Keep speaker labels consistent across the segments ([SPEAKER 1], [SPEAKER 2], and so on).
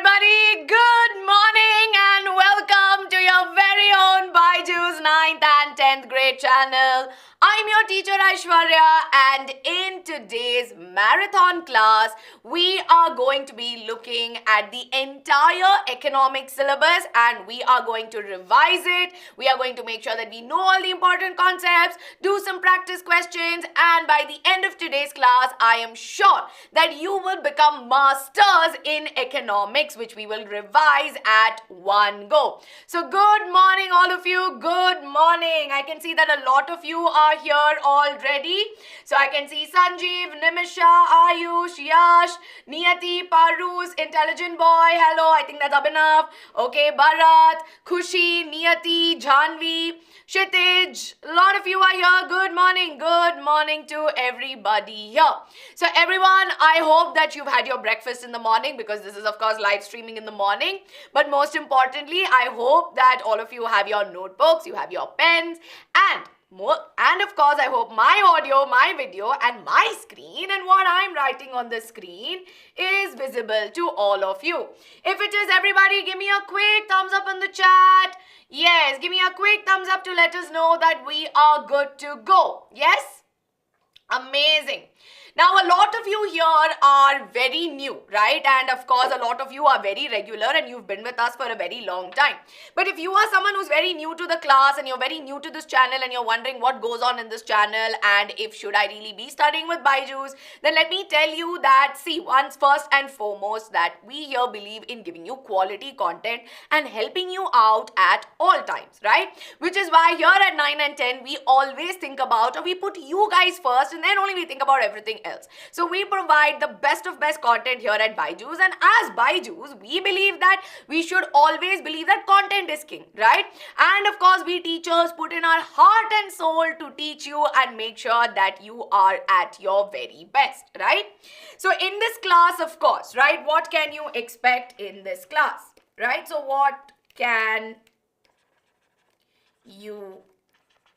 [SPEAKER 1] everybody. Good morning and welcome to your very own BYJU'S 9th and 10th grade channel. I'm your teacher Aishwarya, and in today's marathon class, we are going to be looking at the entire economic syllabus and we are going to revise it. We are going to make sure that we know all the important concepts, do some practice questions, and by the end of today's class, I am sure that you will become masters in economics, which we will revise at one go. So good morning all of you. Good morning. I can see that a lot of you are here already. So I can see Sanjeev, Nimisha, Ayush, Yash, Niyati, Parus, Intelligent Boy. Hello, I think that's Abhinav. Okay, Bharat, Khushi, Niyati, Janvi, Kshitij. A lot of you are here. Good morning. Good morning to everybody here. So everyone, I hope that you've had your breakfast in the morning, because this is of course live streaming in the morning. But most importantly, I hope that all of you have your notebooks, you have your pens, and of course, I hope my audio, my video, and my screen and what I'm writing on the screen is visible to all of you. If it is, everybody, give me a quick thumbs up in the chat. Yes, give me a quick thumbs up to let us know that we are good to go. Yes? Amazing. Now, a lot of you here are very new, right? And of course, a lot of you are very regular and you've been with us for a very long time. But if you are someone who's very new to the class and you're very new to this channel and you're wondering what goes on in this channel and if should I really be studying with BYJU'S, then let me tell you that, see, once first and foremost, that we here believe in giving you quality content and helping you out at all times, right? Which is why here at 9 and 10, we always think about, or we put you guys first, and then only we think about everything else. So we provide the best of best content here at BYJU'S, and as BYJU'S, we believe that we should always believe that content is king, right? And of course, we teachers put in our heart and soul to teach you and make sure that you are at your very best, right? So in this class, of course, right, what can you expect in this class, right? So what can you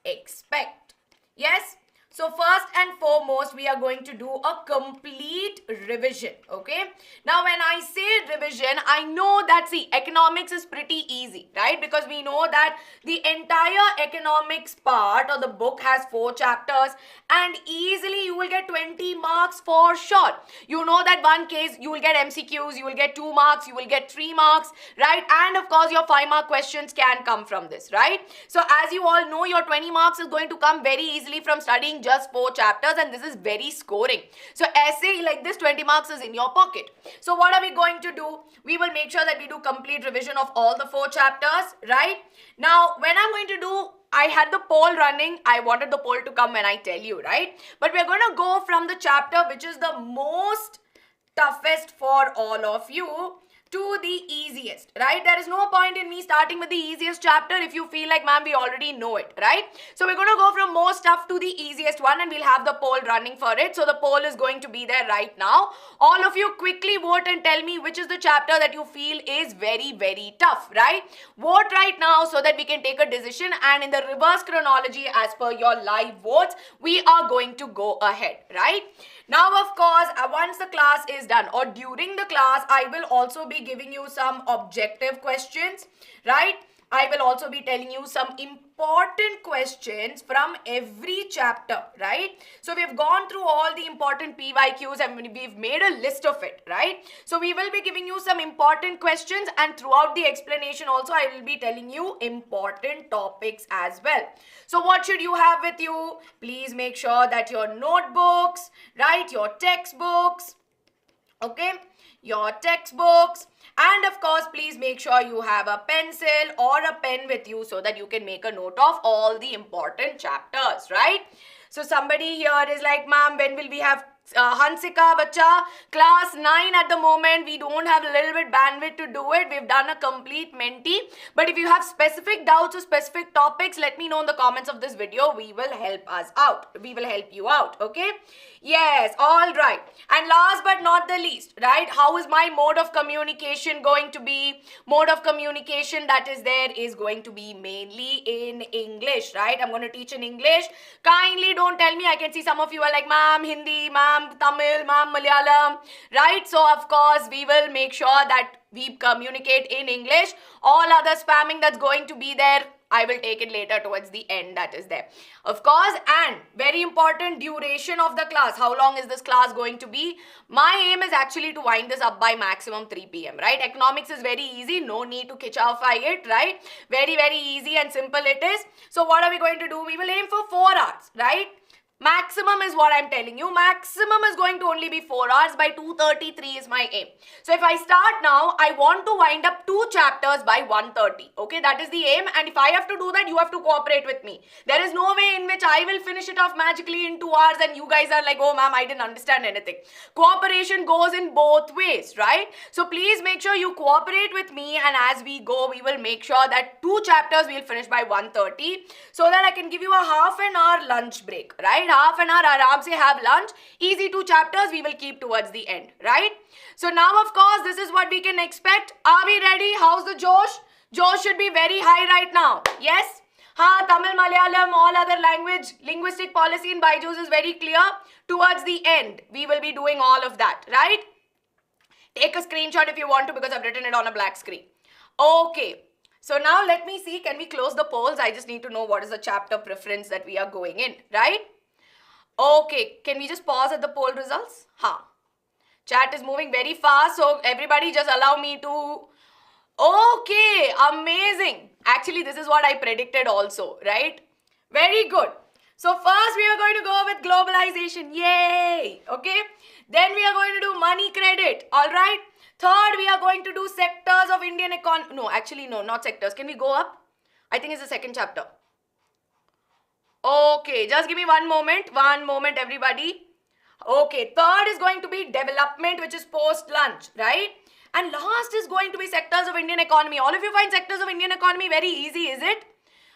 [SPEAKER 1] expect? Yes? So first and foremost, we are going to do a complete revision, okay? Now, when I say revision, I know that, see, economics is pretty easy, right? Because we know that the entire economics part of the book has 4 chapters and easily you will get 20 marks for sure. You know that one case, you will get MCQs, you will get 2 marks, you will get 3 marks, right? And of course, your 5-mark questions can come from this, right? So as you all know, your 20 marks is going to come very easily from studying just 4 chapters, and this is very scoring. So essay like this, 20 marks is in your pocket. So what are we going to do? We will make sure that we do complete revision of all the 4 chapters, right? Now, when I'm going to do, I had the poll running. I wanted the poll to come when I tell you, right? But we're going to go from the chapter which is the most toughest for all of you to the easiest, right? There is no point in me starting with the easiest chapter if you feel like, ma'am, we already know it, right? So we're going to go from most tough to the easiest one, and we'll have the poll running for it. So the poll is going to be there right now. All of you quickly vote and tell me which is the chapter that you feel is very, very tough, right? Vote right now so that we can take a decision, and in the reverse chronology as per your live votes, we are going to go ahead, right? Now, of course, once the class is done or during the class, I will also be giving you some objective questions, right? I will also be telling you some important questions from every chapter, right? So we've gone through all the important PYQs and we've made a list of it, right? So we will be giving you some important questions, and throughout the explanation also, I will be telling you important topics as well. So what should you have with you? Please make sure that your notebooks, right, your textbooks, okay, your textbooks, and of course, please make sure you have a pencil or a pen with you so that you can make a note of all the important chapters, right? So somebody here is like, ma'am, when will we have Hansika, bacha, class 9 at the moment. We don't have a little bit bandwidth to do it. We've done a complete Menti. But if you have specific doubts or specific topics, let me know in the comments of this video. We will help us out. We will help you out. Okay? Yes, all right. And last but not the least, right? How is my mode of communication going to be? Mode of communication that is there is going to be mainly in English, right? I'm going to teach in English. Kindly don't tell me. I can see some of you are like, ma'am, Hindi, ma'am, ma'am Tamil, ma'am Malayalam, right? So of course we will make sure that we communicate in English. All other spamming that's going to be there, I will take it later towards the end, that is there. Of course, and very important, duration of the class. How long is this class going to be? My aim is actually to wind this up by maximum 3 p.m., right? Economics is very easy. No need to kitchify it, right? Very, very easy and simple it is. So what are we going to do? We will aim for 4 hours, right? Maximum is what I'm telling you. Maximum is going to only be 4 hours. By 2:33 is my aim. So if I start now, I want to wind up 2 chapters by 1:30. Okay, that is the aim. And if I have to do that, you have to cooperate with me. There is no way in which I will finish it off magically in 2 hours and you guys are like, oh ma'am, I didn't understand anything. Cooperation goes in both ways, right? So please make sure you cooperate with me, and as we go, we will make sure that 2 chapters we'll finish by 1:30 so that I can give you a half an hour lunch break, right? Half an hour, aram se have lunch. Easy 2 chapters we will keep towards the end, right? So now, of course, this is what we can expect. Are we ready? How's the Josh? Josh should be very high right now. Yes? Tamil, Malayalam, all other language, linguistic policy in BYJU'S is very clear. Towards the end, we will be doing all of that, right? Take a screenshot if you want to, because I've written it on a black screen. Okay. So now let me see, can we close the polls? I just need to know what is the chapter preference that we are going in, right? Okay, can we just pause at the poll results? Chat is moving very fast, so everybody just allow me to... Okay, amazing. Actually, this is what I predicted also, right? Very good. So first we are going to go with globalization. Yay! Okay. Then we are going to do money credit. All right. Third, we are going to do sectors of Indian economy. No, actually, no, not sectors. Can we go up? I think it's the second chapter. Okay, just give me one moment. One moment, everybody. Okay, third is going to be development, which is post-lunch, right? And last is going to be sectors of Indian economy. All of you find sectors of Indian economy very easy, is it?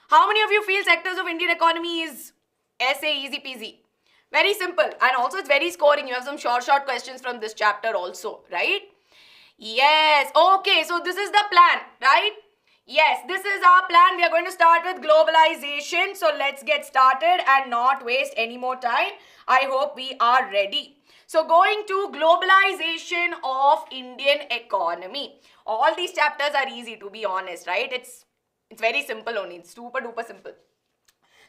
[SPEAKER 1] How many of you feel sectors of Indian economy is essay easy peasy? Very simple. And also it's very scoring. You have some short questions from this chapter also, right? Yes. Okay, so this is the plan, right? Yes, this is our plan. We are going to start with globalization. So let's get started and not waste any more time. I hope we are ready. So going to globalization of Indian economy. All these chapters are easy, to be honest, right? It's very simple only. It's super duper simple.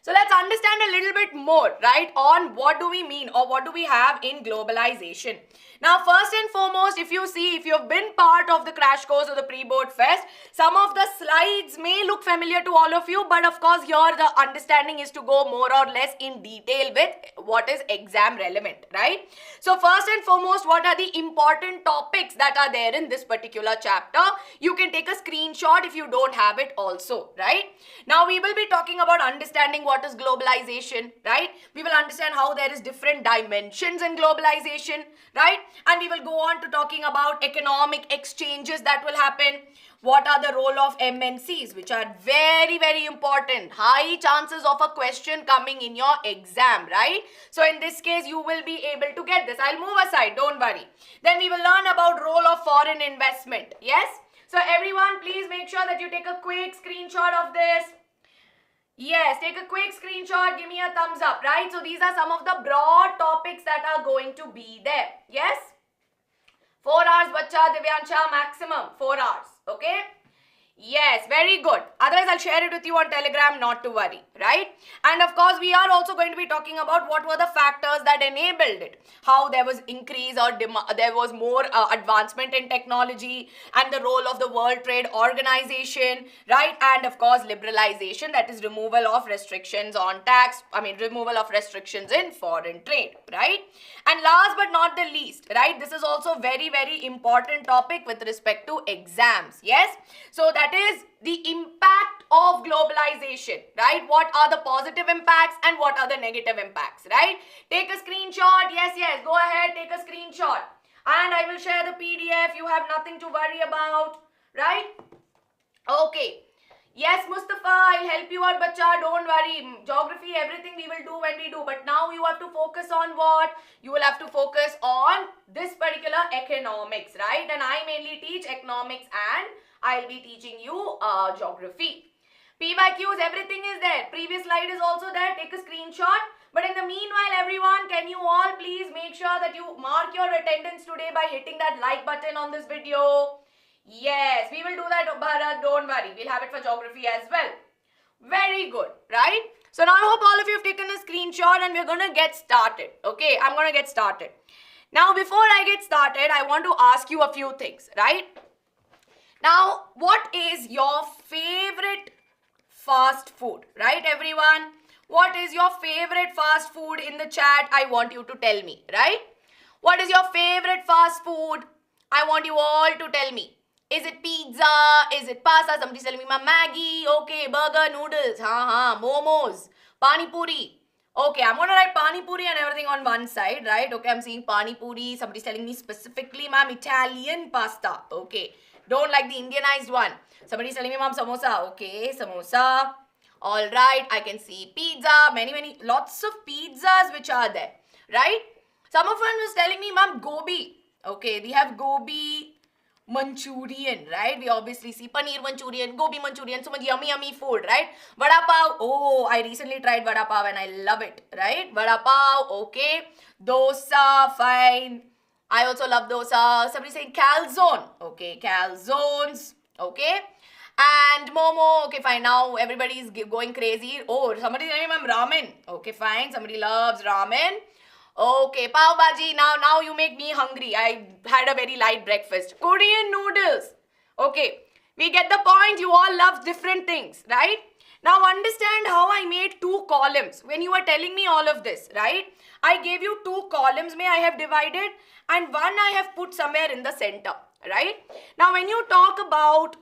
[SPEAKER 1] So let's understand a little bit more, right, on what do we mean or what do we have in globalization. Now, first and foremost, if you've been part of the crash course or the pre-board fest, some of the slides may look familiar to all of you, but of course here the understanding is to go more or less in detail with what is exam relevant, right? So first and foremost, what are the important topics that are there in this particular chapter? You can take a screenshot if you don't have it also, right? Now we will be talking about understanding what is globalization, right? We will understand how there is different dimensions in globalization, right? And we will go on to talking about economic exchanges that will happen. What are the role of MNCs, which are very, very important. High chances of a question coming in your exam, right? So in this case, you will be able to get this. I'll move aside, don't worry. Then we will learn about role of foreign investment. Yes? So everyone, please make sure that you take a quick screenshot of this. Yes, take a quick screenshot, give me a thumbs up, right? So these are some of the broad topics that are going to be there. Yes? 4 hours, bacha, Divyansha, maximum 4 hours. Okay? Yes, very good. Otherwise, I'll share it with you on Telegram, not to worry, right? And of course, we are also going to be talking about what were the factors that enabled it. How there was increase or there was more advancement in technology, and the role of the World Trade Organization, right? And of course, liberalization, that is removal of restrictions on tax, removal of restrictions in foreign trade, right? And last but not the least, right? This is also very, very important topic with respect to exams, yes? So that is the impact of globalization, right? What are the positive impacts and what are the negative impacts, right? Take a screenshot. Yes, go ahead, take a screenshot. And I will share the PDF. You have nothing to worry about, right? Okay. Yes, Mustafa, I'll help you out, bacha. Don't worry. Geography, everything we will do when we do. But now you have to focus on what? You will have to focus on this particular economics, right? And I mainly teach economics and I'll be teaching you geography. PYQs, everything is there. Previous slide is also there. Take a screenshot. But in the meanwhile, everyone, can you all please make sure that you mark your attendance today by hitting that like button on this video? Yes, we will do that, Bharat. Don't worry. We'll have it for geography as well. Very good, right? So now I hope all of you have taken a screenshot and we're going to get started. Okay, I'm going to get started. Now, before I get started, I want to ask you a few things, right? Now, what is your favorite fast food, right, everyone? What is your favorite fast food? In the chat, I want you to tell me, right? What is your favorite fast food? I want you all to tell me. Is it pizza? Is it pasta? Somebody's telling me, Maggie. Okay, burger, noodles. Momos, pani puri. Okay, I'm going to write pani puri and everything on one side, right? Okay, I'm seeing pani puri. Somebody's telling me specifically, ma'am, Italian pasta. Okay, don't like the Indianized one. Somebody's telling me, ma'am, samosa. Okay, samosa. All right, I can see pizza. Lots of pizzas which are there, right? Some of them was telling me, ma'am, gobi. Okay, we have gobi Manchurian, right? We obviously see paneer Manchurian, gobi Manchurian, so much yummy food, right? Vada pav, oh, I recently tried vada pav and I love it, right? Vada pav, okay. Dosa, fine. I also love dosa. Somebody saying calzone, okay, calzones, okay. And momo, okay, fine. Now everybody is going crazy. Oh, somebody saying ramen, okay, fine. Somebody loves ramen. Okay, pav bhaji, now you make me hungry. I had a very light breakfast. Korean noodles. Okay, we get the point. You all love different things, right? Now understand how I made two columns. When you were telling me all of this, right? I gave you two columns I have divided and one I have put somewhere in the center, right? Now when you talk about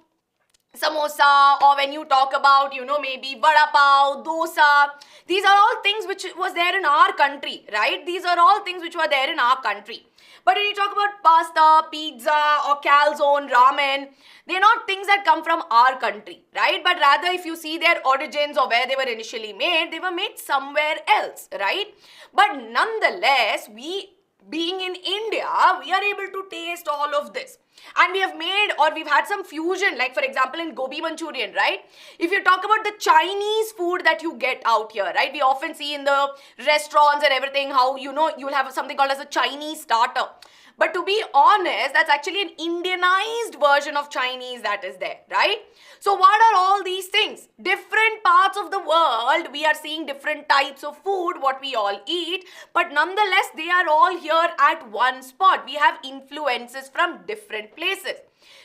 [SPEAKER 1] samosa or when you talk about, maybe vada pav, dosa, these are all things which was there in our country, right? These are all things which were there in our country. But when you talk about pasta, pizza or calzone, ramen, they're not things that come from our country, right? But rather if you see their origins or where they were initially made, they were made somewhere else, right? But nonetheless, being in India, we are able to taste all of this. And we have made or we've had some fusion, like for example in gobi Manchurian, right? If you talk about the Chinese food that you get out here, right? We often see in the restaurants and everything how, you'll have something called as a Chinese starter. But to be honest, that's actually an Indianized version of Chinese that is there, right? So what are all these things? Different parts of the world, we are seeing different types of food, what we all eat. But nonetheless, they are all here at one spot. We have influences from different places.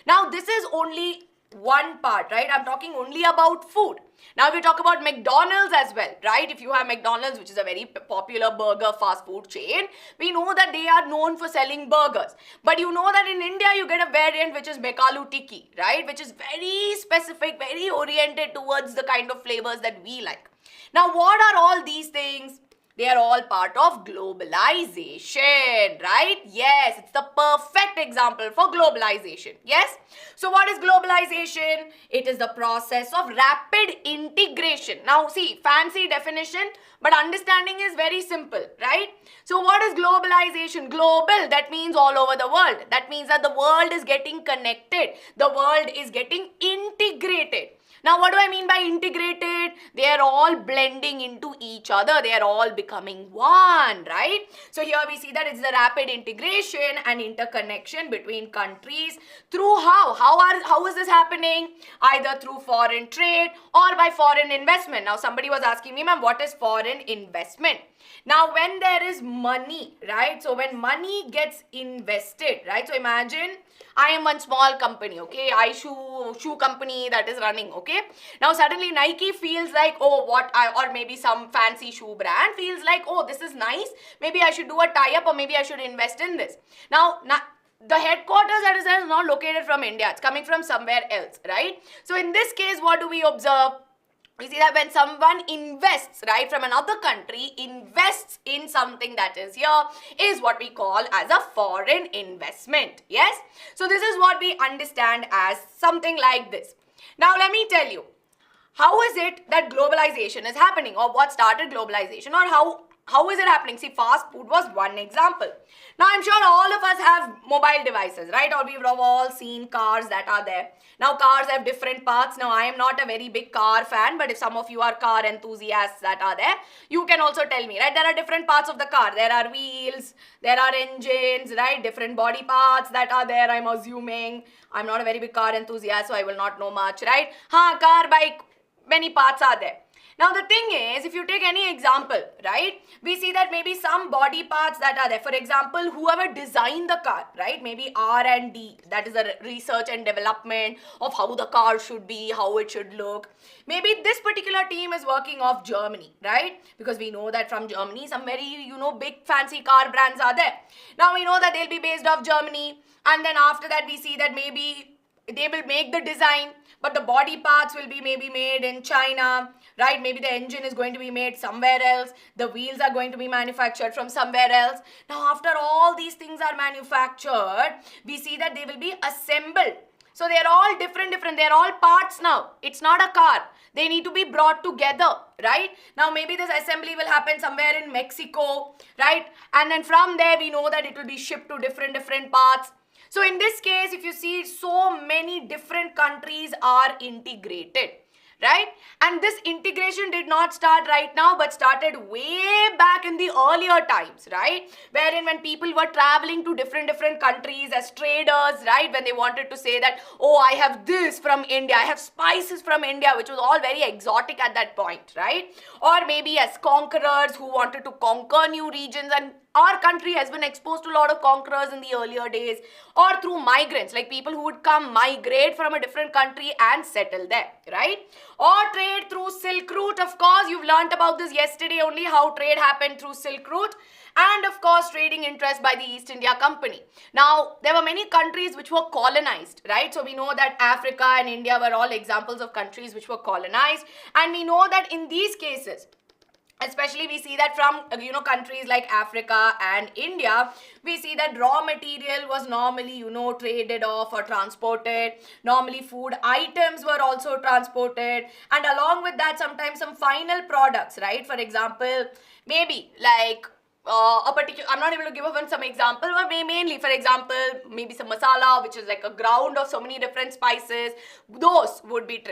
[SPEAKER 1] Now, this is only one part, right? I'm talking only about food. Now we talk about McDonald's as well, right? If you have McDonald's, which is a very popular burger fast food chain, we know that they are known for selling burgers. But you know that in India, you get a variant which is Bekalu Tikki, right? Which is very specific, very oriented towards the kind of flavors that we like. Now, what are all these things? They are all part of globalization, right? Yes, it's the perfect example for globalization. Yes? So what is globalization? It is the process of rapid integration. Now see, fancy definition, but understanding is very simple, right? So what is globalization? Global, that means all over the world. That means that the world is getting connected. The world is getting integrated. Now, what do I mean by integrated? They are all blending into each other. They are all becoming one, right? So here we see that it's the rapid integration and interconnection between countries through how? How is this happening? Either through foreign trade or by foreign investment. Now, somebody was asking me, ma'am, what is foreign investment? Now, when there is money, right? So, when money gets invested, right? So, imagine I am one small company, okay? Shoe company that is running, okay? Now, suddenly Nike feels like, oh, or maybe some fancy shoe brand feels like, oh, this is nice. Maybe I should do a tie-up or maybe I should invest in this. Now the headquarters that is there is not located from India. It's coming from somewhere else, right? So, in this case, what do we observe? We see that when someone invests, right, from another country, invests in something that is here, is what we call as a foreign investment. Yes? So, this is what we understand as something like this. Now, let me tell you, how is it that globalization is happening, or what started globalization, or how How is it happening? See, fast food was one example. Now, I'm sure all of us have mobile devices, right? Or we've all seen cars that are there. Now, cars have different parts. Now, I am not a very big car fan, but if some of you are car enthusiasts that are there, you can also tell me, right? There are different parts of the car. There are wheels, there are engines, right? Different body parts that are there, I'm assuming. I'm not a very big car enthusiast, so I will not know much, right? Car, bike, many parts are there. Now the thing is, if you take any example, right, we see that maybe some body parts that are there. For example, whoever designed the car, right, maybe R&D, that is the research and development of how the car should be, how it should look. Maybe this particular team is working off Germany, right, because we know that from Germany, some very, big fancy car brands are there. Now we know that they'll be based off Germany, and then after that we see that maybe they will make the design, but the body parts will be maybe made in China, right? Maybe the engine is going to be made somewhere else. The wheels are going to be manufactured from somewhere else. Now, after all these things are manufactured, we see that they will be assembled. So, they are all different. They are all parts now. It's not a car. They need to be brought together, right? Now, maybe this assembly will happen somewhere in Mexico, right? And then from there, we know that it will be shipped to different parts. So in this case, if you see, so many different countries are integrated, right? And this integration did not start right now, but started way back in the earlier times, right? Wherein when people were traveling to different countries as traders, right? When they wanted to say that, oh, I have this from India, I have spices from India, which was all very exotic at that point, right? Or maybe as conquerors who wanted to conquer new regions, and our country has been exposed to a lot of conquerors in the earlier days, or through migrants, like people who would come migrate from a different country and settle there, right? Or trade through Silk Route. Of course, you've learnt about this yesterday only, how trade happened through Silk Route. And of course, trading interest by the East India Company. Now, there were many countries which were colonized, right? So we know that Africa and India were all examples of countries which were colonized. And we know that in these cases, especially we see that from, countries like Africa and India, we see that raw material was normally, traded off or transported. Normally food items were also transported. And along with that, sometimes some final products, right? For example, maybe like a particular, I'm not able to give even some example, but mainly, for example, maybe some masala, which is like a ground of so many different spices, those would be,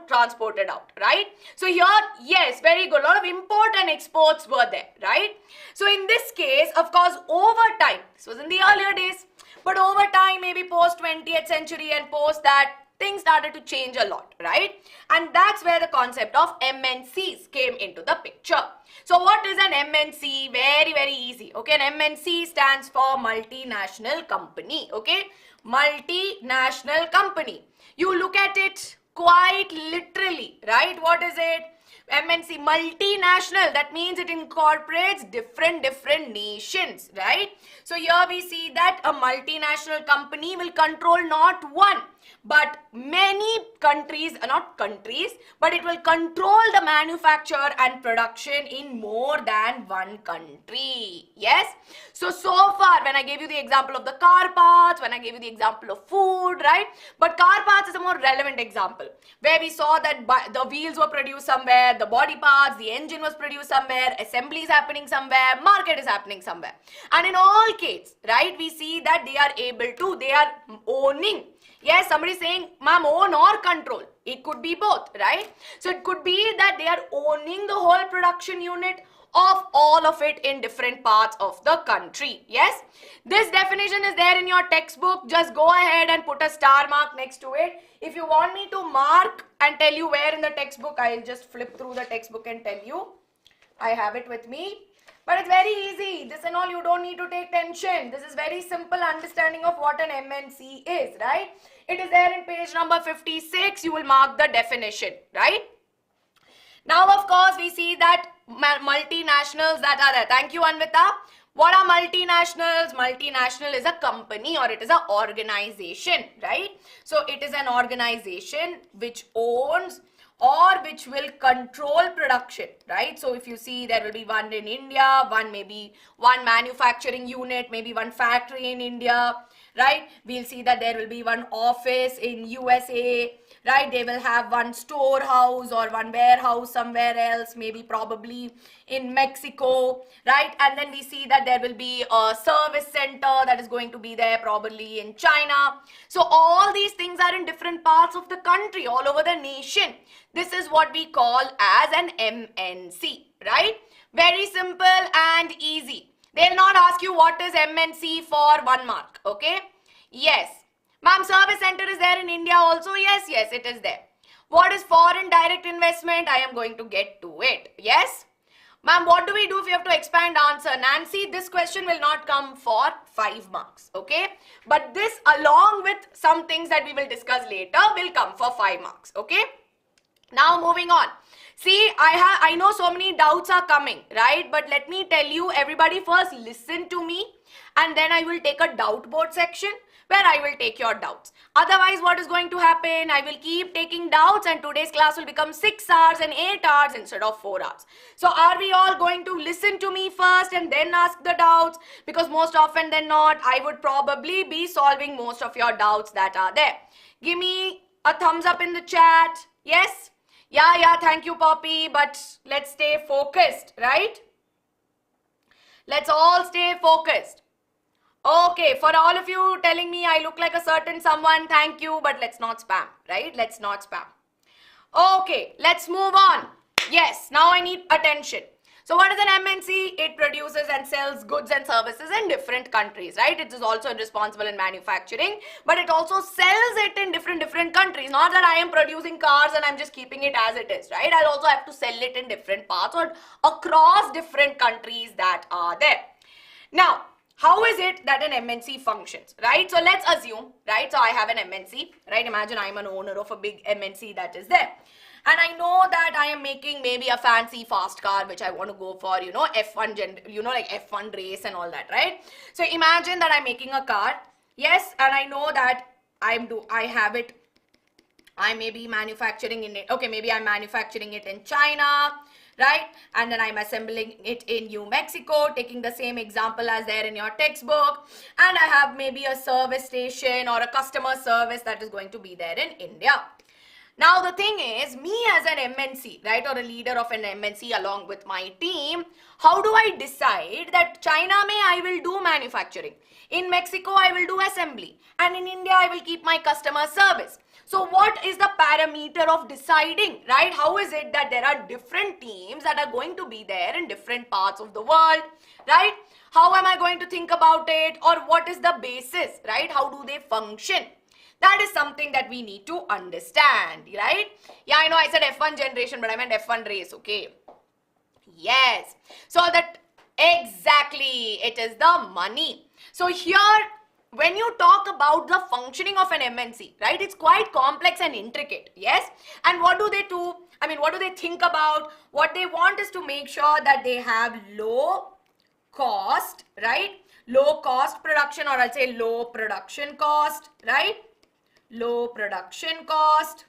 [SPEAKER 1] transported out, right? So here, yes, very good. A lot of import and exports were there, right? So in this case, of course, over time, this was in the earlier days, but over time, maybe post 20th century and post that, things started to change a lot, right? And that's where the concept of MNCs came into the picture. So what is an MNC? Very, very easy. Okay, an MNC stands for multinational company. Okay, multinational company. You look at it quite literally, right? What is it? MNC, multinational, that means it incorporates different nations, right? So here we see that a multinational company will control not one, but many countries, not countries, but it will control the manufacture and production in more than one country. Yes? So far, when I gave you the example of the car parts, when I gave you the example of food, right? But car parts is a more relevant example, where we saw that the wheels were produced somewhere, the body parts, the engine was produced somewhere, assembly is happening somewhere, market is happening somewhere. And in all cases, right, we see that they are owning. Yes, somebody is saying, ma'am, own or control. It could be both, right? So it could be that they are owning the whole production unit of all of it in different parts of the country. Yes, this definition is there in your textbook. Just go ahead and put a star mark next to it. If you want me to mark and tell you where in the textbook, I'll just flip through the textbook and tell you. I have it with me. But it's very easy. This and all, you don't need to take tension. This is very simple understanding of what an MNC is, right? It is there in page number 56. You will mark the definition, right? Now, of course, we see that multinationals that are there. Thank you, Anvita. What are multinationals? Multinational is a company or it is an organization, right? So, it is an organization which owns or which will control production, right? So if you see, there will be one in India, one maybe one manufacturing unit, maybe one factory in India, right? We'll see that there will be one office in USA, right? They will have one storehouse or one warehouse somewhere else, maybe probably in Mexico, right? And then we see that there will be a service center that is going to be there probably in China. So all these things are in different parts of the country, all over the nation. This is what we call as an MNC, right? Very simple and easy. They'll not ask you what is MNC for 1 mark, okay? Yes. Ma'am, service center is there in India also? Yes, yes, it is there. What is foreign direct investment? I am going to get to it. Yes? Ma'am, what do we do if you have to expand answer? Nancy, this question will not come for 5 marks, okay? But this along with some things that we will discuss later will come for 5 marks, okay? Now moving on. See, I know so many doubts are coming, right? But let me tell you, everybody first listen to me and then I will take a doubt board section where I will take your doubts. Otherwise, what is going to happen? I will keep taking doubts and today's class will become 6 hours and 8 hours instead of 4 hours. So are we all going to listen to me first and then ask the doubts? Because most often than not, I would probably be solving most of your doubts that are there. Give me a thumbs up in the chat. Yes? Yeah, thank you, Poppy, but let's stay focused, right? Let's all stay focused. Okay, for all of you telling me I look like a certain someone, thank you, but let's not spam, right? Let's not spam. Okay, let's move on. Yes, now I need attention. So what is an MNC? It produces and sells goods and services in different countries, right? It is also responsible in manufacturing, but it also sells it in different countries. Not that I am producing cars and I'm just keeping it as it is, right? I'll also have to sell it in different parts or across different countries that are there. Now, how is it that an MNC functions, right? So let's assume, right? So I have an MNC, right? Imagine I'm an owner of a big MNC that is there. And I know that I am making maybe a fancy fast car which I want to go for, you know, F1, like F1 race and all that, right? So imagine that I'm making a car. Yes, and I know that I have it. I may be manufacturing in it. Okay, maybe I'm manufacturing it in China, right? And then I'm assembling it in New Mexico, taking the same example as there in your textbook. And I have maybe a service station or a customer service that is going to be there in India. Now the thing is, me as an MNC, right, or a leader of an MNC along with my team, how do I decide that China I will do manufacturing, in Mexico I will do assembly, and in India I will keep my customer service? So what is the parameter of deciding, right? How is it that there are different teams that are going to be there in different parts of the world, right? How am I going to think about it, or what is the basis, right? How do they function? That is something that we need to understand, right? Yeah, I know I said F1 generation, but I meant F1 race, okay? Yes. So that exactly, it is the money. So here, when you talk about the functioning of an MNC, right, it's quite complex and intricate, yes? And what do they do? I mean, what do they think about? What they want is to make sure that they have low cost, right? Low cost production, or I'll say low production cost, right? Low production cost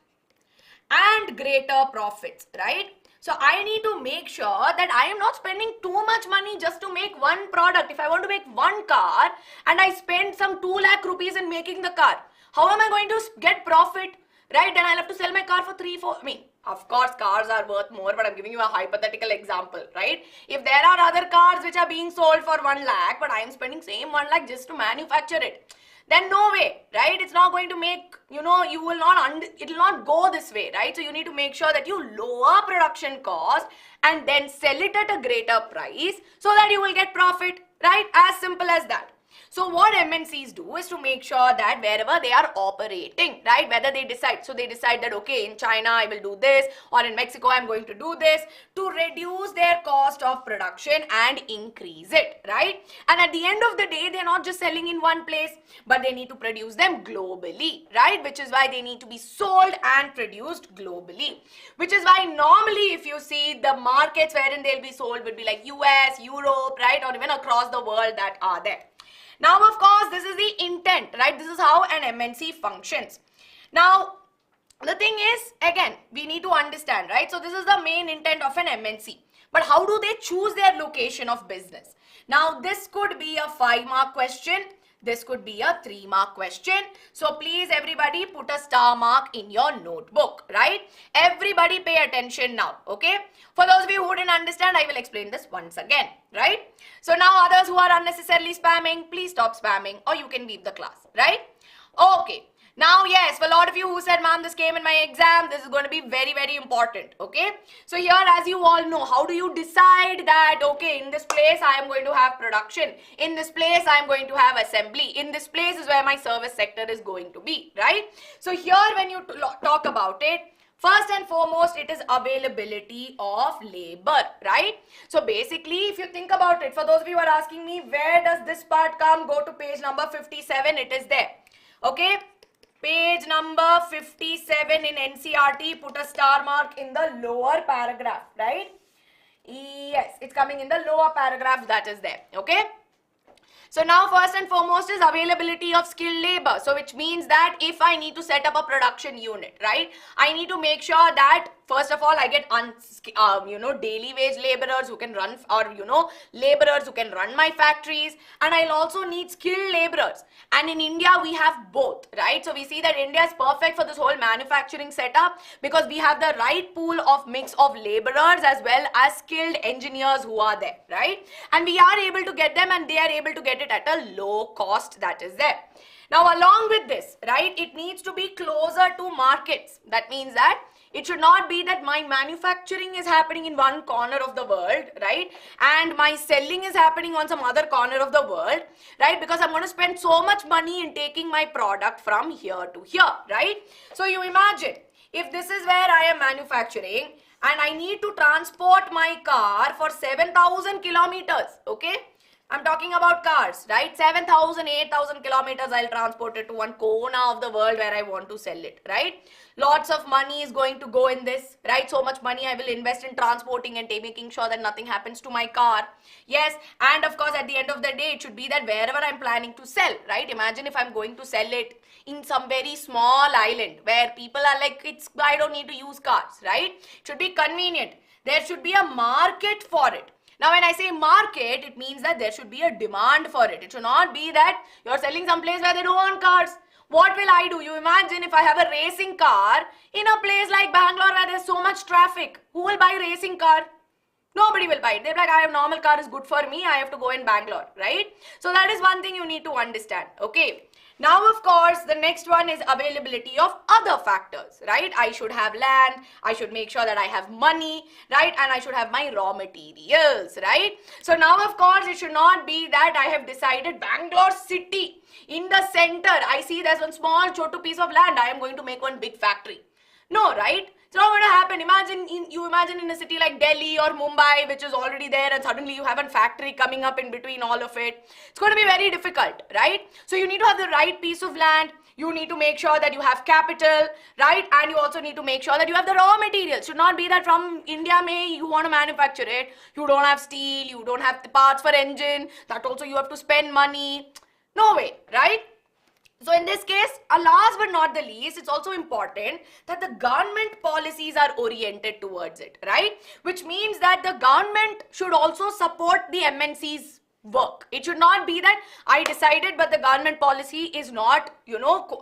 [SPEAKER 1] and greater profits, right? So I need to make sure that I am not spending too much money just to make one product. If I want to make one car and I spend some 2 lakh rupees in making the car, how am I going to get profit, right? Then I'll have to sell my car for 3-4, I mean, of course cars are worth more, but I'm giving you a hypothetical example, right? If there are other cars which are being sold for 1 lakh, but I am spending same 1 lakh just to manufacture it, then no way, right? It's not going to make, you know, you will not, it will not go this way, right? So you need to make sure that you lower production cost and then sell it at a greater price so that you will get profit, right? As simple as that. So what MNCs do is to make sure that wherever they are operating, right, whether they decide, so they decide that, okay, in China I will do this, or in Mexico I'm going to do this, to reduce their cost of production and increase it, right? And at the end of the day, they're not just selling in one place, but they need to produce them globally, right? Which is why they need to be sold and produced globally. Which is why normally if you see the markets wherein they'll be sold would be like US, Europe, right, or even across the world that are there. Now, of course, this is the intent, right? This is how an MNC functions. Now, the thing is, again, we need to understand, right? So this is the main intent of an MNC. But how do they choose their location of business? Now, this could be a 5-mark question. This could be a 3-mark question. So please, everybody, put a star mark in your notebook, right? Everybody pay attention now, okay? For those of you who didn't understand, I will explain this once again, right? So now others who are unnecessarily spamming, please stop spamming or you can leave the class, right? Okay. Now, yes, for a lot of you who said, ma'am, this came in my exam, this is going to be very, very important, okay? So here, as you all know, how do you decide that, okay, in this place, I am going to have production. In this place, I am going to have assembly. In this place is where my service sector is going to be, right? So here, when you talk about it, first and foremost, it is availability of labor, right? So basically, if you think about it, for those of you who are asking me, where does this part come? Go to page number 57, it is there, okay? Page number 57 in NCERT, put a star mark in the lower paragraph, right? Yes, it's coming in the lower paragraph that is there, okay? So now first and foremost is availability of skilled labor. So which means that if I need to set up a production unit, right, I need to make sure that first of all I get daily wage laborers who can run, or laborers who can run my factories, and I'll also need skilled laborers. And in India we have both, right? So we see that India is perfect for this whole manufacturing setup because we have the right pool of mix of laborers as well as skilled engineers who are there, right? And we are able to get them and they are able to get it at a low cost that is there. Now along with this, right, it needs to be closer to markets. That means that it should not be that my manufacturing is happening in one corner of the world, right, and my selling is happening on some other corner of the world, right, because I'm going to spend so much money in taking my product from here to here, right? So you imagine if this is where I am manufacturing and I need to transport my car for 7,000 kilometers, okay? I'm talking about cars, right? 7,000, 8,000 kilometers I'll transport it to one corner of the world where I want to sell it, right? Lots of money is going to go in this, right? So much money I will invest in transporting and making sure that nothing happens to my car. Yes, and of course at the end of the day, it should be that wherever I'm planning to sell, right? Imagine if I'm going to sell it in some very small island where people are like, I don't need to use cars, right? It should be convenient. There should be a market for it. Now, when I say market, it means that there should be a demand for it. It should not be that you're selling someplace where they don't want cars. What will I do? You imagine if I have a racing car in a place like Bangalore where there's so much traffic. Who will buy a racing car? Nobody will buy it. They're like, I have normal car is good for me. I have to go in Bangalore, right? So that is one thing you need to understand, okay? Now, of course, the next one is availability of other factors, right? I should have land, I should make sure that I have money, right? And I should have my raw materials, right? So now, of course, it should not be that I have decided Bangalore city, in the center, I see there's one small chotu piece of land, I am going to make one big factory. No, right? It's not going to happen. You imagine in a city like Delhi or Mumbai, which is already there, and suddenly you have a factory coming up in between all of it. It's going to be very difficult, right? So you need to have the right piece of land. You need to make sure that you have capital, right? And you also need to make sure that you have the raw materials. It should not be that from India, you want to manufacture it. You don't have steel. You don't have the parts for engine. That also you have to spend money. No way, right? So in this case, last but not the least, it's also important that the government policies are oriented towards it, right? Which means that the government should also support the MNC's work. It should not be that I decided but the government policy is not,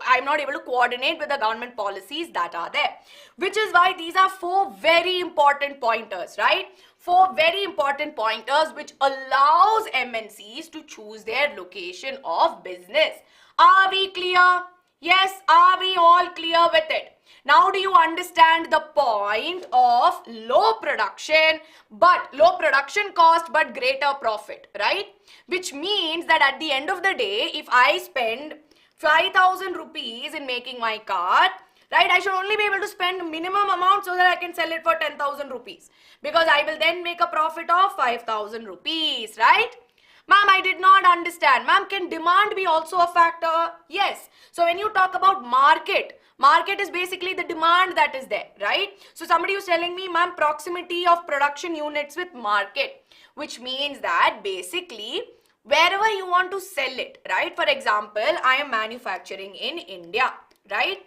[SPEAKER 1] I'm not able to coordinate with the government policies that are there. Which is why these are 4 very important pointers, right? 4 very important pointers which allows MNCs to choose their location of business. Are we clear? Yes, are we all clear with it? Now do you understand the point of low production cost but greater profit, right? Which means that at the end of the day, if I spend 5,000 rupees in making my car, right, I should only be able to spend minimum amount so that I can sell it for 10,000 rupees. Because I will then make a profit of 5,000 rupees, right? Ma'am, I did not understand. Ma'am, can demand be also a factor? Yes. So when you talk about market is basically the demand that is there, right? So somebody was telling me, ma'am, proximity of production units with market, which means that basically wherever you want to sell it, right? For example, I am manufacturing in India, right?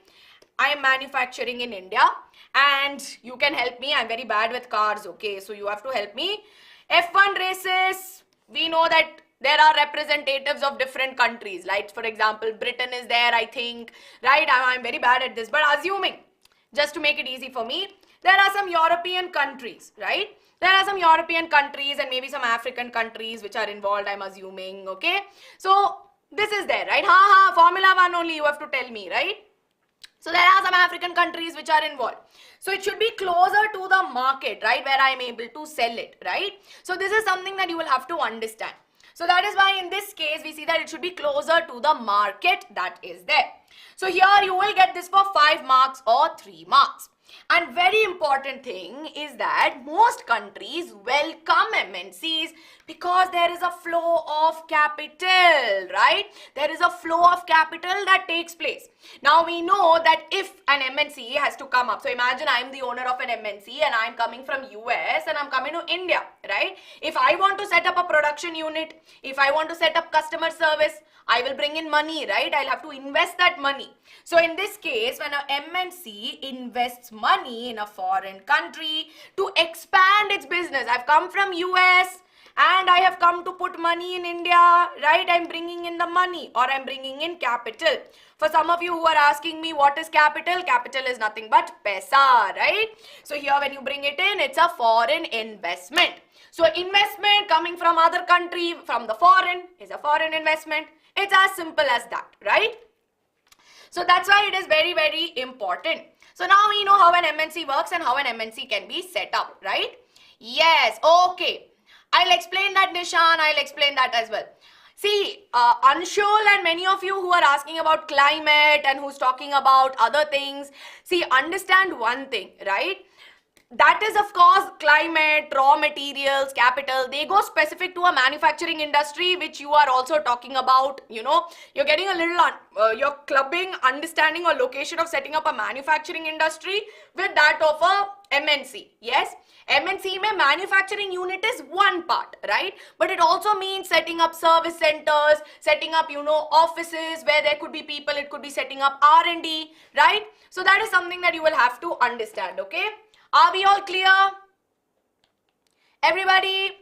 [SPEAKER 1] I am manufacturing in India, and you can help me. I'm very bad with cars, okay? So you have to help me. F1 races, we know that there are representatives of different countries. Like, for example, Britain is there, I think, right? I'm very bad at this, but assuming, just to make it easy for me, there are some European countries, right? There are some European countries and maybe some African countries which are involved, I'm assuming, okay? So, this is there, right? Formula 1 only you have to tell me, right? So there are some African countries which are involved. So it should be closer to the market, right, where I am able to sell it, right? So this is something that you will have to understand. So that is why in this case we see that it should be closer to the market that is there. So here you will get this for 5 marks or 3 marks. And very important thing is that most countries welcome MNCs because there is a flow of capital, right? There is a flow of capital that takes place. Now we know that if an MNC has to come up, so imagine I am the owner of an MNC and I am coming from US and I am coming to India, right? If I want to set up a production unit, if I want to set up customer service, I will bring in money, right? I'll have to invest that money. So in this case, when an MNC invests money in a foreign country to expand its business, I've come from US and I have come to put money in India, right? I'm bringing in the money or I'm bringing in capital. For some of you who are asking me what is capital, capital is nothing but paisa, right? So here when you bring it in, it's a foreign investment. So investment coming from other country, from the foreign, is a foreign investment. It's as simple as that, right? So that's why it is very, very important. So now we know how an MNC works and how an MNC can be set up, right? Yes, okay. I'll explain that, Nishan. I'll explain that as well. See, Anshul and many of you who are asking about climate and who's talking about other things, see, understand one thing, right? That is, of course, climate, raw materials, capital, they go specific to a manufacturing industry, which you are also talking about, you know, you're getting a little, you're clubbing understanding or location of setting up a manufacturing industry with that of a MNC, yes? MNC mein manufacturing unit is one part, right? But it also means setting up service centers, setting up, you know, offices where there could be people, it could be setting up R&D, right? So that is something that you will have to understand, okay? Are we all clear? Everybody?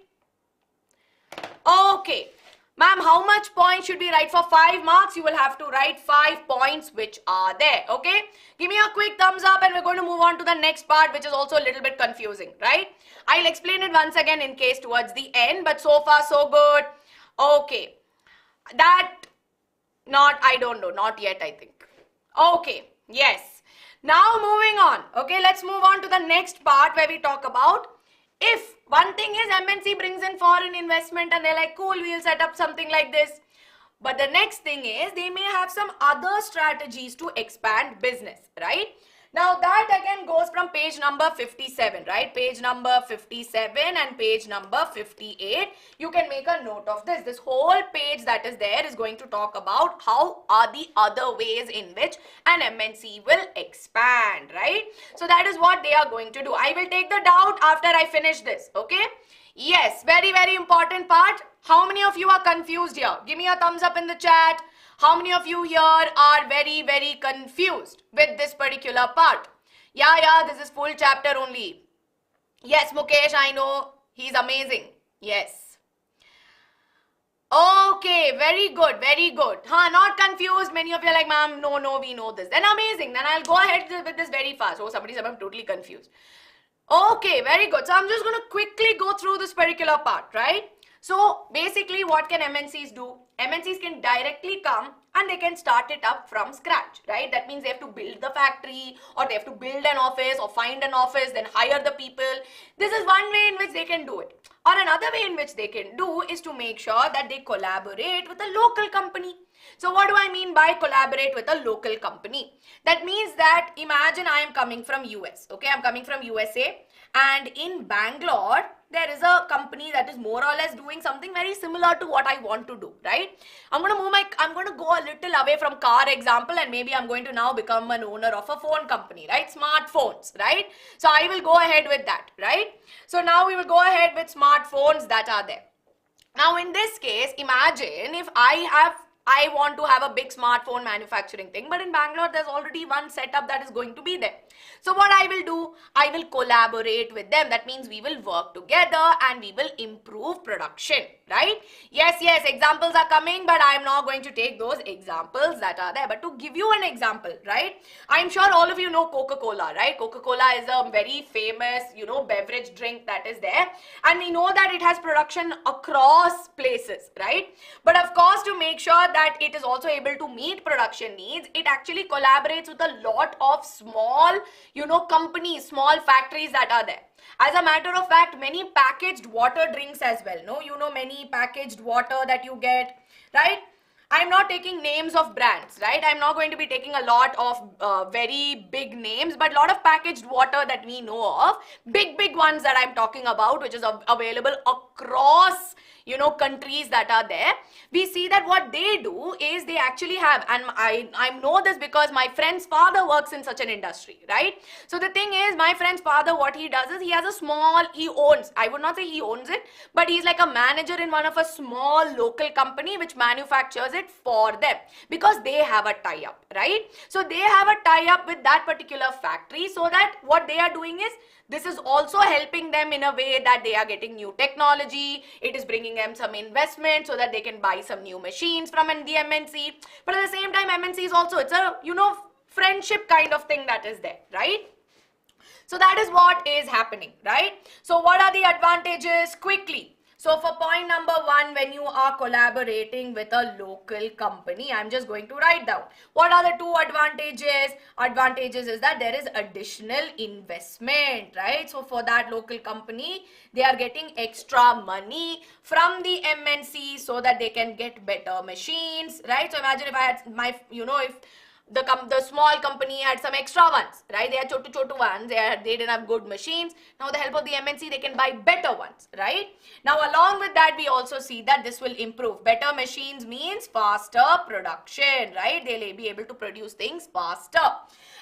[SPEAKER 1] Okay. Ma'am, how much points should we write for 5 marks? You will have to write 5 points which are there. Okay. Give me a quick thumbs up and we're going to move on to the next part, which is also a little bit confusing, right? I'll explain it once again in case towards the end, but so far so good. Okay. I don't know. Not yet, I think. Okay. Yes. Now moving on, okay, let's move on to the next part where we talk about if one thing is MNC brings in foreign investment and they're like, cool, we'll set up something like this. But the next thing is they may have some other strategies to expand business, right? Now that again goes from page number 57, right? Page number 57 and page number 58. You can make a note of this. This whole page that is there is going to talk about how are the other ways in which an MNC will expand, right? So that is what they are going to do. I will take the doubt after I finish this, okay? Yes, very, very important part. How many of you are confused here? Give me a thumbs up in the chat. How many of you here are very, very confused with this particular part? Yeah, this is full chapter only. Yes, Mukesh, I know. He's amazing. Yes. Okay, very good, very good. Not confused. Many of you are like, ma'am, no, we know this. Then amazing. Then I'll go ahead with this very fast. Oh, somebody said I'm totally confused. Okay, very good. So I'm just going to quickly go through this particular part, right? So basically what can MNCs do? MNCs can directly come and they can start it up from scratch, right? That means they have to build the factory or they have to build an office or find an office, then hire the people. This is one way in which they can do it. Or another way in which they can do is to make sure that they collaborate with a local company. So what do I mean by collaborate with a local company? That means that imagine I am coming from US, okay? I'm coming from USA and in Bangalore, there is a company that is more or less doing something very similar to what I want to do, right? I'm going to go a little away from car example and maybe I'm going to now become an owner of a phone company, right? Smartphones, right? So I will go ahead with that, right? So now we will go ahead with smartphones that are there. Now in this case, imagine if I I want to have a big smartphone manufacturing thing, but in Bangalore there's already one setup that is going to be there. So what I will do, I will collaborate with them. That means we will work together and we will improve production, right? Yes, examples are coming, but I'm not going to take those examples that are there. But to give you an example, right? I'm sure all of you know Coca-Cola, right? Coca-Cola is a very famous, beverage drink that is there. And we know that it has production across places, right? But of course, to make sure that it is also able to meet production needs, it actually collaborates with a lot of small, companies, small factories that are there. As a matter of fact, many packaged water drinks as well, no? Many packaged water that you get, right? I'm not taking names of brands, right? I'm not going to be taking a lot of very big names, but a lot of packaged water that we know of, big ones that I'm talking about, which is available across, countries that are there. We see that what they do is they actually have, and I know this because my friend's father works in such an industry, right? So the thing is, my friend's father, what he does is he has a small, he owns, I would not say he owns it, but he's like a manager in one of a small local company which manufactures it for them because they have a tie-up, right? So they have a tie-up with that particular factory, so that what they are doing is, this is also helping them in a way that they are getting new technology. It is bringing them some investment so that they can buy some new machines from the MNC. But at the same time, MNC is also, it's a, friendship kind of thing that is there, right? So that is what is happening, right? So what are the advantages? Quickly. So for point number 1, when you are collaborating with a local company, I'm just going to write down. What are the 2 advantages? Advantages is that there is additional investment, right? So for that local company, they are getting extra money from the MNC so that they can get better machines, right? So imagine if I had my, if the small company had some extra ones, right? They had chotu ones, they didn't have good machines. Now with the help of the MNC, they can buy better ones, right? Now along with that, we also see that this will improve. Better machines means faster production, right? They'll be able to produce things faster.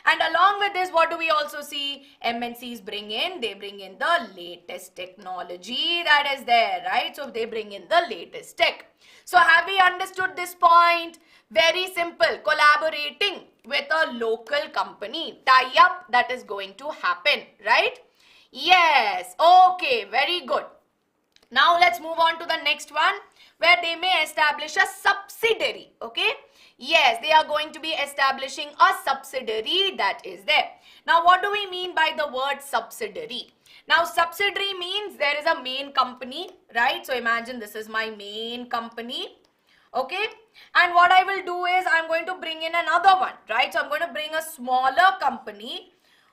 [SPEAKER 1] And along with this, what do we also see? MNCs bring in the latest technology that is there, right? So they bring in the latest tech. So have we understood this point? Very simple. Collaborating with a local company. Tie-up that is going to happen, right? Yes. Okay, very good. Now let's move on to the next one, where they may establish a subsidiary, okay? Yes, they are going to be establishing a subsidiary that is there. Now, what do we mean by the word subsidiary? Now, subsidiary means there is a main company, right? So, imagine this is my main company, okay? And what I will do is I'm going to bring in another one, right? So, I'm going to bring a smaller company,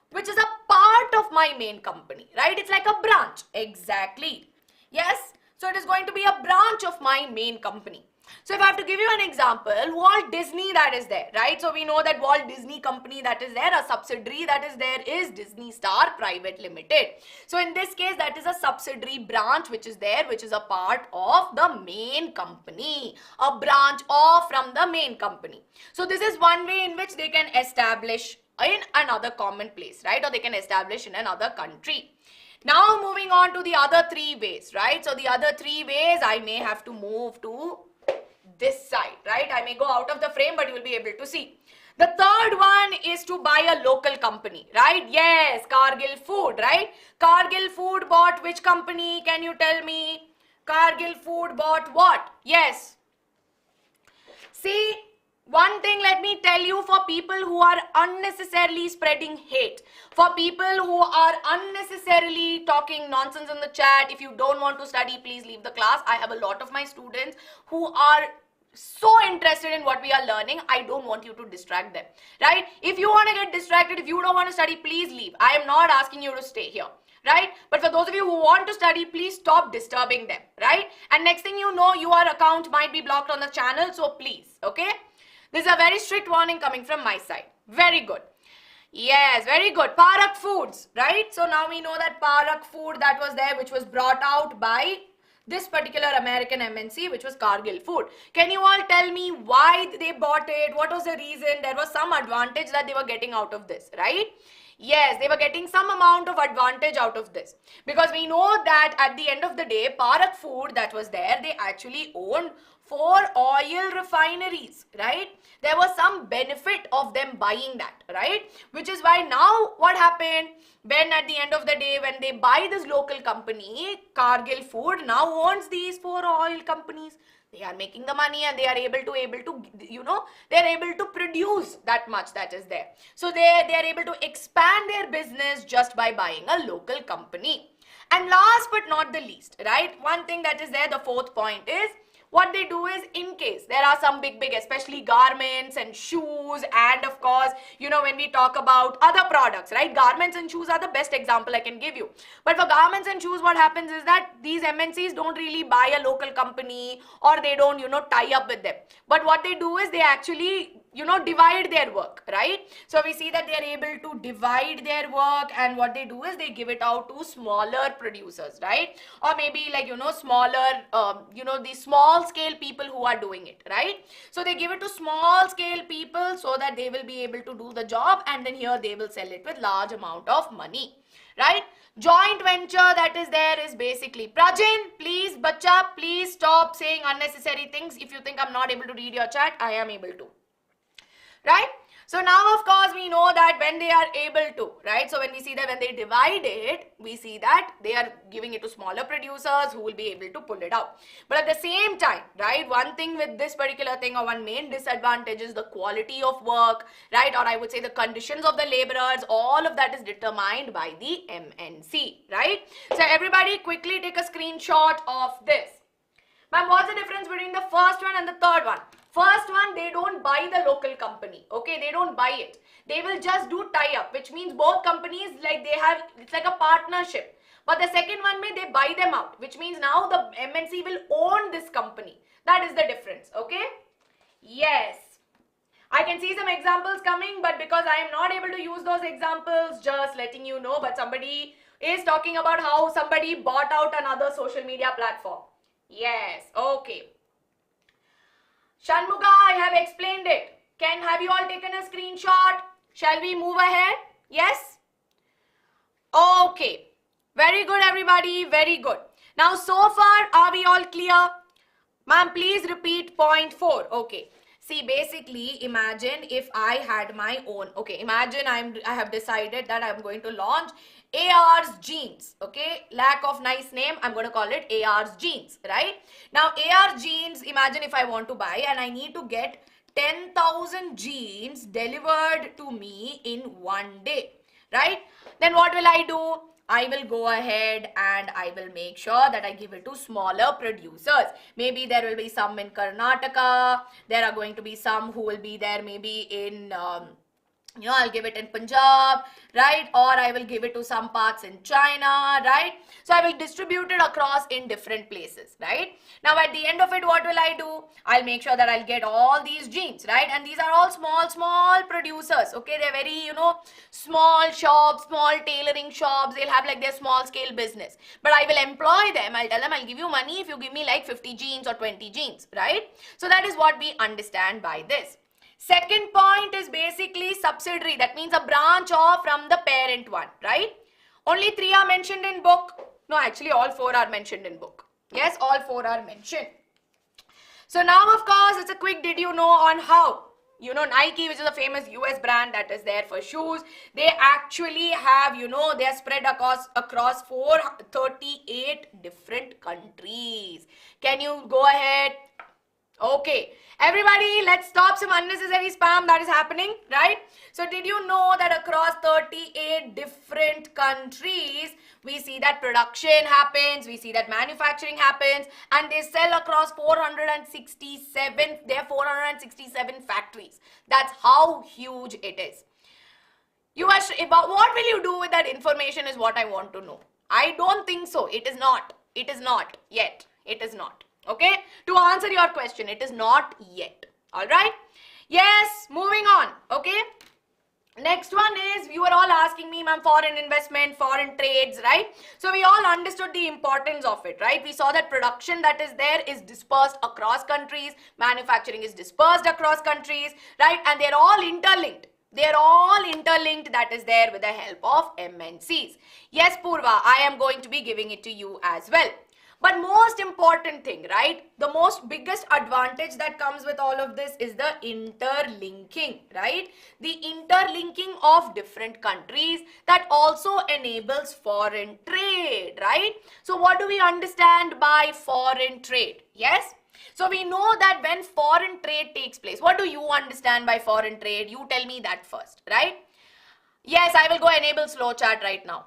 [SPEAKER 1] which is a part of my main company, right? It's like a branch. Exactly. Yes. So, it is going to be a branch of my main company. So if I have to give you an example, Walt Disney that is there, right? So we know that Walt Disney company that is there, a subsidiary that is there is Disney Star Private Limited. So in this case, that is a subsidiary branch which is there, which is a part of the main company, a branch off from the main company. So this is one way in which they can establish in another common place, right? Or they can establish in another country. Now moving on to the other 3 ways, right? So the other 3 ways, I may have to move to this side, right? I may go out of the frame, but you will be able to see. The third one is to buy a local company, right? Yes, Cargill Food, right? Cargill Food bought which company? Can you tell me? Cargill Food bought what? Yes. See, one thing let me tell you, for people who are unnecessarily spreading hate, for people who are unnecessarily talking nonsense in the chat, if you don't want to study, please leave the class. I have a lot of my students who are so interested in what we are learning. I don't want you to distract them, right? If you want to get distracted, if you don't want to study, please leave. I am not asking you to stay here, right? But for those of you who want to study, please stop disturbing them, right? And next thing you know, your account might be blocked on the channel, so please, okay? This is a very strict warning coming from my side. Very good. Yes, very good. Parak Foods, right? So now we know that Parak Food that was there, which was brought out by this particular American MNC, which was Cargill Food. Can you all tell me why they bought it? What was the reason? There was some advantage that they were getting out of this, right? Yes, they were getting some amount of advantage out of this, because we know that at the end of the day, Parak Food that was there, they actually owned 4 oil refineries, right? There was some benefit of them buying that, right? Which is why now what happened, when at the end of the day, when they buy this local company, Cargill Food now owns these 4 oil companies. They are making the money and they are able to they're able to produce that much that is there. So they are able to expand their business just by buying a local company. And last but not the least, right? One thing that is there, the fourth point is, what they do is, in case there are some big, especially garments and shoes, and of course, when we talk about other products, right? Garments and shoes are the best example I can give you. But for garments and shoes, what happens is that these MNCs don't really buy a local company, or they don't, tie up with them. But what they do is they actually, divide their work, right? So we see that they are able to divide their work, and what they do is they give it out to smaller producers, right? Or maybe like, smaller, the small scale people who are doing it, right? So they give it to small scale people so that they will be able to do the job, and then here they will sell it with large amount of money, right? Joint venture that is there is basically, Prajin, please, bacha, please stop saying unnecessary things. If you think I'm not able to read your chat, I am able to. Right? So now, of course, we know that when they are able to, right? So when we see that when they divide it, we see that they are giving it to smaller producers who will be able to pull it out. But at the same time, right, one thing with this particular thing, or one main disadvantage, is the quality of work, right? Or I would say the conditions of the laborers, all of that is determined by the MNC, right? So everybody quickly take a screenshot of this. Ma'am, what's the difference between the first one and the third one? First one, they don't buy the local company, okay? They don't buy it. They will just do tie-up, which means both companies, like it's like a partnership. But the second one, they buy them out, which means now the MNC will own this company. That is the difference, okay? Yes. I can see some examples coming, but because I am not able to use those examples, just letting you know, but somebody is talking about how somebody bought out another social media platform. Yes, okay. Shanmuga, I have explained it. Have you all taken a screenshot? Shall we move ahead? Yes? Okay. Very good, everybody. Very good. Now, so far, are we all clear? Ma'am, please repeat point 4. Okay. See, basically, imagine if I had my own. Okay, imagine I have decided that I'm going to launch AR's Jeans. Okay, lack of nice name, I'm going to call it AR's Jeans, right? Now, AR Jeans, imagine if I want to buy and I need to get 10,000 jeans delivered to me in one day, right? Then what will I do? I will go ahead and I will make sure that I give it to smaller producers. Maybe there will be some in Karnataka. There are going to be some who will be there maybe in I'll give it in Punjab, right? Or I will give it to some parts in China, right? So I will distribute it across in different places, right? Now at the end of it, what will I do? I'll make sure that I'll get all these jeans, right? And these are all small producers, okay? They're very, small shops, small tailoring shops. They'll have like their small scale business. But I will employ them. I'll tell them I'll give you money if you give me like 50 jeans or 20 jeans, right? So that is what we understand by this. Second point is basically subsidiary. That means a branch off from the parent one, right? Only 3 are mentioned in book. No, actually all 4 are mentioned in book. Yes, all 4 are mentioned. So now, of course, it's a quick did you know on how. Nike, which is a famous US brand that is there for shoes, they actually have, they are spread across 438 different countries. Can you go ahead? Okay, everybody, let's stop some unnecessary spam that is happening, right? So did you know that across 38 different countries, we see that production happens, we see that manufacturing happens, and they sell across 467, there are 467 factories. That's how huge it is. What will you do with that information is what I want to know. I don't think so. It is not. It is not yet. It is not. Okay, to answer your question, it is not yet. All right. Yes, moving on. Okay. Next one is, you are all asking me, ma'am, foreign investment, foreign trades, right? So we all understood the importance of it, right? We saw that production that is there is dispersed across countries, manufacturing is dispersed across countries, right? And they're all interlinked. They're all interlinked, that is there with the help of MNCs. Yes, Purva, I am going to be giving it to you as well. But most important thing, right? The most biggest advantage that comes with all of this is the interlinking, right? The interlinking of different countries that also enables foreign trade, right? So what do we understand by foreign trade? Yes? So we know that when foreign trade takes place, what do you understand by foreign trade? You tell me that first, right? Yes, I will go enable slow chat right now.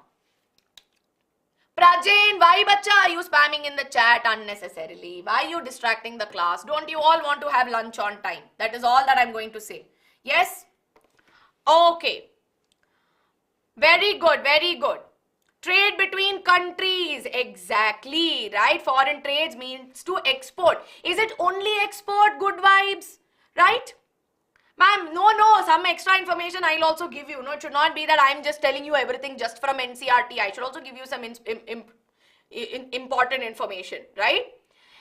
[SPEAKER 1] Prajen, why bacha are you spamming in the chat unnecessarily? Why are you distracting the class? Don't you all want to have lunch on time? That is all that I'm going to say. Yes? Okay. Very good, very good. Trade between countries, exactly, right? Foreign trades means to export. Is it only export? Good vibes, right? Ma'am, no, some extra information I'll also give you. No, it should not be that I'm just telling you everything just from NCERT. I should also give you some important information, right?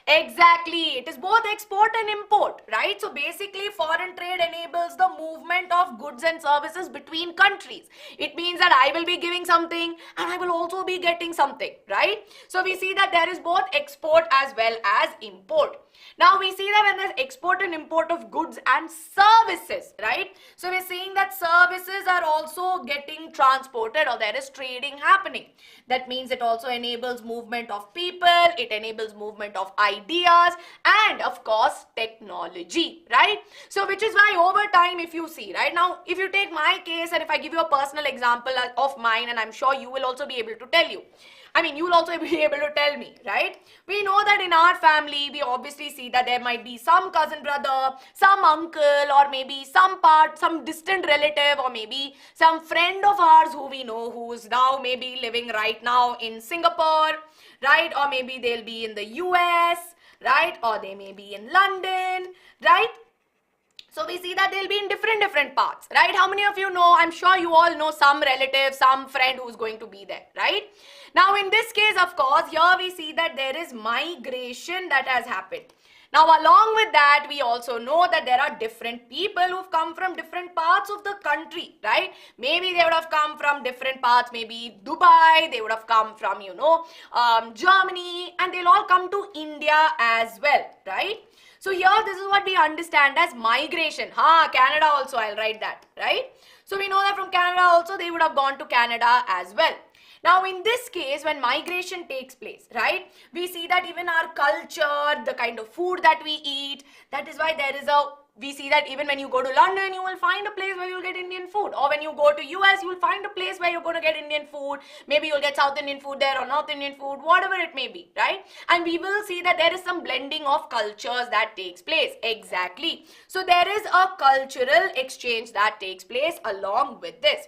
[SPEAKER 1] Exactly. It is both export and import, right? So basically, foreign trade enables the movement of goods and services between countries. It means that I will be giving something and I will also be getting something, right? So we see that there is both export as well as import. Now we see that when there's export and import of goods and services, right? So we're seeing that services are also getting transported, or there is trading happening. That means it also enables movement of people, it enables movement of ideas, and of course technology, right? So which is why over time, if you see, right now, if you take my case and if I give you a personal example of mine, and I'm sure you will also be able to tell you. I mean, you will also be able to tell me, right? We know that in our family, we obviously see that there might be some cousin brother, some uncle, or maybe some distant relative, or maybe some friend of ours who we know who is now maybe living right now in Singapore, right? Or maybe they'll be in the US, right? Or they may be in London, right? So we see that they'll be in different parts, right? How many of you know? I'm sure you all know some relative, some friend who's going to be there, right? Now in this case, of course, here we see that there is migration that has happened. Now along with that, we also know that there are different people who've come from different parts of the country, right? Maybe they would have come from different parts, maybe Dubai, they would have come from, Germany, and they'll all come to India as well, right? So here, this is what we understand as migration. Canada also, I'll write that, right? So we know that from Canada also, they would have gone to Canada as well. Now, in this case, when migration takes place, right, we see that even our culture, the kind of food that we eat, that is why we see that even when you go to London, you will find a place where you'll get Indian food. Or when you go to US, you'll find a place where you're going to get Indian food. Maybe you'll get South Indian food there or North Indian food, whatever it may be, right? And we will see that there is some blending of cultures that takes place. Exactly. So there is a cultural exchange that takes place along with this.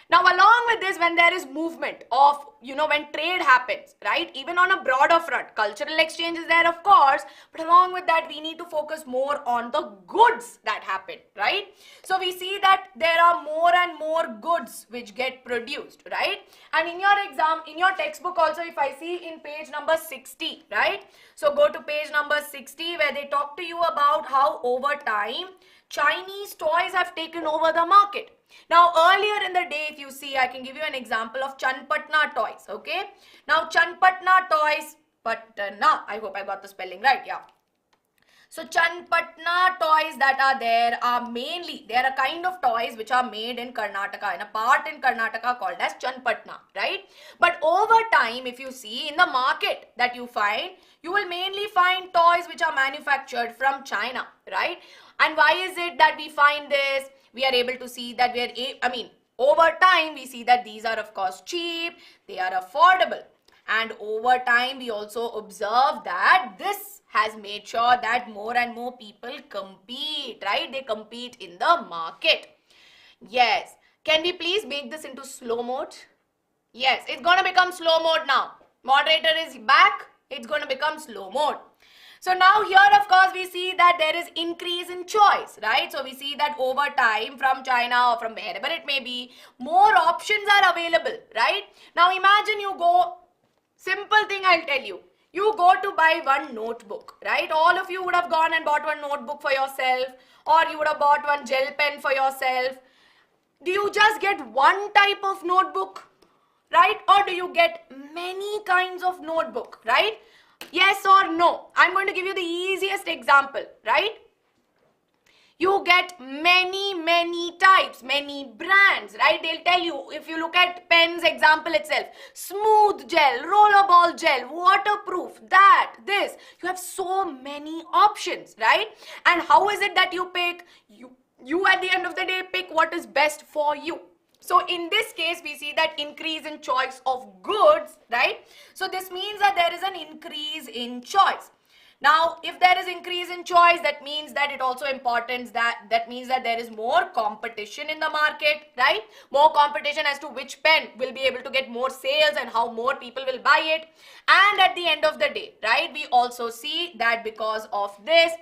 [SPEAKER 1] Now, along with this, when there is movement of, when trade happens, right, even on a broader front, cultural exchange is there, of course, but along with that, we need to focus more on the goods that happen, right? So we see that there are more and more goods which get produced, right? And in your textbook also, if I see in page number 60, right? So go to page number 60 where they talk to you about how over time, Chinese toys have taken over the market. Now, earlier in the day, if you see, I can give you an example of Chanpatna toys, okay? Now, Chanpatna toys, Patna, I hope I got the spelling right, yeah. So, Chanpatna toys that are there are mainly, they are a kind of toys which are made in Karnataka, in a part in Karnataka called as Chanpatna, right? But over time, if you see in the market that you find, you will mainly find toys which are manufactured from China, right? And why is it that we find this? We are able to see that over time, we see that these are of course cheap, they are affordable. And over time, we also observe that this has made sure that more and more people compete, right? They compete in the market. Yes. Can we please make this into slow mode? Yes, it's going to become slow mode now. Moderator is back. It's going to become slow mode. So now here, of course, we see that there is increase in choice, right? So we see that over time from China or from wherever it may be, more options are available, right? Now imagine you go, simple thing I'll tell you. You go to buy one notebook, right? All of you would have gone and bought one notebook for yourself, or you would have bought one gel pen for yourself. Do you just get one type of notebook, right? Or do you get many kinds of notebook, right? Yes or no? I'm going to give you the easiest example, right? You get many types, many brands, right? They'll tell you, if you look at pens example itself, smooth gel, rollerball gel, waterproof, that, this. You have so many options, right? And how is it that you pick? You at the end of the day pick what is best for you. So in this case, we see that increase in choice of goods, right? So this means that there is an increase in choice. Now, if there is increase in choice, that means that it also important that means that there is more competition in the market, right? More competition as to which pen will be able to get more sales and how more people will buy it. And at the end of the day, right, we also see that because of this,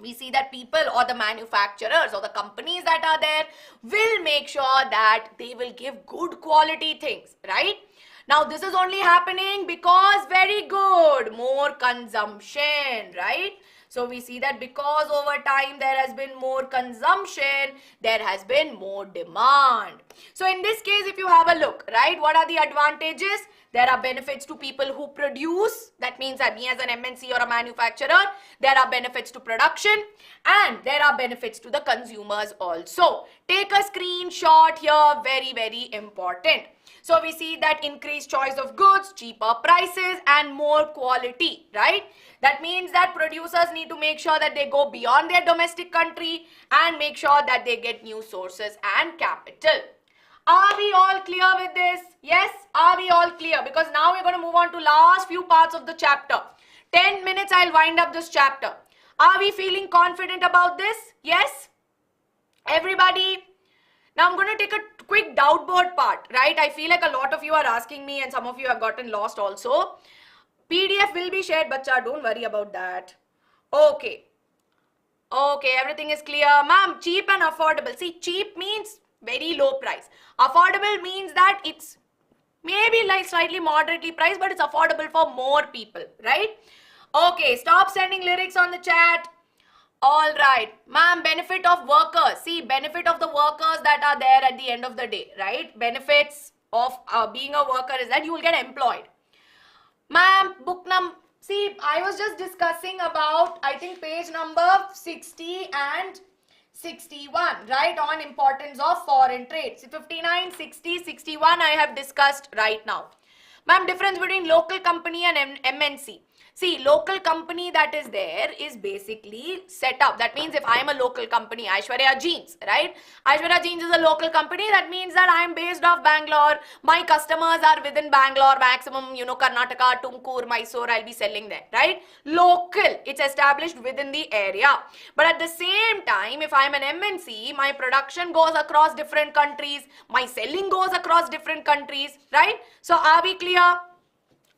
[SPEAKER 1] we see that people or the manufacturers or the companies that are there will make sure that they will give good quality things, right? Now, this is only happening because, very good, more consumption, right? So, we see that because over time there has been more consumption, there has been more demand. So, in this case, if you have a look, right, what are the advantages? There are benefits to people who produce. That means that me as an MNC or a manufacturer, there are benefits to production and there are benefits to the consumers also. Take a screenshot here, very important. So we see that increased choice of goods, cheaper prices and more quality, right? That means that producers need to make sure that they go beyond their domestic country and make sure that they get new sources and capital. Are we all clear with this? Yes? Are we all clear? Because now we're going to move on to last few parts of the chapter. 10 minutes I'll wind up this chapter. Are we feeling confident about this? Yes? Everybody? Now I'm going to take a quick doubt board part, right? I feel like a lot of you are asking me and some of you have gotten lost also. PDF will be shared, bacha, don't worry about that. Okay, everything is clear. Ma'am, cheap and affordable. See, cheap means very low price. Affordable means that it's maybe like slightly moderately priced, but it's affordable for more people, right? Okay, stop sending lyrics on the chat. All right, ma'am, benefit of workers. See, benefit of the workers that are there at the end of the day, right? Benefits of being a worker is that you will get employed. Ma'am, book number. See, I was just discussing about, I think, page number 60 and 61, right, on importance of foreign trade. So 59, 60, 61 I have discussed right now. Ma'am, difference between local company and MNC. See, local company that is there is basically set up. That means if I am a local company, Aishwarya Jeans, right? Aishwarya Jeans is a local company. That means that I am based off Bangalore. My customers are within Bangalore, maximum, you know, Karnataka, Tumkur, Mysore, I'll be selling there, right? Local, it's established within the area. But at the same time, if I am an MNC, my production goes across different countries. My selling goes across different countries, right? So are we clear?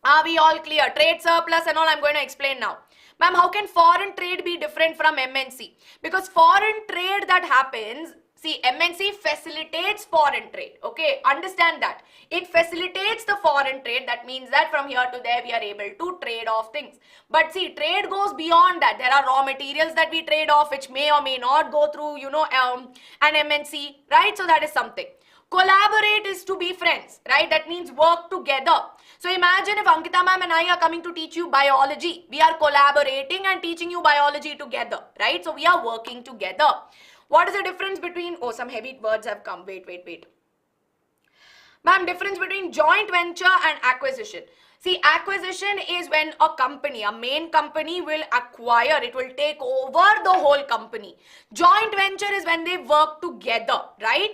[SPEAKER 1] Are we all clear? Trade surplus and all I'm going to explain now. Ma'am, how can foreign trade be different from MNC? Because foreign trade that happens, see, MNC facilitates foreign trade. Okay, understand that. It facilitates the foreign trade. That means that from here to there we are able to trade off things. But see, trade goes beyond that. There are raw materials that we trade off which may or may not go through, you know, an MNC, right? So that is something. Collaborate is to be friends, right? That means work together. So imagine if Ankita ma'am and I are coming to teach you biology. We are collaborating and teaching you biology together, right? So we are working together. What is the difference between, oh, some heavy words have come. Wait. Ma'am, difference between joint venture and acquisition. See, acquisition is when a company, a main company will acquire, it will take over the whole company. Joint venture is when they work together, right?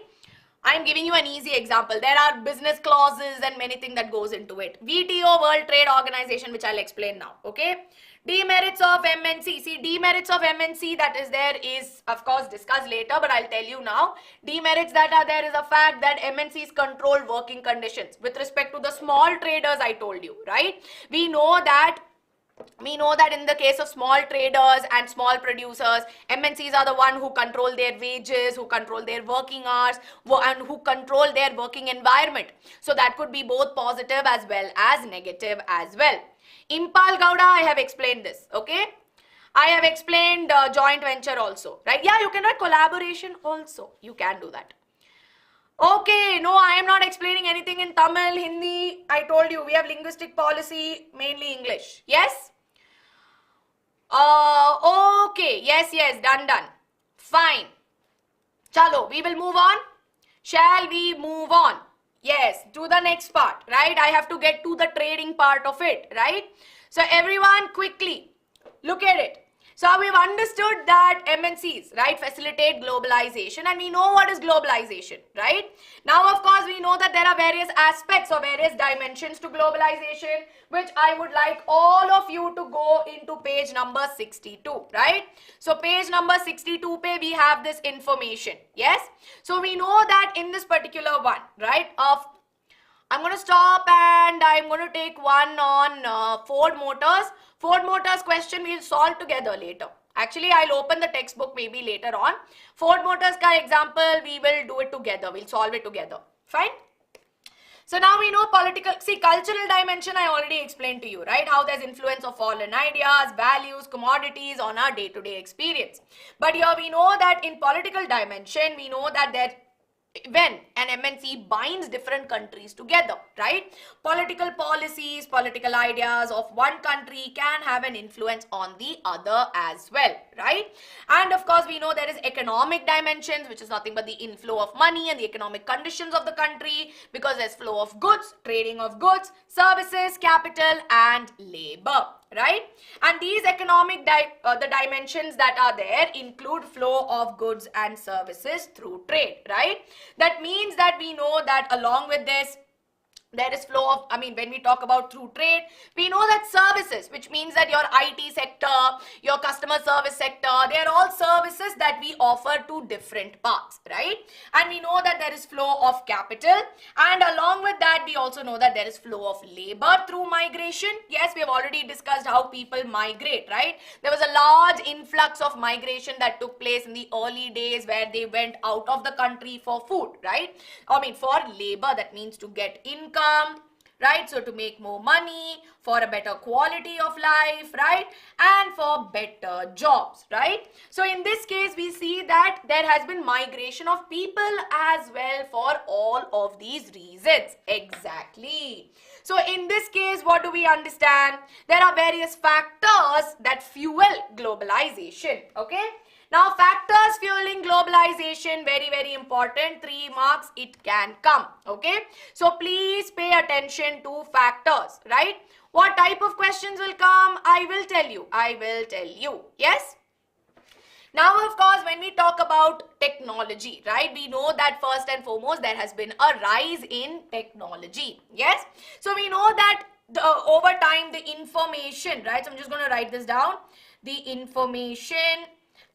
[SPEAKER 1] I'm giving you an easy example. There are business clauses and many things that goes into it. WTO, World Trade Organization, which I'll explain now, okay? Demerits of MNC. See, demerits of MNC that is there is, of course, discussed later, but I'll tell you now. Demerits that are there is a fact that MNCs control working conditions. With respect to the small traders, I told you, right? We know that in the case of small traders and small producers, MNCs are the one who control their wages, who control their working hours, and who control their working environment. So that could be both positive as well as negative as well. Impal Gowda, I have explained this, okay? I have explained joint venture also, right? Yeah, you can write collaboration also. You can do that. Okay, no, I am not explaining anything in Tamil, Hindi. I told you, we have linguistic policy, mainly English. Yes? Okay, yes, done. Fine. Chalo, we will move on. Shall we move on? Yes, to the next part, right? I have to get to the trading part of it, right? So everyone quickly, look at it. So we've understood that MNCs, right, facilitate globalization, and we know what is globalization, right? Now, of course, we know that there are various aspects or various dimensions to globalization, which I would like all of you to go into page number 62, right? So page number 62 pe we have this information, yes? So we know that in this particular one, right, I'm going to stop and I'm going to take one on Ford Motors. Ford Motors question we'll solve together later. Actually, I'll open the textbook maybe later on. Ford Motors ka example, we will do it together. We'll solve it together. Fine? So now we know cultural dimension I already explained to you, right? How there's influence of foreign ideas, values, commodities on our day-to-day experience. But here we know that in political dimension, we know that when an MNC binds different countries together, right? Political policies, political ideas of one country can have an influence on the other as well, right? And of course, we know there is economic dimensions, which is nothing but the inflow of money and the economic conditions of the country, because there's flow of goods, trading of goods, services, capital, and labor, right? And these economic the dimensions that are there include flow of goods and services through trade, right? That means that we know that along with this, there is flow of, when we talk about through trade, we know that services, which means that your IT sector, your customer service sector, they are all services that we offer to different parts, right? And we know that there is flow of capital, and along with that, we also know that there is flow of labor through migration. Yes, we have already discussed how people migrate, right? There was a large influx of migration that took place in the early days where they went out of the country for food, right? For labor, that means to get income, right? So to make more money, for a better quality of life, right? And for better jobs, right? So in this case, we see that there has been migration of people as well for all of these reasons. Exactly. So in this case, what do we understand? There are various factors that fuel globalization, okay? Now, factors fueling globalization, very, very important. 3 marks, it can come. Okay. So, please pay attention to factors, right? What type of questions will come? I will tell you. Yes. Now, of course, when we talk about technology, right, we know that first and foremost, there has been a rise in technology. Yes. So, we know that over time, the information, right? So, I'm just going to write this down. The information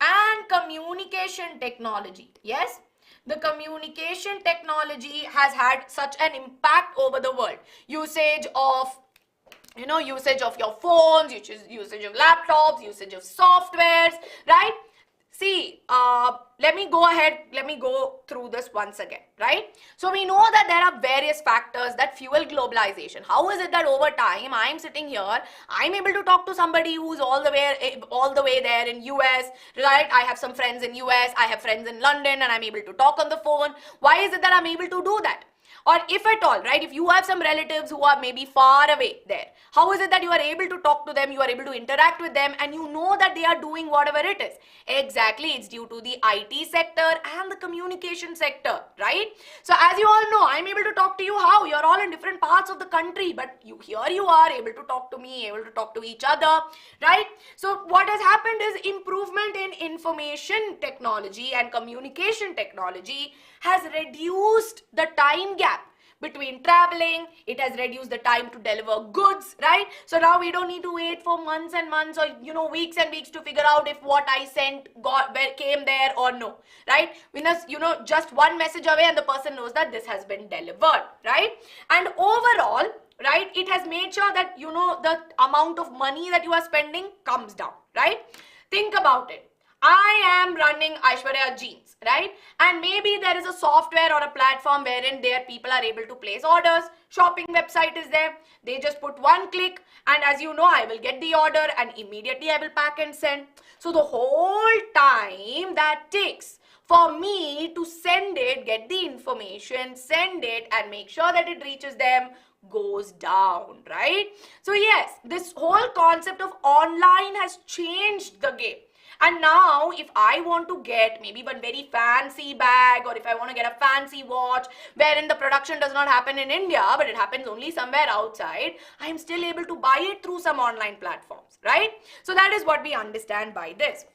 [SPEAKER 1] and communication technology. Yes, the communication technology has had such an impact over the world. Usage of your phones, usage of laptops, usage of softwares, right? See, let me go through this once again, right? So we know that there are various factors that fuel globalization. How is it that over time, I'm sitting here, I'm able to talk to somebody who's all the way there in US, right? I have some friends in US, I have friends in London, and I'm able to talk on the phone. Why is it that I'm able to do that? Or if at all, right, if you have some relatives who are maybe far away there, how is it that you are able to talk to them, you are able to interact with them, and you know that they are doing whatever it is? Exactly, it's due to the IT sector and the communication sector, right? So as you all know, I'm able to talk to you how? You're all in different parts of the country, but here you are able to talk to me, able to talk to each other, right? So what has happened is improvement in information technology and communication technology has reduced the time gap between traveling. It has reduced the time to deliver goods, right? So now we don't need to wait for months and months or weeks and weeks to figure out if what I sent came there or no, right? Just one message away and the person knows that this has been delivered, right? And overall, right, it has made sure that the amount of money that you are spending comes down, right? Think about it. I am running Aishwarya Jeans, right? And maybe there is a software or a platform wherein people are able to place orders. Shopping website is there. They just put one click, and as you know, I will get the order and immediately I will pack and send. So the whole time that takes for me to send it, get the information, send it and make sure that it reaches them goes down, right? So yes, this whole concept of online has changed the game. And now if I want to get maybe one very fancy bag, or if I want to get a fancy watch wherein the production does not happen in India but it happens only somewhere outside, I am still able to buy it through some online platforms, right? So that is what we understand by this.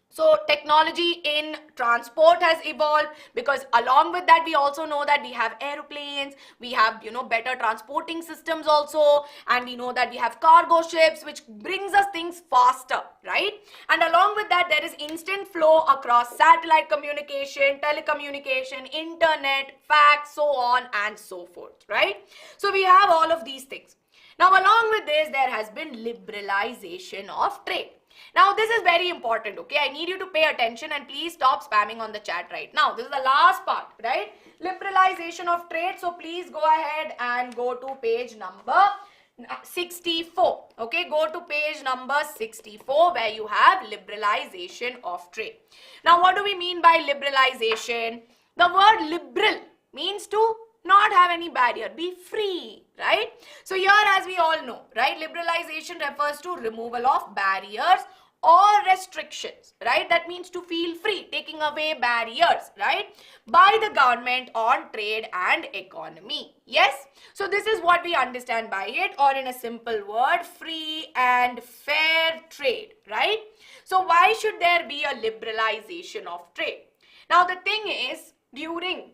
[SPEAKER 1] So technology in transport has evolved, because along with that we also know that we have aeroplanes, we have better transporting systems also, and we know that we have cargo ships which brings us things faster, right? And along with that there is instant flow across satellite communication, telecommunication, internet, fax, so on and so forth, right? So we have all of these things. Now along with this there has been liberalization of trade. Now this is very important, okay? I need you to pay attention and please stop spamming on the chat right now. This is the last part, right? Liberalization of trade. So please go ahead and go to page number 64, okay? Go to page number 64 where you have liberalization of trade. Now what do we mean by liberalization? The word liberal means to not have any barrier, be free, right? So here, as we all know, right, liberalization refers to removal of barriers or restrictions, right? That means to feel free, taking away barriers, right, by the government on trade and economy. Yes, so this is what we understand by it, or in a simple word, free and fair trade, right? So why should there be a liberalization of trade? Now the thing is, during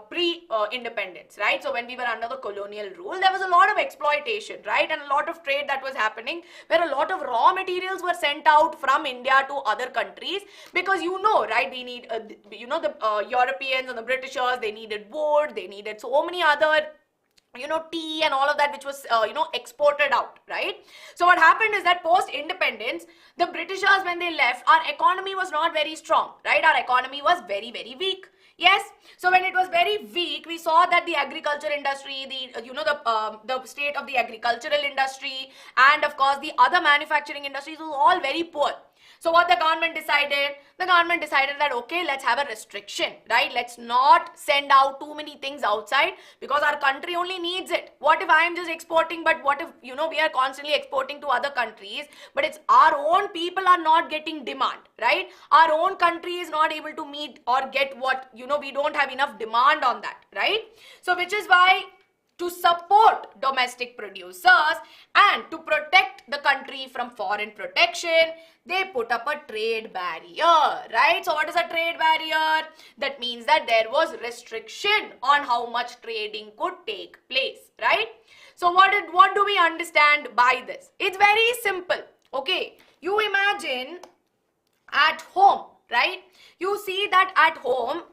[SPEAKER 1] pre-independence, right? So when we were under the colonial rule, there was a lot of exploitation, right? And a lot of trade that was happening, where a lot of raw materials were sent out from India to other countries, because right, we need, the Europeans and the Britishers, they needed wood, they needed so many other tea and all of that, which was, exported out, right? So what happened is that post-independence, the Britishers, when they left, our economy was not very strong, right? Our economy was very, very weak. Yes, so when it was very weak, we saw that the agriculture industry, the state of the agricultural industry, and of course the other manufacturing industries was all very poor. So what the government decided? The government decided that, okay, let's have a restriction, right? Let's not send out too many things outside, because our country only needs it. What if I am just exporting, but what if, we are constantly exporting to other countries, but it's our own people are not getting demand, right? Our own country is not able to meet or get what, we don't have enough demand on that, right? So which is why, to support domestic producers and to protect the country from foreign protection, they put up a trade barrier, right? So what is a trade barrier? That means that there was restriction on how much trading could take place, right? So what do we understand by this? It's very simple, okay? You imagine at home, right? You see that at home,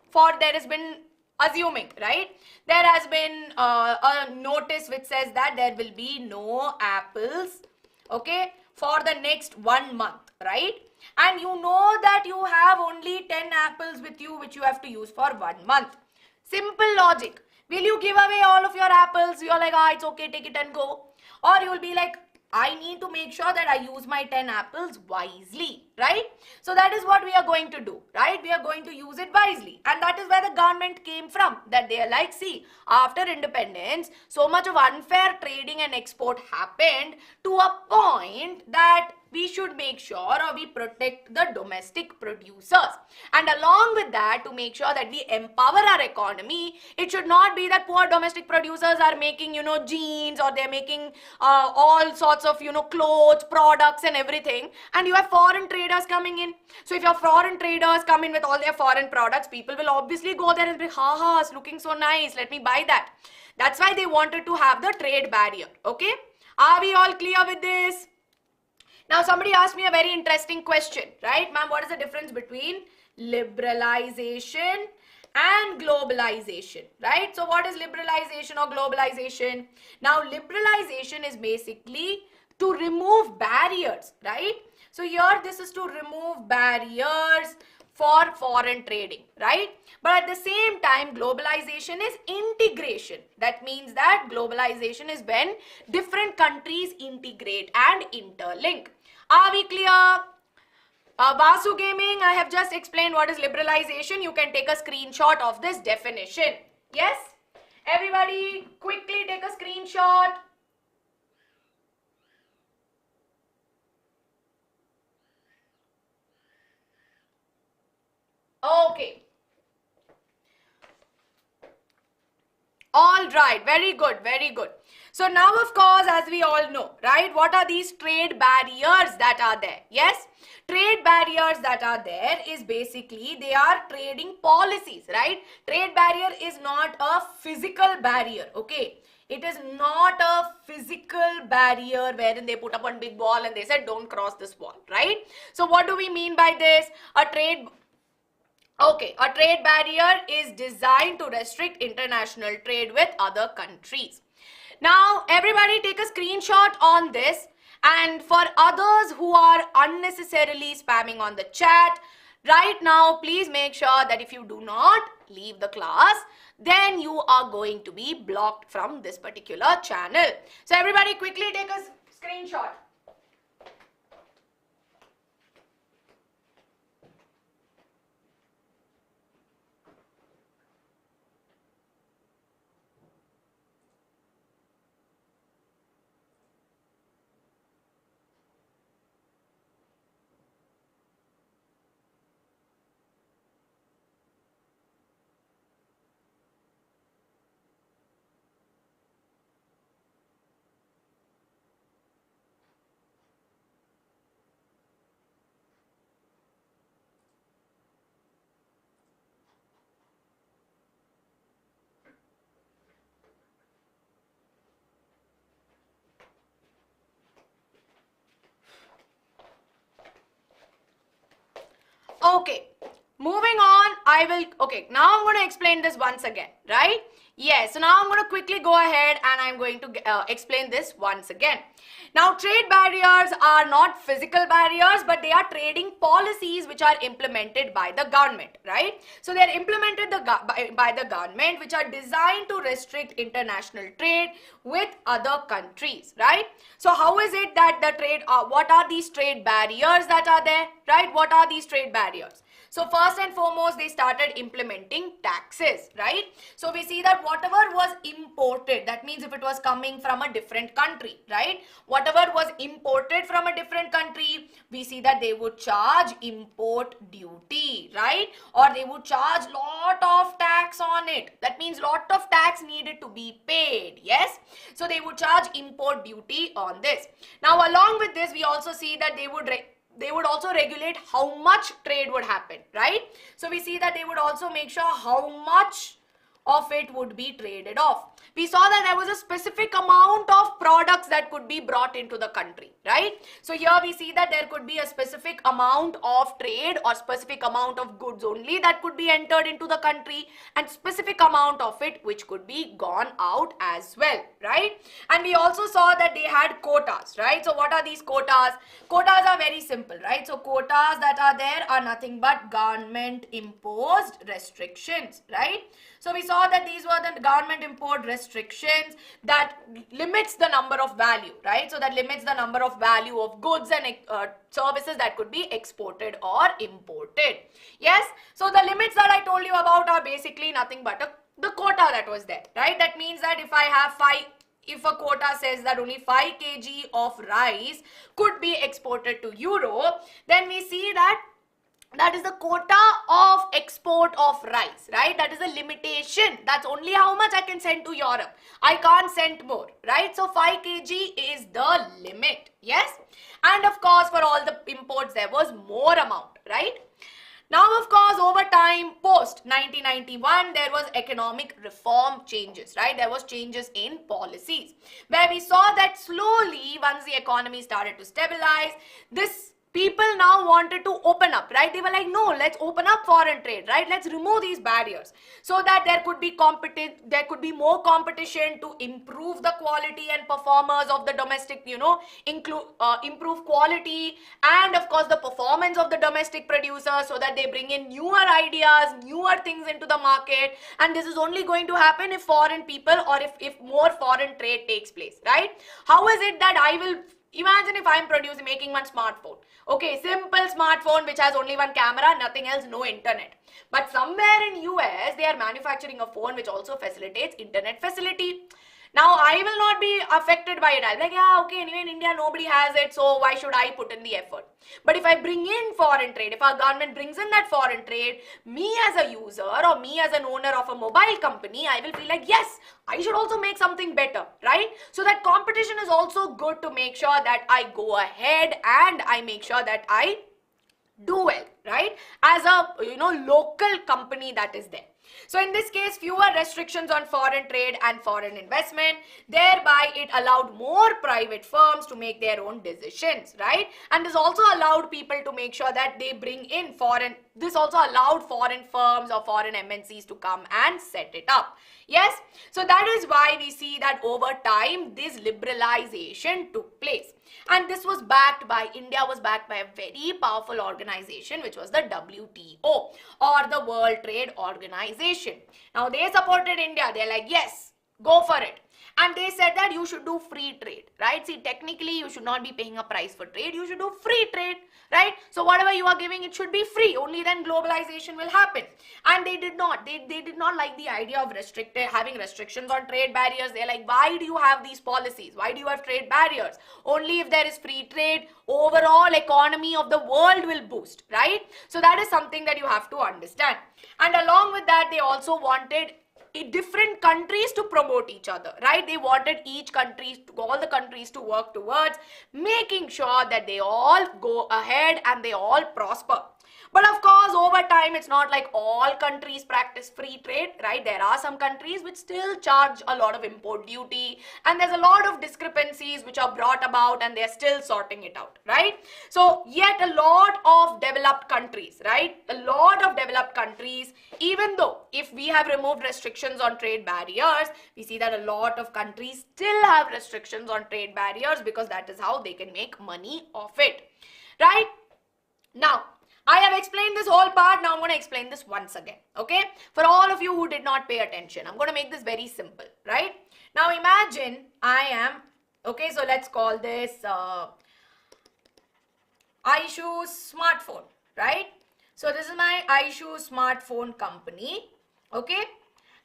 [SPEAKER 1] there has been, assuming, right, there has been a notice which says that there will be no apples, okay, for the next 1 month, right? And you know that you have only 10 apples with you which you have to use for 1 month. Simple logic. Will you give away all of your apples? You're like, it's okay, take it and go. Or you will be like, I need to make sure that I use my 10 apples wisely, right? So that is what we are going to do, right? We are going to use it wisely. And that is where the government came from, that they are like, see, after independence, so much of unfair trading and export happened to a point that we should make sure, or we protect the domestic producers. And along with that, to make sure that we empower our economy, it should not be that poor domestic producers are making, jeans, or they're making all sorts of, clothes, products and everything. And you have foreign traders coming in. So if your foreign traders come in with all their foreign products, people will obviously go there and be, it's looking so nice, let me buy that. That's why they wanted to have the trade barrier, okay? Are we all clear with this? Now somebody asked me a very interesting question, right? Ma'am, what is the difference between liberalization and globalization, right? So what is liberalization or globalization? Now liberalization is basically to remove barriers, right? So here this is to remove barriers for foreign trading, right? But at the same time, globalization is integration. That means that globalization is when different countries integrate and interlink. Are we clear? Vasu Gaming, I have just explained what is liberalization. You can take a screenshot of this definition. Yes? Everybody, quickly take a screenshot. Okay. All right, very good, very good. So now, of course, as we all know, right, what are these trade barriers that are there? Yes, trade barriers that are there is basically they are trading policies, right? Trade barrier is not a physical barrier, okay? It is not a physical barrier wherein they put up one big wall and they said don't cross this wall, right? So what do we mean by this? Okay, a trade barrier is designed to restrict international trade with other countries. Now, everybody take a screenshot on this, and for others who are unnecessarily spamming on the chat, right now, please make sure that if you do not leave the class, then you are going to be blocked from this particular channel. So, everybody quickly take a screenshot. Okay, moving on, now I'm going to explain this once again, right? Yes, so now I'm going to quickly go ahead and I'm going to explain this once again. Now, trade barriers are not physical barriers, but they are trading policies which are implemented by the government, right? So, they are implemented by the government, which are designed to restrict international trade with other countries, right? So, how is it that the trade, what are these trade barriers that are there, right? What are these trade barriers? So first and foremost, they started implementing taxes, right? So we see that whatever was imported, that means if it was coming from a different country, right? Whatever was imported from a different country, we see that they would charge import duty, right? Or they would charge lot of tax on it. That means lot of tax needed to be paid, yes? So they would charge import duty on this. Now along with this, we also see that they would also regulate how much trade would happen, right? So we see that they would also make sure how much of it would be traded off. We saw that there was a specific amount of products that could be brought into the country, right? So here we see that there could be a specific amount of trade or specific amount of goods only that could be entered into the country and specific amount of it which could be gone out as well, right? And we also saw that they had quotas, right? So what are these quotas? Quotas are very simple, right? So quotas that are there are nothing but government imposed restrictions, right? So we saw that these were the government imposed restrictions that limits the number of value, right? So that limits the number of value of goods and services that could be exported or imported. Yes, so the limits that I told you about are basically nothing but the quota that was there, right? That means that if a quota says that only 5 kg of rice could be exported to Europe, then we see that is the quota of export of rice, right? That is a limitation. That's only how much I can send to Europe. I can't send more, right? So 5 kg is the limit, yes? And of course, for all the imports, there was more amount, right? Now, of course, over time, post 1991, there was economic reform changes, right? There was changes in policies where we saw that slowly, once the economy started to stabilize, people now wanted to open up, right? They were like, no, let's open up foreign trade, right? Let's remove these barriers so that there could be more competition to improve the quality and performance of the domestic, improve quality and of course the performance of the domestic producers so that they bring in newer ideas, newer things into the market. And this is only going to happen if foreign people or if more foreign trade takes place, right? How is it that Imagine if I'm making one smartphone. Okay, simple smartphone which has only one camera, nothing else, no internet. But somewhere in US, they are manufacturing a phone which also facilitates internet facility. Now, I will not be affected by it. I'll be like, yeah, okay, anyway, in India, nobody has it, so why should I put in the effort? But if I bring in foreign trade, if our government brings in that foreign trade, me as a user or me as an owner of a mobile company, I will feel like, yes, I should also make something better, right? So that competition is also good to make sure that I go ahead and I make sure that I do well, right? As a, local company that is there. So in this case, fewer restrictions on foreign trade and foreign investment. Thereby, it allowed more private firms to make their own decisions, right? And this also allowed people to make sure that they bring in this also allowed foreign firms or foreign MNCs to come and set it up. Yes, so that is why we see that over time, this liberalization took place. And this was backed by, India was backed by a very powerful organization, which was the WTO or the World Trade Organization. Now, they supported India. They're like, yes, go for it. And they said that you should do free trade, right? See, technically, you should not be paying a price for trade. You should do free trade, right? So whatever you are giving, it should be free. Only then globalization will happen. And they did not. They did not like the idea of having restrictions on trade barriers. They're like, why do you have these policies? Why do you have trade barriers? Only if there is free trade, overall economy of the world will boost, right? So that is something that you have to understand. And along with that, they also wanted different countries to promote each other, right? They wanted all the countries to work towards making sure that they all go ahead and they all prosper. But of course, over time, it's not like all countries practice free trade, right? There are some countries which still charge a lot of import duty, and there's a lot of discrepancies which are brought about, and they're still sorting it out, right? So yet a lot of developed countries, right? A lot of developed countries, even though if we have removed restrictions on trade barriers, we see that a lot of countries still have restrictions on trade barriers because that is how they can make money off it, right? Now, I have explained this whole part. Now I'm going to explain this once again, okay? For all of you who did not pay attention, I'm going to make this very simple, right? Now imagine I am, okay, so let's call this iShoes smartphone, right? So this is my iShoes smartphone company, okay?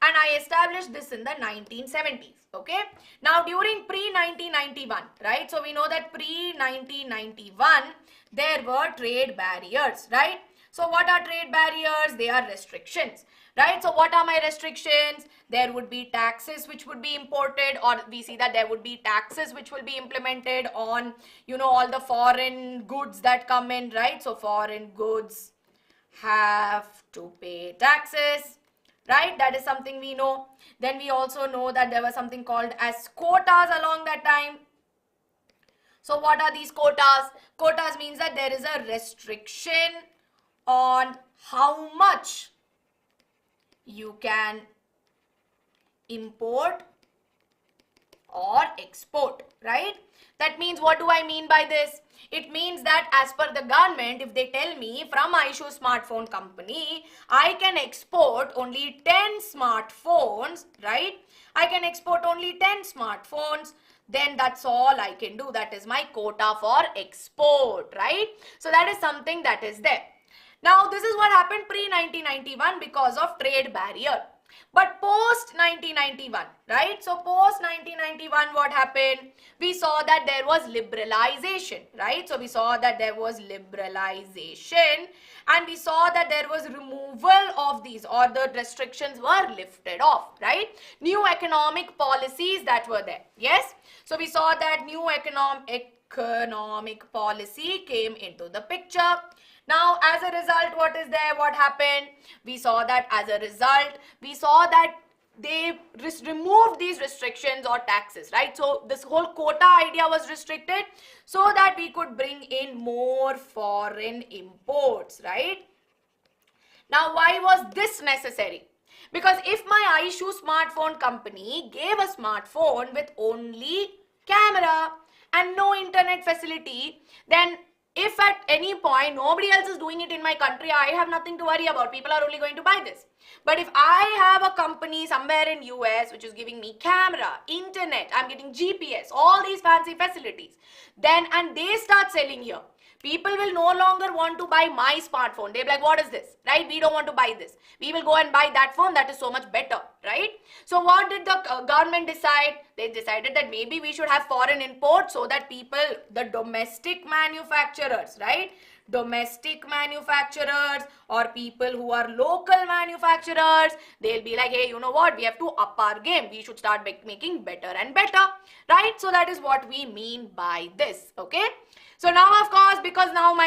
[SPEAKER 1] And I established this in the 1970s, okay? Now during pre-1991, right? So we know that pre-1991, there were trade barriers, right? So what are trade barriers? They are restrictions, right? So what are my restrictions? There would be taxes which would be imported, or we see that there would be taxes which will be implemented on, all the foreign goods that come in, right? So foreign goods have to pay taxes, right? That is something we know. Then we also know that there was something called as quotas along that time. So what are these quotas? Quotas means that there is a restriction on how much you can import or export, right? That means, what do I mean by this? It means that as per the government, if they tell me from iShoes smartphone company, I can export only 10 smartphones, right? I can export only 10 smartphones, then that's all I can do. That is my quota for export, right? So that is something that is there. Now, this is what happened pre-1991 because of trade barrier. But post-1991, right? So post-1991, what happened? We saw that there was liberalization, right? So we saw that there was liberalization, and we saw that there was removal of these, or the restrictions were lifted off, right? New economic policies that were there, yes? So we saw that new economic policy came into the picture. Now, as a result, what is there? What happened? We saw that as a result, we saw that they removed these restrictions or taxes, right? So this whole quota idea was restricted so that we could bring in more foreign imports, right? Now, why was this necessary? Because if my iShoes smartphone company gave a smartphone with only camera and no internet facility, then If at any point nobody else is doing it in my country, I have nothing to worry about. People are only going to buy this. But if I have a company somewhere in US which is giving me camera, internet, I'm getting GPS, all these fancy facilities, then and they start selling here, people will no longer want to buy my smartphone. They'll be like, what is this, right? We don't want to buy this. We will go and buy that phone that is so much better, right? So what did the government decide? They decided that maybe we should have foreign import so that people, the domestic manufacturers, right? Domestic manufacturers or people who are local manufacturers, they'll be like, hey, you know what? We have to up our game. We should start making better and better, right? So that is what we mean by this, okay? So now, of course, because now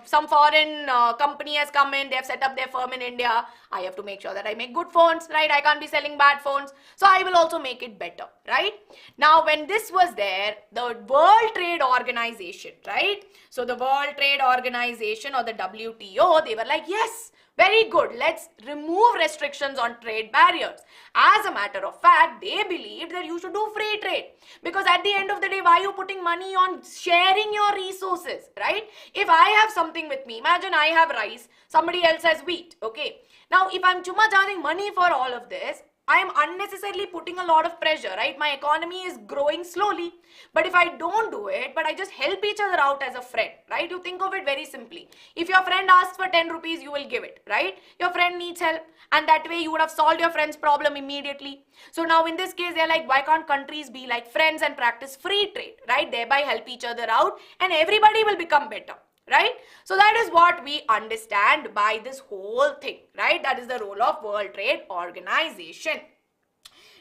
[SPEAKER 1] some foreign company has come in, they have set up their firm in India. I have to make sure that I make good phones, right? I can't be selling bad phones. So I will also make it better, right? Now, when this was there, the World Trade Organization, right? So the World Trade Organization or the WTO, they were like, yes, very good. Let's remove restrictions on trade barriers. As a matter of fact, they believed that you should do free trade. Because at the end of the day, why are you putting money on sharing your resources, right? If I have something with me, imagine I have rice, somebody else has wheat, okay? Now, if I'm chuma charging money for all of this, I am unnecessarily putting a lot of pressure, right? My economy is growing slowly. But if I don't do it, but I just help each other out as a friend, right? You think of it very simply. If your friend asks for 10 rupees, you will give it, right? Your friend needs help. And that way you would have solved your friend's problem immediately. So now in this case, they're like, why can't countries be like friends and practice free trade, right? Thereby help each other out and everybody will become better. Right? So that is what we understand by this whole thing, right? That is the role of World Trade Organization.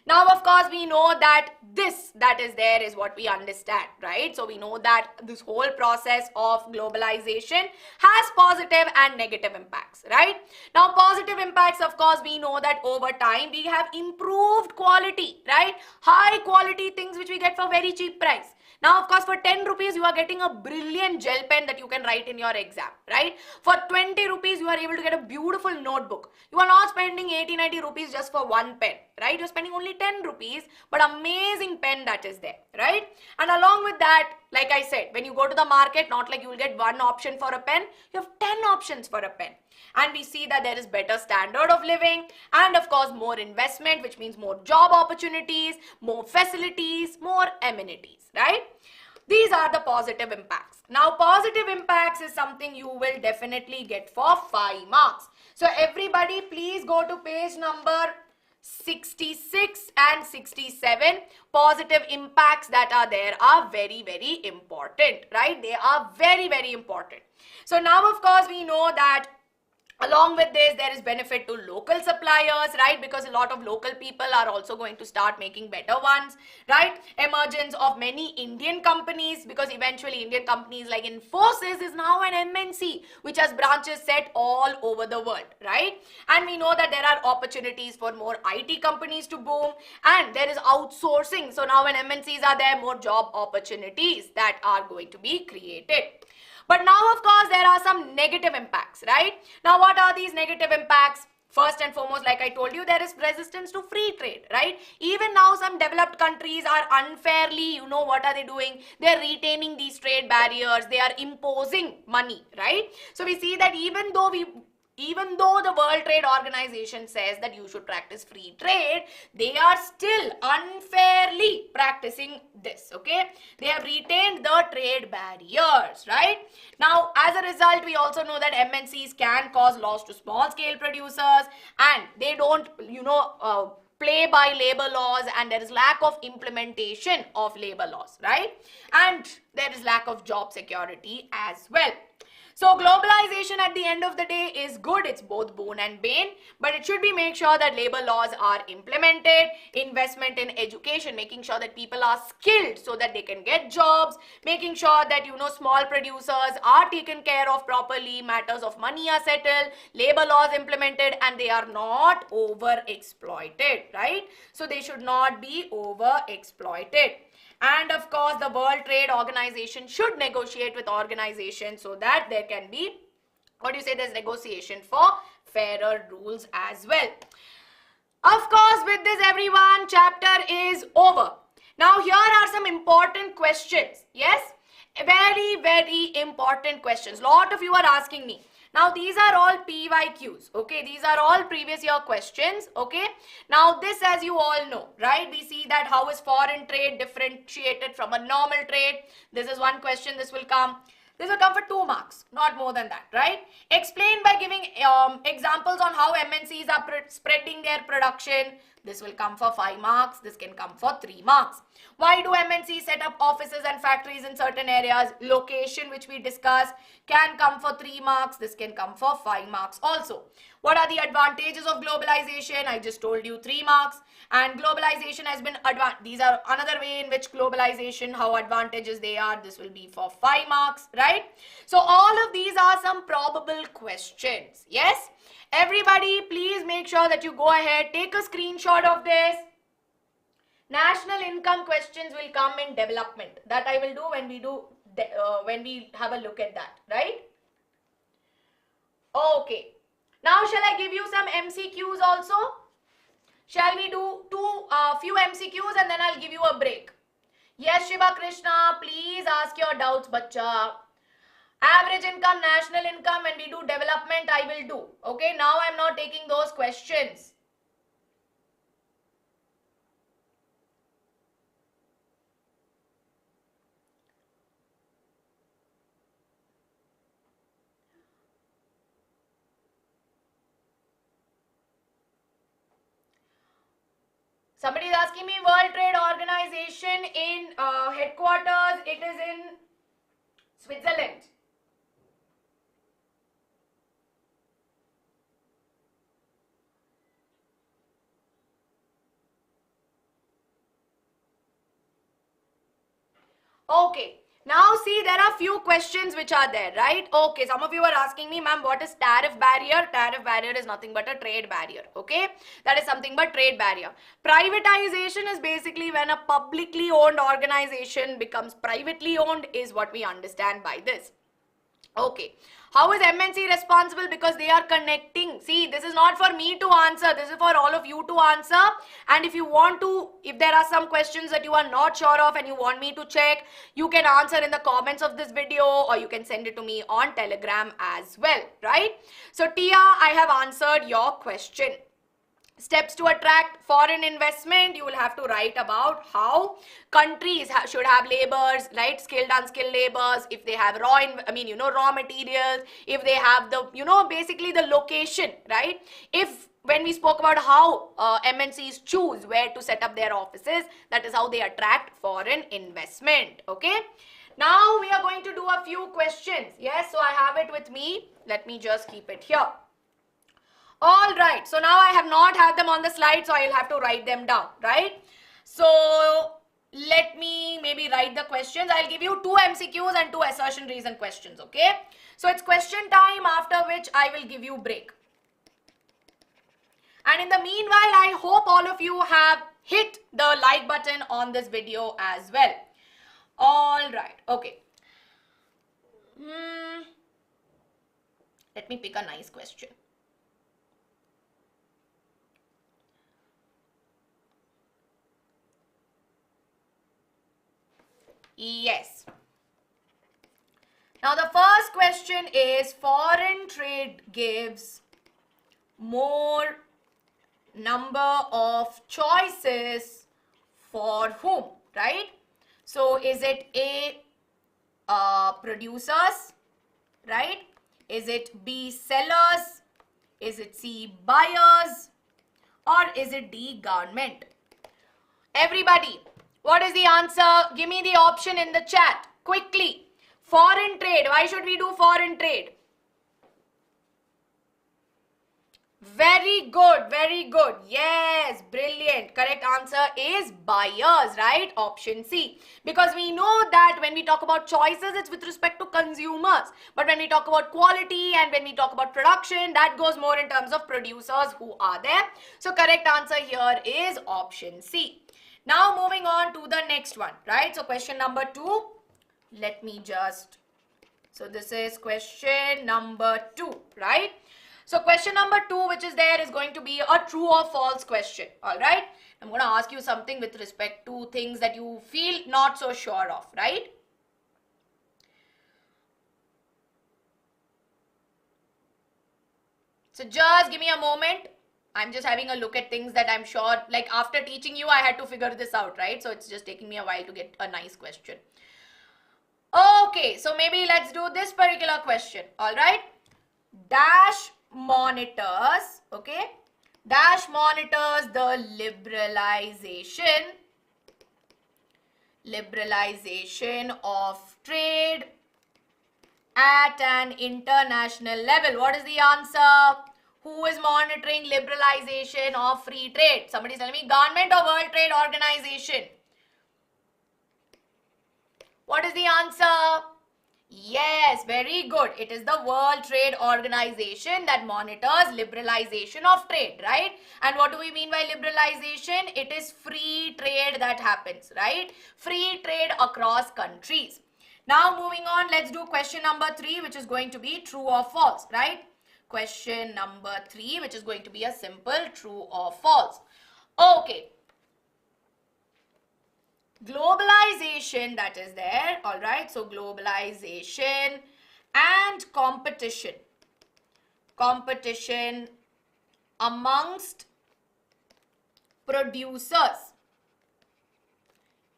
[SPEAKER 1] Now, of course, we know that this that is there is what we understand, right? So we know that this whole process of globalization has positive and negative impacts, right? Now, positive impacts, of course, we know that over time we have improved quality, right? High quality things which we get for very cheap price. Now, of course, for 10 rupees, you are getting a brilliant gel pen that you can write in your exam, right? For 20 rupees, you are able to get a beautiful notebook. You are not spending 80-90 rupees just for one pen, right? You're spending only 10 rupees, but amazing pen that is there, right? And along with that, like I said, when you go to the market, not like you will get one option for a pen, you have 10 options for a pen. And we see that there is better standard of living and of course more investment, which means more job opportunities, more facilities, more amenities, right? These are the positive impacts. Now, positive impacts is something you will definitely get for 5 marks. So everybody please go to page number 66 and 67. Positive impacts that are there are very, very important, right? They are very, very important. So now, of course, we know that along with this, there is benefit to local suppliers, right? Because a lot of local people are also going to start making better ones, right? Emergence of many Indian companies, because eventually Indian companies like Infosys is now an MNC, which has branches set all over the world, right? And we know that there are opportunities for more IT companies to boom, and there is outsourcing. So now when MNCs are there, more job opportunities that are going to be created. But now, of course, there are some negative impacts, right? Now, what are these negative impacts? First and foremost, like I told you, there is resistance to free trade, right? Even now, some developed countries are unfairly, you know, what are they doing? They're retaining these trade barriers. They are imposing money, right? So we see that even though the World Trade Organization says that you should practice free trade, they are still unfairly practicing this, okay? They have retained the trade barriers, right? Now, as a result, we also know that MNCs can cause loss to small-scale producers and they don't, play by labor laws, and there is lack of implementation of labor laws, right? And there is lack of job security as well. So globalization at the end of the day is good. It's both boon and bane, but it should be make sure that labor laws are implemented, investment in education, making sure that people are skilled so that they can get jobs, making sure that, small producers are taken care of properly, matters of money are settled, labor laws implemented, and they are not over exploited, right? So they should not be over exploited. And of course, the World Trade Organization should negotiate with organizations so that there can be, there's negotiation for fairer rules as well. Of course, with this, everyone, chapter is over. Now, here are some important questions. Yes? Very, very important questions. Lot of you are asking me. Now these are all PYQs, okay? These are all previous year questions, okay? Now this, as you all know, right? We see that how is foreign trade differentiated from a normal trade? This is one question. This will come for 2 marks, not more than that, right? Explain by giving examples on how MNCs are spreading their production. This will come for 5 marks. This can come for 3 marks. Why do MNCs set up offices and factories in certain areas? Location, which we discussed, can come for 3 marks. This can come for 5 marks also. What are the advantages of globalization? I just told you 3 marks. And globalization has been these are another way in which globalization, how advantages they are. This will be for 5 marks, right? So all of these are some probable questions. Yes? Everybody, please make sure that you go ahead, take a screenshot of this. National income questions will come in development. That I will do when we have a look at that, right? Okay. Now shall I give you some MCQs also? Shall we do few MCQs and then I'll give you a break? Yes, Shiva Krishna, please ask your doubts, bacha. Average income, national income, when we do development, I will do. Okay, now I'm not taking those questions. Somebody is asking me World Trade Organization in headquarters. It is in Switzerland. Okay. Now see, there are few questions which are there, right? Okay, some of you are asking me, ma'am, what is tariff barrier? Tariff barrier is nothing but a trade barrier, okay? That is something but trade barrier. Privatization is basically when a publicly owned organization becomes privately owned, is what we understand by this. Okay. How is MNC responsible? Because they are connecting. See, this is not for me to answer. This is for all of you to answer. And if you want to, if there are some questions that you are not sure of and you want me to check, you can answer in the comments of this video or you can send it to me on Telegram as well, right? So, Tia, I have answered your question. Steps to attract foreign investment, you will have to write about how countries should have laborers, right? Skilled, unskilled laborers, if they have raw materials, if they have the, basically the location, right? When we spoke about how MNCs choose where to set up their offices, that is how they attract foreign investment, okay? Now we are going to do a few questions. Yes, so I have it with me. Let me just keep it here. All right, so now I have not had them on the slide, so I'll have to write them down, right? So let me maybe write the questions. I'll give you 2 MCQs and 2 assertion reason questions, okay? So it's question time, after which I will give you break. And in the meanwhile, I hope all of you have hit the like button on this video as well. All right, okay. Let me pick a nice question. Yes. Now the first question is, foreign trade gives more number of choices for whom, right? So is it A, producers, right? Is it B, sellers? Is it C, buyers? Or is it D, government? Everybody, what is the answer? Give me the option in the chat quickly. Foreign trade. Why should we do foreign trade? Very good, very good. Yes, brilliant. Correct answer is buyers, right? Option C. Because we know that when we talk about choices, it's with respect to consumers. But when we talk about quality and when we talk about production, that goes more in terms of producers who are there. So correct answer here is option C. Now moving on to the next one, right? So question number 2. Let me just, so this is question number 2, right? So question number 2 which is there is going to be a true or false question, all right? I'm going to ask you something with respect to things that you feel not so sure of, right? So just give me a moment. I'm just having a look at things that I'm sure, like after teaching you, I had to figure this out, right? So it's just taking me a while to get a nice question. Okay, so maybe let's do this particular question, all right? Dash monitors, okay? Dash monitors the liberalization of trade at an international level. What is the answer? Who is monitoring liberalization of free trade? Somebody is telling me government or World Trade Organization. What is the answer? Yes, very good. It is the World Trade Organization that monitors liberalization of trade, right? And what do we mean by liberalization? It is free trade that happens, right? Free trade across countries. Now moving on, let's do question number 3, which is going to be true or false, right? Question number 3, which is going to be a simple true or false. Okay. Globalization, that is there, all right? So globalization and competition amongst producers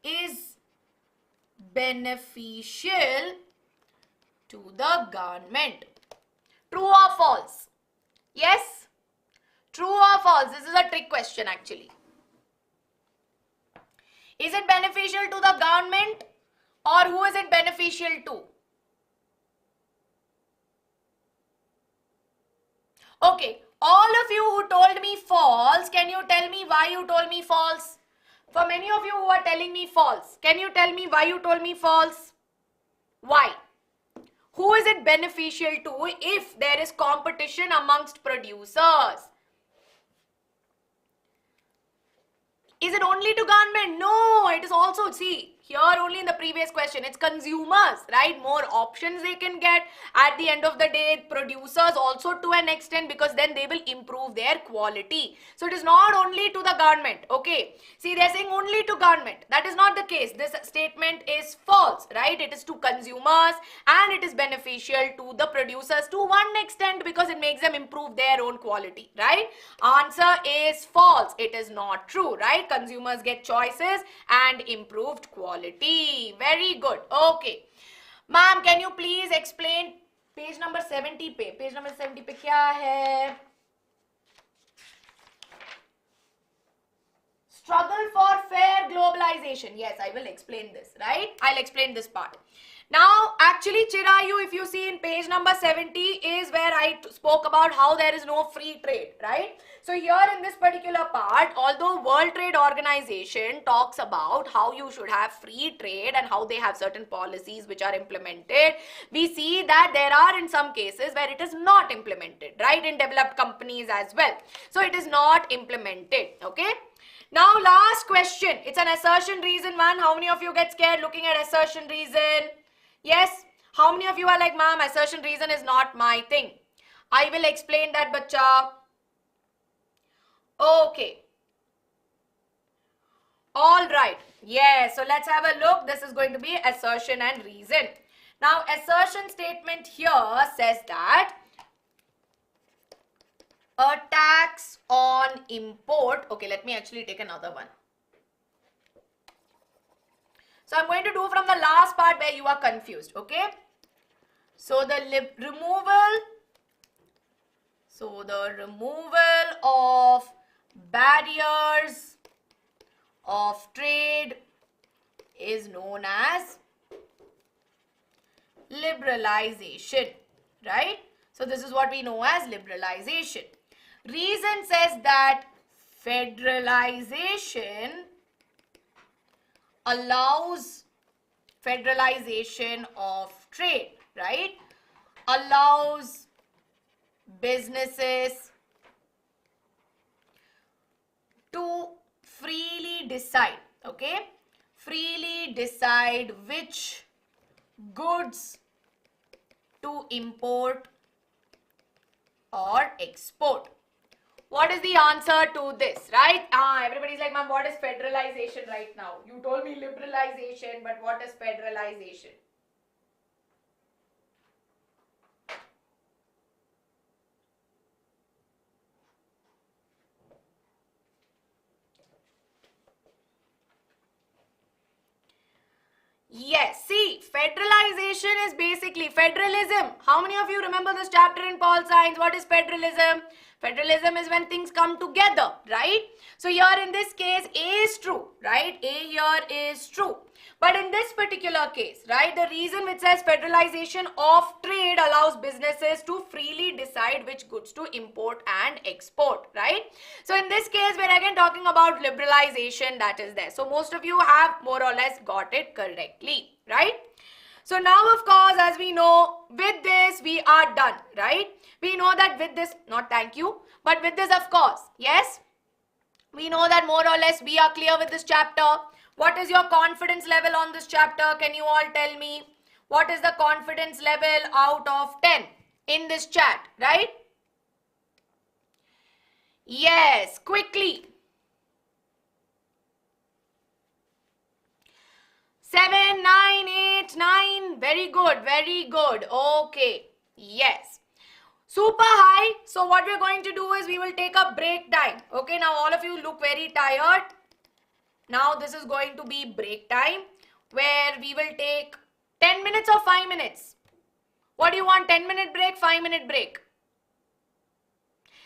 [SPEAKER 1] is beneficial to the government. True or false? Yes? True or false? This is a trick question actually. Is it beneficial to the government or who is it beneficial to? Okay, all of you who told me false, can you tell me why you told me false? For many of you who are telling me false, can you tell me why you told me false? Why? Who is it beneficial to if there is competition amongst producers? Is it only to government? No, it is also, see, here only in the previous question, it's consumers, right? More options they can get. At the end of the day, producers also to an extent, because then they will improve their quality. So it is not only to the government, okay? See, they're saying only to government. That is not the case. This statement is false, right? It is to consumers and it is beneficial to the producers to one extent because it makes them improve their own quality, right? Answer is false. It is not true, right? Consumers get choices and improved quality. Very good. Okay. Ma'am, can you please explain page number 70 पे? Page number 70 पे क्या है? Struggle for fair globalization. Yes, I will explain this, right? I'll explain this part. Now, actually, Chirayu, if you see in page number 70 is where I spoke about how there is no free trade, right? So here in this particular part, although World Trade Organization talks about how you should have free trade and how they have certain policies which are implemented, we see that there are in some cases where it is not implemented, right? In developed companies as well. So it is not implemented, okay? Now last question. It's an assertion reason one. How many of you get scared looking at assertion reason? Yes. How many of you are like, ma'am, assertion reason is not my thing? I will explain that, bacha. Okay. All right. Yes. So let's have a look. This is going to be assertion and reason. Now assertion statement here says that a tax on import. Okay, let me actually take another one. So I'm going to do from the last part where you are confused, okay? So the removal of barriers of trade is known as liberalization, right? So this is what we know as liberalization. Reason says that federalization allows federalization of trade, right? Allows businesses to freely decide, okay? Freely decide which goods to import or export. What is the answer to this, right? Everybody's like, ma'am, what is federalization right now? You told me liberalization, but what is federalization? Federalization is basically federalism. How many of you remember this chapter in Pol Science? What is federalism? Federalism is when things come together, right? So here in this case, A is true, right? A here is true. But in this particular case, right, the reason which says federalization of trade allows businesses to freely decide which goods to import and export, right? So in this case, we're again talking about liberalization that is there. So most of you have more or less got it correctly, right? So now, of course, as we know, with this, we are done, right? We know that with this, not thank you, but with this, of course, yes, we know that more or less we are clear with this chapter. What is your confidence level on this chapter? Can you all tell me? What is the confidence level out of 10 in this chat, right? Yes, quickly. 7, 9, 8, 9. Very good, very good. Okay, yes. Super high. So what we're going to do is we will take a break time. Okay, now all of you look very tired. Now this is going to be break time where we will take 10 minutes or 5 minutes. What do you want? 10-minute break, 5-minute break?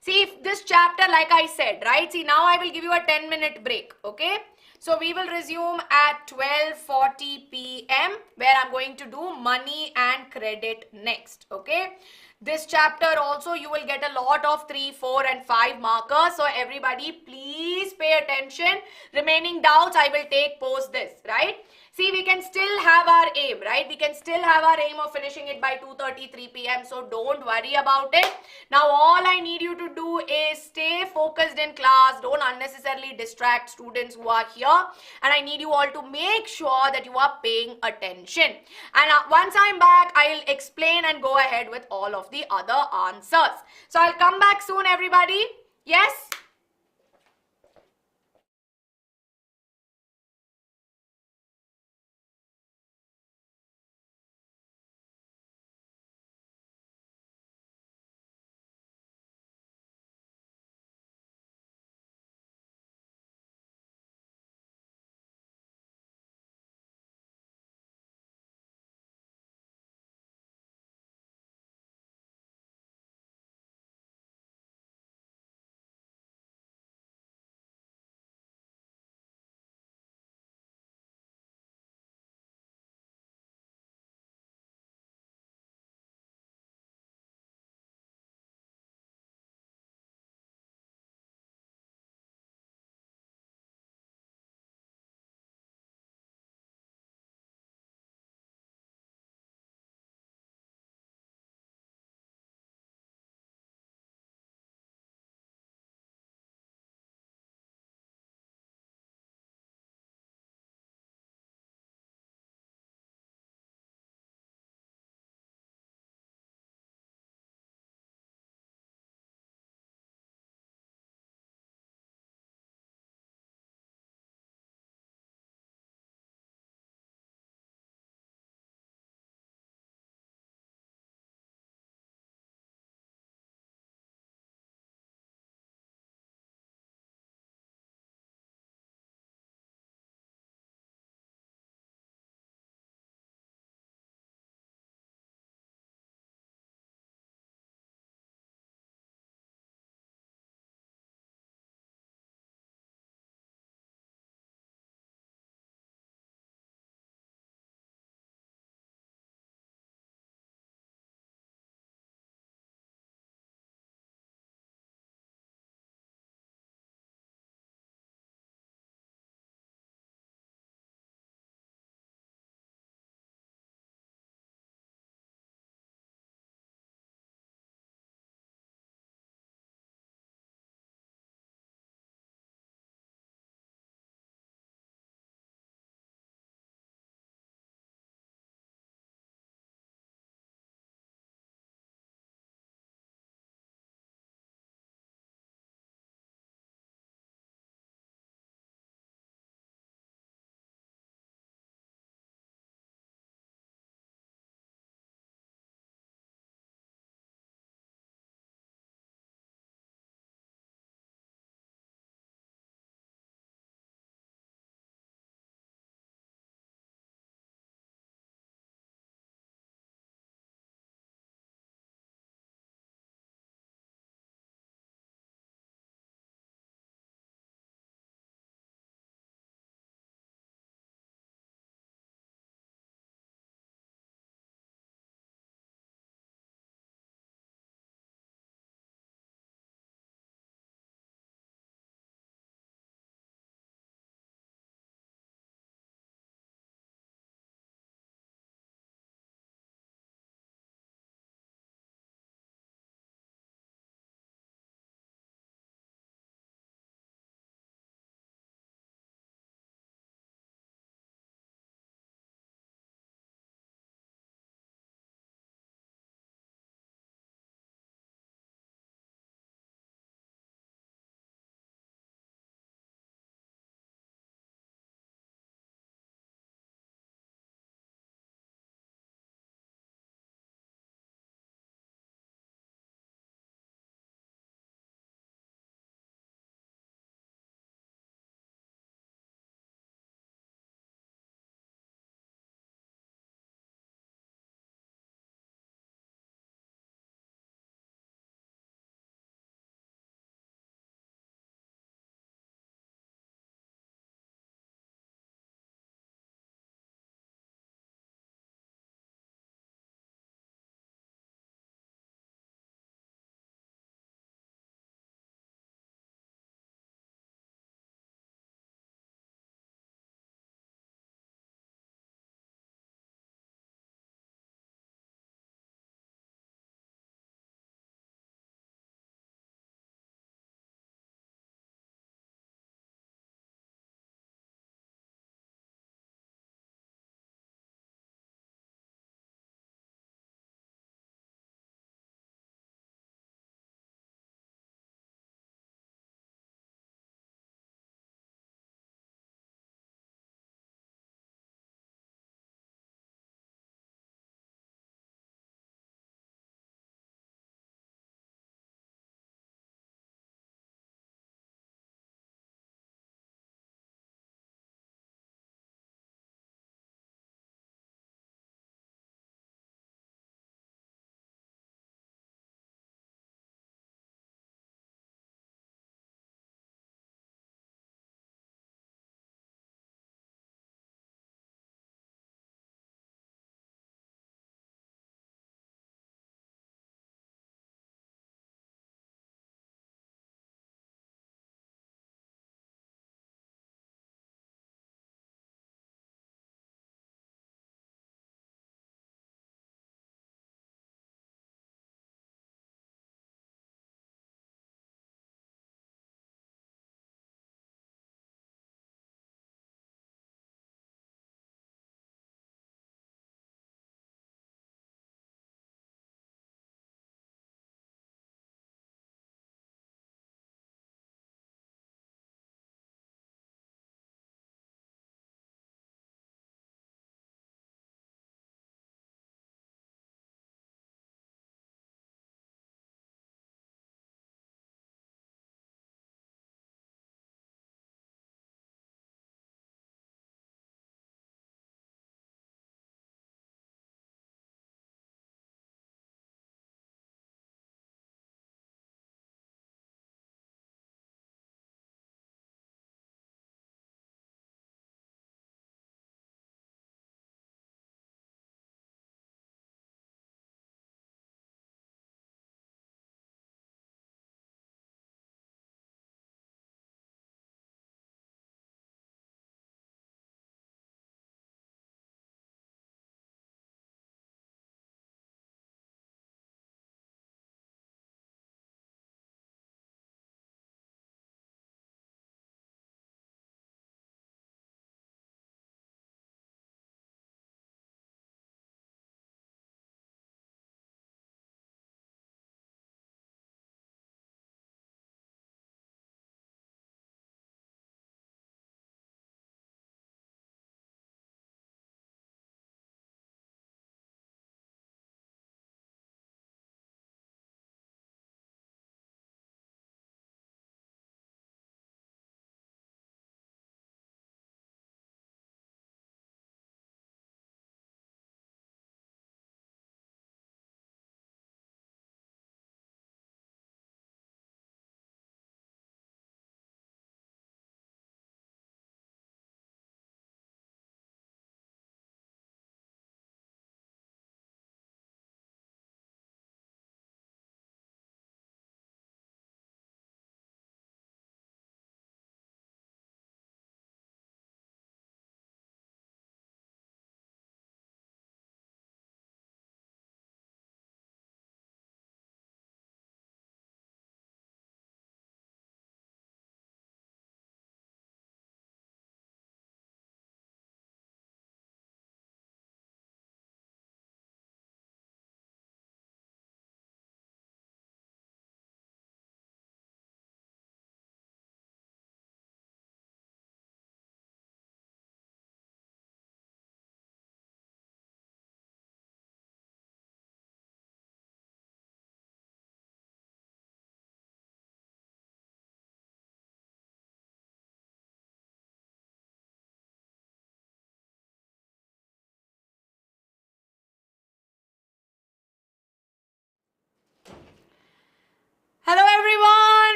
[SPEAKER 1] See, if this chapter, like I said, right? See, now I will give you a 10-minute break, okay? So we will resume at 12:40 p.m. where I'm going to do money and credit next, okay? This chapter also you will get a lot of 3, 4 and 5 markers. So everybody please pay attention. Remaining doubts I will take post this, right? See, we can still have our aim, right? We can still have our aim of finishing it by 2:33 p.m. So don't worry about it. Now all I need you to do is stay focused in class. Don't unnecessarily distract students who are here. And I need you all to make sure that you are paying attention. And once I'm back, I'll explain and go ahead with all of the other answers. So I'll come back soon, everybody. Yes?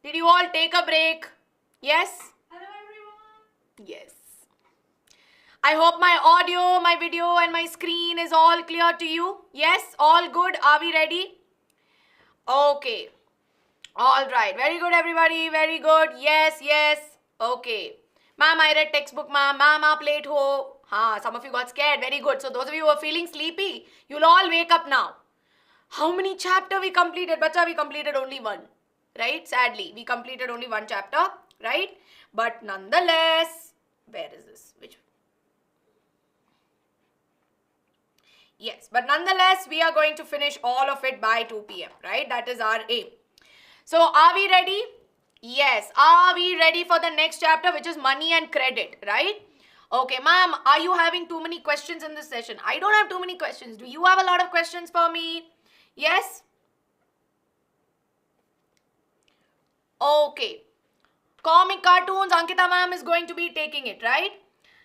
[SPEAKER 1] Did you all take a break? Yes?
[SPEAKER 2] Hello everyone.
[SPEAKER 1] Yes. I hope my audio, my video and my screen is all clear to you. Yes? All good? Are we ready? Okay. All right. Very good, everybody. Very good. Yes, yes. Okay. Ma'am, I read textbook, ma'am. Ma'am, I played ho. Some of you got scared. Very good. So those of you who are feeling sleepy, you'll all wake up now. How many chapter we completed? Bacha, we completed only one. Right? Sadly, we completed only one chapter. Right? But nonetheless, where is this? Which? Yes. But nonetheless, we are going to finish all of it by 2 p.m. Right? That is our aim. So are we ready? Yes. Are we ready for the next chapter, which is money and credit, right? Okay, ma'am, are you having too many questions in this session? I don't have too many questions. Do you have a lot of questions for me? Yes? Okay. Comic cartoons, Ankita ma'am is going to be taking it, right?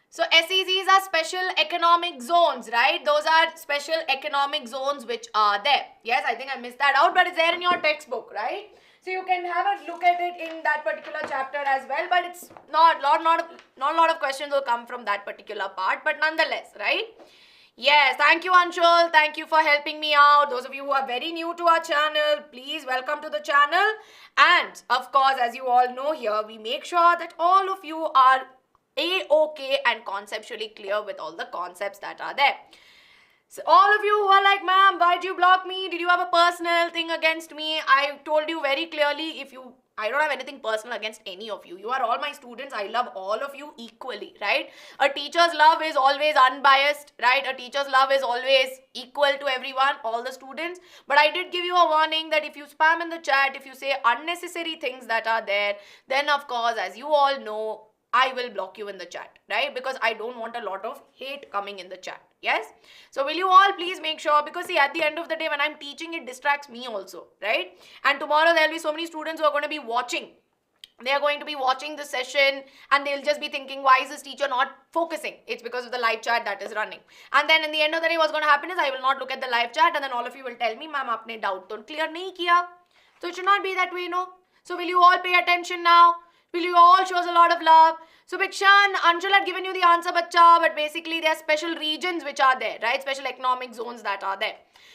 [SPEAKER 1] So SEZs are special economic zones, right? Those are special economic zones which are there. Yes, I think I missed that out, but it's there in your textbook, right? So you can have a look at it in that particular chapter as well, but it's not a lot of questions will come from that particular part, but nonetheless, right? Yes, thank you Anshul, thank you for helping me out. Those of you who are very new to our channel, please welcome to the channel. And of course, as you all know here, we make sure that all of you are A-okay and conceptually clear with all the concepts that are there. So all of you who are like, ma'am, why did you block me? Did you have a personal thing against me? I told you very clearly, I don't have anything personal against any of you. You are all my students. I love all of you equally, right? A teacher's love is always unbiased, right? A teacher's love is always equal to everyone, all the students. But I did give you a warning that if you spam in the chat, if you say unnecessary things that are there, then of course, as you all know, I will block you in the chat, right? Because I don't want a lot of hate coming in the chat. Yes? So will you all please make sure, because see, at the end of the day, when I'm teaching, it distracts me also, right? And tomorrow there will be so many students who are going to be watching. They are going to be watching the session and they'll just be thinking, why is this teacher not focusing? It's because of the live chat that is running. And then in the end of the day, what's going to happen is I will not look at the live chat and then all of you will tell me, ma'am, aapne doubt to clear nahi kiya. So it should not be that way, no? So will you all pay attention now? Will you all show us a lot of love? So Bikshan, Anshul had given you the answer, bacha, but basically there are special regions which are there, right? Special economic zones that are there.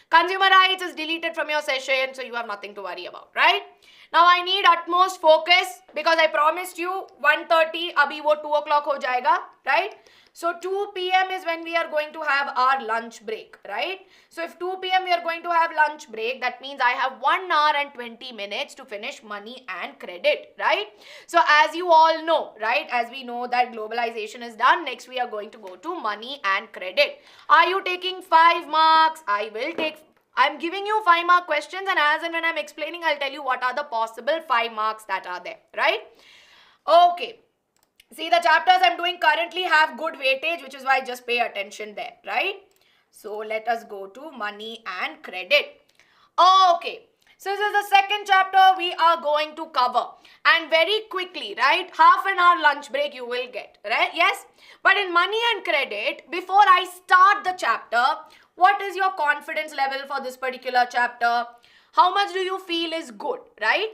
[SPEAKER 1] Consumer rights is deleted from your session, so you have nothing to worry about, right? Now I need utmost focus because I promised you 1:30, abhi wo 2 o'clock ho jayega, right? So 2 p.m. is when we are going to have our lunch break, right? So if 2 p.m. we are going to have lunch break, that means I have 1 hour and 20 minutes to finish money and credit, right? So as you all know, right? As we know that globalization is done, next we are going to go to money and credit. Are you taking 5 marks? I'm giving you 5 mark questions, and as and when I'm explaining, I'll tell you what are the possible 5 marks that are there, right? Okay. See, the chapters I'm doing currently have good weightage, which is why just pay attention there, right? So let us go to money and credit. Okay. So this is the second chapter we are going to cover. And very quickly, right? Half an hour lunch break you will get, right? Yes? But in money and credit, before I start the chapter, what is your confidence level for this particular chapter? How much do you feel is good, right?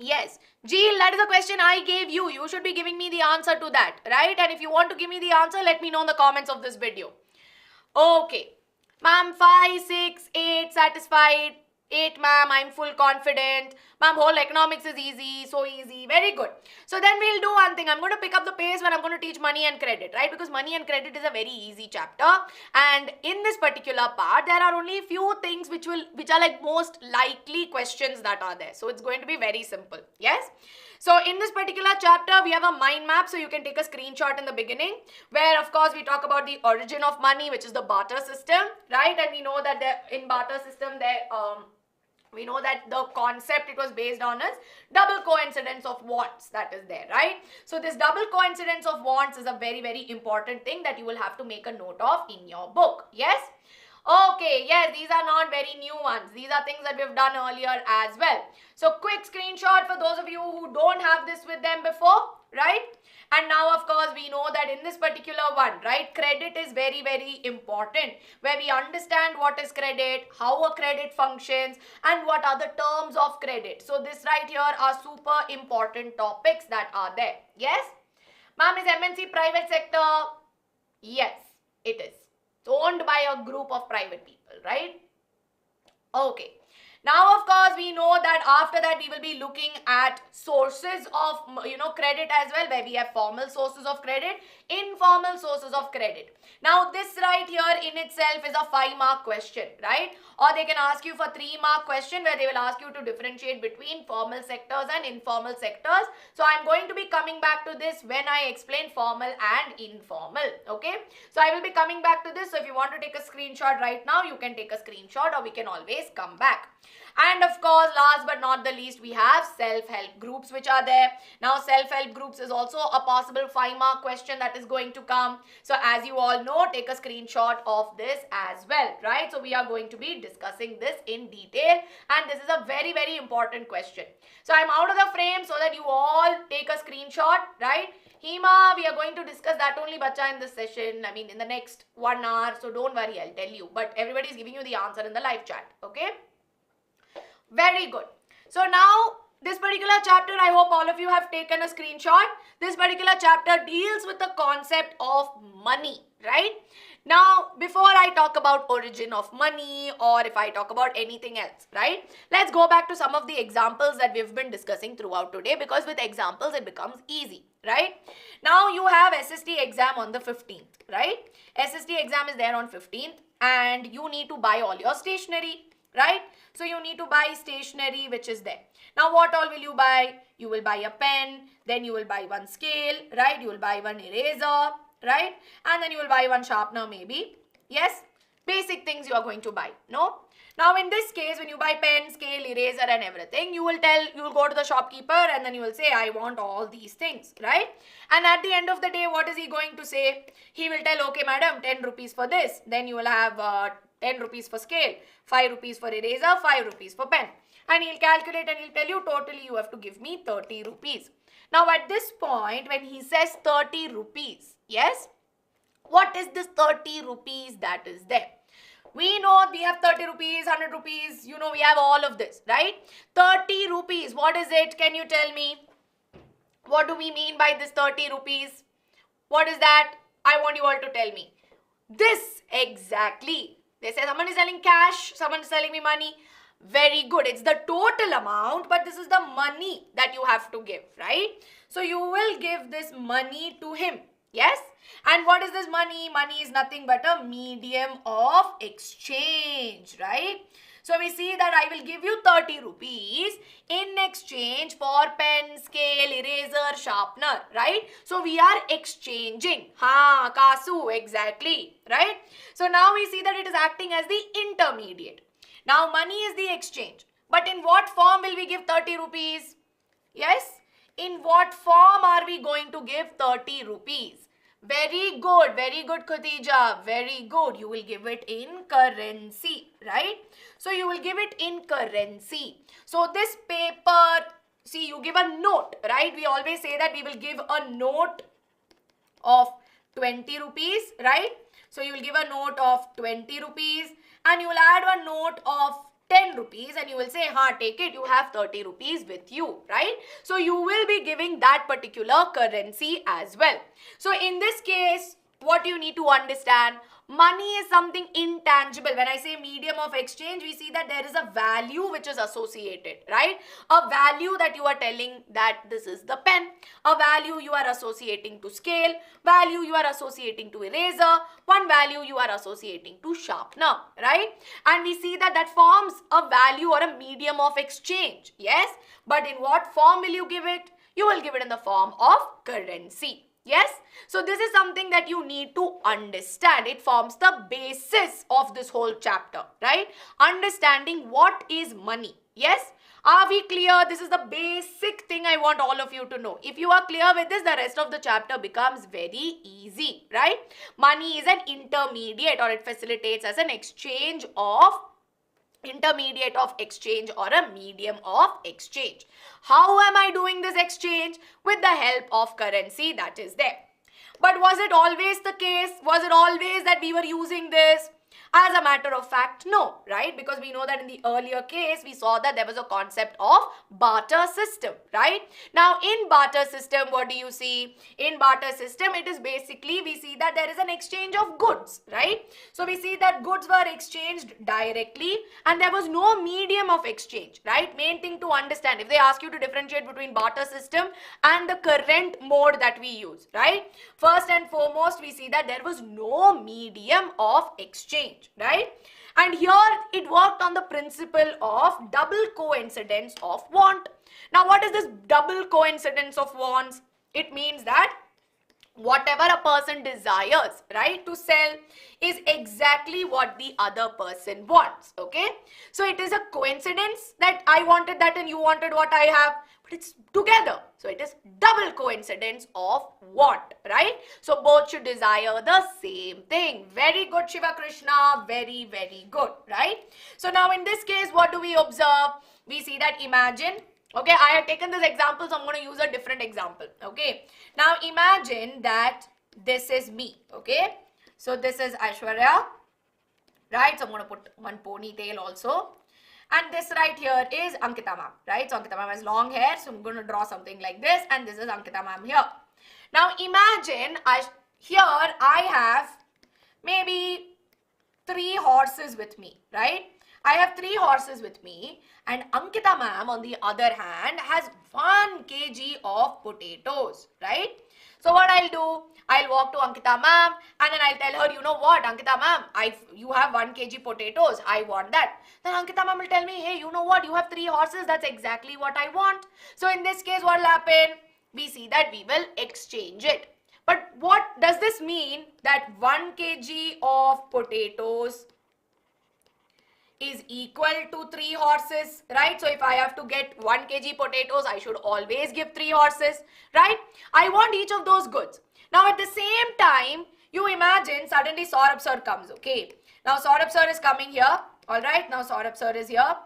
[SPEAKER 1] Yes. Jill, that is a question I gave you. You should be giving me the answer to that, right? And if you want to give me the answer, let me know in the comments of this video. Okay. Ma'am, 5, 6, 8, satisfied. 8, ma'am, I'm full confident. Ma'am, whole economics is easy, so easy. Very good. So then we'll do one thing. I'm going to pick up the pace when I'm going to teach money and credit, right? Because money and credit is a very easy chapter. And in this particular part, there are only few things which are like most likely questions that are there. So it's going to be very simple. Yes? So in this particular chapter, we have a mind map. So you can take a screenshot in the beginning where, of course, we talk about the origin of money, which is the barter system, right? And we know that in barter system, we know that the concept it was based on is double coincidence of wants that is there, right? So this double coincidence of wants is a very, very important thing that you will have to make a note of in your book. Yes? Okay, yes, these are not very new ones. These are things that we've done earlier as well. So quick screenshot for those of you who don't have this with them before. right? And now, of course, we know that in this particular one, right, credit is very, very important, where we understand what is credit, how a credit functions, and what are the terms of credit. So this right here are super important topics that are there. Yes? Ma'am, is MNC private sector? Yes, it is. It's owned by a group of private people, right? Okay. Now, of course, we know that after that we will be looking at sources of, credit as well, where we have formal sources of credit, informal sources of credit. Now, this right here in itself is a 5-mark question, right? Or they can ask you for 3-mark question, where they will ask you to differentiate between formal sectors and informal sectors. So, I'm going to be coming back to this when I explain formal and informal, okay? So, I will be coming back to this. So, if you want to take a screenshot right now, you can take a screenshot, or we can always come back. And of course, last but not the least, we have self-help groups which are there. Now, self-help groups is also a possible 5-mark question that is going to come. So, as you all know, take a screenshot of this as well, right? So, we are going to be discussing this in detail, and this is a very, very important question. So, I'm out of the frame so that you all take a screenshot, right? Hema, we are going to discuss that only, bacha, in this session. I mean, in the next 1 hour. So, don't worry, I'll tell you. But everybody is giving you the answer in the live chat, okay? Very good. So now this particular chapter, I hope all of you have taken a screenshot. This particular chapter deals with the concept of money, right? Now, before I talk about origin of money, or if I talk about anything else, right? Let's go back to some of the examples that we've been discussing throughout today, because with examples it becomes easy, right? Now you have SST exam on the 15th, right? SST exam is there on 15th, and you need to buy all your stationery, right? So you need to buy stationery which is there. Now what all will you buy? You will buy a pen, then you will buy one scale, right? You will buy one eraser, right? And then you will buy one sharpener maybe. Yes? Basic things you are going to buy, no? Now in this case, when you buy pen, scale, eraser and everything, you will go to the shopkeeper and then you will say, I want all these things, right? And at the end of the day, what is he going to say? He will tell, okay madam, 10 rupees for this. Then you will have 10 rupees for scale, 5 rupees for eraser, 5 rupees for pen. And he'll calculate and he'll tell you totally you have to give me 30 rupees. Now at this point, when he says 30 rupees, yes, what is this 30 rupees that is there? We know we have 30 rupees, 100 rupees, we have all of this, right? 30 rupees, what is it? Can you tell me? What do we mean by this 30 rupees? What is that? I want you all to tell me. This exactly. They say someone is selling cash, someone is selling me money. Very good. It's the total amount, but this is the money that you have to give, right? So you will give this money to him. Yes? And what is this money? Money is nothing but a medium of exchange, right? So we see that I will give you 30 rupees in exchange for pen, scale, eraser, sharpener, right? So we are exchanging. Ha, kasu, exactly, right? So now we see that it is acting as the intermediate. Now money is the exchange. But in what form will we give 30 rupees? Yes? In what form are we going to give 30 rupees? Very good, Khadija, very good. You will give it in currency, right? So you will give it in currency. So this paper, see, you give a note, right? We always say that we will give a note of 20 rupees, right? So you will give a note of 20 rupees and you will add a note of 10 rupees and you will say, ha, take it, you have 30 rupees with you, right? So you will be giving that particular currency as well. So in this case, what you need to understand, money is something intangible. When I say medium of exchange, we see that there is a value which is associated, right? A value that you are telling that this is the pen, a value you are associating to scale, value you are associating to eraser, one value you are associating to sharpener, right? And we see that that forms a value or a medium of exchange, yes? But in what form will you give it? You will give it in the form of currency. Yes? So this is something that you need to understand. It forms the basis of this whole chapter, right? Understanding what is money. Yes? Are we clear? This is the basic thing I want all of you to know. If you are clear with this, the rest of the chapter becomes very easy, right? Money is an intermediate, or it facilitates as an exchange of intermediate of exchange or a medium of exchange. How am I doing this exchange? With the help of currency that is there. But was it always the case? Was it always that we were using this? As a matter of fact, no, right? Because we know that in the earlier case, we saw that there was a concept of barter system, right? Now, in barter system, what do you see? In barter system, it is basically, we see that there is an exchange of goods, right? So, we see that goods were exchanged directly and there was no medium of exchange, right? Main thing to understand, if they ask you to differentiate between barter system and the current mode that we use, right? First and foremost, we see that there was no medium of exchange. Right? And here it worked on the principle of double coincidence of want. Now, what is this double coincidence of wants? It means that whatever a person desires, right, to sell is exactly what the other person wants, okay? So, it is a coincidence that I wanted that and you wanted what I have, but it's together. So, it is double coincidence of want, right? So, both should desire the same thing. Very good, Shiva Krishna. Very, very good, right? So, now in this case, what do we observe? We see that imagine. Okay, I have taken this example, so I'm going to use a different example. Okay, now imagine that this is me. Okay, so this is Aishwarya, right? So I'm going to put one ponytail also. And this right here is Ankita ma'am, right? So Ankita ma'am has long hair, so I'm going to draw something like this. And this is Ankita ma'am here. Now imagine here I have maybe 3 horses with me, right? I have 3 horses with me and Ankita ma'am on the other hand has 1 kg of potatoes, right? So what I'll do, I'll walk to Ankita ma'am and then I'll tell her, you know what, Ankita ma'am, you have 1 kg potatoes, I want that. Then Ankita ma'am will tell me, hey, you know what, you have 3 horses, that's exactly what I want. So in this case, what will happen? We see that we will exchange it. But what does this mean? That 1 kg of potatoes is equal to 3 horses, right? So if I have to get 1 kg potatoes, I should always give 3 horses, right? I want each of those goods. Now at the same time, you imagine suddenly Saurabh sir comes, okay? Now Saurabh sir is coming here, all right? Now Saurabh sir is here.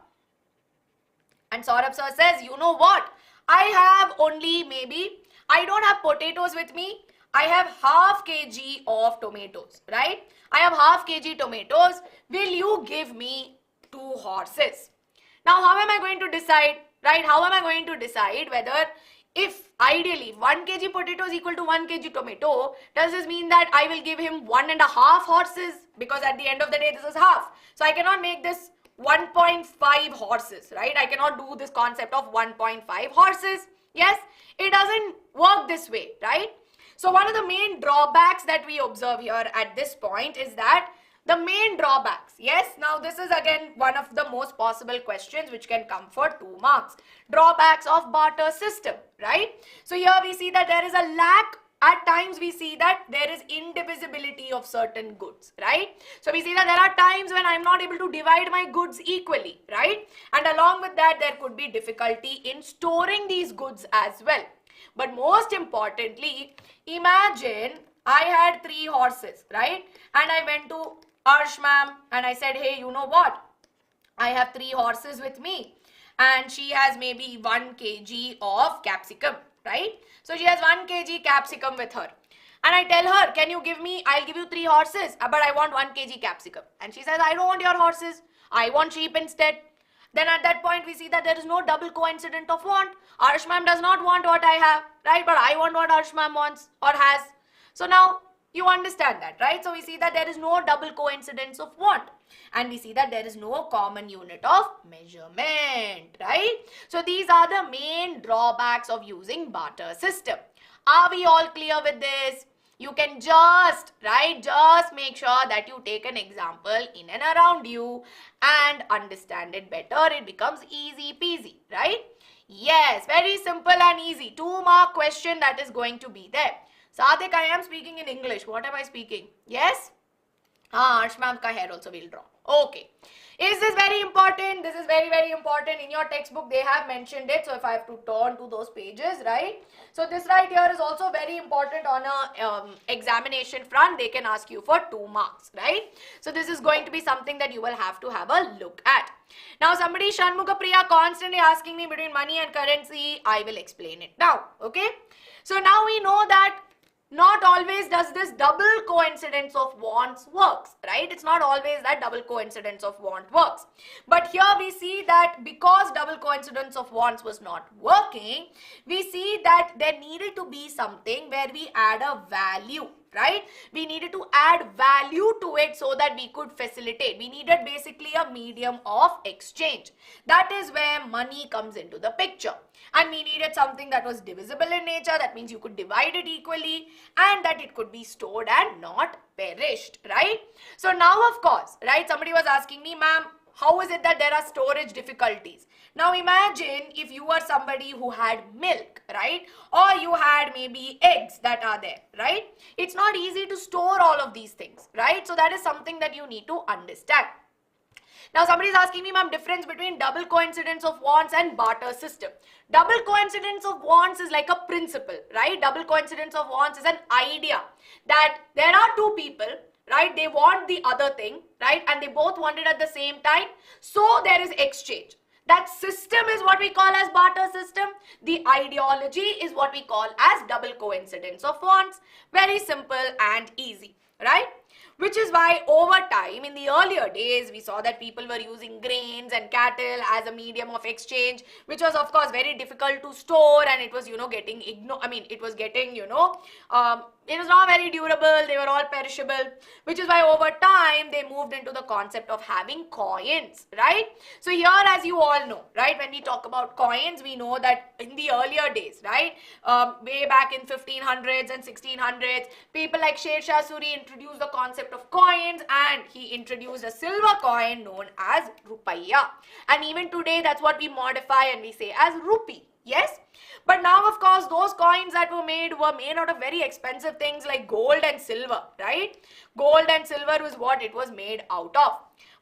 [SPEAKER 1] And Saurabh sir says, you know what? I have only maybe, I don't have potatoes with me. I have half kg of tomatoes, right? I have half kg tomatoes. Will you give me 2 horses? Now, how am I going to decide, right? How am I going to decide whether if ideally 1 kg potato is equal to 1 kg tomato, does this mean that I will give him 1.5 horses? Because at the end of the day, this is half. So I cannot make this 1.5 horses, right? I cannot do this concept of 1.5 horses. Yes, it doesn't work this way, right? So one of the main drawbacks that we observe here at this point is that the main drawbacks, yes, now this is again one of the most possible questions which can come for 2 marks. Drawbacks of barter system, right? So here we see that there is a lack. At times we see that there is indivisibility of certain goods, right? So we see that there are times when I'm not able to divide my goods equally, right? And along with that, there could be difficulty in storing these goods as well. But most importantly, imagine I had 3 horses, right? And I went to Arsh ma'am and I said, hey, you know what? I have 3 horses with me and she has maybe 1 kg of capsicum, right? So she has 1 kg capsicum with her. And I tell her, can you give me, I'll give you 3 horses, but I want 1 kg capsicum. And she says, I don't want your horses. I want sheep instead. Then at that point, we see that there is no double coincidence of want. Arsh ma'am does not want what I have, right? But I want what Arsh ma'am wants or has. So now you understand that, right? So we see that there is no double coincidence of want. And we see that there is no common unit of measurement, right? So these are the main drawbacks of using barter system. Are we all clear with this? You can just, right, just make sure that you take an example in and around you and understand it better. It becomes easy peasy, right? Yes, very simple and easy. 2 mark question that is going to be there. Sadhik, I am speaking in English. What am I speaking? Yes? Arsh ma'am ka hair also we'll draw. Okay. Is this very important? This is very, very important. In your textbook, they have mentioned it. So if I have to turn to those pages, right? So this right here is also very important on a examination front. They can ask you for 2 marks, right? So this is going to be something that you will have to have a look at. Now somebody, Shanmukha Priya, constantly asking me between money and currency. I will explain it now, okay? So now we know that not always does this double coincidence of wants works, right? It's not always that double coincidence of want works. But here we see that because double coincidence of wants was not working, we see that there needed to be something where we add a value, right? We needed to add value to it so that we could facilitate. We needed basically a medium of exchange. That is where money comes into the picture. And we needed something that was divisible in nature. That means you could divide it equally and that it could be stored and not perished, right? So now, of course, right, somebody was asking me, ma'am, how is it that there are storage difficulties? Now imagine if you were somebody who had milk, right? Or you had maybe eggs that are there, right? It's not easy to store all of these things, right? So that is something that you need to understand. Now somebody is asking me, ma'am, difference between double coincidence of wants and barter system. Double coincidence of wants is like a principle, right? Double coincidence of wants is an idea that there are 2 people, right? They want the other thing, right? And they both want it at the same time. So there is exchange. That system is what we call as barter system. The ideology is what we call as double coincidence of wants. Very simple and easy, right? Which is why over time, in the earlier days, we saw that people were using grains and cattle as a medium of exchange, which was of course very difficult to store, and it was, getting it was getting, it was not very durable. They were all perishable, which is why over time they moved into the concept of having coins, right? So here, as you all know, right, when we talk about coins, we know that in the earlier days, right, way back in 1500s and 1600s, people like Sher Shah Suri introduced the concept of coins, and he introduced a silver coin known as rupaya. And even today, that's what we modify and we say as rupee. Yes? But now, of course, those coins that were made out of very expensive things like gold and silver, right? Gold and silver was what it was made out of.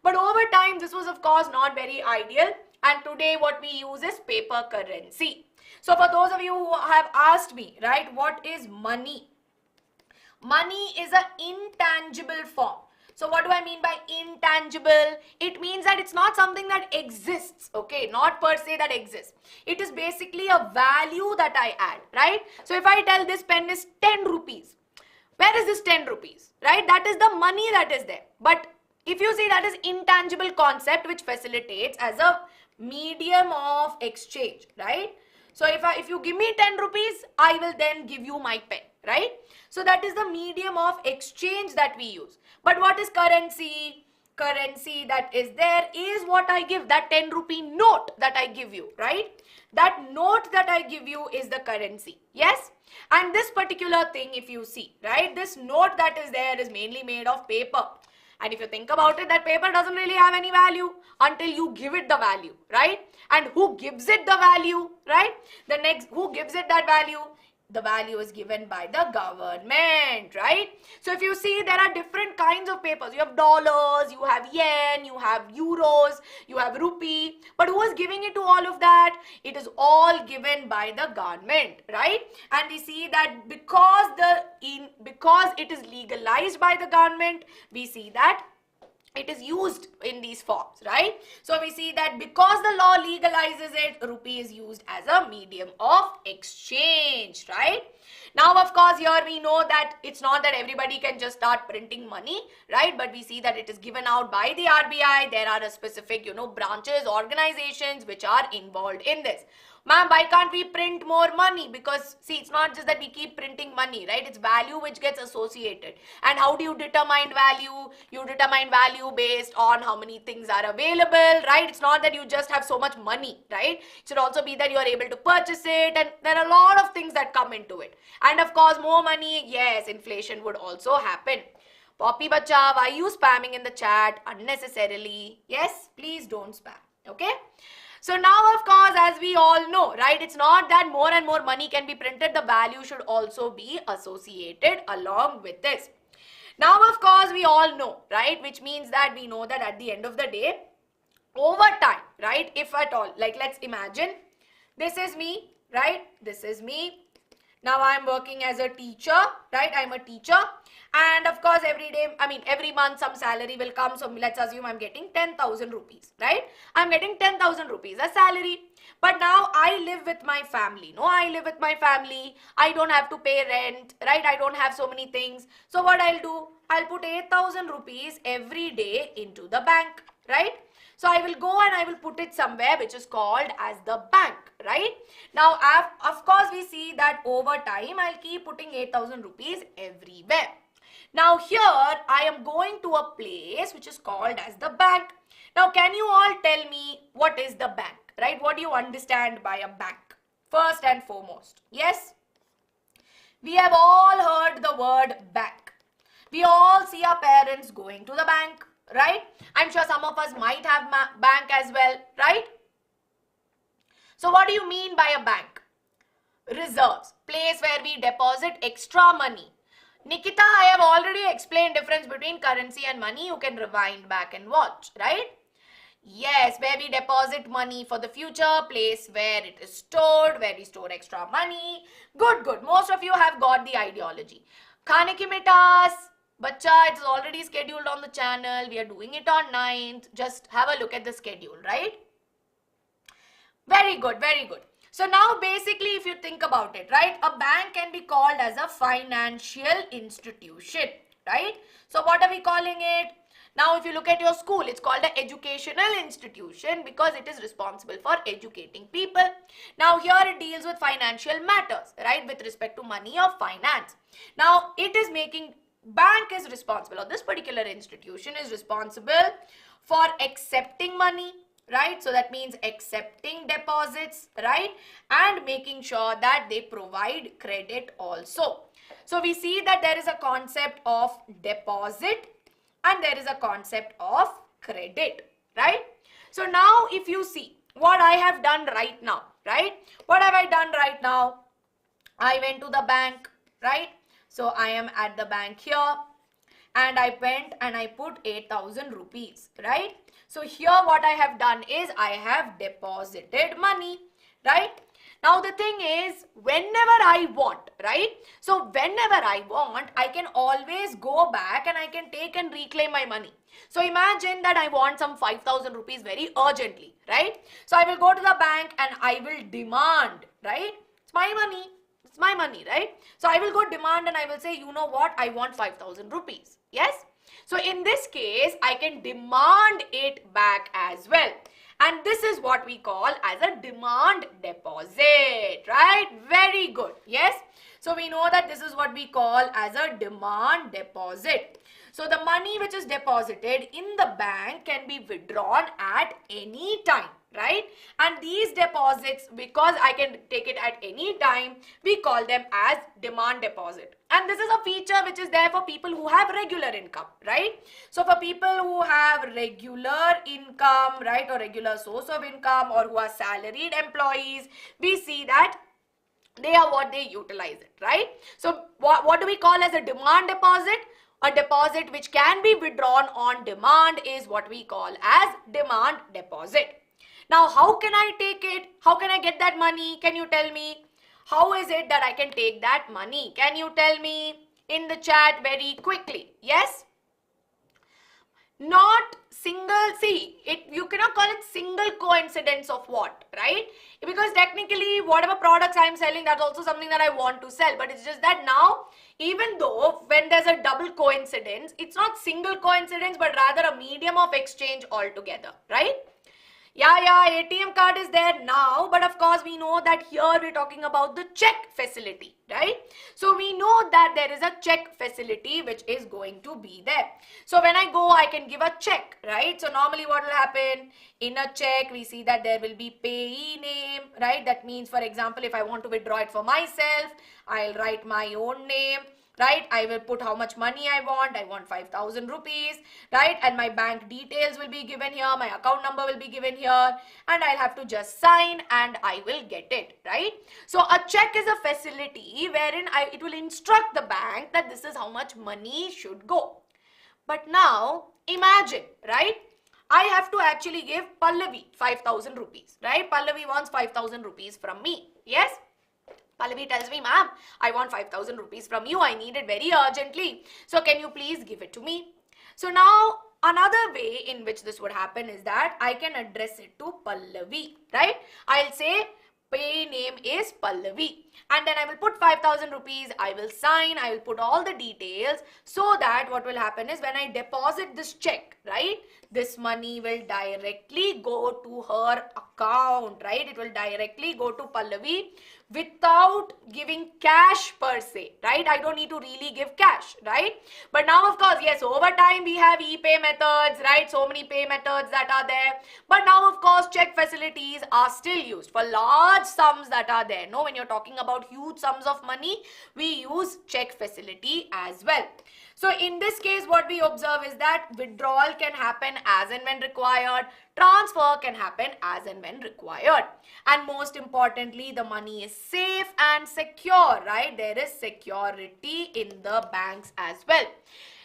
[SPEAKER 1] But over time, this was, of course, not very ideal. And today, what we use is paper currency. So, for those of you who have asked me, right, what is money? Money is an intangible form. So what do I mean by intangible? It means that it's not something that exists, okay? Not per se that exists. It is basically a value that I add, right? So if I tell this pen is 10 rupees, where is this 10 rupees, right? That is the money that is there. But if you see, that is intangible concept which facilitates as a medium of exchange, right? So if you give me 10 rupees, I will then give you my pen, right? So that is the medium of exchange that we use. But what is currency? Currency that is there is what I give, that 10 rupee note that I give you, right? That note that I give you is the currency, yes? And this particular thing, if you see, right, this note that is there is mainly made of paper. And if you think about it, that paper doesn't really have any value until you give it the value, right? And who gives it the value, right? Who gives it that value? The value is given by the government, right? So if you see, there are different kinds of papers. You have dollars, you have yen, you have euros, you have rupee. But who is giving it to all of that? It is all given by the government, right? And we see that because it is legalized by the government, we see that it is used in these forms, right? So we see that because the law legalizes it, rupee is used as a medium of exchange, right? Now, of course, here we know that it's not that everybody can just start printing money, right? But we see that it is given out by the RBI. There are a specific, branches, organizations which are involved in this. Ma'am, why can't we print more money? Because, see, it's not just that we keep printing money, right? It's value which gets associated. And how do you determine value? You determine value based on how many things are available, right? It's not that you just have so much money, right? It should also be that you are able to purchase it, and there are a lot of things that come into it. And of course, more money, yes, inflation would also happen. Poppy Bacha, why are you spamming in the chat unnecessarily? Yes, please don't spam, okay? So now, of course, as we all know, right, it's not that more and more money can be printed. The value should also be associated along with this. Now, of course, we all know, right, which means that we know that at the end of the day, over time, right? If at all, like let's imagine this is me, right? This is me. Now I'm working as a teacher, right? I'm a teacher, and of course every month some salary will come. So let's assume I'm getting 10,000 rupees, right? I'm getting 10,000 rupees as salary. But now I live with my family. No, I live with my family. I don't have to pay rent, right? I don't have so many things. So what I'll do, I'll put 8,000 rupees every day into the bank, right? So I will go and I will put it somewhere which is called as the bank, right? Now, of course, we see that over time, I'll keep putting 8,000 rupees everywhere. Now, here, I am going to a place which is called as the bank. Now, can you all tell me what is the bank, right? What do you understand by a bank? First and foremost, yes? We have all heard the word bank. We all see our parents going to the bank, right? I'm sure some of us might have bank as well, right? So what do you mean by a bank? Reserves, place where we deposit extra money. Nikita, I have already explained difference between currency and money. You can rewind back and watch, right? Yes, where we deposit money for the future, place where it is stored, where we store extra money. Good, good. Most of you have got the ideology. Khane ki mitas. Bacha, it's already scheduled on the channel. We are doing it on 9th. Just have a look at the schedule, right? Very good, very good. So now basically if you think about it, right, a bank can be called as a financial institution, right? So what are we calling it? Now if you look at your school, it's called an educational institution because it is responsible for educating people. Now here it deals with financial matters, right, with respect to money or finance. Now it is making, bank is responsible, or this particular institution is responsible for accepting money, right? So that means accepting deposits, right? And making sure that they provide credit also. So we see that there is a concept of deposit and there is a concept of credit, right? So now if you see what I have done right now, right? What have I done right now? I went to the bank, right? So I am at the bank here and I went and I put 8,000 rupees, right? So here what I have done is I have deposited money, right? Now the thing is, whenever I want, right? So whenever I want, I can always go back and I can take and reclaim my money. So imagine that I want some 5,000 rupees very urgently, right? So I will go to the bank and I will demand, right? It's my money. It's my money, right? So I will go demand and I will say, you know what? I want 5,000 rupees. Yes? So in this case, I can demand it back as well. And this is what we call as a demand deposit, right? Very good. Yes? So we know that this is what we call as a demand deposit. So the money which is deposited in the bank can be withdrawn at any time, right? And these deposits, because I can take it at any time, we call them as demand deposit. And this is a feature which is there for people who have regular income, right? So for people who have regular income, right, or regular source of income, or who are salaried employees, we see that they are what they utilize it, right? So what do we call as a demand deposit? A deposit which can be withdrawn on demand is what we call as demand deposit. Now, how can I take it? How can I get that money? Can you tell me? How is it that I can take that money? Can you tell me in the chat very quickly? Yes? Not single, see, you cannot call it single coincidence of what, right? Because technically whatever products I am selling, that's also something that I want to sell. But it's just that now, even though when there's a double coincidence, it's not single coincidence, but rather a medium of exchange altogether, right? Yeah, ATM card is there now, but of course we know that here we're talking about the check facility, right? So we know that there is a check facility which is going to be there. So when I go, I can give a check, right? So normally what will happen? In a check, we see that there will be payee name, right? That means, for example, if I want to withdraw it for myself, I'll write my own name. Right, I will put how much money I want 5,000 rupees, right, and my bank details will be given here, my account number will be given here, and I'll have to just sign and I will get it, right? So a check is a facility wherein it will instruct the bank that this is how much money should go. But now imagine, right, I have to actually give Pallavi 5,000 rupees, right? Pallavi wants 5,000 rupees from me. Yes? Pallavi tells me, ma'am, I want 5,000 rupees from you. I need it very urgently. So can you please give it to me? So now another way in which this would happen is that I can address it to Pallavi, right? I'll say pay name is Pallavi, and then I will put 5,000 rupees. I will sign. I will put all the details, so that what will happen is when I deposit this check, right, this money will directly go to her account, right? It will directly go to Pallavi without giving cash per se, right? I don't need to really give cash, right? But now, of course, yes, over time we have e-pay methods, right? So many pay methods that are there. But now, of course, check facilities are still used for large sums that are there. No, when you're talking about huge sums of money, we use check facility as well. So in this case, what we observe is that withdrawal can happen as and when required. Transfer can happen as and when required. And most importantly, the money is safe and secure, right? There is security in the banks as well.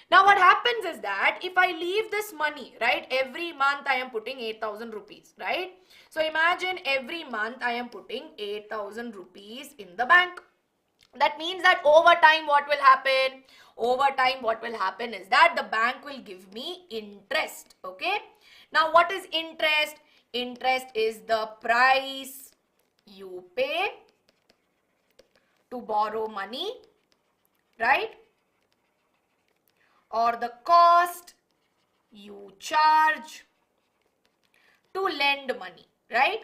[SPEAKER 1] Now what happens is that if I leave this money, right, every month I am putting 8,000 rupees, right? So imagine every month I am putting 8,000 rupees in the bank. That means that over time what will happen? Over time what will happen is that the bank will give me interest, okay? Now what is interest? Interest is the price you pay to borrow money, right? Or the cost you charge to lend money, right?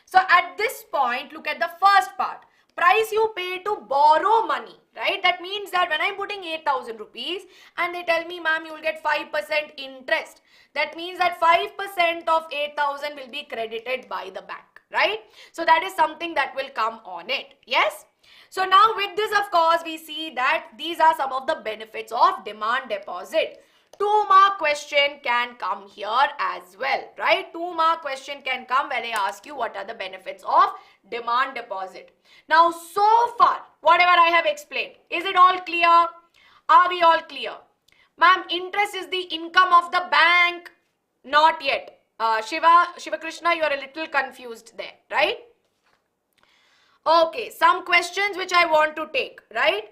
[SPEAKER 1] So at this point, look at the first part. Price you pay to borrow money, right? That means that when I'm putting 8,000 rupees and they tell me, ma'am, you will get 5% interest. That means that 5% of 8,000 will be credited by the bank, right? So that is something that will come on it. Yes? So now with this, of course, we see that these are some of the benefits of demand deposit. 2-mark question can come here as well, right? 2-mark question can come where they ask you what are the benefits of demand deposit. Now, so far, whatever I have explained, is it all clear? Are we all clear? Ma'am, interest is the income of the bank. Not yet. Shiva Krishna, you are a little confused there, right? Okay, some questions which I want to take, right?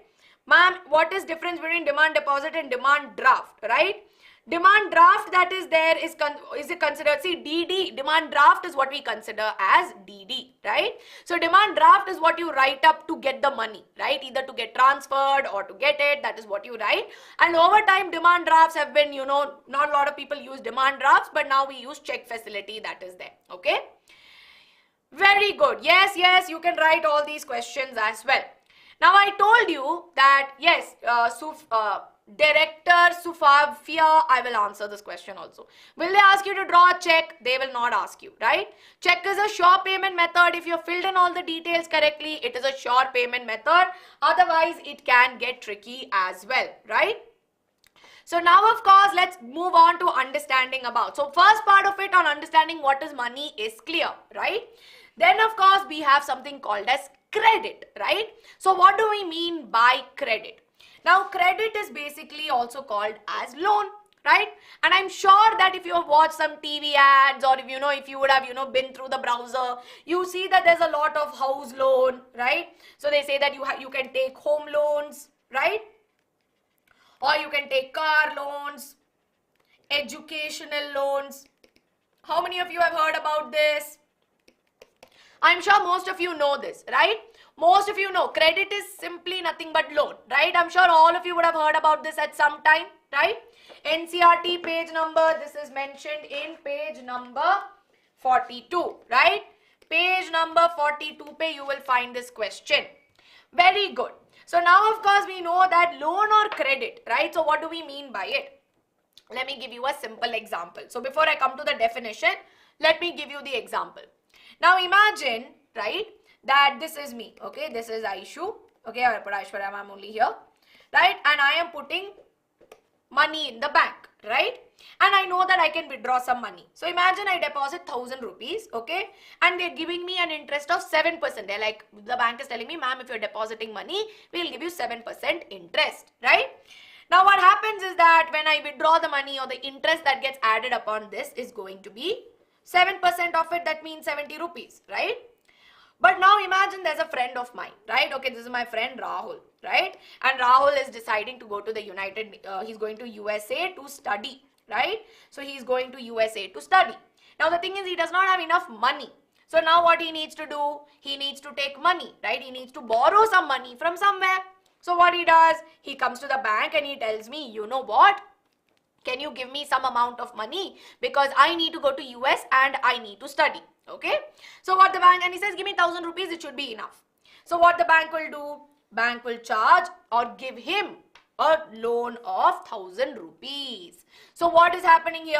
[SPEAKER 1] Ma'am, what is difference between demand deposit and demand draft, right? Demand draft that is there is it considered, see, DD, demand draft is what we consider as DD, right? So demand draft is what you write up to get the money, right? Either to get transferred or to get it, that is what you write. And over time, demand drafts have been, not a lot of people use demand drafts, but now we use check facility that is there, okay? Very good. Yes, you can write all these questions as well. Now, I told you that, yes, Director Sufafia, I will answer this question also. Will they ask you to draw a check? They will not ask you, right? Check is a sure payment method. If you filled in all the details correctly, it is a sure payment method. Otherwise, it can get tricky as well, right? So now, of course, let's move on to understanding about. So first part of it on understanding what is money is clear, right? Then, of course, we have something called as credit, right? So what do we mean by credit? Now, credit is basically also called as loan, right? And I'm sure that if you have watched some TV ads or if you would have, been through the browser, you see that there's a lot of house loan, right? So they say that you can take home loans, right? Or you can take car loans, educational loans. How many of you have heard about this? I'm sure most of you know this, right? Most of you know credit is simply nothing but loan, right? I'm sure all of you would have heard about this at some time, right? NCERT page number, this is mentioned in page number 42, right? Page number 42 pe you will find this question. Very good. So now, of course, we know that loan or credit, right? So what do we mean by it? Let me give you a simple example. So before I come to the definition, let me give you the example. Now imagine, right, that this is me, okay, this is Aishu, okay, I put Aishwarya ma'am only here, right, and I am putting money in the bank, right, and I know that I can withdraw some money. So imagine I deposit 1,000 rupees, okay, and they're giving me an interest of 7%. They're like, the bank is telling me, ma'am, if you're depositing money, we'll give you 7% interest, right? Now what happens is that when I withdraw the money, or the interest that gets added upon this is going to be 7% of it, that means 70 rupees, right? But now imagine there's a friend of mine, right? Okay, this is my friend Rahul, right? And Rahul is deciding to go to the he's going to USA to study, right? So he's going to USA to study. Now the thing is, he does not have enough money. So now what he needs to do? He needs to take money, right? He needs to borrow some money from somewhere. So what he does? He comes to the bank and he tells me, you know what? Can you give me some amount of money? Because I need to go to US and I need to study. Okay. So what the bank, and he says, give me 1,000 rupees, it should be enough. So what the bank will do? Bank will charge or give him a loan of 1,000 rupees. So what is happening here?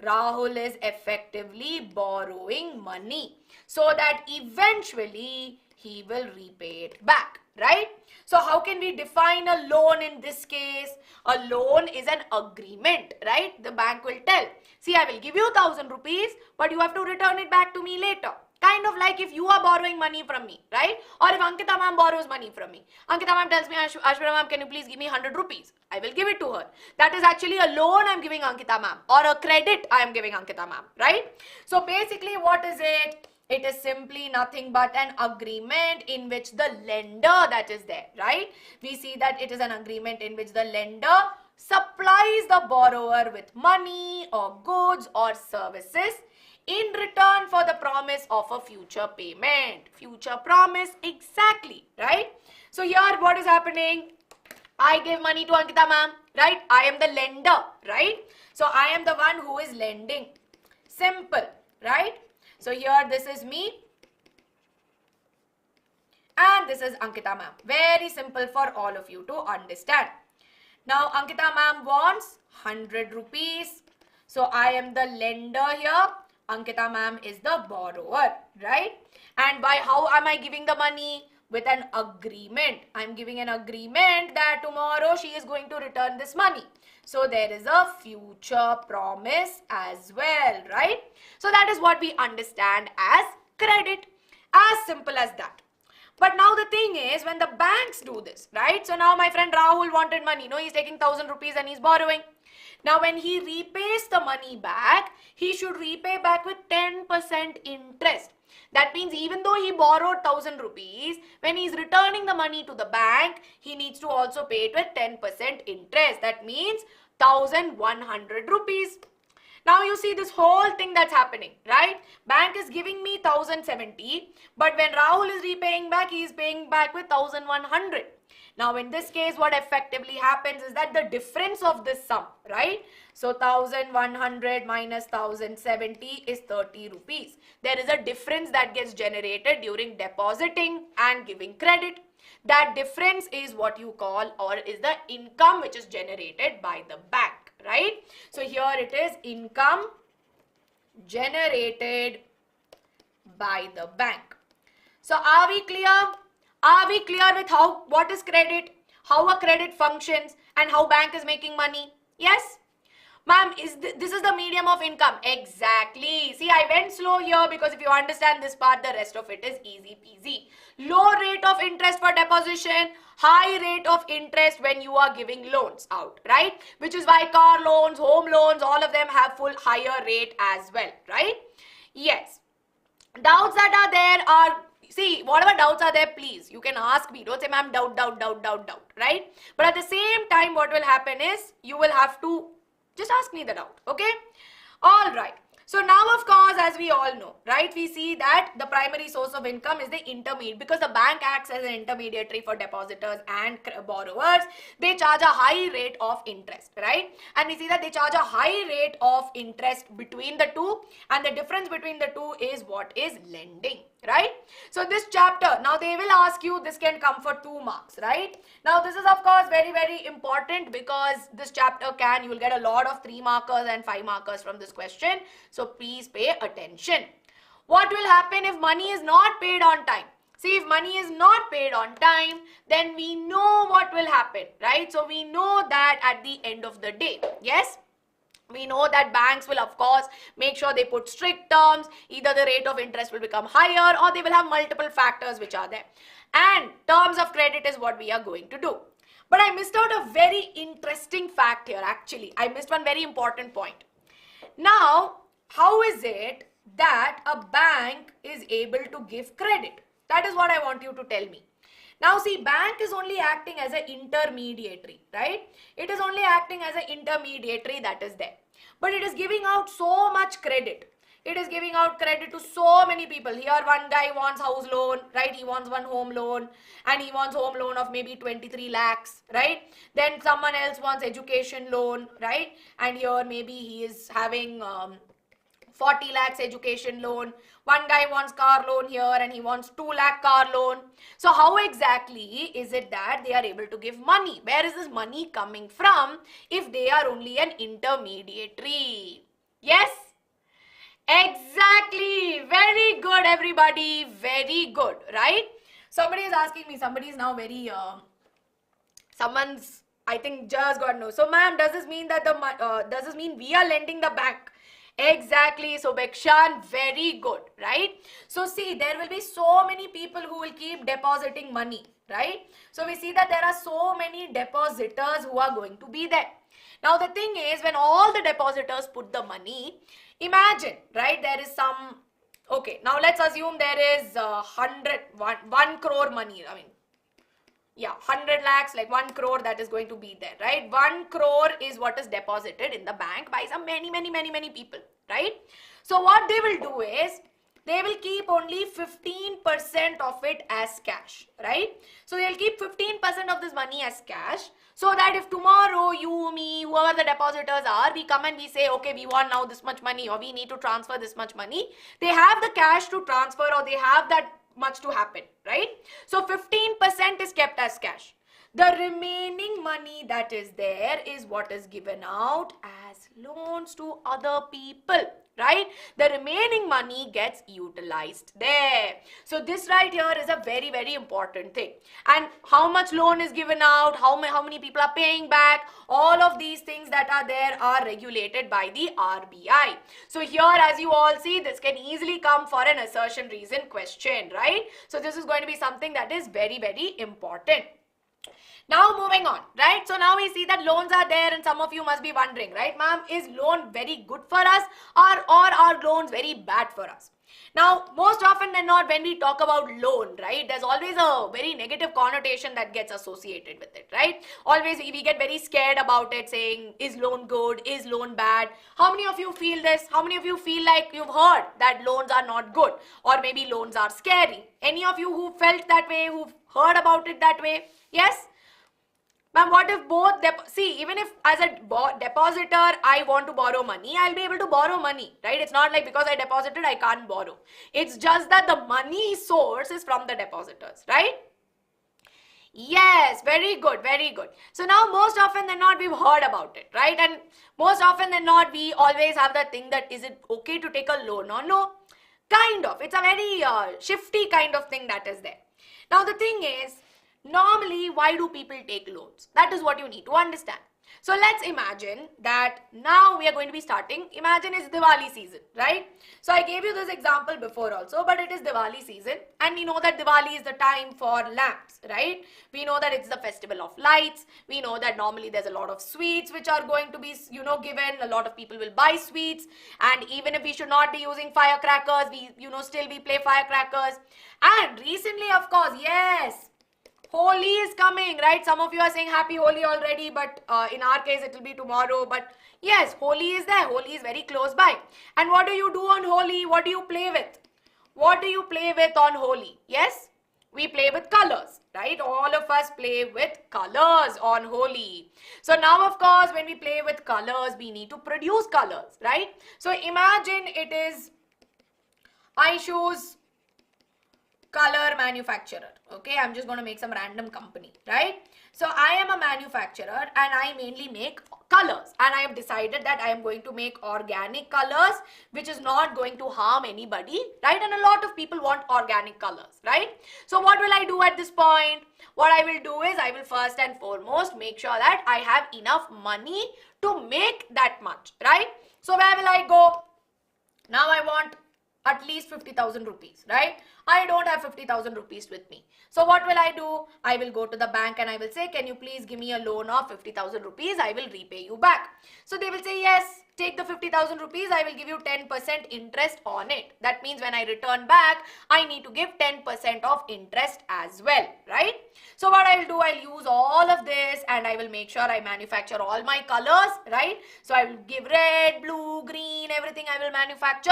[SPEAKER 1] Rahul is effectively borrowing money so that eventually he will repay it back, right? So how can we define a loan in this case? A loan is an agreement, right? The bank will tell, see, I will give you 1,000 rupees, but you have to return it back to me later. Kind of like if you are borrowing money from me, right? Or if Ankita ma'am borrows money from me. Ankita ma'am tells me, Ashwara ma'am, can you please give me 100 rupees? I will give it to her. That is actually a loan I'm giving Ankita ma'am, or a credit I am giving Ankita ma'am, right? So basically what is it? It is simply nothing but an agreement in which the lender that is there, right? We see that it is an agreement in which the lender supplies the borrower with money or goods or services in return for the promise of a future payment. Future promise, exactly, right? So here what is happening? I give money to Ankita ma'am, right? I am the lender, right? So I am the one who is lending. Simple, right? So here this is me and this is Ankita ma'am. Very simple for all of you to understand. Now Ankita ma'am wants 100 rupees. So I am the lender here. Ankita ma'am is the borrower, right? And by how am I giving the money? With an agreement. I'm giving an agreement that tomorrow she is going to return this money. So there is a future promise as well, right? So that is what we understand as credit. As simple as that. But now the thing is, when the banks do this, right? So now my friend Rahul wanted money. No, he's taking 1,000 rupees and he's borrowing. Now when he repays the money back, he should repay back with 10% interest. That means even though he borrowed 1,000 rupees, when he is returning the money to the bank, he needs to also pay it with 10% interest. That means 1,100 rupees. Now you see this whole thing that's happening, right? Bank is giving me 1,070, but when Rahul is repaying back, he is paying back with 1,100. Now in this case, what effectively happens is that the difference of this sum, right? So 1,100 minus 1,070 is 30 rupees. There is a difference that gets generated during depositing and giving credit. That difference is what you call, or is the income which is generated by the bank, right? So here it is income generated by the bank. So are we clear? Are we clear with what is credit, how a credit functions, and how bank is making money? Yes? Ma'am, this is the medium of income. Exactly. See, I went slow here because if you understand this part, the rest of it is easy peasy. Low rate of interest for deposition, high rate of interest when you are giving loans out, right? Which is why car loans, home loans, all of them have full higher rate as well, right? Yes. Doubts that are there are, see, whatever doubts are there, please, you can ask me. Don't say, ma'am, doubt, right? But at the same time, what will happen is, you will have to just ask me the doubt, okay? All right. So now, of course, as we all know, right, we see that the primary source of income is the intermediate, because the bank acts as an intermediary for depositors and borrowers. They charge a high rate of interest, right? And we see that they charge a high rate of interest between the two, and the difference between the two is what is lending, right? So this chapter, now they will ask you, this can come for 2 marks, right? Now this is of course very, very important, because this chapter you will get a lot of 3 markers and 5 markers from this question. So please pay attention. What will happen if money is not paid on time? See, if money is not paid on time, then we know what will happen, right? So we know that at the end of the day, yes? We know that banks will of course make sure they put strict terms. Either the rate of interest will become higher, or they will have multiple factors which are there. And terms of credit is what we are going to do. But I missed out a very interesting fact here actually. I missed one very important point. Now, how is it that a bank is able to give credit? That is what I want you to tell me. Now see, bank is only acting as an intermediary, right? It is only acting as an intermediary that is there. But it is giving out so much credit. It is giving out credit to so many people. Here one guy wants house loan, right? He wants one home loan and he wants home loan of maybe 23 lakhs, right? Then someone else wants education loan, right? And here maybe he is having 40 lakhs education loan. One guy wants car loan here and he wants 2 lakh car loan. So how exactly is it that they are able to give money? Where is this money coming from if they are only an intermediary? Yes? Exactly. Very good, everybody. Very good, right? Somebody is asking me, somebody is now very, someone's, I think, just got no. So, ma'am, does this mean that does this mean we are lending the bank? Exactly. So, Bekshan, very good, right? So, see, there will be so many people who will keep depositing money, right? So, we see that there are so many depositors who are going to be there. Now, the thing is, when all the depositors put the money, imagine, right, there is some, okay, now let's assume there is 1 crore money, I mean, yeah, 100 lakhs, like 1 crore that is going to be there, right? 1 crore is what is deposited in the bank by some many people, right? So what they will do is, they will keep only 15% of it as cash, right? So they'll keep 15% of this money as cash, so that if tomorrow you, me, whoever the depositors are, we come and we say, okay, we want now this much money or we need to transfer this much money, they have the cash to transfer or they have that much to happen, right? So 15% is kept as cash. The remaining money that is there is what is given out as loans to other people, right? The remaining money gets utilized there. So this right here is a very important thing. And how much loan is given out, how many people are paying back, all of these things that are there are regulated by the RBI. So here, as you all see, this can easily come for an assertion reason question, right? So this is going to be something that is very important. Now moving on, right? So now we see that loans are there and some of you must be wondering, right? Ma'am, is loan very good for us or are loans very bad for us? Now, most often than not, when we talk about loan, right, there's always a very negative connotation that gets associated with it, right? Always we get very scared about it, saying, is loan good? Is loan bad? How many of you feel this? How many of you feel like you've heard that loans are not good or maybe loans are scary? Any of you who felt that way, who've heard about it that way? Yes? Ma'am, what if both, see, even if as a depositor, I want to borrow money, I'll be able to borrow money, right? It's not like because I deposited, I can't borrow. It's just that the money source is from the depositors, right? Yes, very good, very good. So now most often than not, we've heard about it, right? And most often than not, we always have that thing that, is it okay to take a loan or no? Kind of. It's a very shifty kind of thing that is there. Now the thing is, normally, why do people take loans? That is what you need to understand. So let's imagine that now we are going to be starting. Imagine it's Diwali season, right? So I gave you this example before also, but it is Diwali season and we know that Diwali is the time for lamps, right? We know that it's the festival of lights. We know that normally there's a lot of sweets which are going to be, given. A lot of people will buy sweets, and even if we should not be using firecrackers, still we play firecrackers. And recently, of course, yes, Holi is coming, right? Some of you are saying happy Holi already, but in our case it will be tomorrow. But yes, Holi is there. Holi is very close by. And what do you do on Holi? What do you play with? What do you play with on Holi? Yes, we play with colors, right? All of us play with colors on Holi. So now, of course, when we play with colors, we need to produce colors, right? So imagine it is Aishu's color manufacturer. Okay, I'm just going to make some random company, right? So I am a manufacturer and I mainly make colors, and I have decided that I am going to make organic colors which is not going to harm anybody, right? And a lot of people want organic colors, right? So what will I do at this point? What I will do is I will first and foremost make sure that I have enough money to make that much, right? So where will I go? Now I want at least 50,000 rupees, right? I don't have 50,000 rupees with me. So what will I do? I will go to the bank and I will say, can you please give me a loan of 50,000 rupees? I will repay you back. So they will say, yes, take the 50,000 rupees. I will give you 10% interest on it. That means when I return back, I need to give 10% of interest as well, right? So what I will do, I'll use all of this and I will make sure I manufacture all my colors, right? So I will give red, blue, green, everything I will manufacture.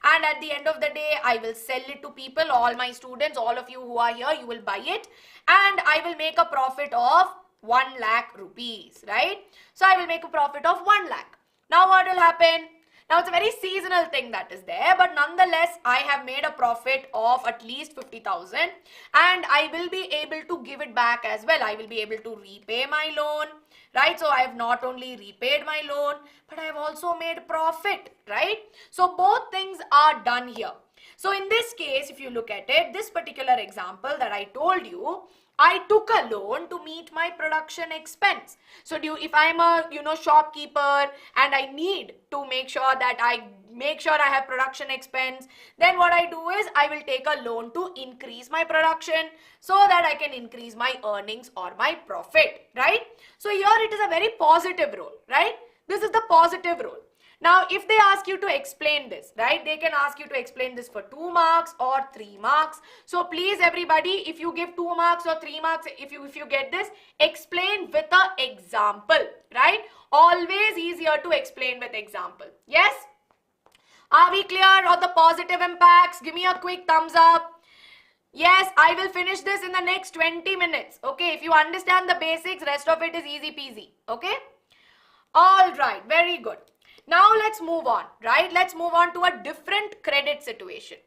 [SPEAKER 1] And at the end of the day, I will sell it to people, all my students, all of you who are here, you will buy it. And I will make a profit of 1 lakh rupees, right? So I will make a profit of 1 lakh. Now what will happen? Now it's a very seasonal thing that is there, but nonetheless, I have made a profit of at least 50,000 and I will be able to give it back as well. I will be able to repay my loan, right? So I have not only repaid my loan, but I have also made profit, right? So both things are done here. So in this case, if you look at it, this particular example that I told you, I took a loan to meet my production expense. So if I'm a shopkeeper and I need to make sure that I have production expense, then what I do is I will take a loan to increase my production so that I can increase my earnings or my profit, right? So here it is a very positive role, right? This is the positive role. Now, if they ask you to explain this, right, they can ask you to explain this for 2 marks or 3 marks. So please everybody, if you give 2 marks or 3 marks, if you get this, explain with an example, right? Always easier to explain with example. Yes? Are we clear on the positive impacts? Give me a quick thumbs up. Yes, I will finish this in the next 20 minutes. Okay, if you understand the basics, rest of it is easy peasy. Okay? All right, very good. Now let's move on, right? Let's move on to a different credit situation.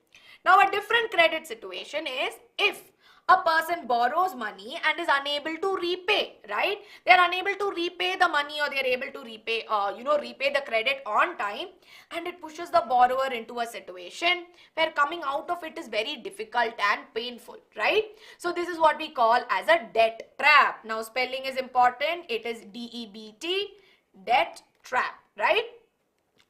[SPEAKER 1] Now a different credit situation is if a person borrows money and is unable to repay, right? They're unable to repay the money or they're able to repay, repay the credit on time, and it pushes the borrower into a situation where coming out of it is very difficult and painful, right? So this is what we call as a debt trap. Now spelling is important. It is D-E-B-T, debt trap, right?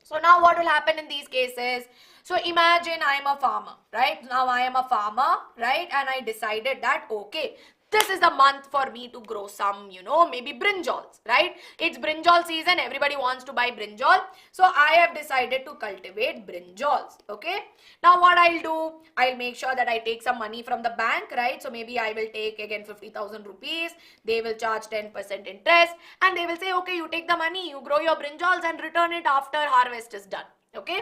[SPEAKER 1] So now what will happen in these cases? So imagine I am a farmer, right? Now I am a farmer, right? And I decided that, okay, this is the month for me to grow some, maybe brinjals, right? It's brinjal season. Everybody wants to buy brinjal. So I have decided to cultivate brinjals, okay? Now what I'll do, I'll make sure that I take some money from the bank, right? So maybe I will take again 50,000 rupees. They will charge 10% interest and they will say, okay, you take the money, you grow your brinjals and return it after harvest is done, okay?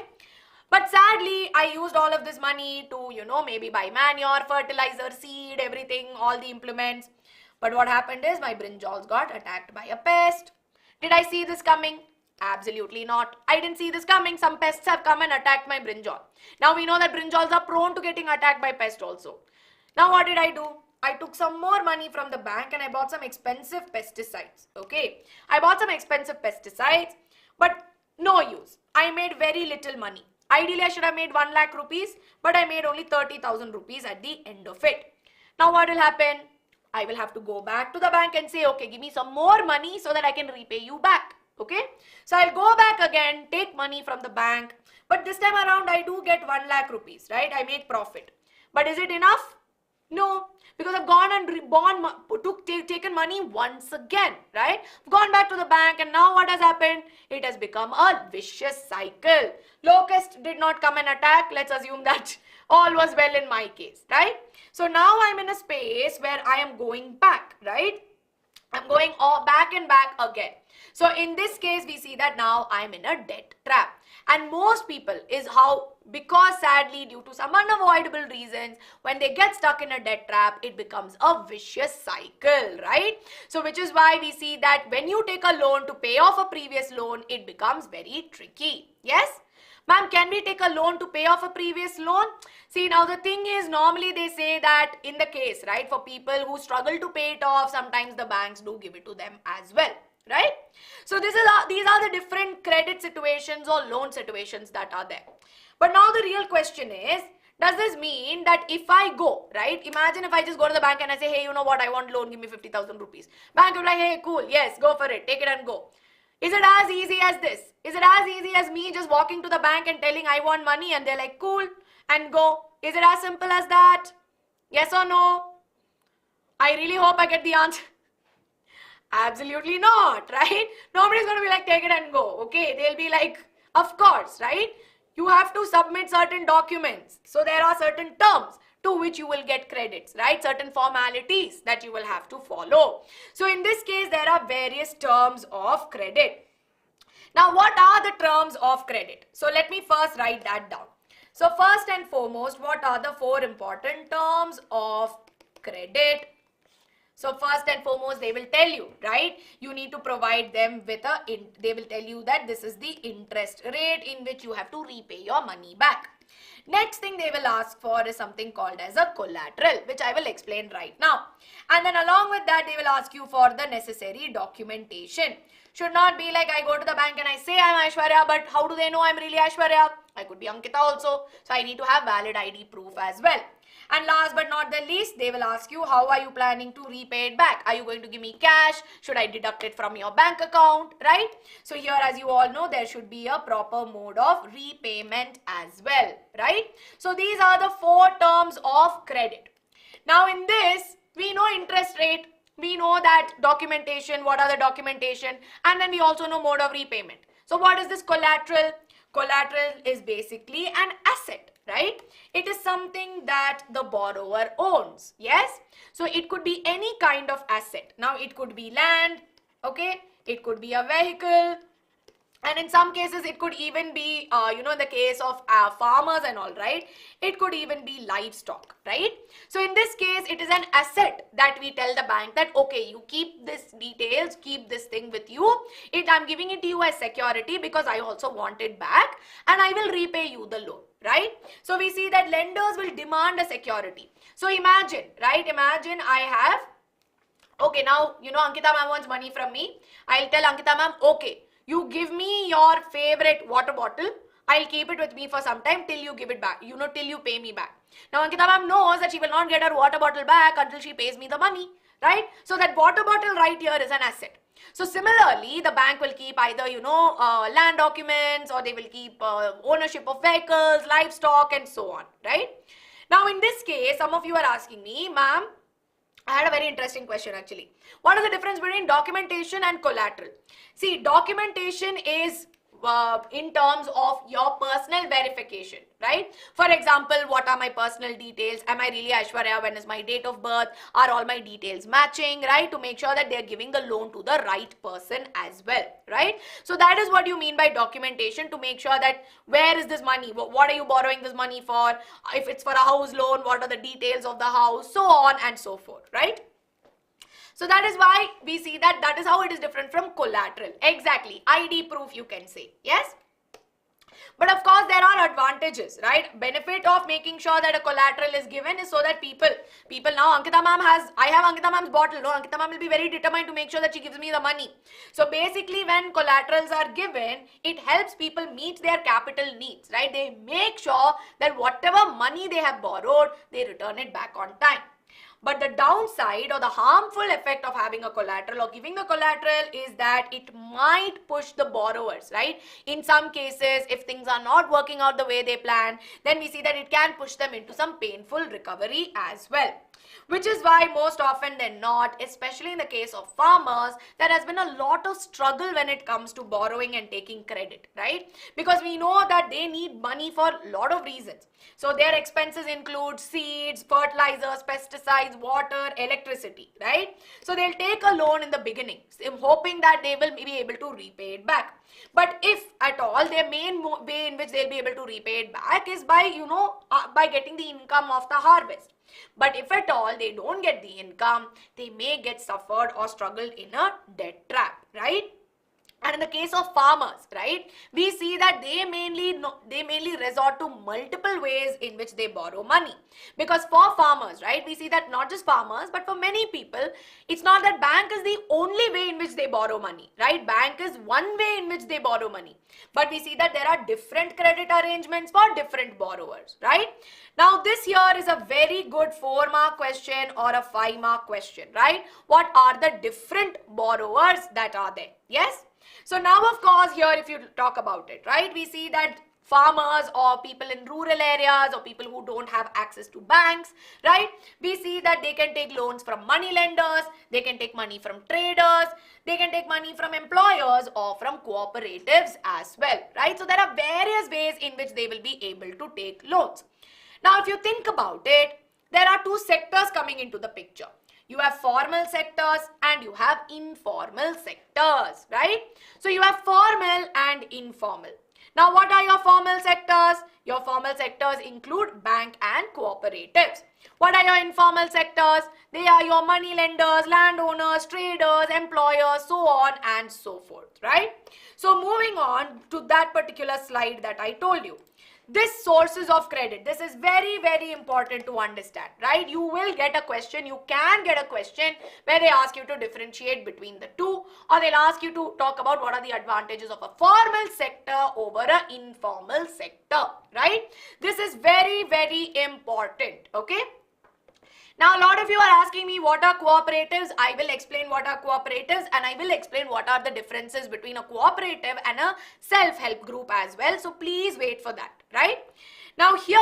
[SPEAKER 1] But sadly, I used all of this money to, maybe buy manure, fertilizer, seed, everything, all the implements. But what happened is my brinjals got attacked by a pest. Did I see this coming? Absolutely not. I didn't see this coming. Some pests have come and attacked my brinjal. Now we know that brinjals are prone to getting attacked by pests also. Now what did I do? I took some more money from the bank and I bought some expensive pesticides. Okay. I bought some expensive pesticides, but no use. I made very little money. Ideally, I should have made 1 lakh rupees, but I made only 30,000 rupees at the end of it. Now, what will happen? I will have to go back to the bank and say, okay, give me some more money so that I can repay you back. Okay? So, I'll go back again, take money from the bank. But this time around, I do get 1 lakh rupees, right? I make profit. But is it enough? No, because I've gone and taken money once again, right? I've gone back to the bank and now what has happened? It has become a vicious cycle. Locust did not come and attack. Let's assume that all was well in my case, right? So now I'm in a space where I am going back, right? I'm going back and back again. So in this case, we see that now I'm in a debt trap. And most people because sadly due to some unavoidable reasons, when they get stuck in a debt trap, it becomes a vicious cycle, right? So which is why we see that when you take a loan to pay off a previous loan, it becomes very tricky. Yes? Ma'am, can we take a loan to pay off a previous loan? See, now the thing is, normally they say that in the case, right, for people who struggle to pay it off, sometimes the banks do give it to them as well. Right? So these are the different credit situations or loan situations that are there. But now the real question is, does this mean that if I go, right? Imagine if I just go to the bank and I say, hey, you know what? I want loan. Give me 50,000 rupees. Bank will be like, hey, cool. Yes, go for it. Take it and go. Is it as easy as this? Is it as easy as me just walking to the bank and telling I want money and they're like, cool. and go. Is it as simple as that? Yes or no? I really hope I get the answer. Absolutely not, right? Nobody's going to be like, take it and go, okay? They'll be like, of course, right? You have to submit certain documents. So there are certain terms to which you will get credits, right? Certain formalities that you will have to follow. So in this case, there are various terms of credit. Now, what are the terms of credit? So let me first write that down. So first and foremost, what are the 4 important terms of credit? So first and foremost, they will tell you, right? You need to provide them with they will tell you that this is the interest rate in which you have to repay your money back. Next thing they will ask for is something called as a collateral, which I will explain right now. And then along with that, they will ask you for the necessary documentation. Should not be like I go to the bank and I say I'm Aishwarya, but how do they know I'm really Aishwarya? I could be Ankita also. So I need to have valid ID proof as well. And last but not the least, they will ask you, how are you planning to repay it back? Are you going to give me cash? Should I deduct it from your bank account, right? So here, as you all know, there should be a proper mode of repayment as well, right? So these are the 4 terms of credit. Now in this, we know interest rate, we know that documentation, what are the documentation, and then we also know mode of repayment. So what is this collateral? Collateral is basically an asset, right? It is something that the borrower owns, yes? So it could be any kind of asset. Now it could be land, okay? It could be a vehicle. And in some cases, it could even be, in the case of farmers and all, right? It could even be livestock, right? So in this case, it is an asset that we tell the bank that, okay, you keep this details, keep this thing with you. I'm giving it to you as security because I also want it back and I will repay you the loan, right? So we see that lenders will demand a security. So imagine, right? Imagine I have, okay, now, Ankita ma'am wants money from me. I'll tell Ankita ma'am, okay, you give me your favorite water bottle. I'll keep it with me for some time till you give it back, till you pay me back. Now, Ankita ma'am knows that she will not get her water bottle back until she pays me the money, right? So that water bottle right here is an asset. So similarly, the bank will keep either, land documents, or they will keep ownership of vehicles, livestock, and so on, right? Now, in this case, some of you are asking me, ma'am, I had a very interesting question actually. What is the difference between documentation and collateral? See, documentation is in terms of your personal verification, right? For example, what are my personal details? Am I really Aishwarya? When is my date of birth? Are all my details matching, right? To make sure that they're giving the loan to the right person as well, right? So that is what you mean by documentation, to make sure that where is this money? What are you borrowing this money for? If it's for a house loan, what are the details of the house? So on and so forth, right? So that is why we see that is how it is different from collateral. Exactly. ID proof, you can say. Yes? But of course, there are advantages, right? Benefit of making sure that a collateral is given is so that people now, Ankita ma'am I have Ankita ma'am's bottle. No, Ankita ma'am will be very determined to make sure that she gives me the money. So basically, when collaterals are given, it helps people meet their capital needs, right? They make sure that whatever money they have borrowed, they return it back on time. But the downside or the harmful effect of having a collateral or giving the collateral is that it might push the borrowers, right? In some cases, if things are not working out the way they plan, then we see that it can push them into some painful recovery as well. Which is why most often than not, especially in the case of farmers, there has been a lot of struggle when it comes to borrowing and taking credit, right? Because we know that they need money for a lot of reasons. So their expenses include seeds, fertilizers, pesticides, water, electricity, right? So they'll take a loan in the beginning, hoping that they will be able to repay it back. But if at all, their main way in which they'll be able to repay it back is by, by getting the income of the harvest. But if at all they don't get the income, they may get suffered or struggled in a debt trap, right? And in the case of farmers, right, we see that they mainly resort to multiple ways in which they borrow money. Because for farmers, right, we see that not just farmers, but for many people, it's not that bank is the only way in which they borrow money, right? Bank is one way in which they borrow money. But we see that there are different credit arrangements for different borrowers, right? Now, this here is a very good 4-mark question or a 5-mark question, right? What are the different borrowers that are there? Yes? So now, of course, here if you talk about it, right, we see that farmers or people in rural areas or people who don't have access to banks, right? We see that they can take loans from money lenders, they can take money from traders, they can take money from employers or from cooperatives as well, right? So there are various ways in which they will be able to take loans. Now, if you think about it, there are two sectors coming into the picture. You have formal sectors and you have informal sectors, right? So you have formal and informal. Now, what are your formal sectors? Your formal sectors include bank and cooperatives. What are your informal sectors? They are your money lenders, landowners, traders, employers, so on and so forth, right? So moving on to that particular slide that I told you. This sources of credit, this is very, very important to understand, right? You will get a question, you can get a question where they ask you to differentiate between the two, or they'll ask you to talk about what are the advantages of a formal sector over an informal sector, right? This is very, very important, okay? Now, a lot of you are asking me what are cooperatives. I will explain what are cooperatives and I will explain what are the differences between a cooperative and a self-help group as well. So, please wait for that, right? Now, here,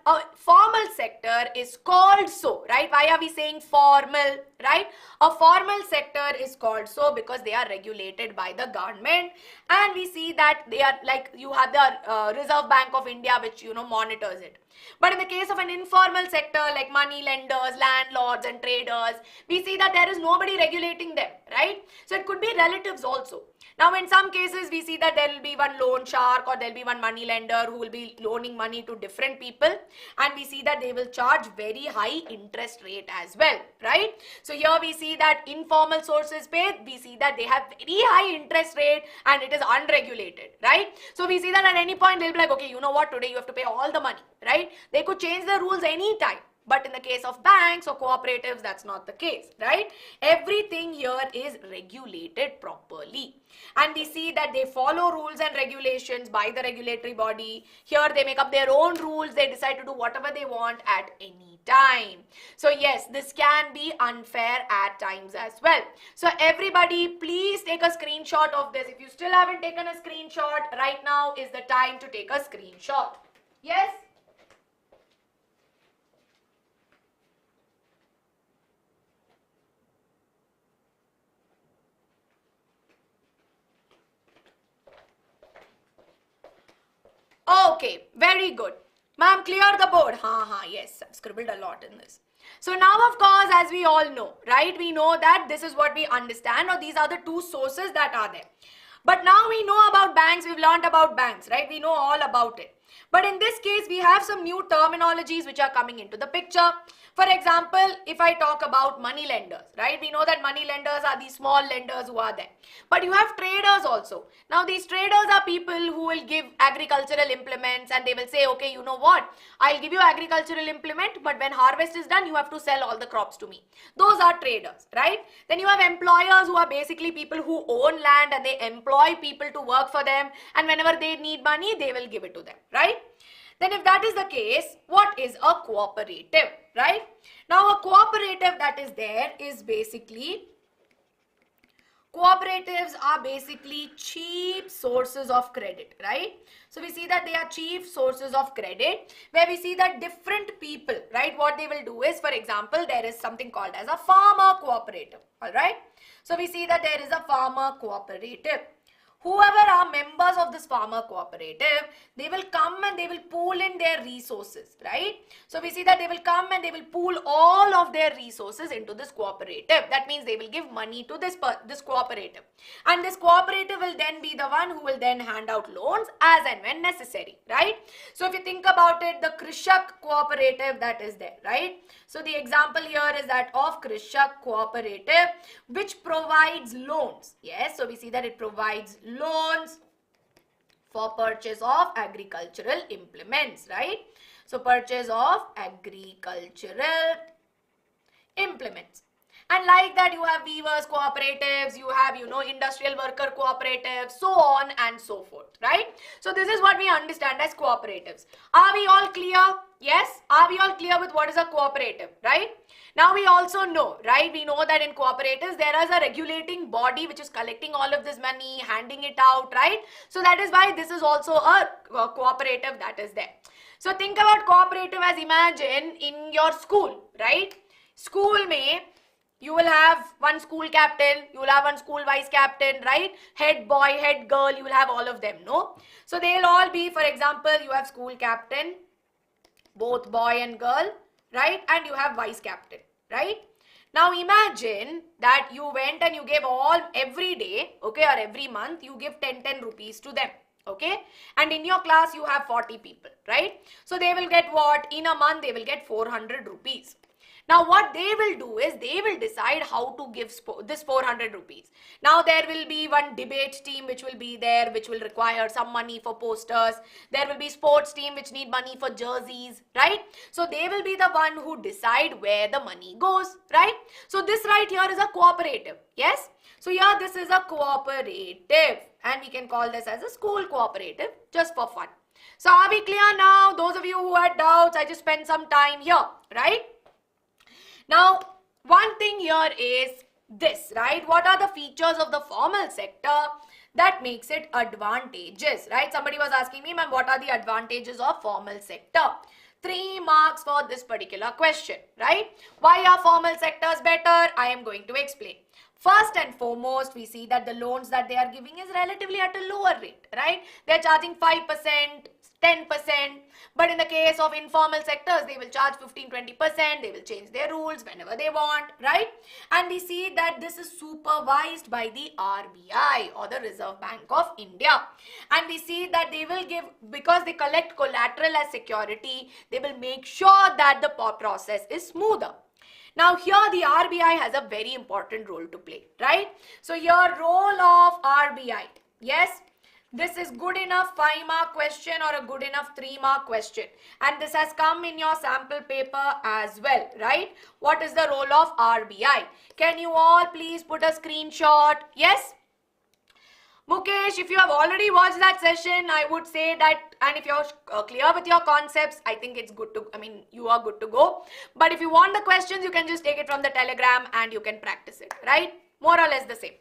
[SPEAKER 1] a formal sector is called so, right? Why are we saying formal, right? A formal sector is called so because they are regulated by the government, and we see that they are like, you have the Reserve Bank of India, which, you know, monitors it. But in the case of an informal sector like money lenders, landlords and traders, we see that there is nobody regulating them, right? So it could be relatives also. Now, in some cases, we see that there will be one loan shark or there will be one money lender who will be loaning money to different people, and we see that they will charge very high interest rate as well, right? So here we see that informal sources pay, we see that they have very high interest rate and it is unregulated, right? So we see that at any point they'll be like, okay, you know what, today you have to pay all the money, right? They could change the rules anytime. But in the case of banks or cooperatives, that's not the case, right? Everything here is regulated properly. And we see that they follow rules and regulations by the regulatory body. Here they make up their own rules. They decide to do whatever they want at any time. So yes, this can be unfair at times as well. So everybody, please take a screenshot of this. If you still haven't taken a screenshot, right now is the time to take a screenshot. Yes? Okay, very good. Ma'am, clear the board. Yes, I've scribbled a lot in this. So now, of course, as we all know, right, we know that this is what we understand, or these are the two sources that are there. But now we know about banks, we've learned about banks, right? We know all about it. But in this case, we have some new terminologies which are coming into the picture. For example, if I talk about money lenders, right? We know that money lenders are the small lenders who are there. But you have traders also. Now, these traders are people who will give agricultural implements and they will say, okay, you know what? I'll give you agricultural implement, but when harvest is done, you have to sell all the crops to me. Those are traders, right? Then you have employers who are basically people who own land and they employ people to work for them. And whenever they need money, they will give it to them, right? Then if that is the case, what is a cooperative, right? Now a cooperative that is there is basically, cooperatives are basically cheap sources of credit, right? So we see that they are cheap sources of credit where we see that different people, right? What they will do is, for example, there is something called as a farmer cooperative, all right? So we see that there is a farmer cooperative. Whoever are members of this farmer cooperative, they will come and they will pool in their resources, right? So we see that they will come and they will pool all of their resources into this cooperative. That means they will give money to this cooperative. And this cooperative will then be the one who will then hand out loans as and when necessary, right? So if you think about it, the Krishak cooperative that is there, right? So the example here is that of Krishak cooperative, which provides loans. Yes, so we see that it provides loans for purchase of agricultural implements, right? So purchase of agricultural implements. And like that, you have weavers cooperatives, you have, industrial worker cooperatives, so on and so forth, right? So this is what we understand as cooperatives. Are we all clear? Yes? Are we all clear with what is a cooperative, right? Now we also know, right? We know that in cooperatives, there is a regulating body which is collecting all of this money, handing it out, right? So that is why this is also a cooperative that is there. So think about cooperative as, imagine in your school, right? School may, you will have one school captain, you will have one school vice captain, right? Head boy, head girl, you will have all of them, no? So they'll all be, for example, you have school captain, both boy and girl, right? And you have vice captain, right? Now imagine that you went and you gave every day, okay, or every month, you give 10 rupees to them. Okay, and in your class you have 40 people, right? So they will get what? In a month they will get 400 rupees. Now what they will do is they will decide how to give this 400 rupees. Now there will be one debate team which will be there, which will require some money for posters. There will be sports team which need money for jerseys, right? So they will be the one who decide where the money goes, right? So this right here is a cooperative, yes? So here this is a cooperative and we can call this as a school cooperative just for fun. So are we clear now? Those of you who had doubts, I just spent some time here, right? Now, one thing here is this, right? What are the features of the formal sector that makes it advantageous, right? Somebody was asking me, ma'am, what are the advantages of formal sector? 3 marks for this particular question, right? Why are formal sectors better? I am going to explain. First and foremost, we see that the loans that they are giving is relatively at a lower rate, right? They are charging 5%, 10%, but in the case of informal sectors, they will charge 15-20%, they will change their rules whenever they want, right? And we see that this is supervised by the RBI or the Reserve Bank of India. And we see that they will give, because they collect collateral as security, they will make sure that the process is smoother. Now here the RBI has a very important role to play, right? So your role of RBI, yes? This is good enough 5-mark question or a good enough 3-mark question. And this has come in your sample paper as well, right? What is the role of RBI? Can you all please put a screenshot? Yes? Mukesh, if you have already watched that session, I would say that, and if you're clear with your concepts, I think it's good to, you are good to go. But if you want the questions, you can just take it from the Telegram and you can practice it, right? More or less the same.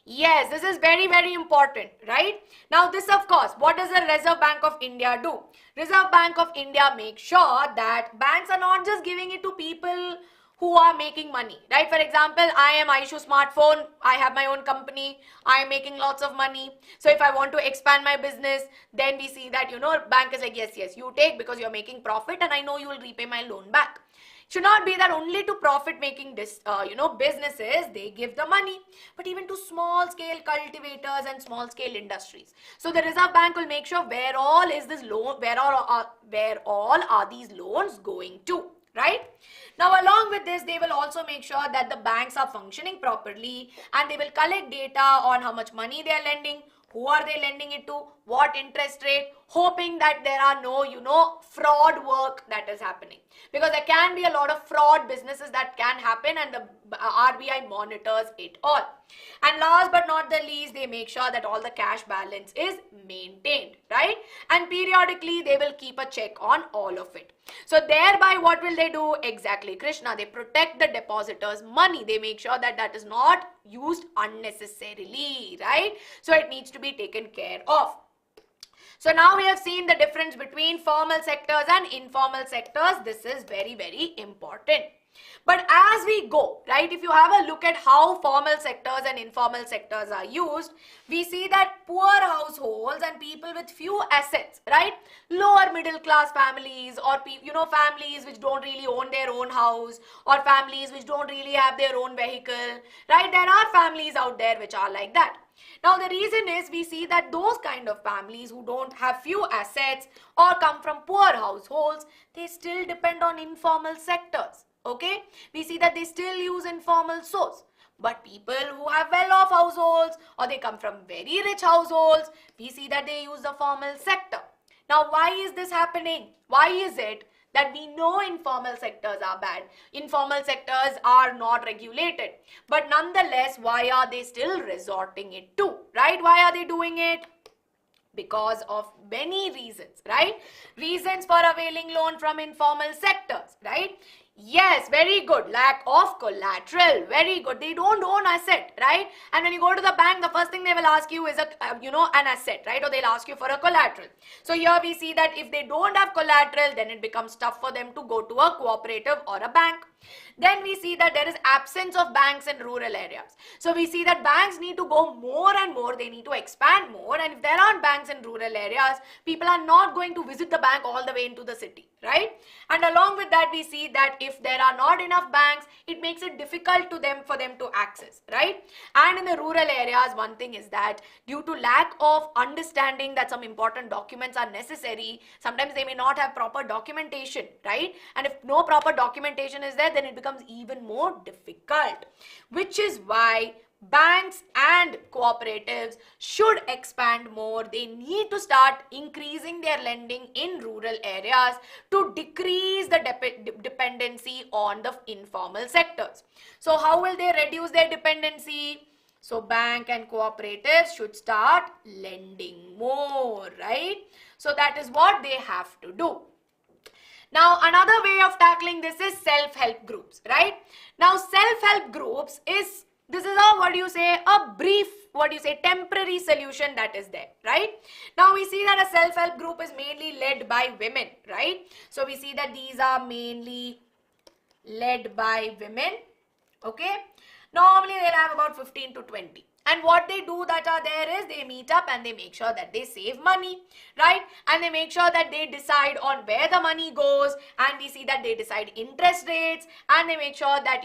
[SPEAKER 1] Yes, this is very, very important, right? Now this, of course, what does the Reserve Bank of India do? Reserve Bank of India makes sure that banks are not just giving it to people who are making money, right? For example, I am Aishu Smartphone. I have my own company. I am making lots of money. So if I want to expand my business, then we see that, bank is like, yes, you take because you're making profit and I know you will repay my loan back. Should not be that only to profit-making businesses they give the money, but even to small-scale cultivators and small-scale industries. So the Reserve Bank will make sure where all is this loan, where all are these loans going to, right? Now along with this, they will also make sure that the banks are functioning properly and they will collect data on how much money they are lending, who are they lending it to, what interest rate, hoping that there are no, fraud work that is happening. Because there can be a lot of fraud businesses that can happen and the RBI monitors it all. And last but not the least, they make sure that all the cash balance is maintained, right? And periodically, they will keep a check on all of it. So thereby, what will they do? Exactly, Krishna, they protect the depositors' money. They make sure that that is not used unnecessarily, right? So it needs to be taken care of. So now we have seen the difference between formal sectors and informal sectors. This is very, very important. But as we go, right, if you have a look at how formal sectors and informal sectors are used, we see that poor households and people with few assets, right, lower middle class families or, families which don't really own their own house or families which don't really have their own vehicle, right, there are families out there which are like that. Now the reason is we see that those kind of families who don't have few assets or come from poor households, they still depend on informal sectors. Okay, we see that they still use informal source. But people who have well-off households or they come from very rich households, we see that they use the formal sector. Now, why is this happening? Why is it that we know informal sectors are bad. Informal sectors are not regulated. But nonetheless, why are they still resorting it to, right? Why are they doing it? Because of many reasons, right? Reasons for availing loan from informal sectors, right? Yes, very good. Lack of collateral. Very good. They don't own asset, right? And when you go to the bank, the first thing they will ask you is an asset, right? Or they'll ask you for a collateral. So here we see that if they don't have collateral, then it becomes tough for them to go to a cooperative or a bank. Then we see that there is absence of banks in rural areas. So we see that banks need to go more and more. They need to expand more. And if there aren't banks in rural areas, people are not going to visit the bank all the way into the city, right? And along with that, we see that if there are not enough banks, it makes it difficult for them to access, right? And in the rural areas, one thing is that due to lack of understanding that some important documents are necessary, sometimes they may not have proper documentation, right? And if no proper documentation is there, then it becomes even more difficult, which is why banks and cooperatives should expand more. They need to start increasing their lending in rural areas to decrease the dependency on the informal sectors. So how will they reduce their dependency? So bank and cooperatives should start lending more, right? So that is what they have to do. Now, another way of tackling this is self-help groups, right? Now, self-help groups this is a brief, temporary solution that is there, right? Now, we see that a self-help group is mainly led by women, right? So, we see that these are mainly led by women, okay? Normally, they'll have about 15 to 20. And what they do that are there is they meet up and they make sure that they save money, right? And they make sure that they decide on where the money goes, and we see that they decide interest rates, and they make sure that,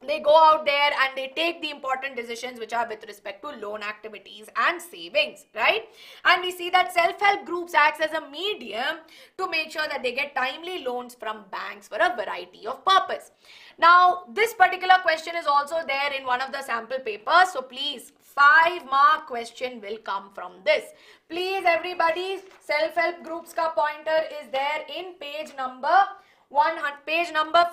[SPEAKER 1] they go out there and they take the important decisions which are with respect to loan activities and savings, right? And we see that self-help groups acts as a medium to make sure that they get timely loans from banks for a variety of purpose. Now, this particular question is also there in one of the sample papers. So please, 5-mark question will come from this. Please, everybody, self-help groups ka pointer is there in page number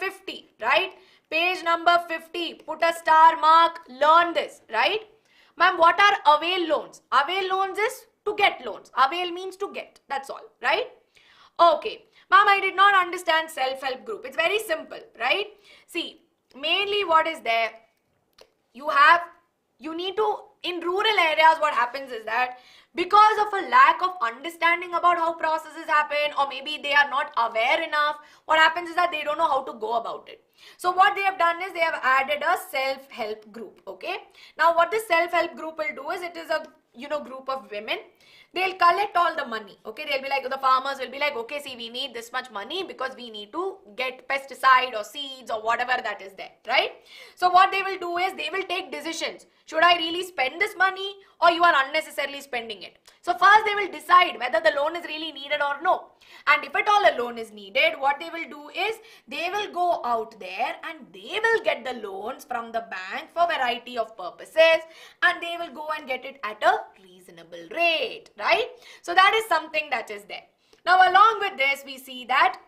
[SPEAKER 1] 50, right? Page number 50, put a star mark, learn this, right? Ma'am, what are avail loans? Avail loans is to get loans. Avail means to get, that's all, right? Okay. Ma'am, I did not understand self-help group. It's very simple, right? See, mainly what is there, you need to, in rural areas, what happens is that because of a lack of understanding about how processes happen, or maybe they are not aware enough, what happens is that they don't know how to go about it. So what they have done is they have added a self-help group, okay? Now what this self-help group will do is it is a group of women. They'll collect all the money, okay? They'll be like, the farmers will be like, okay, see, we need this much money because we need to get pesticide or seeds or whatever that is there, right? So what they will do is they will take decisions. Should I really spend this money, or you are unnecessarily spending it? So first they will decide whether the loan is really needed or no. And if at all a loan is needed, what they will do is they will go out there and they will get the loans from the bank for variety of purposes, and they will go and get it at a reasonable rate, right? So that is something that is there. Now along with this, we see that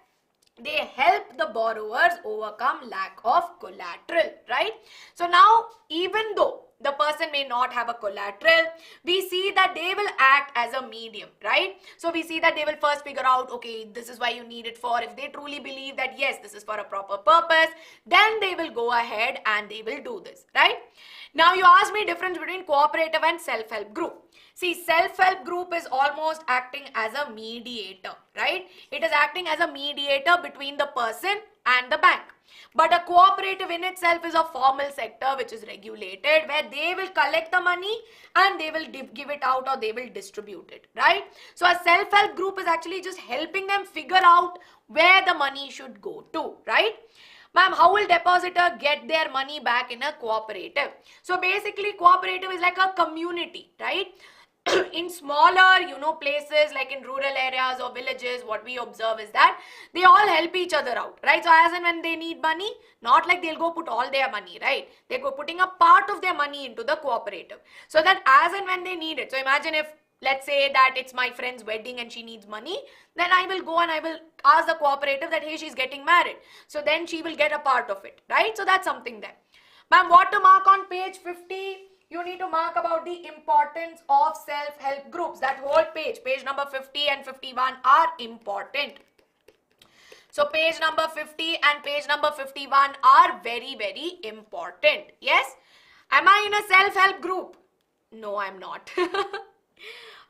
[SPEAKER 1] they help the borrowers overcome lack of collateral, right? So now, even though the person may not have a collateral, we see that they will act as a medium, right? So we see that they will first figure out, okay, this is why you need it for. If they truly believe that, yes, this is for a proper purpose, then they will go ahead and they will do this, right? Now you asked me difference between cooperative and self-help group. See, self-help group is almost acting as a mediator, right? It is acting as a mediator between the person and the bank. But a cooperative in itself is a formal sector which is regulated, where they will collect the money and they will give it out, or they will distribute it, right? So a self-help group is actually just helping them figure out where the money should go to, right? Ma'am, how will depositor get their money back in a cooperative? So basically, cooperative is like a community, right? In smaller, places like in rural areas or villages, what we observe is that they all help each other out, right? So as and when they need money, not like they'll go put all their money, right? They go putting a part of their money into the cooperative, so that as and when they need it. So imagine if let's say that it's my friend's wedding and she needs money, then I will go and I will ask the cooperative that, hey, she's getting married. So then she will get a part of it, right? So that's something there. Ma'am, what to mark on page 50? You need to mark about the importance of self-help groups. That whole page number 50 and 51 are important. So page number 50 and page number 51 are very, very important. Yes? Am I in a self-help group? No, I'm not.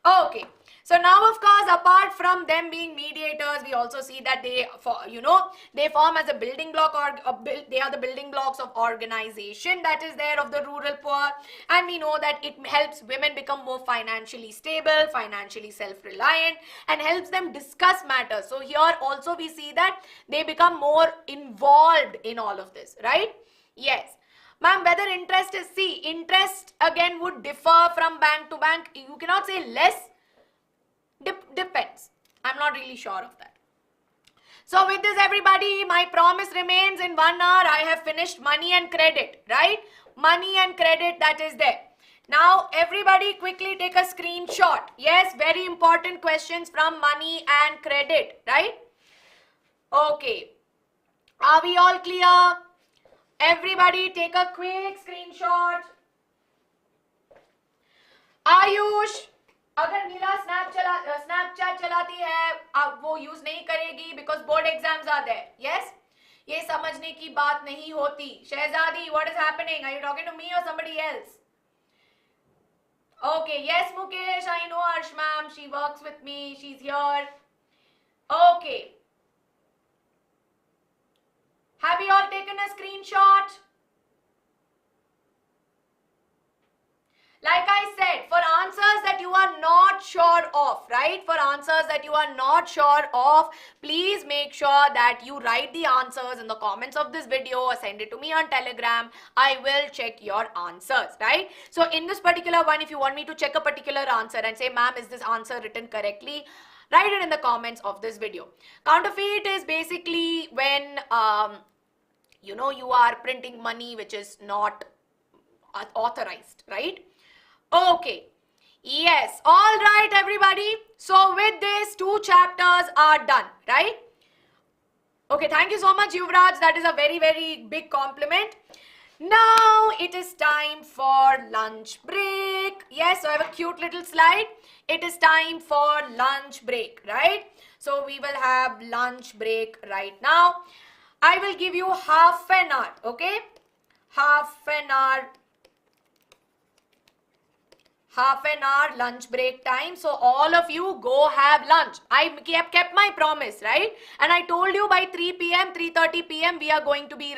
[SPEAKER 1] Okay. So now, of course, apart from them being mediators, we also see that they form as a building block, or they are the building blocks of organization that is there of the rural poor. And we know that it helps women become more financially stable, financially self-reliant, and helps them discuss matters. So here also we see that they become more involved in all of this, right? Yes. Ma'am, whether interest is, see, interest again would differ from bank to bank. You cannot say less. Depends. I'm not really sure of that. So with this, everybody, my promise remains, in 1 hour I have finished money and credit, right? Money and credit, that is there. Now everybody quickly take a screenshot. Yes, very important questions from money and credit, right? Okay. Are we all clear? Everybody take a quick screenshot. Ayush, अगर नीला Snapchat चलाती है, अब वो use नहीं करेगी because board exams are there. Yes? ये समझने की बात नहीं होती. शहजादी, what is happening? Are you talking to me or somebody else? Okay, yes, Mukesh, I know Arsh ma'am. She works with me. She's here. Okay. Have you all taken a screenshot? Like I said, for answers that you are not sure of, right? For answers that you are not sure of, please make sure that you write the answers in the comments of this video or send it to me on Telegram. I will check your answers, right? So in this particular one, if you want me to check a particular answer and say, ma'am, is this answer written correctly? Write it in the comments of this video. Counterfeit is basically when, you are printing money which is not authorized, right? Okay. Yes. All right, everybody. So with this, 2 chapters are done, right? Okay. Thank you so much, Yuvraj. That is a very, very big compliment. Now it is time for lunch break. Yes, so I have a cute little slide. It is time for lunch break, right? So we will have lunch break right now. I will give you half an hour, okay? Half an hour lunch break time. So all of you go have lunch. I kept my promise, right? And I told you by 3 p.m., 3:30 p.m. we are going to be,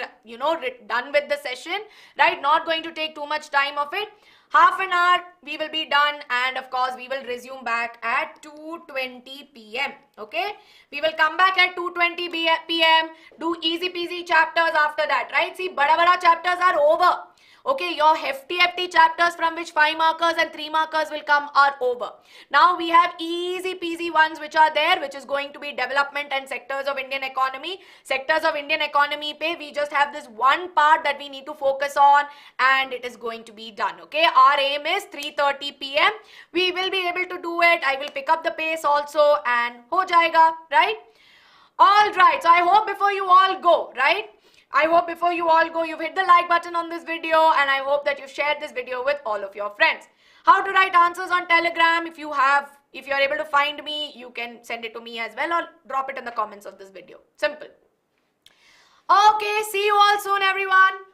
[SPEAKER 1] done with the session, right? Not going to take too much time of it. Half an hour we will be done, and of course we will resume back at 2:20 p.m. Okay? We will come back at 2:20 p.m. Do easy peasy chapters after that, right? See, bada chapters are over. Okay, your hefty chapters from which 5 markers and 3 markers will come are over. Now we have easy peasy ones which are there, which is going to be development and sectors of Indian economy. Sectors of Indian economy pe we just have this one part that we need to focus on, and it is going to be done. Okay, our aim is 3:30 p.m. We will be able to do it. I will pick up the pace also, and ho jayega, right? All right, so I hope before you all go, right? I hope before you all go, you've hit the like button on this video, and I hope that you've shared this video with all of your friends. How to write answers on Telegram? If you're able to find me, you can send it to me as well, or drop it in the comments of this video. Simple. Okay, see you all soon, everyone.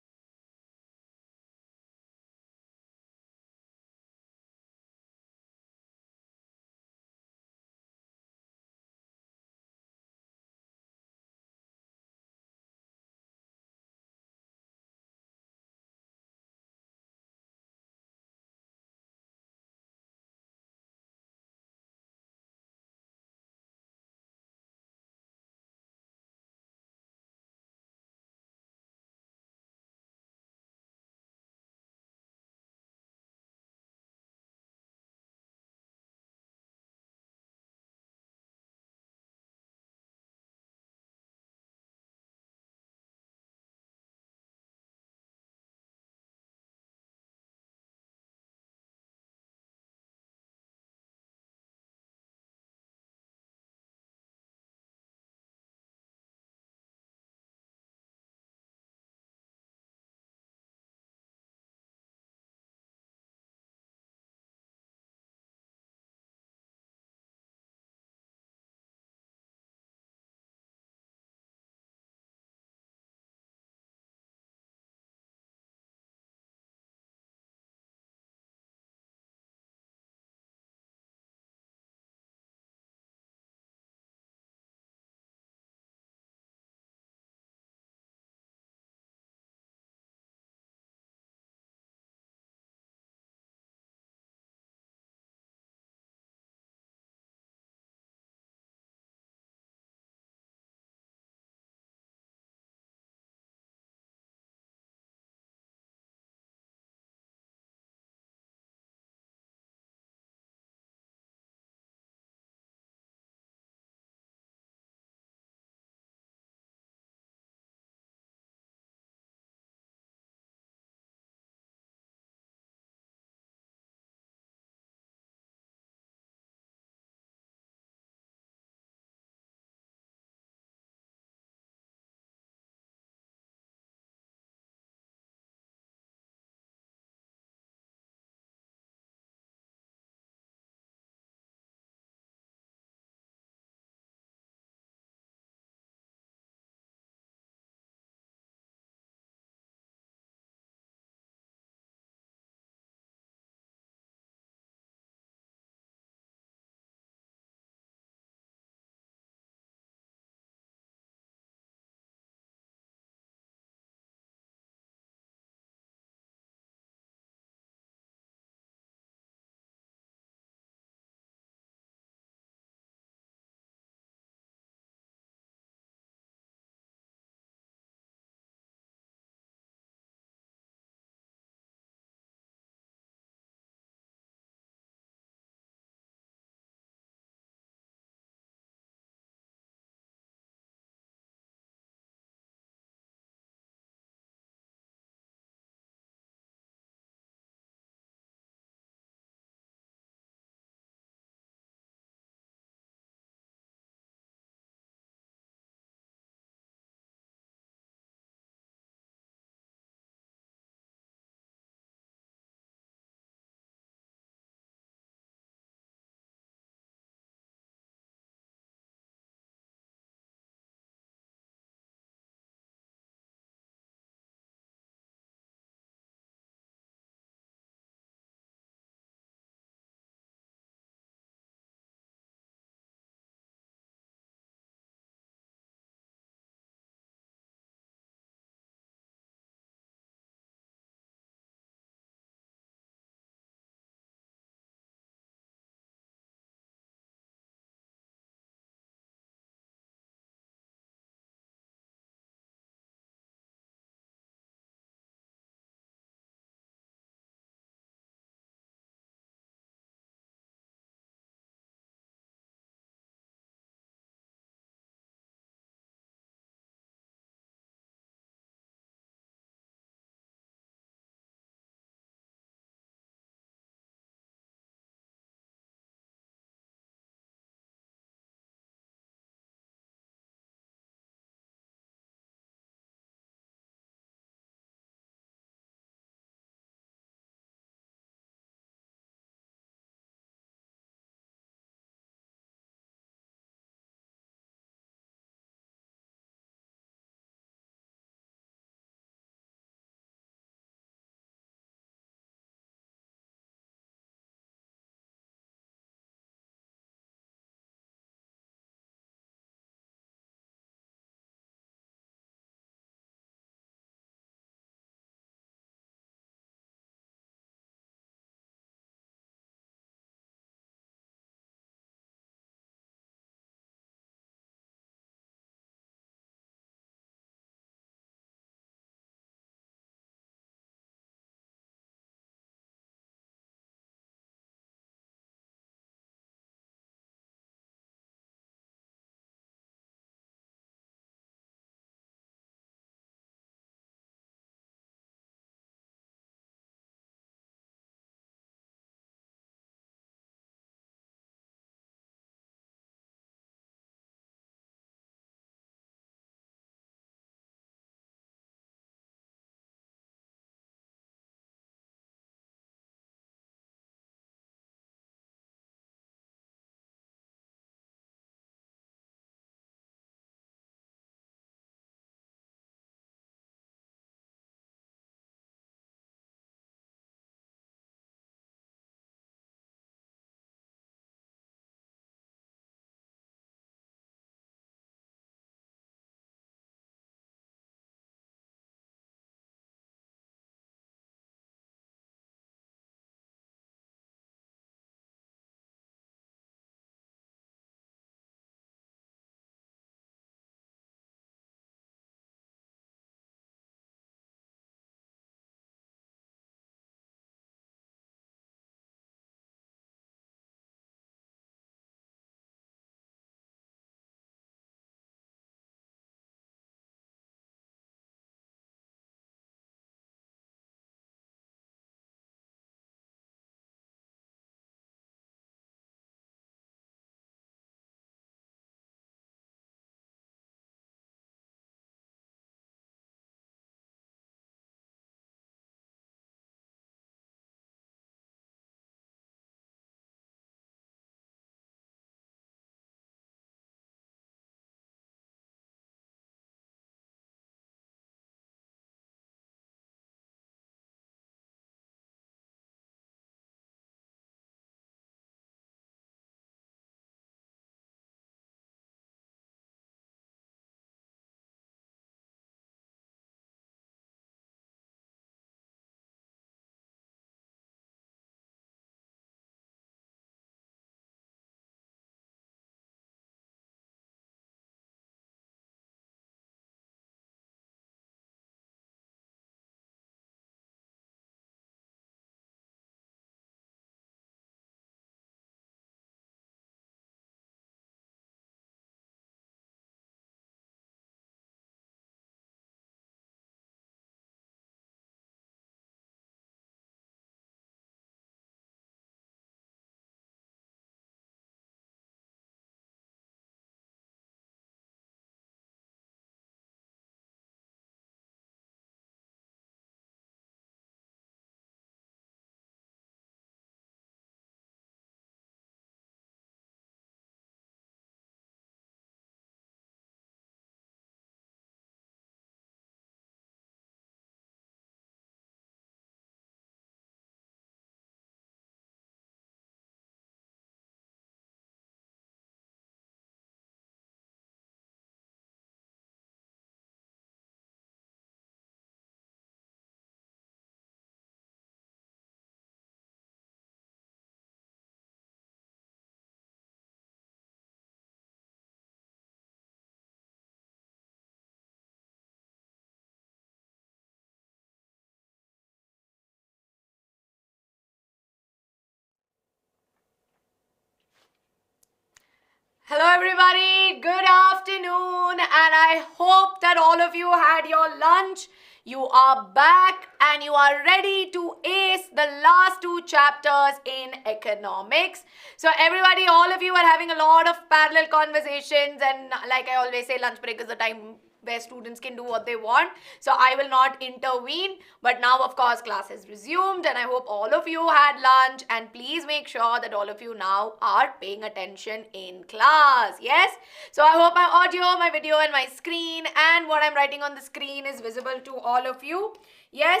[SPEAKER 1] Hello everybody, good afternoon, and I hope that all of you had your lunch. You are back and you are ready to ace the last two chapters in economics. So everybody, all of you are having a lot of parallel conversations, and like I always say, lunch break is the time where students can do what they want. So I will not intervene. But now, of course, class has resumed and I hope all of you had lunch, and please make sure that all of you now are paying attention in class. Yes? So I hope my audio, my video and my screen and what I'm writing on the screen is visible to all of you. Yes?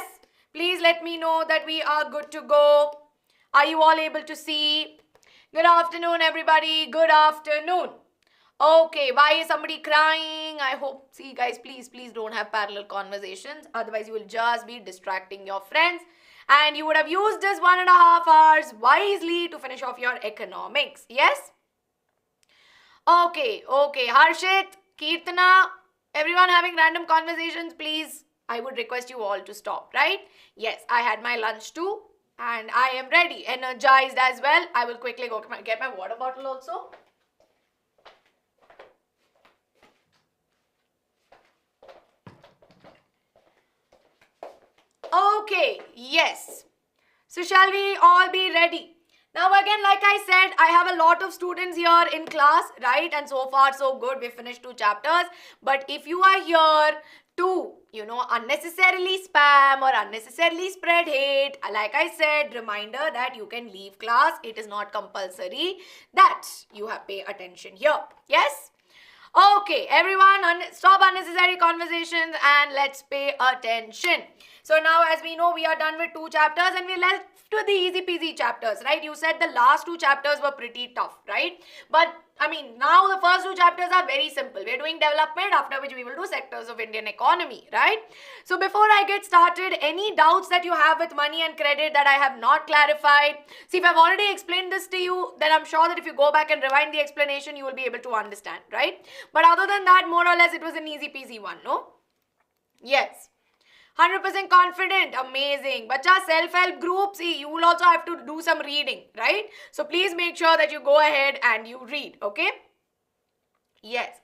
[SPEAKER 1] Please let me know that we are good to go. Are you all able to see? Good afternoon, everybody. Good afternoon. Okay, why is somebody crying? I hope, see guys, please don't have parallel conversations. Otherwise, you will just be distracting your friends. And you would have used this 1.5 hours wisely to finish off your economics. Yes? Okay. Harshit, Kirtana, everyone having random conversations, please, I would request you all to stop, right? Yes, I had my lunch too. And I am ready, energized as well. I will quickly go get my water bottle also. Okay, yes. So shall we all be ready? Now again, like I said, I have a lot of students here in class, right? And so far so good. We finished 2 chapters. But if you are here to, unnecessarily spam or unnecessarily spread hate, like I said, reminder that you can leave class. It is not compulsory that you have pay attention here. Yes? Okay, everyone, stop unnecessary conversations and let's pay attention. So now, as we know, we are done with 2 chapters and we left to the easy peasy chapters, right? You said the last 2 chapters were pretty tough, right? But now the first 2 chapters are very simple. We're doing development, after which we will do sectors of Indian economy, right? So before I get started, any doubts that you have with money and credit that I have not clarified? See, if I've already explained this to you, then I'm sure that if you go back and rewind the explanation, you will be able to understand, right? But other than that, more or less, it was an easy peasy one, no? Yes. 100% confident, amazing. Bacha, self-help group, see, you will also have to do some reading, right? So please make sure that you go ahead and you read, okay? Yes.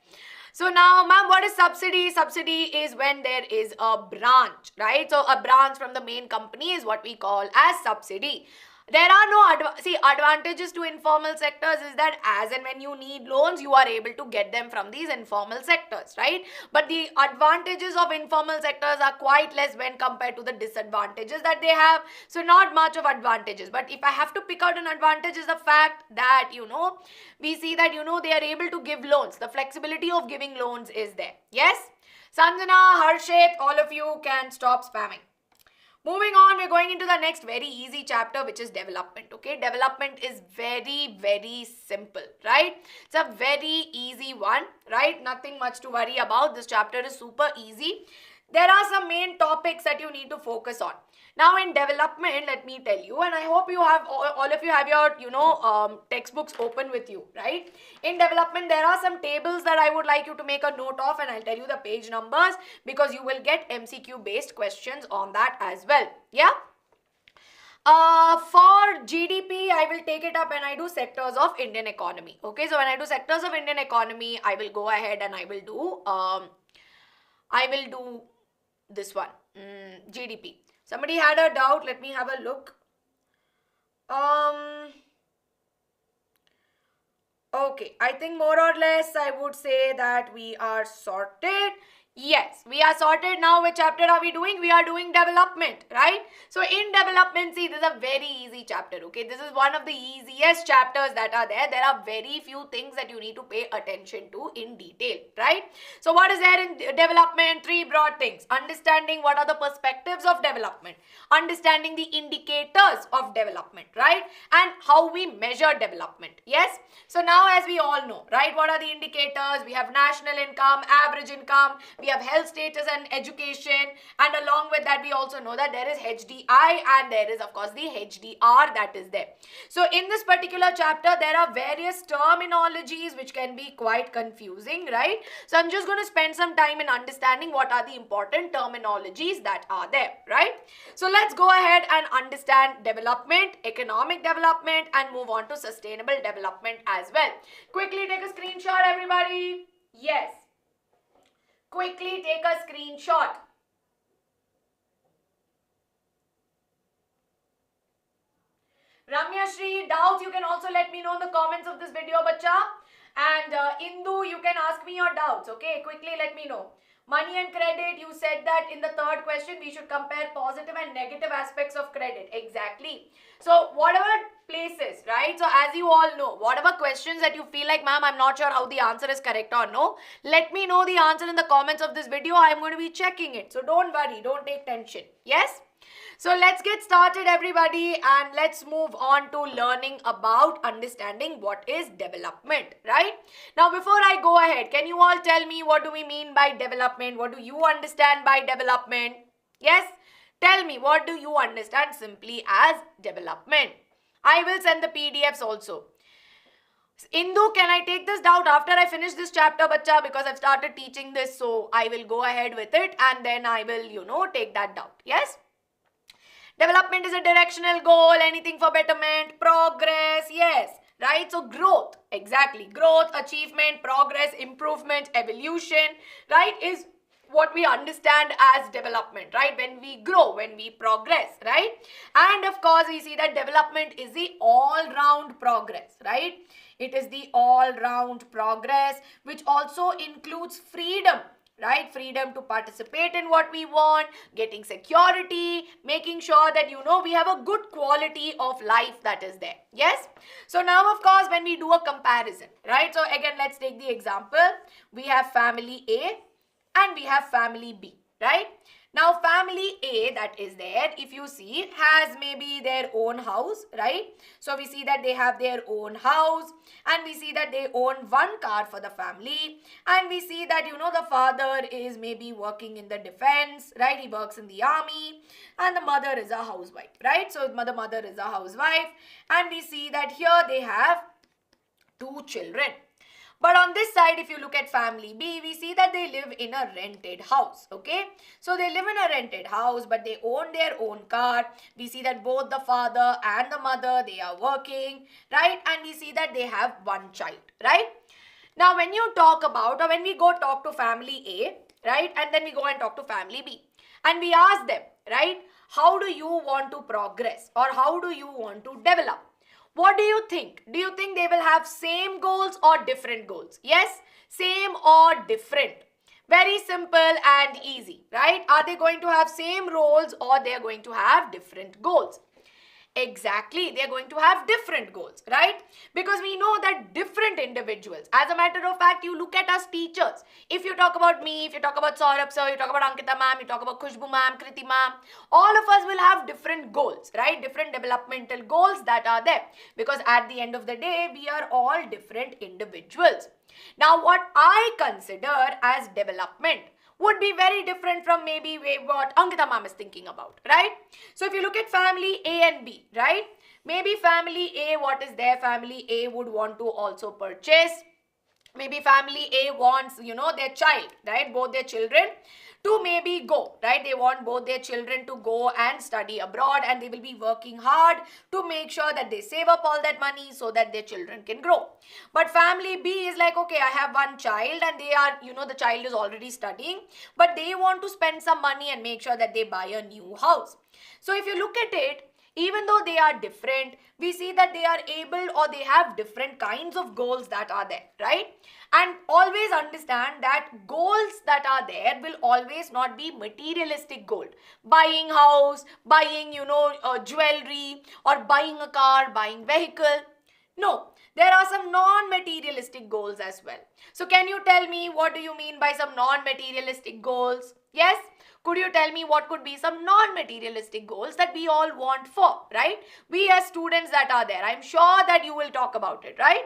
[SPEAKER 1] So now, ma'am, what is subsidy? Subsidy is when there is a branch, right? So a branch from the main company is what we call as subsidy. There are no advantages to informal sectors is that as and when you need loans, you are able to get them from these informal sectors, right? But the advantages of informal sectors are quite less when compared to the disadvantages that they have. So not much of advantages. But if I have to pick out an advantage is the fact that, we see that, they are able to give loans. The flexibility of giving loans is there. Yes? Sanjana, Harshit, all of you can stop spamming. Moving on, we're going into the next very easy chapter, which is development, okay? Development is very, very simple, right? It's a very easy one, right? Nothing much to worry about. This chapter is super easy. There are some main topics that you need to focus on. Now in development, let me tell you, and I hope you have, all of you have your, textbooks open with you, right? In development, there are some tables that I would like you to make a note of, and I'll tell you the page numbers because you will get MCQ based questions on that as well. Yeah? For GDP, I will take it up when I do sectors of Indian economy. Okay, so when I do sectors of Indian economy, I will go ahead and I will do this one, GDP. Somebody had a doubt. Let me have a look. Okay, I think more or less I would say that we are sorted. Yes, we are sorted. Now which chapter are we doing? We are doing development, right? So in development, see, this is a very easy chapter, okay? This is one of the easiest chapters that are there. There are very few things that you need to pay attention to in detail, right? So what is there in development? 3 broad things. Understanding what are the perspectives of development. Understanding the indicators of development, right? And how we measure development, yes? So now as we all know, right, what are the indicators? We have national income, average income, we have health status and education, and along with that we also know that there is HDI and there is of course the HDR that is there. So in this particular chapter there are various terminologies which can be quite confusing, right? So I'm just going to spend some time in understanding what are the important terminologies that are there, right? So let's go ahead and understand development, economic development, and move on to sustainable development as well. Quickly take a screenshot, everybody. Yes. Quickly take a screenshot. Ramya Shri, doubts you can also let me know in the comments of this video, bacha. And Indu, you can ask me your doubts, okay? Quickly let me know. Money and credit, you said that in the third question we should compare positive and negative aspects of credit. Exactly. So whatever places, right? So as you all know, whatever questions that you feel like, ma'am, I'm not sure how the answer is correct or no, let me know the answer in the comments of this video. I'm going to be checking it. So don't worry, don't take tension. Yes? So let's get started, everybody, and let's move on to learning about understanding what is development, right? Now, before I go ahead, can you all tell me what do we mean by development? What do you understand by development? Yes? Tell me, what do you understand simply as development? I will send the PDFs also. Indu, can I take this doubt after I finish this chapter, bacha? Because I've started teaching this, so I will go ahead with it and then I will, take that doubt. Yes? Development is a directional goal, anything for betterment, progress, yes, right? So growth, exactly. Growth, achievement, progress, improvement, evolution, right, is what we understand as development, right? When we grow, when we progress, right? And of course, we see that development is the all-round progress, right? It is the all-round progress, which also includes freedom, right? Freedom to participate in what we want, getting security, making sure that, we have a good quality of life that is there. Yes? So now, of course, when we do a comparison, right? So again, let's take the example. We have family A and we have family B, right? Now, family A that is there, if you see, has maybe their own house, right? So we see that they have their own house and we see that they own one car for the family and we see that, the father is maybe working in the defense, right? He works in the army and the mother is a housewife, right? So the mother is a housewife and we see that here they have 2 children. But on this side, if you look at family B, we see that they live in a rented house, okay? So they live in a rented house, but they own their own car. We see that both the father and the mother, they are working, right? And we see that they have one child, right? Now, when you talk about, or when we go talk to family A, right? And then we go and talk to family B. And we ask them, right? How do you want to progress? Or how do you want to develop? What do you think? Do you think they will have same goals or different goals? Yes, same or different. Very simple and easy, right? Are they going to have same roles or they are going to have different goals? Exactly, they are going to have different goals, right? Because we know that different individuals, as a matter of fact, you look at us teachers. If you talk about me, if you talk about Saurabh sir, you talk about Ankita ma'am, you talk about Khushbu ma'am, Kriti ma'am, all of us will have different goals, right? Different developmental goals that are there. Because at the end of the day, we are all different individuals. Now, what I consider as development would be very different from maybe what Ankita ma'am is thinking about, right? So if you look at family A and B, right? Maybe family A, what is there? Family A would want to also purchase. Maybe family A wants, their child, right? Both their children to maybe go, right? They want both their children to go and study abroad and they will be working hard to make sure that they save up all that money so that their children can grow. But family B is like, okay, I have one child and they are, the child is already studying, but they want to spend some money and make sure that they buy a new house. So if you look at it, even though they are different, we see that they are able or they have different kinds of goals that are there, right? And always understand that goals that are there will always not be materialistic goal. Buying house, buying, jewelry or buying a car, buying vehicle. No, there are some non-materialistic goals as well. So can you tell me what do you mean by some non-materialistic goals? Yes? Could you tell me what could be some non-materialistic goals that we all want for, right? We as students that are there, I'm sure that you will talk about it, right?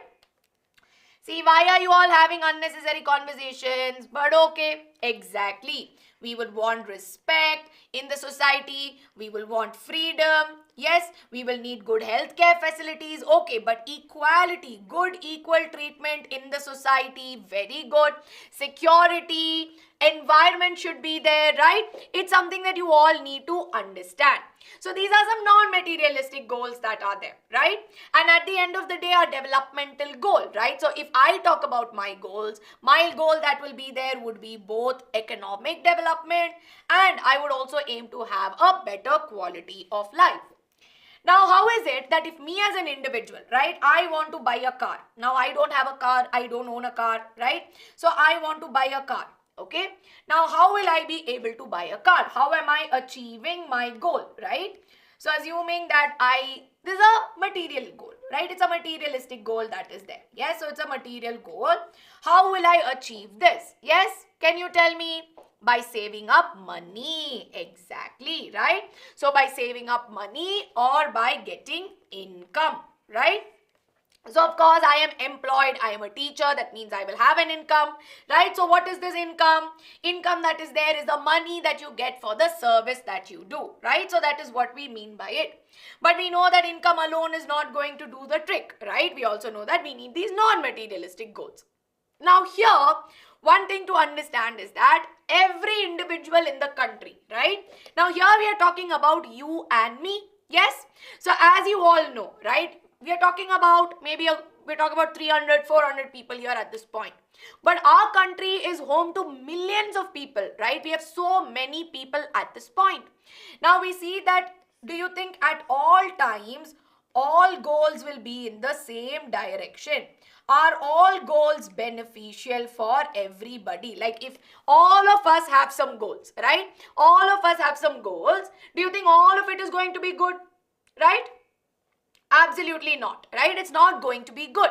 [SPEAKER 1] See, why are you all having unnecessary conversations? But okay, Exactly. We would want respect in the society. We will want freedom. Yes, we will need good healthcare facilities. Okay, but equality, good equal treatment in the society, very good. Security, environment should be there, right? It's something that you all need to understand. So these are some non-materialistic goals that are there, right? And at the end of the day, our developmental goal, right? So if I talk about my goals, my goal that will be there would be both economic development, and I would also aim to have a better quality of life. Now, how is it that if me as an individual, right, I want to buy a car. Now, I don't have a car, I don't own a car, right? So, I want to buy a car, okay? Now, how will I be able to buy a car? How am I achieving my goal, right? So, assuming that this is a material goal, right? It's a materialistic goal that is there. Yes, so it's a material goal. How will I achieve this? Yes, can you tell me? By saving up money. Exactly, right? So by saving up money or by getting income, right? So of course I am employed, I am a teacher, that means I will have an income, right? So what is this income? Income that is there is the money that you get for the service that you do, right? So that is what we mean by it. But we know that income alone is not going to do the trick, right? We also know that we need these non-materialistic goals. Now here, one thing to understand is that every individual in the country, right? Now here we are talking about you and me, yes? So as you all know, right? We are talking about we're talking about 300, 400 people here at this point. But our country is home to millions of people, right? We have so many people at this point. Now we see that, do you think at all times, all goals will be in the same direction? Are all goals beneficial for everybody? Like if all of us have some goals, right? All of us have some goals. Do you think all of it is going to be good, right? Absolutely not, right? It's not going to be good.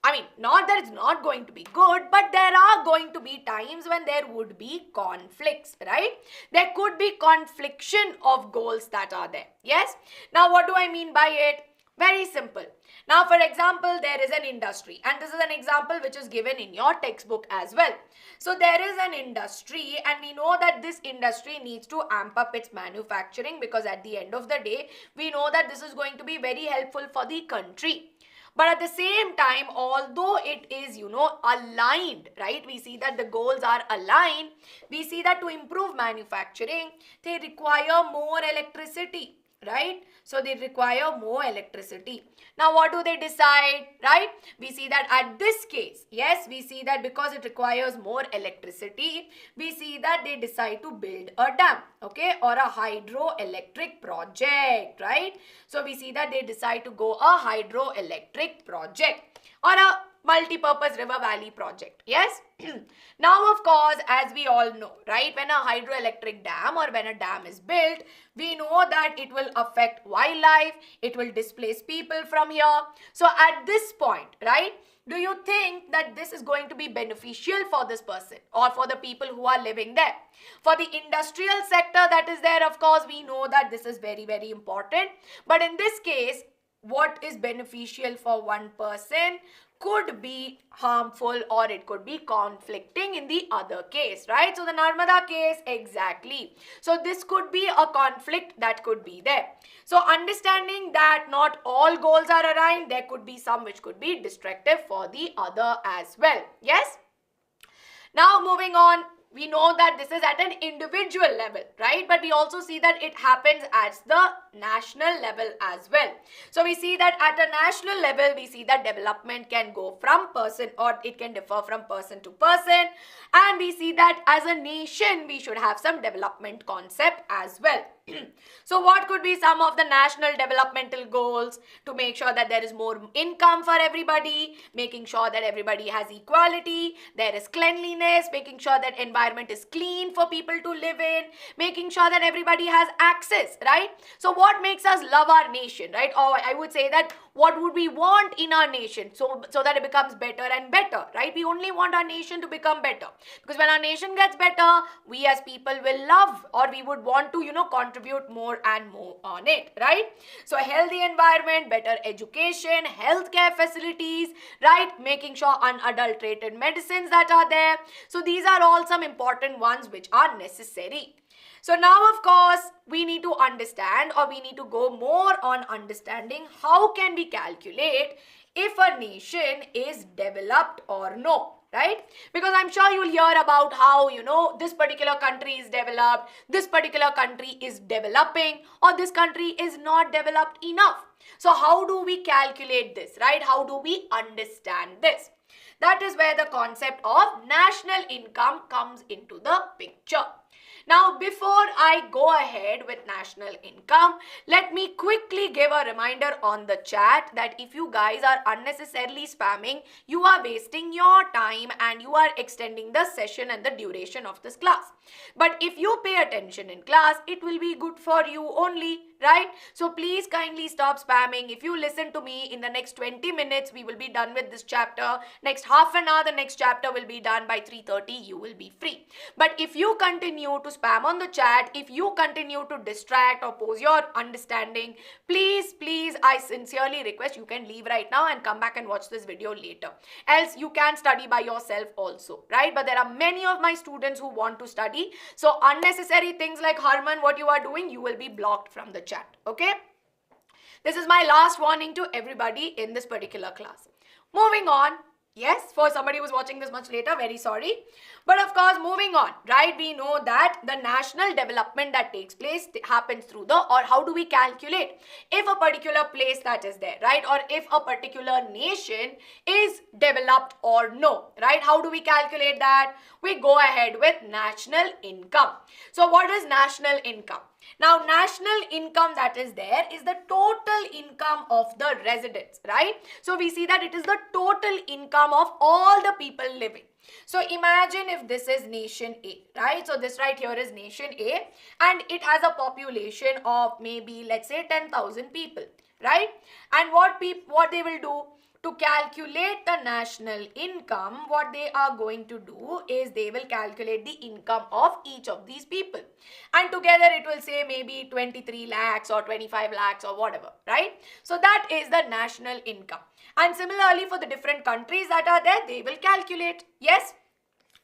[SPEAKER 1] I mean, not that it's not going to be good, but there are going to be times when there would be conflicts, right? There could be confliction of goals that are there. Yes? Now, what do I mean by it? Very simple. Now, for example, there is an industry, and this is an example which is given in your textbook as well. So, there is an industry, and we know that this industry needs to amp up its manufacturing, because at the end of the day, we know that this is going to be very helpful for the country. But at the same time, although it is, aligned, right? We see that the goals are aligned. We see that to improve manufacturing, they require more electricity, right? So they require more electricity. Now what do they decide, right? We see that at this case, yes, we see that because it requires more electricity, we see that they decide to build a dam, okay, or a hydroelectric project, right? So we see that they decide to go a hydroelectric project or a multi-purpose river valley project, yes? Now, of course, as we all know, right, when a hydroelectric dam or when a dam is built, we know that it will affect wildlife, it will displace people from here. So at this point, right, do you think that this is going to be beneficial for this person or for the people who are living there? For the industrial sector that is there, of course, we know that this is very, very important. But in this case, what is beneficial for one person could be harmful or it could be conflicting in the other case, right? So the Narmada case, exactly. So this could be a conflict that could be there. So understanding that not all goals are aligned, there could be some which could be destructive for the other as well. Yes? Now moving on. We know that this is at an individual level, right? But we also see that it happens at the national level as well. So we see that at a national level, we see that development can go from person or it can differ from person to person. And we see that as a nation, we should have some development concept as well. So what could be some of the national developmental goals? To make sure that there is more income for everybody, making sure that everybody has equality, there is cleanliness, making sure that environment is clean for people to live in, making sure that everybody has access, right? So what what makes us love our nation, right? Or I would say that what would we want in our nation so that it becomes better and better, right? We only want our nation to become better, because when our nation gets better, we as people will love, or we would want to, contribute more and more on it, right? So a healthy environment, better education, healthcare facilities, right? Making sure unadulterated medicines that are there. So these are all some important ones which are necessary. So now, of course, we need to understand, or we need to go more on understanding how can we calculate if a nation is developed or no, right? Because I'm sure you'll hear about how, this particular country is developed, this particular country is developing, or this country is not developed enough. So how do we calculate this, right? How do we understand this? That is where the concept of national income comes into the picture. Now, before I go ahead with national income, let me quickly give a reminder on the chat that if you guys are unnecessarily spamming, you are wasting your time and you are extending the session and the duration of this class. But if you pay attention in class, it will be good for you only, right? So please kindly stop spamming. If you listen to me, in the next 20 minutes, we will be done with this chapter. Next half an hour, the next chapter will be done. By 3:30, you will be free. But if you continue to spam on the chat, if you continue to distract or pose your understanding, please, I sincerely request you can leave right now and come back and watch this video later. Else you can study by yourself also, right? But there are many of my students who want to study. So unnecessary things like Harman, what you are doing, you will be blocked from the chat, okay? This is my last warning to everybody in this particular class. Moving on. Yes, for somebody who's watching this much later, very sorry. But of course, moving on, right? We know that the national development that takes place happens through or how do we calculate if a particular place that is there, right? Or if a particular nation is developed or no, right? How do we calculate that? We go ahead with national income. So what is national income? Now, national income that is there is the total income of the residents, right? So we see that it is the total income of all the people living. So imagine if this is nation A, right? So this right here is nation A and it has a population of maybe, let's say, 10,000 people, right? And what they will do to calculate the national income, what they are going to do is they will calculate the income of each of these people. And together it will say maybe 23 lakhs or 25 lakhs or whatever, right? So that is the national income. And similarly for the different countries that are there, they will calculate. Yes?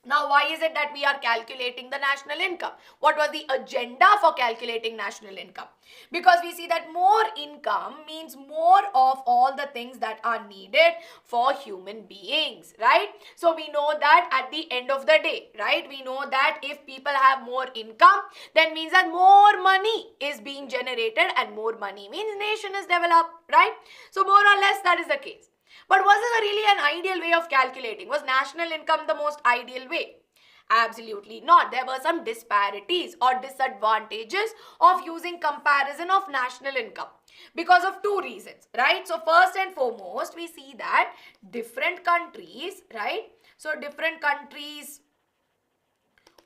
[SPEAKER 1] Now, why is it that we are calculating the national income? What was the agenda for calculating national income? Because we see that more income means more of all the things that are needed for human beings, right? So we know that at the end of the day, right? We know that if people have more income, then means that more money is being generated, and more money means nation is developed, right? So more or less that is the case. But was this really an ideal way of calculating? Was national income the most ideal way? Absolutely not. There were some disparities or disadvantages of using comparison of national income because of two reasons, right? So first and foremost, we see that different countries, right? So different countries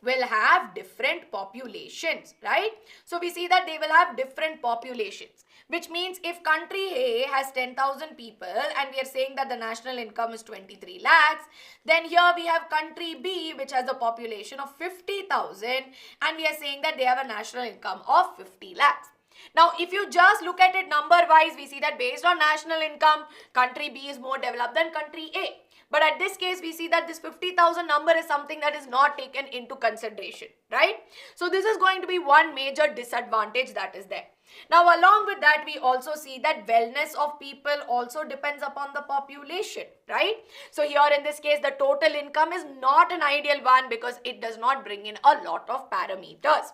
[SPEAKER 1] will have different populations, right? So we see that they will have different populations, which means if country A has 10,000 people and we are saying that the national income is 23 lakhs, then here we have country B which has a population of 50,000 and we are saying that they have a national income of 50 lakhs. Now, if you just look at it number-wise, we see that based on national income, country B is more developed than country A. But at this case, we see that this 50,000 number is something that is not taken into consideration, right? So this is going to be one major disadvantage that is there. Now, along with that, we also see that wellness of people also depends upon the population, right? So here in this case, the total income is not an ideal one because it does not bring in a lot of parameters,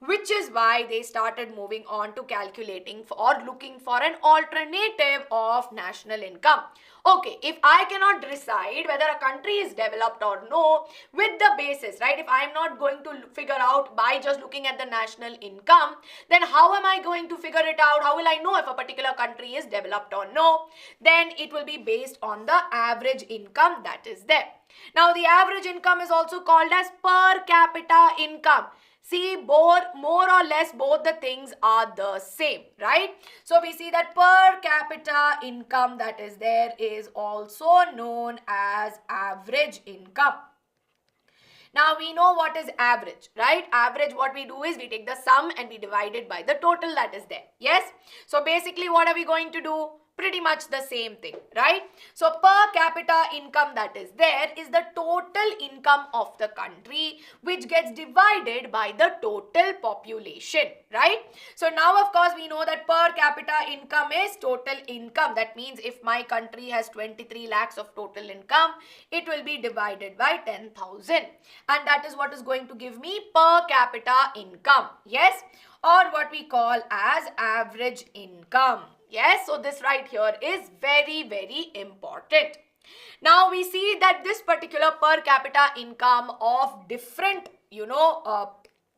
[SPEAKER 1] which is why they started moving on to calculating or looking for an alternative of national income. Okay, if I cannot decide whether a country is developed or no with the basis, right? If I am not going to figure out by just looking at the national income, then how am I going to figure it out? How will I know if a particular country is developed or no? Then it will be based on the average income that is there. Now, the average income is also called as per capita income. See, more or less both the things are the same, right? So we see that per capita income that is there is also known as average income. Now we know what is average, right? Average, what we do is we take the sum and we divide it by the total that is there. Yes? So basically what are we going to do? Pretty much the same thing, right? So per capita income that is there is the total income of the country which gets divided by the total population, right? So now of course we know that per capita income is total income. That means if my country has 23 lakhs of total income, it will be divided by 10,000. And that is what is going to give me per capita income. Yes? Or what we call as average income. Yes, so this right here is very, very important. Now we see that this particular per capita income of different,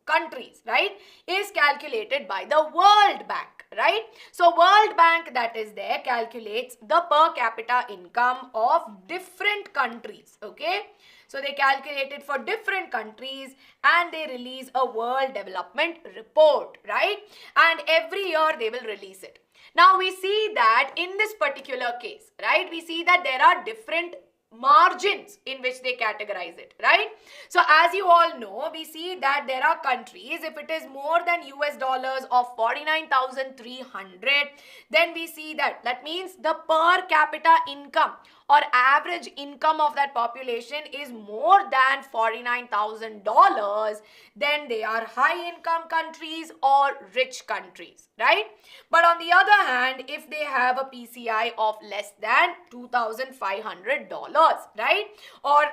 [SPEAKER 1] countries, right, is calculated by the World Bank, right? So World Bank that is there calculates the per capita income of different countries, okay? So they calculate it for different countries and they release a World Development Report, right? And every year they will release it. Now we see that in this particular case, right, we see that there are different margins in which they categorize it, right? So as you all know, we see that there are countries, if it is more than US dollars of 49,300, then we see that means the per capita income or average income of that population is more than $49,000, then they are high income countries or rich countries, right? But on the other hand, if they have a PCI of less than $2,500, right? Or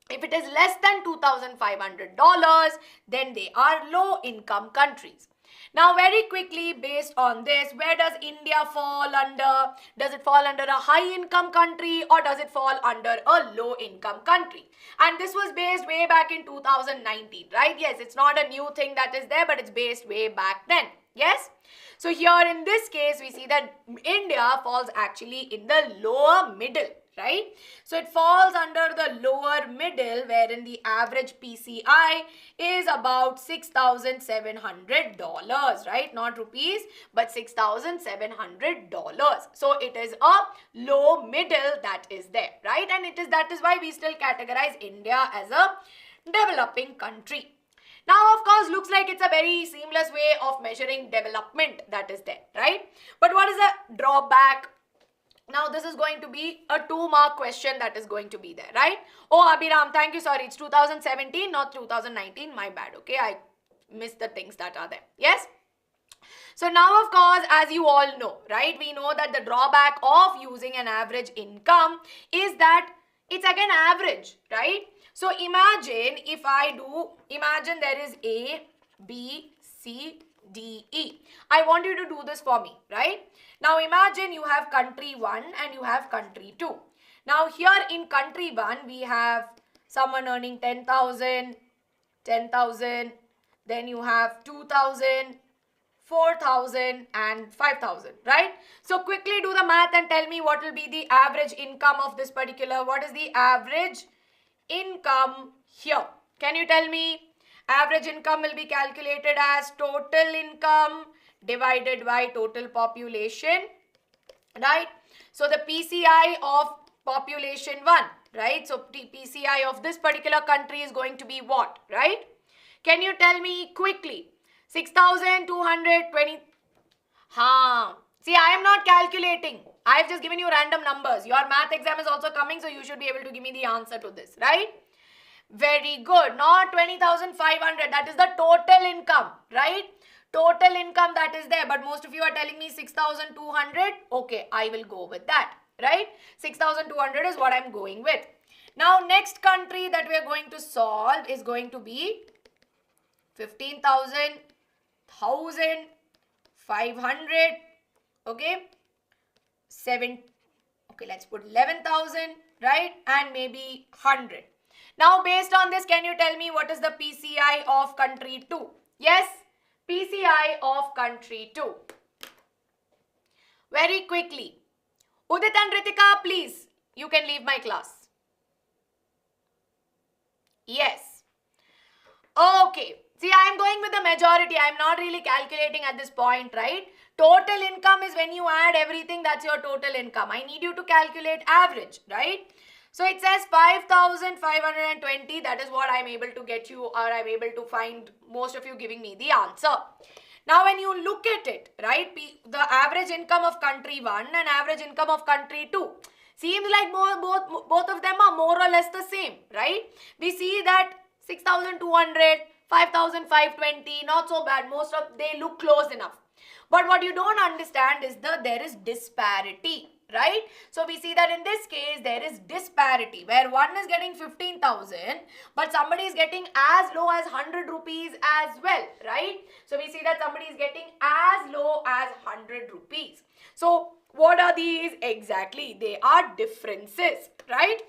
[SPEAKER 1] if it is less than $2,500, then they are low income countries. Now very quickly, based on this, where does India fall under? Does it fall under a high income country or does it fall under a low income country? And this was based way back in 2019, right? Yes, it's not a new thing that is there, but it's based way back then. Yes? So here in this case, we see that India falls actually in the lower middle, right? So it falls under the lower middle wherein the average PCI is about $6,700, right? Not rupees, but $6,700. So it is a low middle that is there, right? And that is why we still categorize India as a developing country. Now, of course, looks like it's a very seamless way of measuring development that is there, right? But what is the drawback? Now, this is going to be a 2-mark question that is going to be there, right? Oh, Abhiram, thank you. Sorry, it's 2017, not 2019. My bad, okay? I missed the things that are there. Yes? So now, of course, as you all know, right? We know that the drawback of using an average income is that it's again average, right? So imagine imagine there is A, B, C, D, E. I want you to do this for me, right? Now imagine you have country 1 and you have country 2. Now here in country 1, we have someone earning 10,000, 10,000, then you have 2,000, 4,000 and 5,000, right? So quickly do the math and tell me what will be the average income of this particular, what is the average income here? Can you tell me? Average income will be calculated as total income divided by total population, right? So the PCI of population 1, right? So PCI of this particular country is going to be what, right? Can you tell me quickly? 6,220. See, I am not calculating. I have just given you random numbers. Your math exam is also coming, so you should be able to give me the answer to this, right? Very good. Not 20,500. That is the total income, right? Total income that is there. But most of you are telling me 6,200. Okay, I will go with that, right? 6,200 is what I'm going with. Now, next country that we are going to solve is going to be 15,000, 1,500, okay? 7, okay, let's put 11,000, right? And maybe 100. Now, based on this, can you tell me what is the PCI of country 2? Yes, PCI of country 2. Very quickly. Udit and Ritika, please, you can leave my class. Yes. Okay. See, I am going with the majority. I am not really calculating at this point, right? Total income is when you add everything, that's your total income. I need you to calculate average, right? So it says 5,520. That is what I'm able to get you, or I'm able to find most of you giving me the answer. Now, when you look at it, right, the average income of country 1 and average income of country 2, seems like both of them are more or less the same, right? We see that 6,200, 5,520, not so bad. Most of they look close enough. But what you don't understand is there is disparity, right? So we see that in this case there is disparity where one is getting 15,000 but somebody is getting as low as 100 rupees as well, right? So we see that somebody is getting as low as 100 rupees. So what are these exactly? They are differences, right?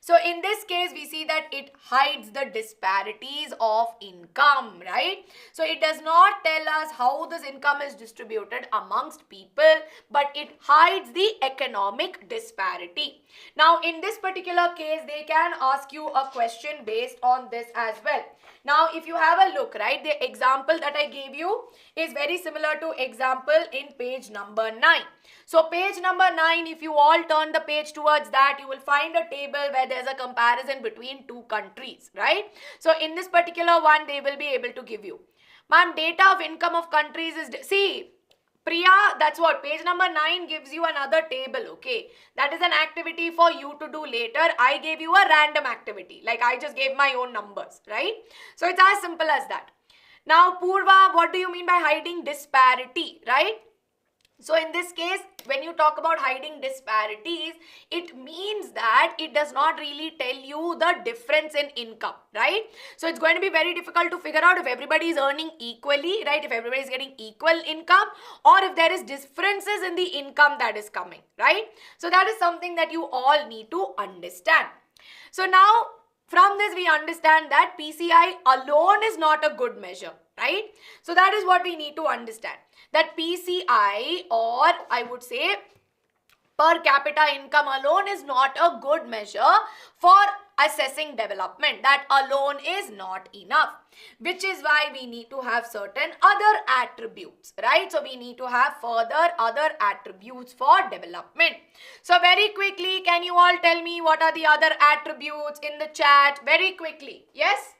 [SPEAKER 1] So in this case, we see that it hides the disparities of income, right? So it does not tell us how this income is distributed amongst people, but it hides the economic disparity. Now, in this particular case, they can ask you a question based on this as well. Now, if you have a look, right, the example that I gave you is very similar to example in page number 9. So, page number 9, if you all turn the page towards that, you will find a table where there's a comparison between two countries, right? So, in this particular one, they will be able to give you. Ma'am, data of income of countries is, see, Priya, that's what page number 9 gives you another table, okay? That is an activity for you to do later. I gave you a random activity, like I just gave my own numbers, right? So it's as simple as that. Now, Purva, what do you mean by hiding disparity, right? So in this case, when you talk about hiding disparities, it means that it does not really tell you the difference in income, right? So it's going to be very difficult to figure out if everybody is earning equally, right? If everybody is getting equal income or if there is differences in the income that is coming, right? So that is something that you all need to understand. So now, from this we understand that PCI alone is not a good measure, right? So that is what we need to understand. That PCI, or I would say per capita income alone, is not a good measure for assessing development. That alone is not enough, which is why we need to have certain other attributes, right? So we need to have further other attributes for development. So very quickly, can you all tell me what are the other attributes in the chat? Very quickly. Yes?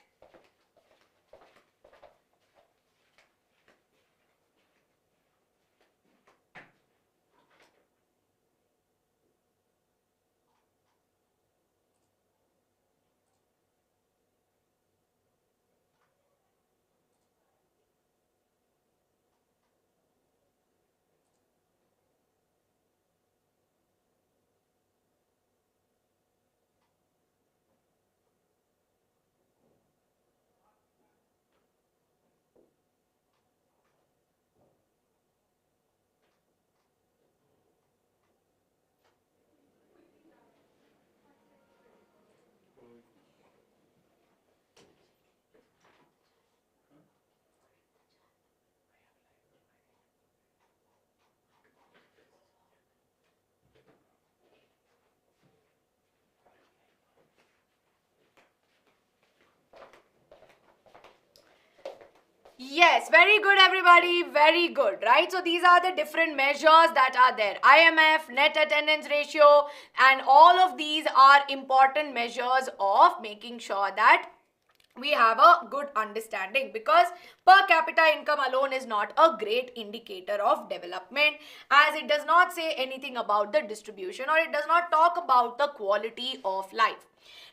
[SPEAKER 1] Yes, very good everybody, very good, right? So these are the different measures that are there. IMF, net attendance ratio, and all of these are important measures of making sure that we have a good understanding, because per capita income alone is not a great indicator of development, as it does not say anything about the distribution, or it does not talk about the quality of life.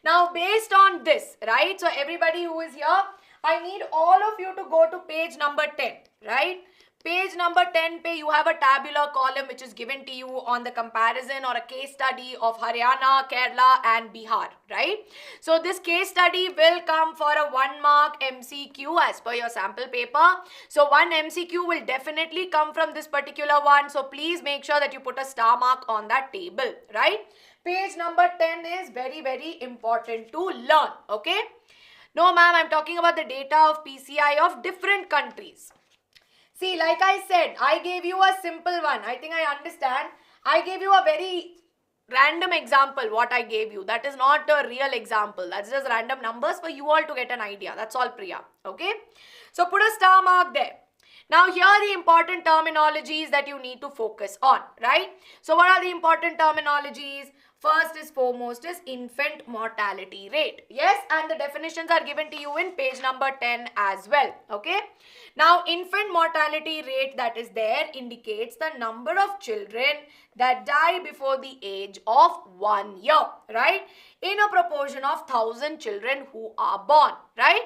[SPEAKER 1] Now, based on this, right, so everybody who is here, I need all of you to go to page number 10, right? Page number 10 pe you have a tabular column which is given to you on the comparison or a case study of Haryana, Kerala and Bihar, right? So this case study will come for a 1 mark MCQ as per your sample paper. So one MCQ will definitely come from this particular one. So please make sure that you put a star mark on that table, right? Page number 10 is very, very important to learn, okay? No, ma'am, I'm talking about the data of PCI of different countries. See, like I said, I gave you a simple one. I think I understand. I gave you a very random example what I gave you. That is not a real example. That's just random numbers for you all to get an idea. That's all, Priya. Okay? So put a star mark there. Now here are the important terminologies that you need to focus on, right? So what are the important terminologies? First is foremost is infant mortality rate. Yes, and the definitions are given to you in page number 10 as well. Okay. Now infant mortality rate that is there indicates the number of children that die before the age of 1 year, right? In a proportion of 1,000 children who are born, right?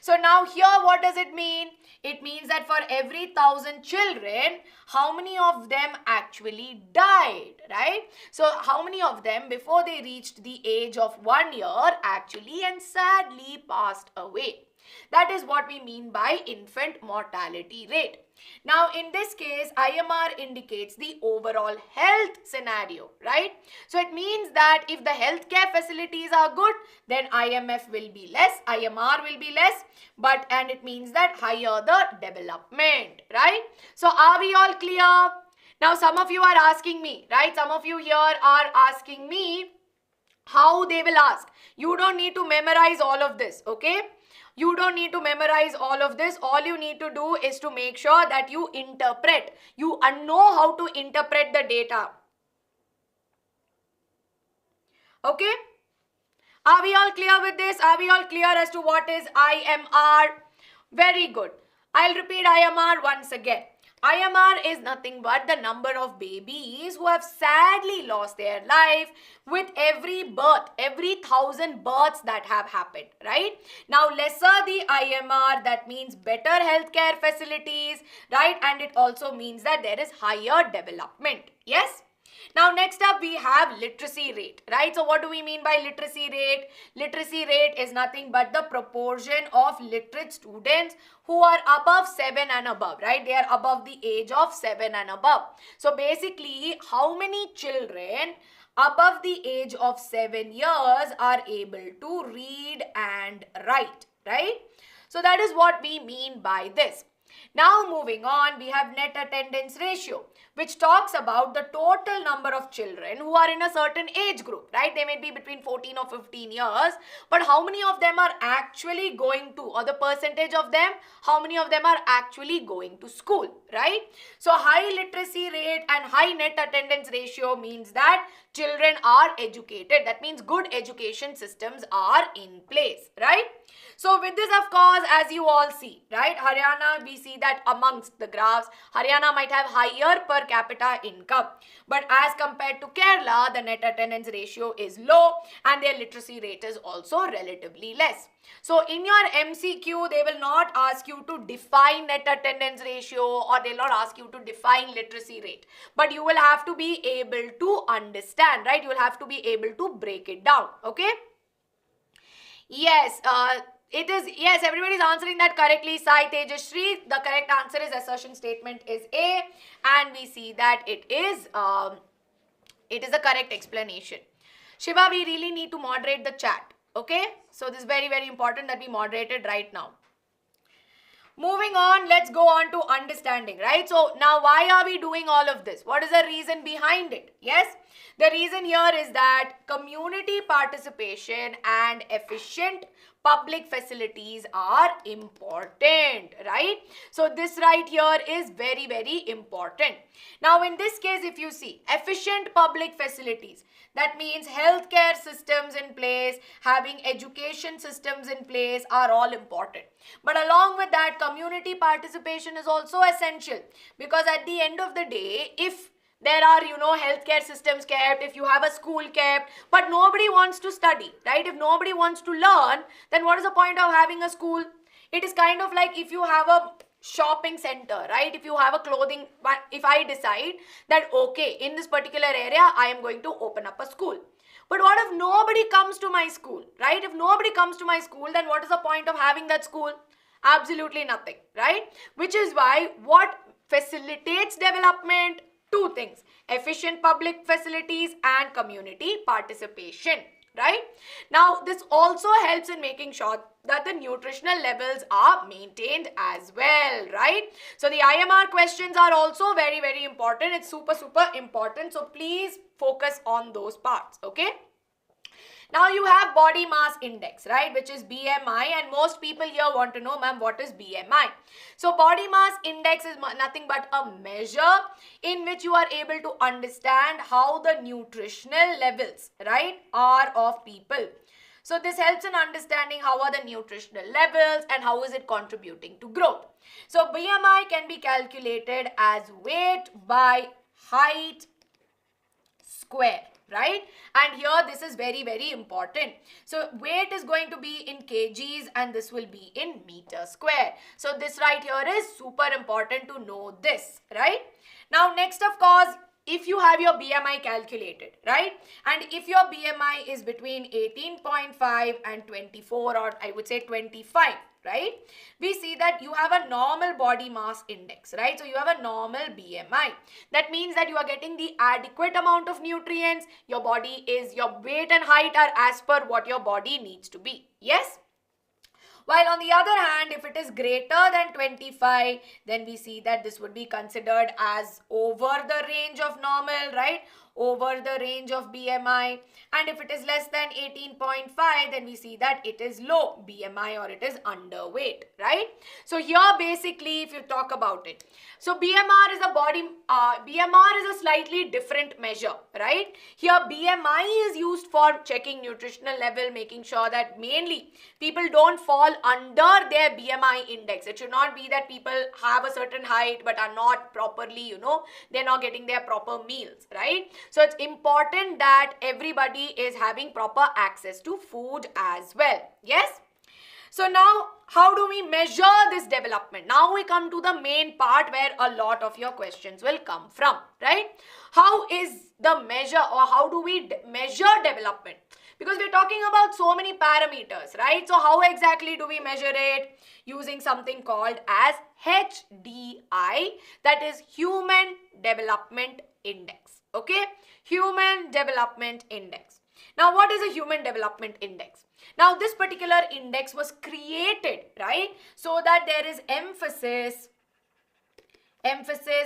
[SPEAKER 1] So now here what does it mean? It means that for every 1,000 children, how many of them actually died, right? So how many of them before they reached the age of 1 year actually and sadly passed away? That is what we mean by infant mortality rate. Now in this case, IMR indicates the overall health scenario, right? So it means that if the healthcare facilities are good, then IMF will be less, IMR will be less, and it means that higher the development, right? So are we all clear? Now some of you are asking me, right? Some of you here are asking me how they will ask. You don't need to memorize all of this, okay? You don't need to memorize all of this. All you need to do is to make sure that you interpret. You know how to interpret the data. Okay? Are we all clear with this? Are we all clear as to what is IMR? Very good. I'll repeat IMR once again. IMR is nothing but the number of babies who have sadly lost their life with every birth, every 1,000 births that have happened, right? Now, lesser the IMR, that means better healthcare facilities, right? And it also means that there is higher development. Yes? Now, next up we have literacy rate, right? So, what do we mean by literacy rate? Literacy rate is nothing but the proportion of literate students who are above 7 and above, right? They are above the age of 7 and above. So, basically, how many children above the age of 7 years are able to read and write, right? So, that is what we mean by this. Now moving on, we have net attendance ratio, which talks about the total number of children who are in a certain age group, right? They may be between 14 or 15 years, but how many of them are actually going to, or the percentage of them, how many of them are actually going to school, right? So high literacy rate and high net attendance ratio means that children are educated. That means good education systems are in place, right? So with this, of course, as you all see, right, Haryana, we see that amongst the graphs, Haryana might have higher per capita income. But as compared to Kerala, the net attendance ratio is low and their literacy rate is also relatively less. So in your MCQ, they will not ask you to define net attendance ratio or they will not ask you to define literacy rate. But you will have to be able to understand, right? You will have to be able to break it down, okay? Yes, it is, yes, everybody is answering that correctly. Sai Tejashri, the correct answer is assertion statement is A, and we see that it is a correct explanation. Shiva, we really need to moderate the chat, okay? So this is very, very important that we moderate it right now. Moving on, let's go on to understanding, right? So now why are we doing all of this? What is the reason behind it? Yes, the reason here is that community participation and efficient public facilities are important, right? So this right here is very, very important. Now in this case, if you see efficient public facilities, that means healthcare systems in place, having education systems in place are all important. But along with that, community participation is also essential, because at the end of the day, if there are, healthcare systems kept, if you have a school kept, but nobody wants to study, right? If nobody wants to learn, then what is the point of having a school? It is kind of like if you have a shopping center, right? If you have a clothing, but if I decide that, okay, in this particular area, I am going to open up a school. But what if nobody comes to my school, right? If nobody comes to my school, then what is the point of having that school? Absolutely nothing, right? Which is why what facilitates development? Two things: efficient public facilities and community participation. right? Now, this also helps in making sure that the nutritional levels are maintained as well, right? So the IMR questions are also very, very important. It's super, super important. So please focus on those parts, okay? Now you have body mass index, right, which is BMI, and most people here want to know, ma'am, what is BMI? So body mass index is nothing but a measure in which you are able to understand how the nutritional levels, right, are of people. So this helps in understanding how are the nutritional levels and how is it contributing to growth. So BMI can be calculated as weight by height square, right? And here this is very, very important. So weight is going to be in kgs and this will be in meter square. So this right here is super important to know this, right? Now next, of course, if you have your BMI calculated, right, and if your BMI is between 18.5 and 24, or I would say 25, right, we see that you have a normal body mass index, right? So you have a normal BMI. That means that you are getting the adequate amount of nutrients. Your body is, your weight and height are as per what your body needs to be. Yes? While on the other hand, if it is greater than 25, then we see that this would be considered as over the range of normal, right? Over the range of BMI. And if it is less than 18.5, then we see that it is low BMI or it is underweight, right? So here basically, if you talk about it, so BMR is a BMR is a slightly different measure, right? Here BMI is used for checking nutritional level, making sure that mainly people don't fall under their BMI index. It should not be that people have a certain height but are not properly, they're not getting their proper meals, right? So it's important that everybody is having proper access to food as well. Yes? So now, how do we measure this development? Now we come to the main part where a lot of your questions will come from, right? How is the measure, or how do we measure development? Because we're talking about so many parameters, right? So how exactly do we measure it? Using something called as HDI, that is Human Development Index, okay? Human Development Index. Now, what is a Human Development Index? Now, this particular index was created, right, so that there is emphasis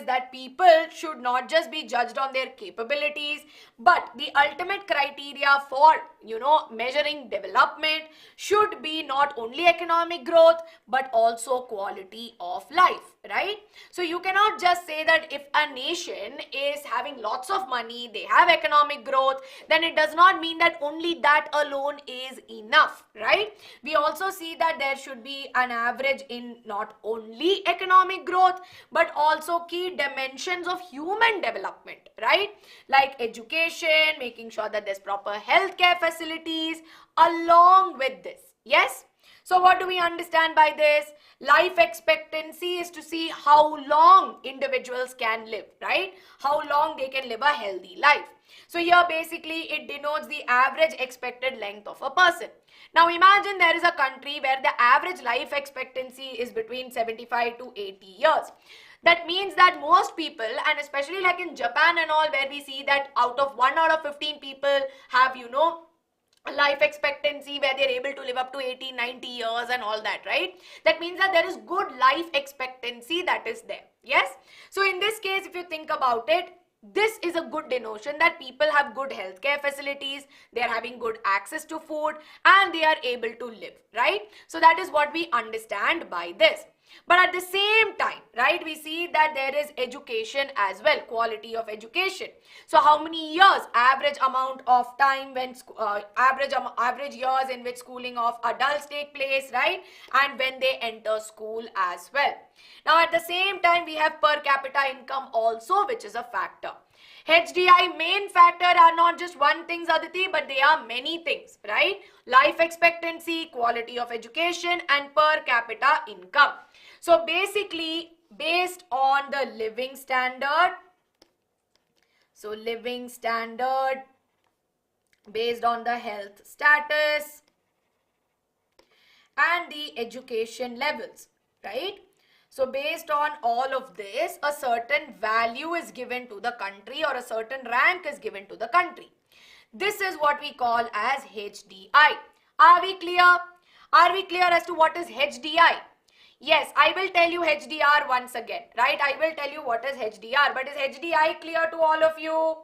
[SPEAKER 1] that people should not just be judged on their capabilities, but the ultimate criteria for, measuring development should be not only economic growth, but also quality of life, right? So you cannot just say that if a nation is having lots of money, they have economic growth, then it does not mean that only that alone is enough, right? We also see that there should be an average in not only economic growth, but also key dimensions of human development, right? Like education, making sure that there's proper healthcare facilities along with this. Yes? So what do we understand by this? Life expectancy is to see how long individuals can live, right? How long they can live a healthy life. So here basically it denotes the average expected length of a person. Now imagine there is a country where the average life expectancy is between 75 to 80 years. That means that most people, and especially like in Japan and all, where we see that out of 1 out of 15 people have, life expectancy where they're able to live up to 80, 90 years and all that, right? That means that there is good life expectancy that is there. Yes? So in this case, if you think about it, this is a good denotion that people have good healthcare facilities, they are having good access to food, and they are able to live, right? So that is what we understand by this. But at the same time, right, we see that there is education as well, quality of education. So how many years, average amount of time when, average years in which schooling of adults take place, right, and when they enter school as well. Now at the same time, we have per capita income also, which is a factor. HDI main factor are not just one thing, Aditi, but they are many things, right? Life expectancy, quality of education, and per capita income. So basically, based on the living standard, based on the health status and the education levels, right? So based on all of this, a certain value is given to the country or a certain rank is given to the country. This is what we call as HDI. Are we clear? Are we clear as to what is HDI? Yes, I will tell you HDR once again, right? I will tell you what is HDR, but is HDI clear to all of you?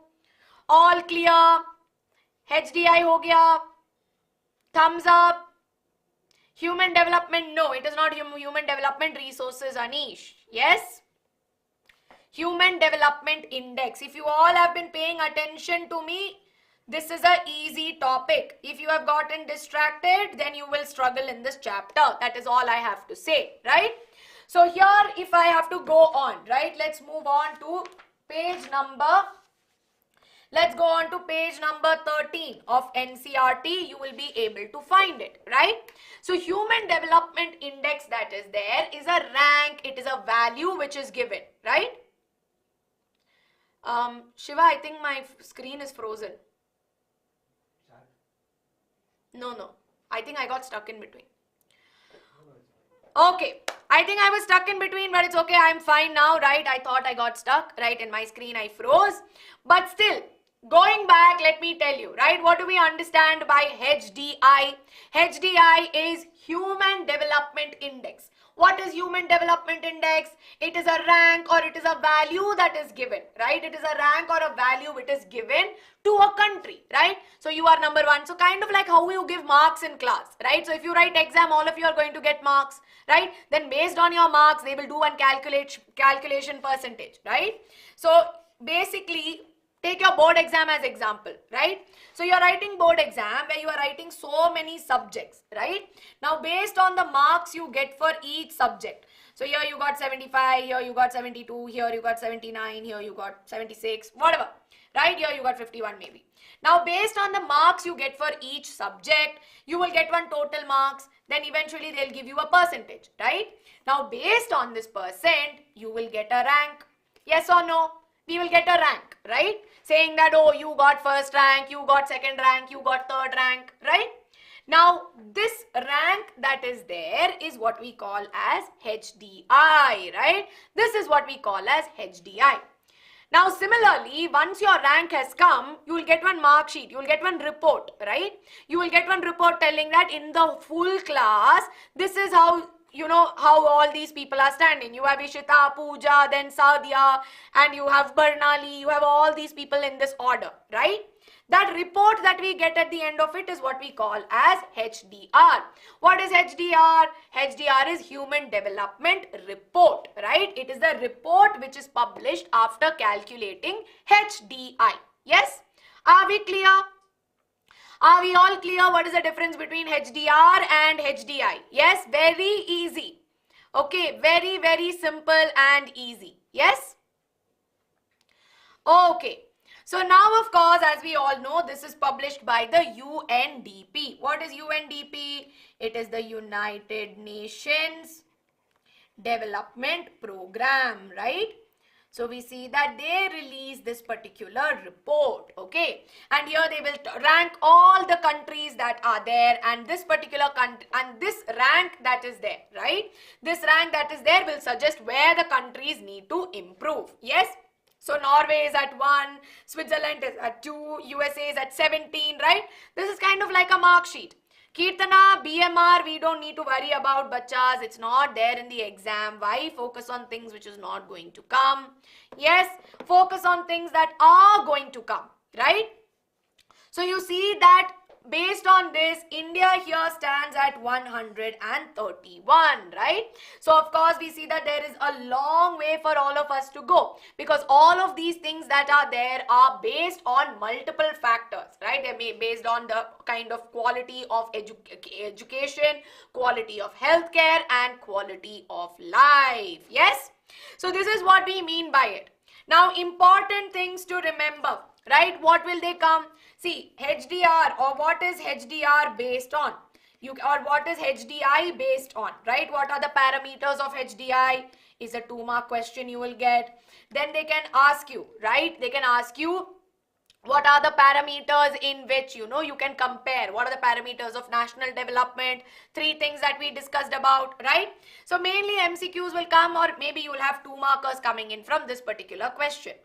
[SPEAKER 1] All clear? HDI ho gaya? Thumbs up. Human development, no, it is not human development resources, Anish. Yes? Human development index. If you all have been paying attention to me, this is an easy topic. If you have gotten distracted, then you will struggle in this chapter. That is all I have to say, right? So here, if I have to go on, right, let's move on to page number. Let's go on to page number 13 of NCERT. You will be able to find it, right? So Human Development Index that is there is a rank. It is a value which is given, right? Shiva, I think my screen is frozen. No. I think I got stuck in between. Okay. I think I was stuck in between, but it's okay. I'm fine now, right? I thought I got stuck, right? In my screen, I froze. But still, going back, let me tell you, right? What do we understand by HDI? HDI is Human Development Index. What is Human Development Index? It is a rank or it is a value that is given, right? It is a rank or a value which is given to a country, right? So you are number one. So kind of like how you give marks in class, right? So if you write exam, all of you are going to get marks, right? Then based on your marks, they will do one calculation percentage, right? So basically, take your board exam as example, right? So you are writing board exam where you are writing so many subjects, right? Now based on the marks you get for each subject. So here you got 75, here you got 72, here you got 79, here you got 76, whatever, right? Here you got 51 maybe. Now based on the marks you get for each subject, you will get one total marks, then eventually they'll give you a percentage, right? Now based on this percent, you will get a rank. Yes or no? We will get a rank, right? Saying that, oh, you got first rank, you got second rank, you got third rank, right? Now, this rank that is there is what we call as HDI, right? This is what we call as HDI. Now, similarly, once your rank has come, you will get one mark sheet, you will get one report, right? You will get one report telling that in the full class, this is how, you know, how all these people are standing. You have Ishita, Pooja, then Sadia, and you have Barnali. You have all these people in this order, right? That report that we get at the end of it is what we call as HDR. What is HDR? HDR is Human Development Report, right? It is the report which is published after calculating HDI. Yes? Are we clear? Are we all clear what is the difference between HDR and HDI? Yes, very easy. Okay, very, very simple and easy. Yes? Okay. So now, of course, as we all know, this is published by the UNDP. What is UNDP? It is the United Nations Development Program, right? So we see that they release this particular report, okay? And here they will rank all the countries that are there, and this particular country and this rank that is there, right? This rank that is there will suggest where the countries need to improve. Yes? So Norway is at 1, Switzerland is at 2, USA is at 17, right? This is kind of like a mark sheet. Kirtana, BMR, we don't need to worry about, bachas. It's not there in the exam. Why? Focus on things which is not going to come. Yes, focus on things that are going to come, right? So you see that based on this, India here stands at 131, right? So of course we see that there is a long way for all of us to go, because all of these things that are there are based on multiple factors, right? They're based on the kind of quality of education, quality of healthcare, and quality of life. Yes? So this is what we mean by it. Now, important things to remember, right? What will they come? See, HDR, or what is HDR based on? Or what is HDI based on, right? What are the parameters of HDI? Is a 2-mark question you will get. Then they can ask you, right? They can ask you, what are the parameters in which, you know, you can compare? What are the parameters of national development? 3 things that we discussed about, right? So mainly MCQs will come, or maybe you will have 2 markers coming in from this particular question.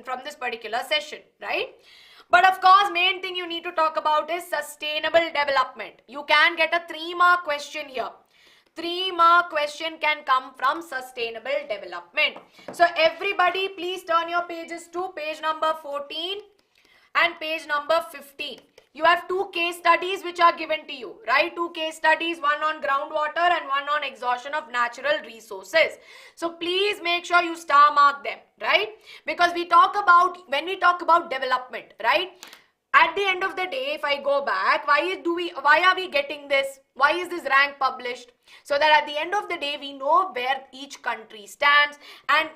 [SPEAKER 1] From this particular session, right? But of course, main thing you need to talk about is sustainable development. You can get a 3-mark question here. 3-mark question can come from sustainable development. So everybody, please turn your pages to page number 14 and page number 15. You have 2 case studies which are given to you, right? 2 case studies, one on groundwater and one on exhaustion of natural resources. So please make sure you star mark them, right? Because when we talk about development, right? At the end of the day, if I go back, why are we getting this? Why is this rank published? So that at the end of the day, we know where each country stands and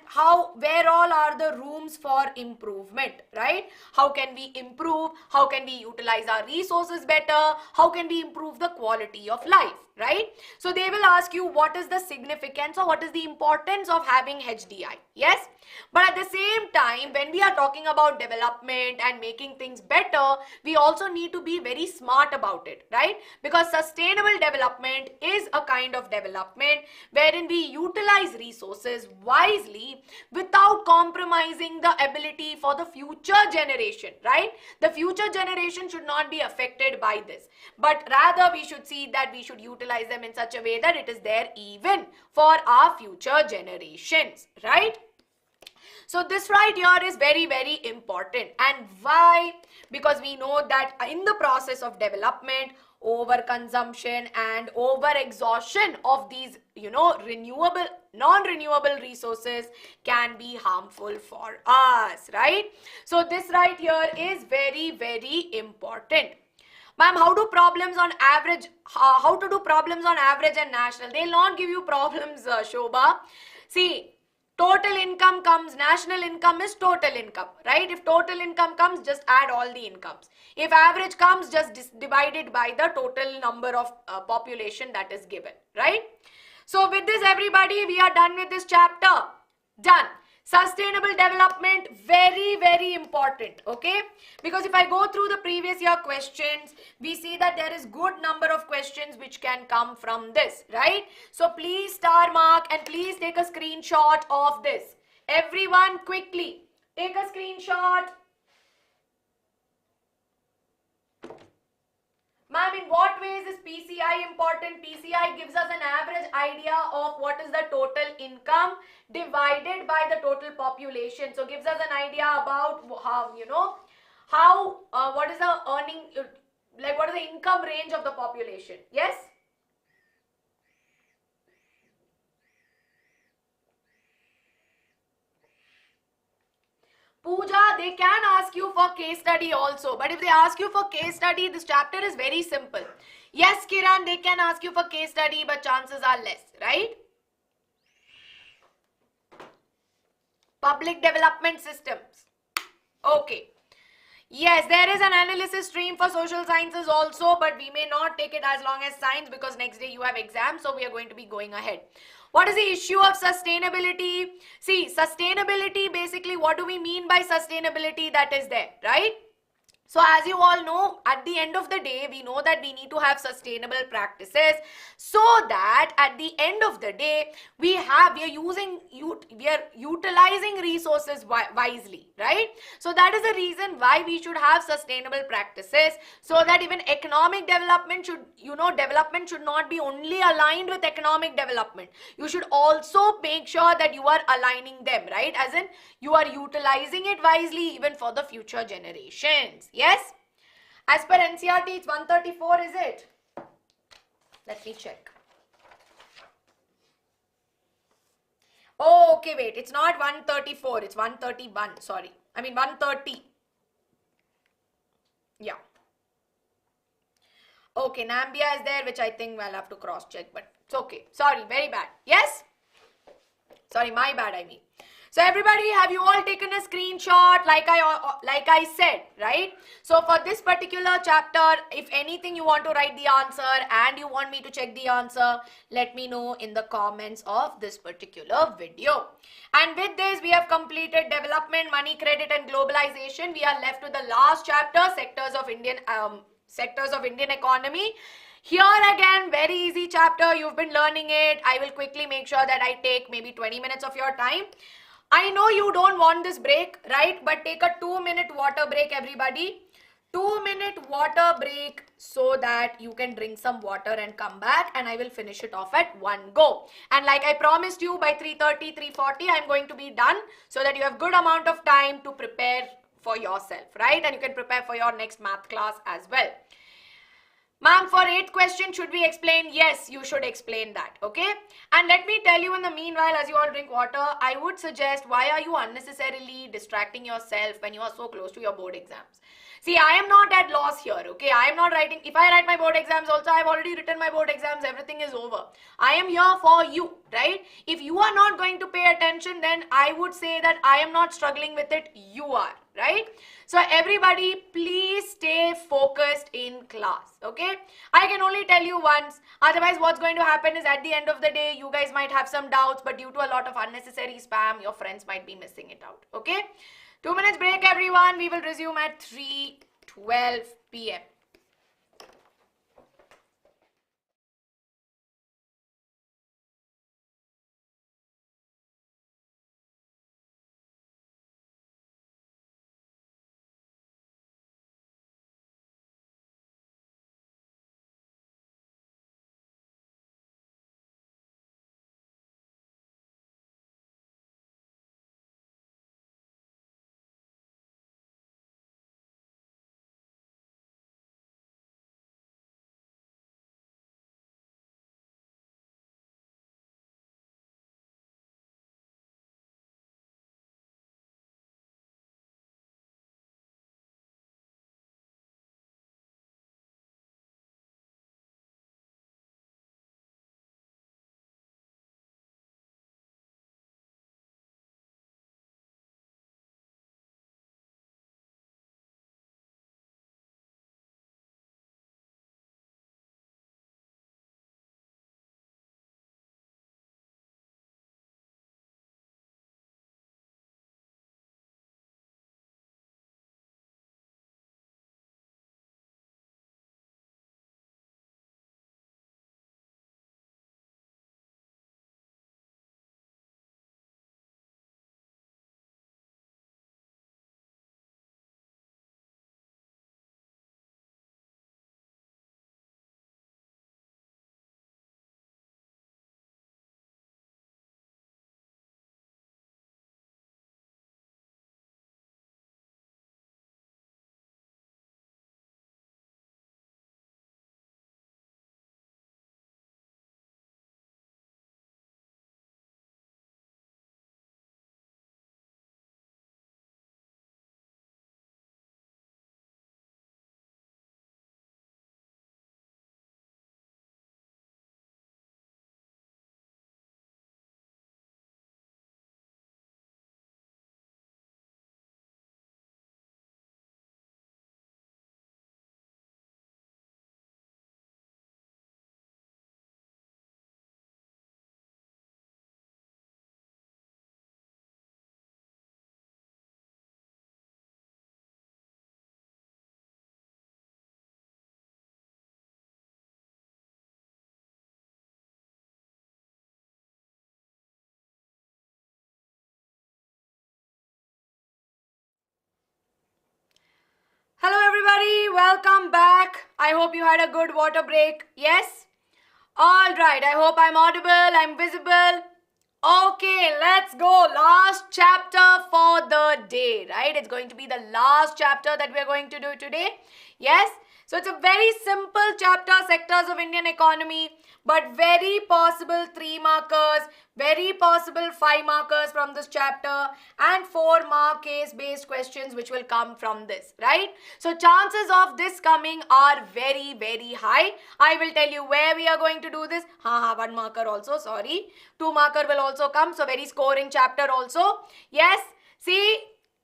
[SPEAKER 1] where all are the rooms for improvement, right? How can we improve? How can we utilize our resources better? How can we improve the quality of life, right? So they will ask you what is the significance or what is the importance of having HDI, yes? But at the same time, when we are talking about development and making things better, we also need to be very smart about it, right? Because sustainable development is a kind of development wherein we utilize resources wisely without compromising the ability for the future generation, right? The future generation should not be affected by this, but rather we should see that we should utilize them in such a way that it is there even for our future generations, right? So this right here is very, very important. And why? Because we know that in the process of development, overconsumption and over-exhaustion of these, non-renewable resources can be harmful for us, right? So this right here is very, very important. Ma'am, how to do problems on average and national? They'll not give you problems, Shobha. See, total income comes, national income is total income, right? If total income comes, just add all the incomes. If average comes, just divide it by the total number of population that is given, right? So with this, everybody, we are done with this chapter. Done. Sustainable development, very, very important, okay? Because if I go through the previous year questions, we see that there is good number of questions which can come from this, right? So please star mark and please take a screenshot of this. Everyone quickly, take a screenshot. Ma'am, in what ways is PCI important? PCI gives us an average idea of what is the total income divided by the total population. So gives us an idea about how, what is the earning, what is the income range of the population. Yes? Pooja, they can ask you for case study also. But if they ask you for case study, this chapter is very simple. Yes, Kiran, they can ask you for case study, but chances are less, right? Public development systems. Okay. Yes, there is an analysis stream for social sciences also, but we may not take it as long as science because next day you have exams, so we are going to be going ahead. What is the issue of sustainability? See, sustainability, basically, what do we mean by sustainability that is there, right? So as you all know, at the end of the day, we know that we need to have sustainable practices so that at the end of the day, we are utilizing resources wisely, right? So that is the reason why we should have sustainable practices so that even economic development development should not be only aligned with economic development. You should also make sure that you are aligning them, right? As in, you are utilizing it wisely even for the future generations. Yes? As per NCERT, it's 134, is it? Let me check. Oh, okay, wait. It's not 134. It's 131. Sorry. I mean 130. Yeah. Okay, Nambia is there, which I think I'll have to cross-check, but it's okay. Sorry, very bad. Yes? Sorry, my bad, I mean. So everybody, have you all taken a screenshot like I said, right? So for this particular chapter, if anything you want to write the answer and you want me to check the answer, let me know in the comments of this particular video. And with this, we have completed development, money, credit and globalization. We are left with the last chapter, sectors of Indian economy. Here again, very easy chapter. You've been learning it. I will quickly make sure that I take maybe 20 minutes of your time. I know you don't want this break, right? But take a 2-minute water break, everybody. 2-minute water break so that you can drink some water and come back, and I will finish it off at one go. And like I promised you, by 3:30, 3:40, I'm going to be done so that you have good amount of time to prepare for yourself, right? And you can prepare for your next math class as well. Ma'am, for 8th question, should we explain? Yes, you should explain that, okay? And let me tell you, in the meanwhile, as you all drink water, I would suggest, why are you unnecessarily distracting yourself when you are so close to your board exams? See, I am not at loss here, okay? I am not writing, if I write my board exams also, I have already written my board exams, everything is over. I am here for you, right? If you are not going to pay attention, then I would say that I am not struggling with it, you are, right? So everybody, please stay focused in class, okay? I can only tell you once, otherwise what's going to happen is at the end of the day, you guys might have some doubts, but due to a lot of unnecessary spam, your friends might be missing it out, okay? 2 minutes break, everyone. We will resume at 3:12 p.m. Hello everybody, welcome back. I hope you had a good water break. Yes? Alright, I hope I'm audible, I'm visible. Okay, let's go. Last chapter for the day, right? It's going to be the last chapter that we're going to do today. Yes? So it's a very simple chapter, sectors of Indian economy, but very possible 3 markers, very possible 5 markers from this chapter, and 4 mark case-based questions which will come from this, right? So chances of this coming are very, very high. I will tell you where we are going to do this. 1 marker also, sorry. 2 marker will also come, so very scoring chapter also. Yes, see,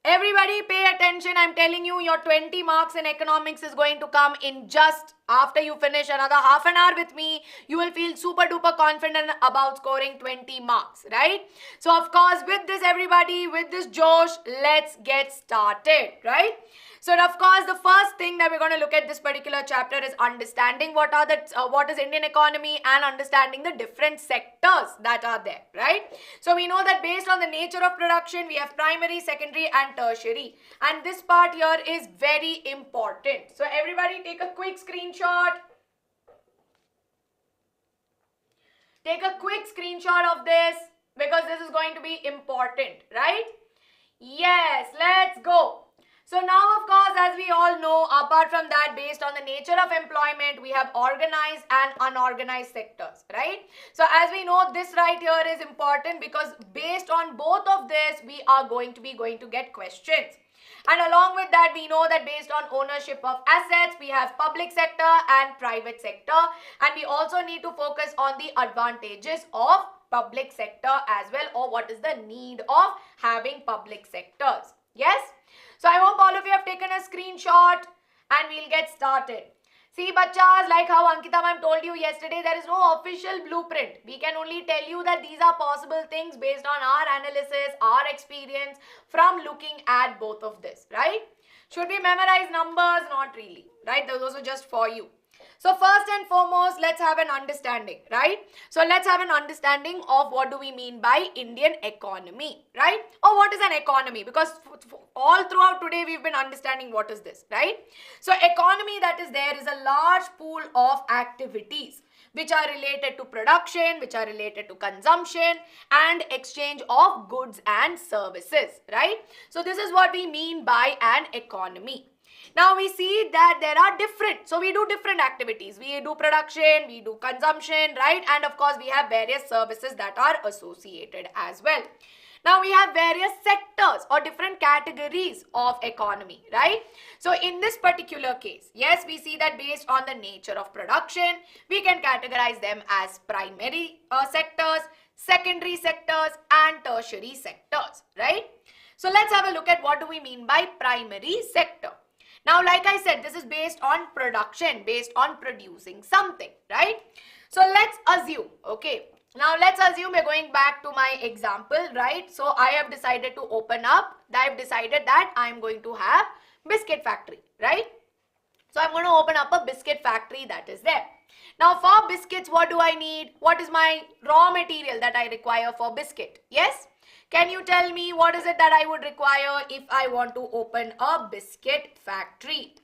[SPEAKER 1] everybody pay attention. I'm telling you, your 20 marks in economics is going to come in just After you finish another half an hour with me, you will feel super duper confident about scoring 20 marks, right? So of course, with this everybody, with this Josh, let's get started, right? So of course, the first thing that we're going to look at this particular chapter is understanding what is Indian economy and understanding the different sectors that are there, right? So we know that based on the nature of production, we have primary, secondary and tertiary. And this part here is very important. So everybody take a quick screenshot. Take a quick screenshot of this because this is going to be important, right? Yes, let's go. So now, of course, as we all know, apart from that, based on the nature of employment, we have organized and unorganized sectors, right? So as we know, this right here is important because based on both of this, we are going to get questions. And along with that, we know that based on ownership of assets, we have public sector and private sector. And we also need to focus on the advantages of public sector as well, or what is the need of having public sectors. Yes? So I hope all of you have taken a screenshot and we'll get started. See, bachas, like how Ankita ma'am told you yesterday, there is no official blueprint. We can only tell you that these are possible things based on our analysis, our experience from looking at both of this, right? Should we memorize numbers? Not really, right? Those are just for you. So first and foremost, let's have an understanding, right? So let's have an understanding of what do we mean by Indian economy, right? Or what is an economy? Because all throughout today, we've been understanding what is this, right? So economy that is there is a large pool of activities which are related to production, which are related to consumption and exchange of goods and services, right? So this is what we mean by an economy. Now we see that there are different, so we do different activities. We do production, we do consumption, right? And of course, we have various services that are associated as well. Now we have various sectors or different categories of economy, right? So in this particular case, yes, we see that based on the nature of production, we can categorize them as primary sectors, secondary sectors and tertiary sectors, right? So let's have a look at what do we mean by primary sector. Now, like I said, this is based on production, based on producing something, right? So let's assume, okay. Now let's assume we're going back to my example, right? So I have decided to open up, I've decided that I'm going to have biscuit factory, right? So I'm going to open up a biscuit factory that is there. Now for biscuits, what do I need? What is my raw material that I require for biscuit? Yes? Can you tell me what is it that I would require if I want to open a biscuit factory?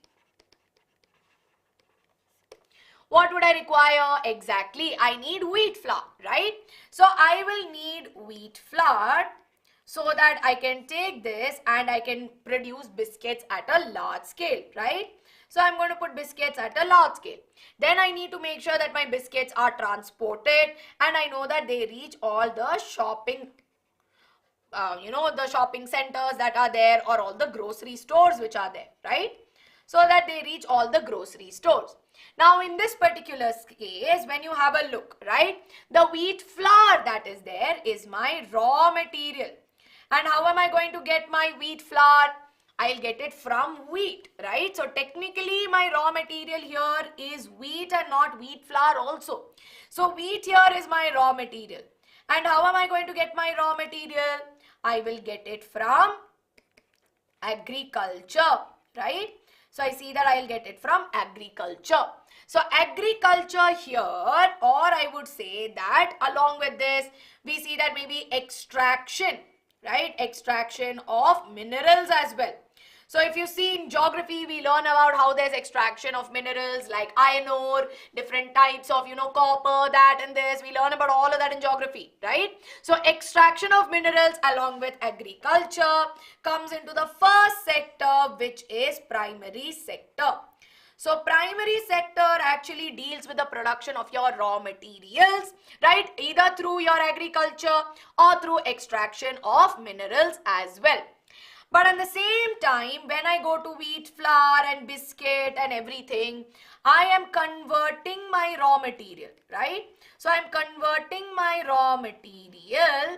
[SPEAKER 1] What would I require? Exactly, I need wheat flour, right? So I will need wheat flour so that I can take this and I can produce biscuits at a large scale, right? So I'm going to put biscuits at a large scale. Then I need to make sure that my biscuits are transported and I know that they reach all the shopping the shopping centers that are there or all the grocery stores which are there, right? So that they reach all the grocery stores. Now in this particular case, when you have a look, right, the wheat flour that is there is my raw material. And how am I going to get my wheat flour? I'll get it from wheat, right? So technically my raw material here is wheat and not wheat flour also. So wheat here is my raw material. And how am I going to get my raw material? I will get it from agriculture, right? So I see that I'll get it from agriculture. So agriculture here, or I would say that along with this, we see that maybe extraction, right? Extraction of minerals as well. So if you see in geography, we learn about how there's extraction of minerals like iron ore, different types of, copper, that and this. We learn about all of that in geography, right? So extraction of minerals along with agriculture comes into the first sector, which is primary sector. So primary sector actually deals with the production of your raw materials, right? Either through your agriculture or through extraction of minerals as well. But at the same time, when I go to wheat flour and biscuit and everything, I am converting my raw material, right? So I'm converting my raw material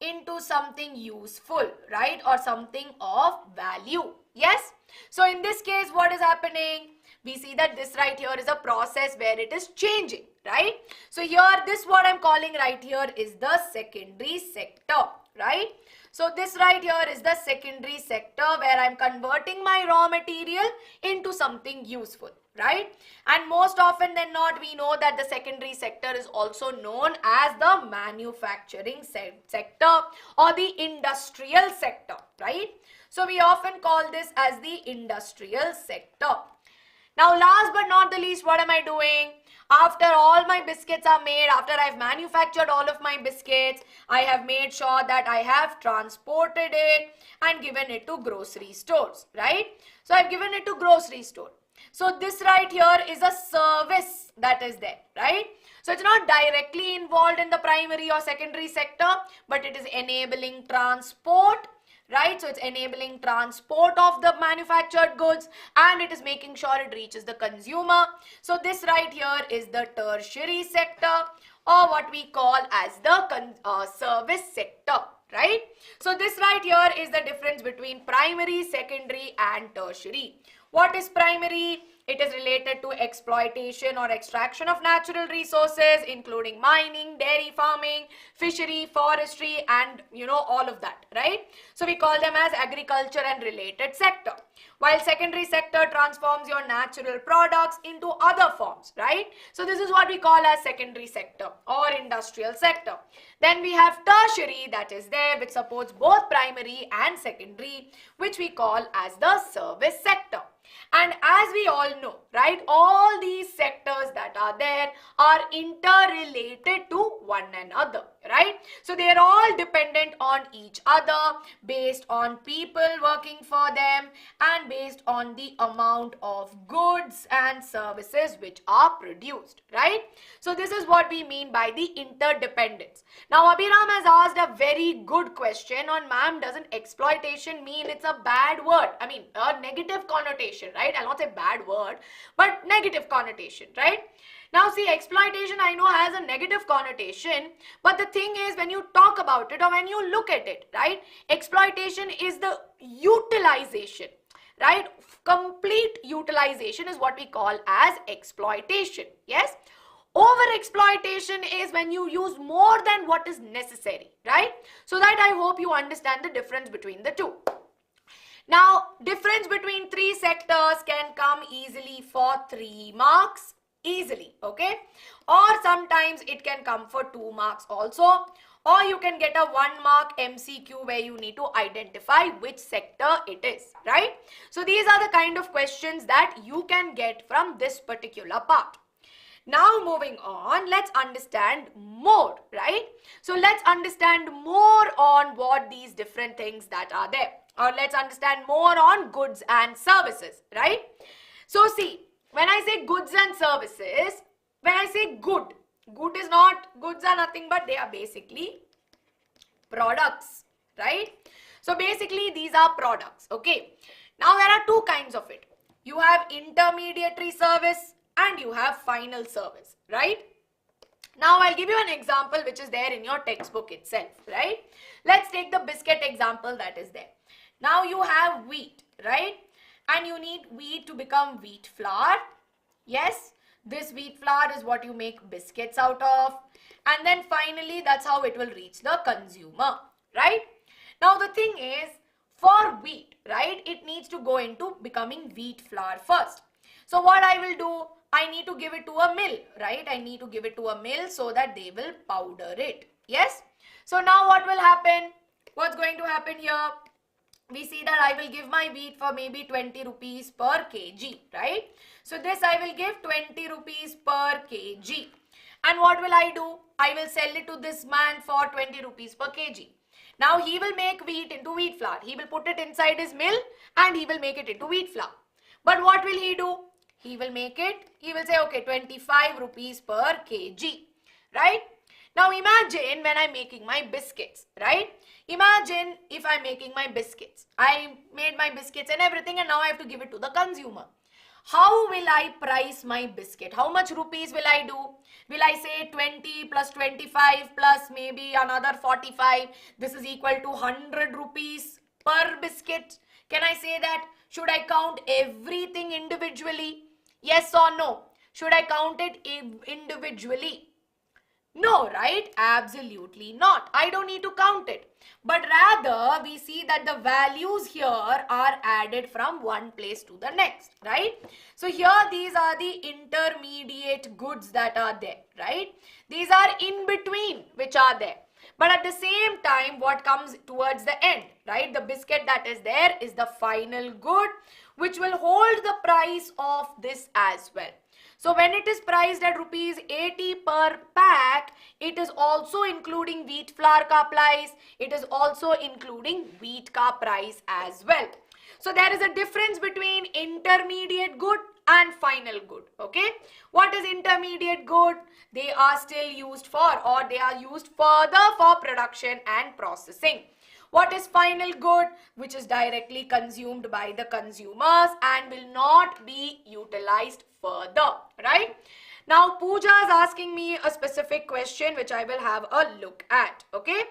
[SPEAKER 1] into something useful, right? Or something of value. Yes? So in this case, what is happening? we see that this right here is a process where it is changing, right? So here, this what I'm calling right here is the secondary sector, right? So this right here is the secondary sector where I'm converting my raw material into something useful, right? And most often than not, we know that the secondary sector is also known as the manufacturing sector or the industrial sector, right? So we often call this as the industrial sector. Now last but not the least, what am I doing? After all my biscuits are made, after I've manufactured all of my biscuits, I have made sure that I have transported it and given it to grocery stores, right? So I've given it to grocery store. So this right here is a service that is there, right? So it's not directly involved in the primary or secondary sector, but it is enabling transport, right? So it's enabling transport of the manufactured goods and it is making sure it reaches the consumer. So this right here is the tertiary sector or what we call as the service sector, right? So this right here is the difference between primary, secondary and tertiary. What is primary? It is related to exploitation or extraction of natural resources, including mining, dairy farming, fishery, forestry, and all of that, right? So we call them as agriculture and related sector. While secondary sector transforms your natural products into other forms, right? So this is what we call as secondary sector or industrial sector. Then we have tertiary that is there, which supports both primary and secondary, which we call as the service sector. And as we all know, right, all these sectors that are there are interrelated to one another, right? So they are all dependent on each other based on people working for them and based on the amount of goods and services which are produced, right? So this is what we mean by the interdependence. Now Abhiram has asked a very good question on, ma'am, doesn't exploitation mean it's a bad word? I mean a negative connotation, right? I'll not say bad word, but negative connotation, right? Now see, exploitation I know has a negative connotation, but the thing is when you talk about it or when you look at it, right, exploitation is the utilization, right? Complete utilization is what we call as exploitation, yes? Over-exploitation is when you use more than what is necessary, right? So that I hope you understand the difference between the two. Now, difference between three sectors can come easily for 3 marks, easily, okay? Or sometimes it can come for 2 marks also. Or you can get a 1 mark MCQ where you need to identify which sector it is, right? So these are the kind of questions that you can get from this particular part. Now moving on, let's understand more, right? So let's understand more on what these different things that are there. Or let's understand more on goods and services, right? So see, when I say goods and services, when I say goods are nothing but they are basically products, right? So basically these are products, okay? Now there are 2 kinds of it. You have intermediary service and you have final service, right? Now I'll give you an example which is there in your textbook itself, right? Let's take the biscuit example that is there. Now you have wheat, right? And you need wheat to become wheat flour. Yes, this wheat flour is what you make biscuits out of. And then finally, that's how it will reach the consumer, right? Now the thing is, for wheat, right, it needs to go into becoming wheat flour first. So what I will do, I need to give it to a mill, right? I need to give it to a mill so that they will powder it. Yes? So now what will happen? What's going to happen here? We see that I will give my wheat for maybe 20 rupees per kg, right? So this I will give 20 rupees per kg. And what will I do? I will sell it to this man for 20 rupees per kg. Now he will make wheat into wheat flour. He will put it inside his mill and he will make it into wheat flour. But what will he do? He will say, okay, 25 rupees per kg, right? Now imagine when I'm making my biscuits, right? Imagine if I'm making my biscuits. I made my biscuits and everything and now I have to give it to the consumer. How will I price my biscuit? How much rupees will I do? Will I say 20 plus 25 plus maybe another 45? This is equal to 100 rupees per biscuit. Can I say that? Should I count everything individually? Yes or no? Should I count it individually? No, right? Absolutely not. I don't need to count it. But rather, we see that the values here are added from one place to the next, right? So here, these are the intermediate goods that are there, right? These are in between which are there. But at the same time, what comes towards the end, right? The biscuit that is there is the final good, which will hold the price of this as well. So when it is priced at rupees 80 per pack, it is also including wheat flour ka price. It is also including wheat ka price as well. So there is a difference between intermediate good and final good. Okay. What is intermediate good? They are still used for, or they are used further for production and processing. What is final good? Which is directly consumed by the consumers and will not be utilized further, right? Now Pooja is asking me a specific question which I will have a look at, okay?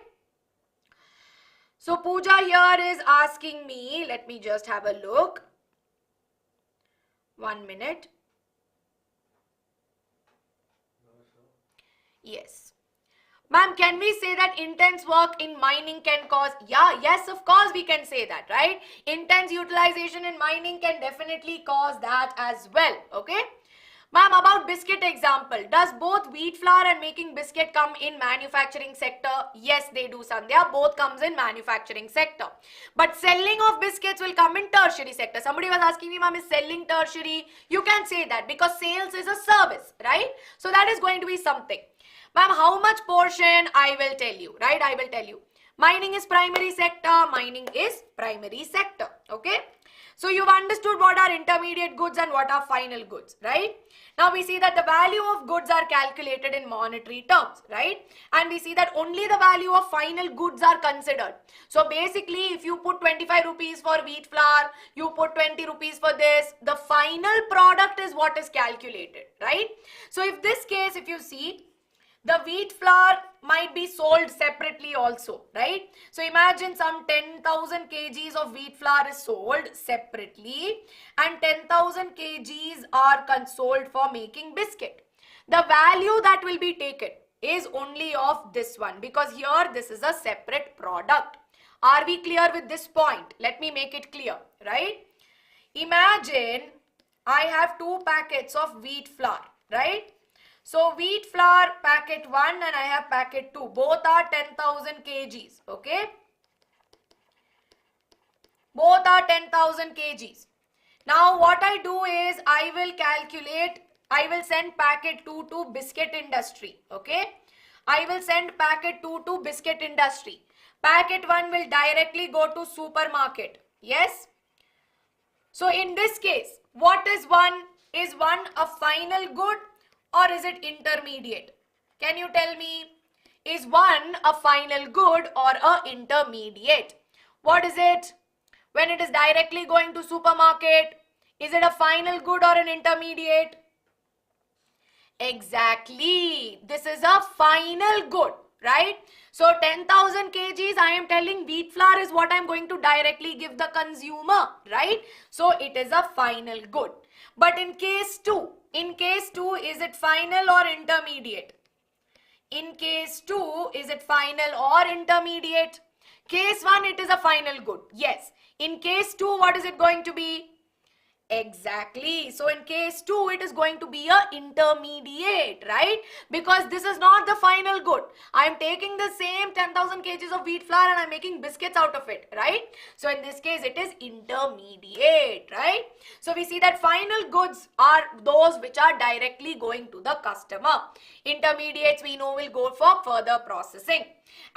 [SPEAKER 1] So Pooja here is asking me, let me just have a look. 1 minute. Yes. Ma'am, can we say that intense work in mining can cause? Yeah, yes, of course we can say that, right? Intense utilization in mining can definitely cause that as well, okay? Ma'am, about biscuit example, does both wheat flour and making biscuit come in manufacturing sector? Yes, they do, Sandhya. Both comes in manufacturing sector. But selling of biscuits will come in tertiary sector. Somebody was asking me, ma'am, is selling tertiary? You can say that because sales is a service, right? So that is going to be something. Ma'am, how much portion? I will tell you, right? I will tell you. Mining is primary sector. Mining is primary sector. Okay. So you've understood what are intermediate goods and what are final goods, right? Now we see that the value of goods are calculated in monetary terms, right? And we see that only the value of final goods are considered. So basically, if you put 25 rupees for wheat flour, you put 20 rupees for this, the final product is what is calculated, right? So if this case, if you see, the wheat flour might be sold separately also, right? So imagine some 10,000 kgs of wheat flour is sold separately and 10,000 kgs are sold for making biscuit. The value that will be taken is only of this one because here this is a separate product. Are we clear with this point? Let me make it clear, right? Imagine I have 2 packets of wheat flour, right? So wheat flour packet 1 and I have packet 2. Both are 10,000 kgs. Okay. Both are 10,000 kgs. Now what I do is I will send packet 2 to biscuit industry. Okay. I will send packet 2 to biscuit industry. Packet 1 will directly go to supermarket. Yes. So in this case, what is one? Is one a final good? Or is it intermediate? Can you tell me? Is one a final good or a intermediate? What is it? When it is directly going to supermarket, is it a final good or an intermediate? Exactly. This is a final good, right? So 10,000 kgs, I am telling wheat flour is what I am going to directly give the consumer, right? So it is a final good. But in case 2, is it final or intermediate? In case 2, is it final or intermediate? Case 1, it is a final good. Yes. In case 2, what is it going to be? Exactly. So in case 2, it is going to be a intermediate, right? Because this is not the final good. I am taking the same 10,000 kgs of wheat flour and I am making biscuits out of it, right? So in this case, it is intermediate, right? So we see that final goods are those which are directly going to the customer. Intermediates we know will go for further processing.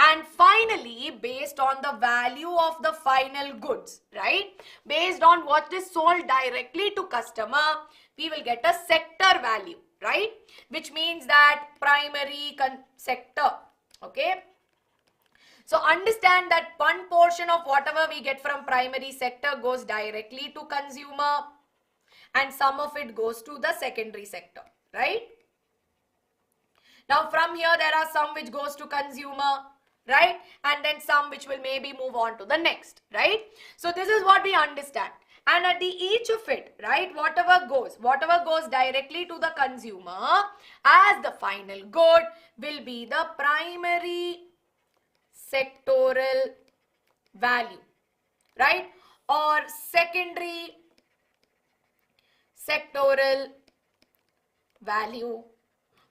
[SPEAKER 1] And finally, based on the value of the final goods, right? Based on what is sold directly to customer, we will get a sector value, right? Which means that primary sector, okay? So understand that one portion of whatever we get from primary sector goes directly to consumer and some of it goes to the secondary sector, right? Now from here there are some which goes to consumer, right? And then some which will maybe move on to the next, right? So this is what we understand. and at the each of it, right, whatever goes directly to the consumer as the final good will be the primary sectoral value, right, or secondary sectoral value,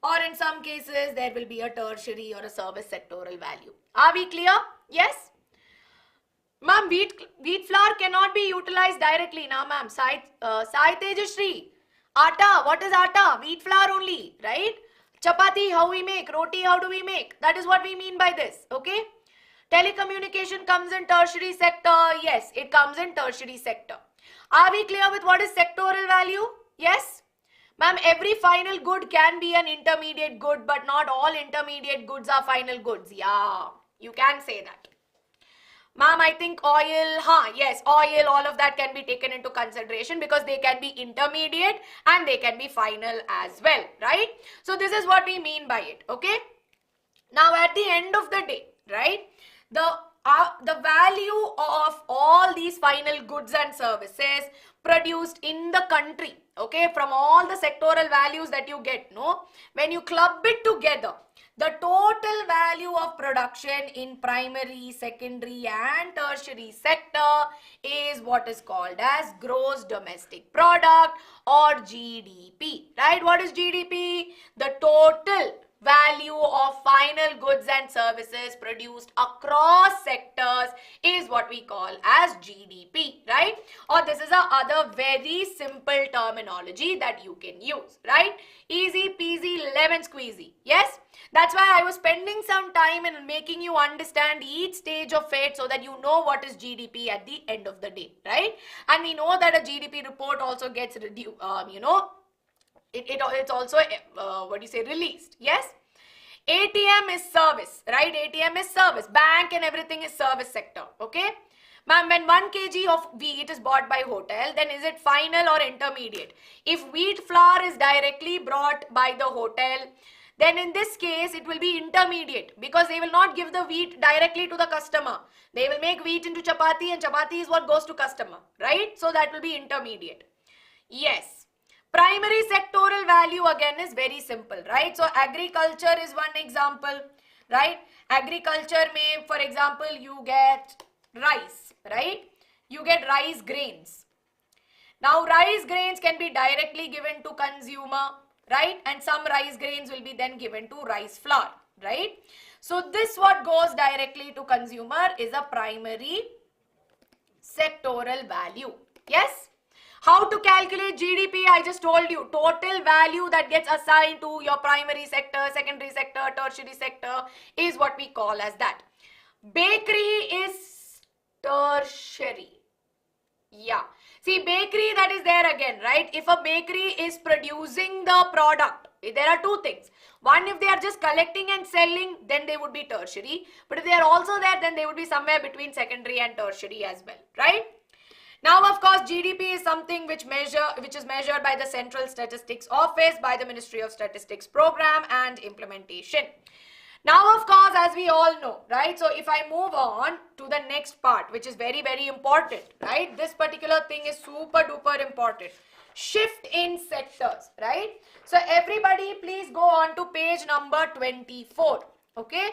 [SPEAKER 1] or in some cases there will be a tertiary or a service sectoral value. Are we clear? Yes? Ma'am, wheat flour cannot be utilized directly now, ma'am. Sai Tejashri, atta, what is atta? Wheat flour only, right? Chapati, how we make? Roti, how do we make? That is what we mean by this, okay? Telecommunication comes in tertiary sector. Yes, it comes in tertiary sector. Are we clear with what is sectoral value? Yes? Ma'am, every final good can be an intermediate good, but not all intermediate goods are final goods. Yeah, you can say that. Ma'am, I think oil, yes, oil, all of that can be taken into consideration because they can be intermediate and they can be final as well, right? So this is what we mean by it, okay? Now at the end of the day, right, the value of all these final goods and services produced in the country, okay, from all the sectoral values that you get, no, when you club it together, the total value of production in primary, secondary and tertiary sector is what is called as gross domestic product or GDP, right? What is GDP? The total value of final goods and services produced across sectors is what we call as GDP, right? Or this is a other very simple terminology that you can use, right? Easy peasy lemon squeezy. Yes, that's why I was spending some time in making you understand each stage of it so that you know what is GDP at the end of the day, right? And we know that a GDP report also gets it's also released. Yes, ATM is service, right? ATM is service. Bank and everything is service sector, okay? Ma'am, when 1 kg of wheat is bought by hotel, then is it final or intermediate? If wheat flour is directly brought by the hotel, then in this case it will be intermediate because they will not give the wheat directly to the customer. They will make wheat into chapati and chapati is what goes to customer, right? So that will be intermediate. Yes. Primary sectoral value again is very simple, right? So agriculture is one example, right? Agriculture may, for example, you get rice, right? You get rice grains. Now rice grains can be directly given to consumer, right? And some rice grains will be then given to rice flour, right? So this what goes directly to consumer is a primary sectoral value. Yes? How to calculate GDP? I just told you. Total value that gets assigned to your primary sector, secondary sector, tertiary sector is what we call as that. Bakery is tertiary. Yeah. See, bakery, that is there again, right? If a bakery is producing the product, there are two things. One, if they are just collecting and selling, then they would be tertiary. But if they are also there, then they would be somewhere between secondary and tertiary as well, right? Now, of course, GDP is something which is measured by the Central Statistics Office, by the Ministry of Statistics Program and Implementation. Now, of course, as we all know, right? So, if I move on to the next part, which is very, very important, right? This particular thing is super duper important. Shift in sectors, right? So, everybody please go on to page number 24, okay?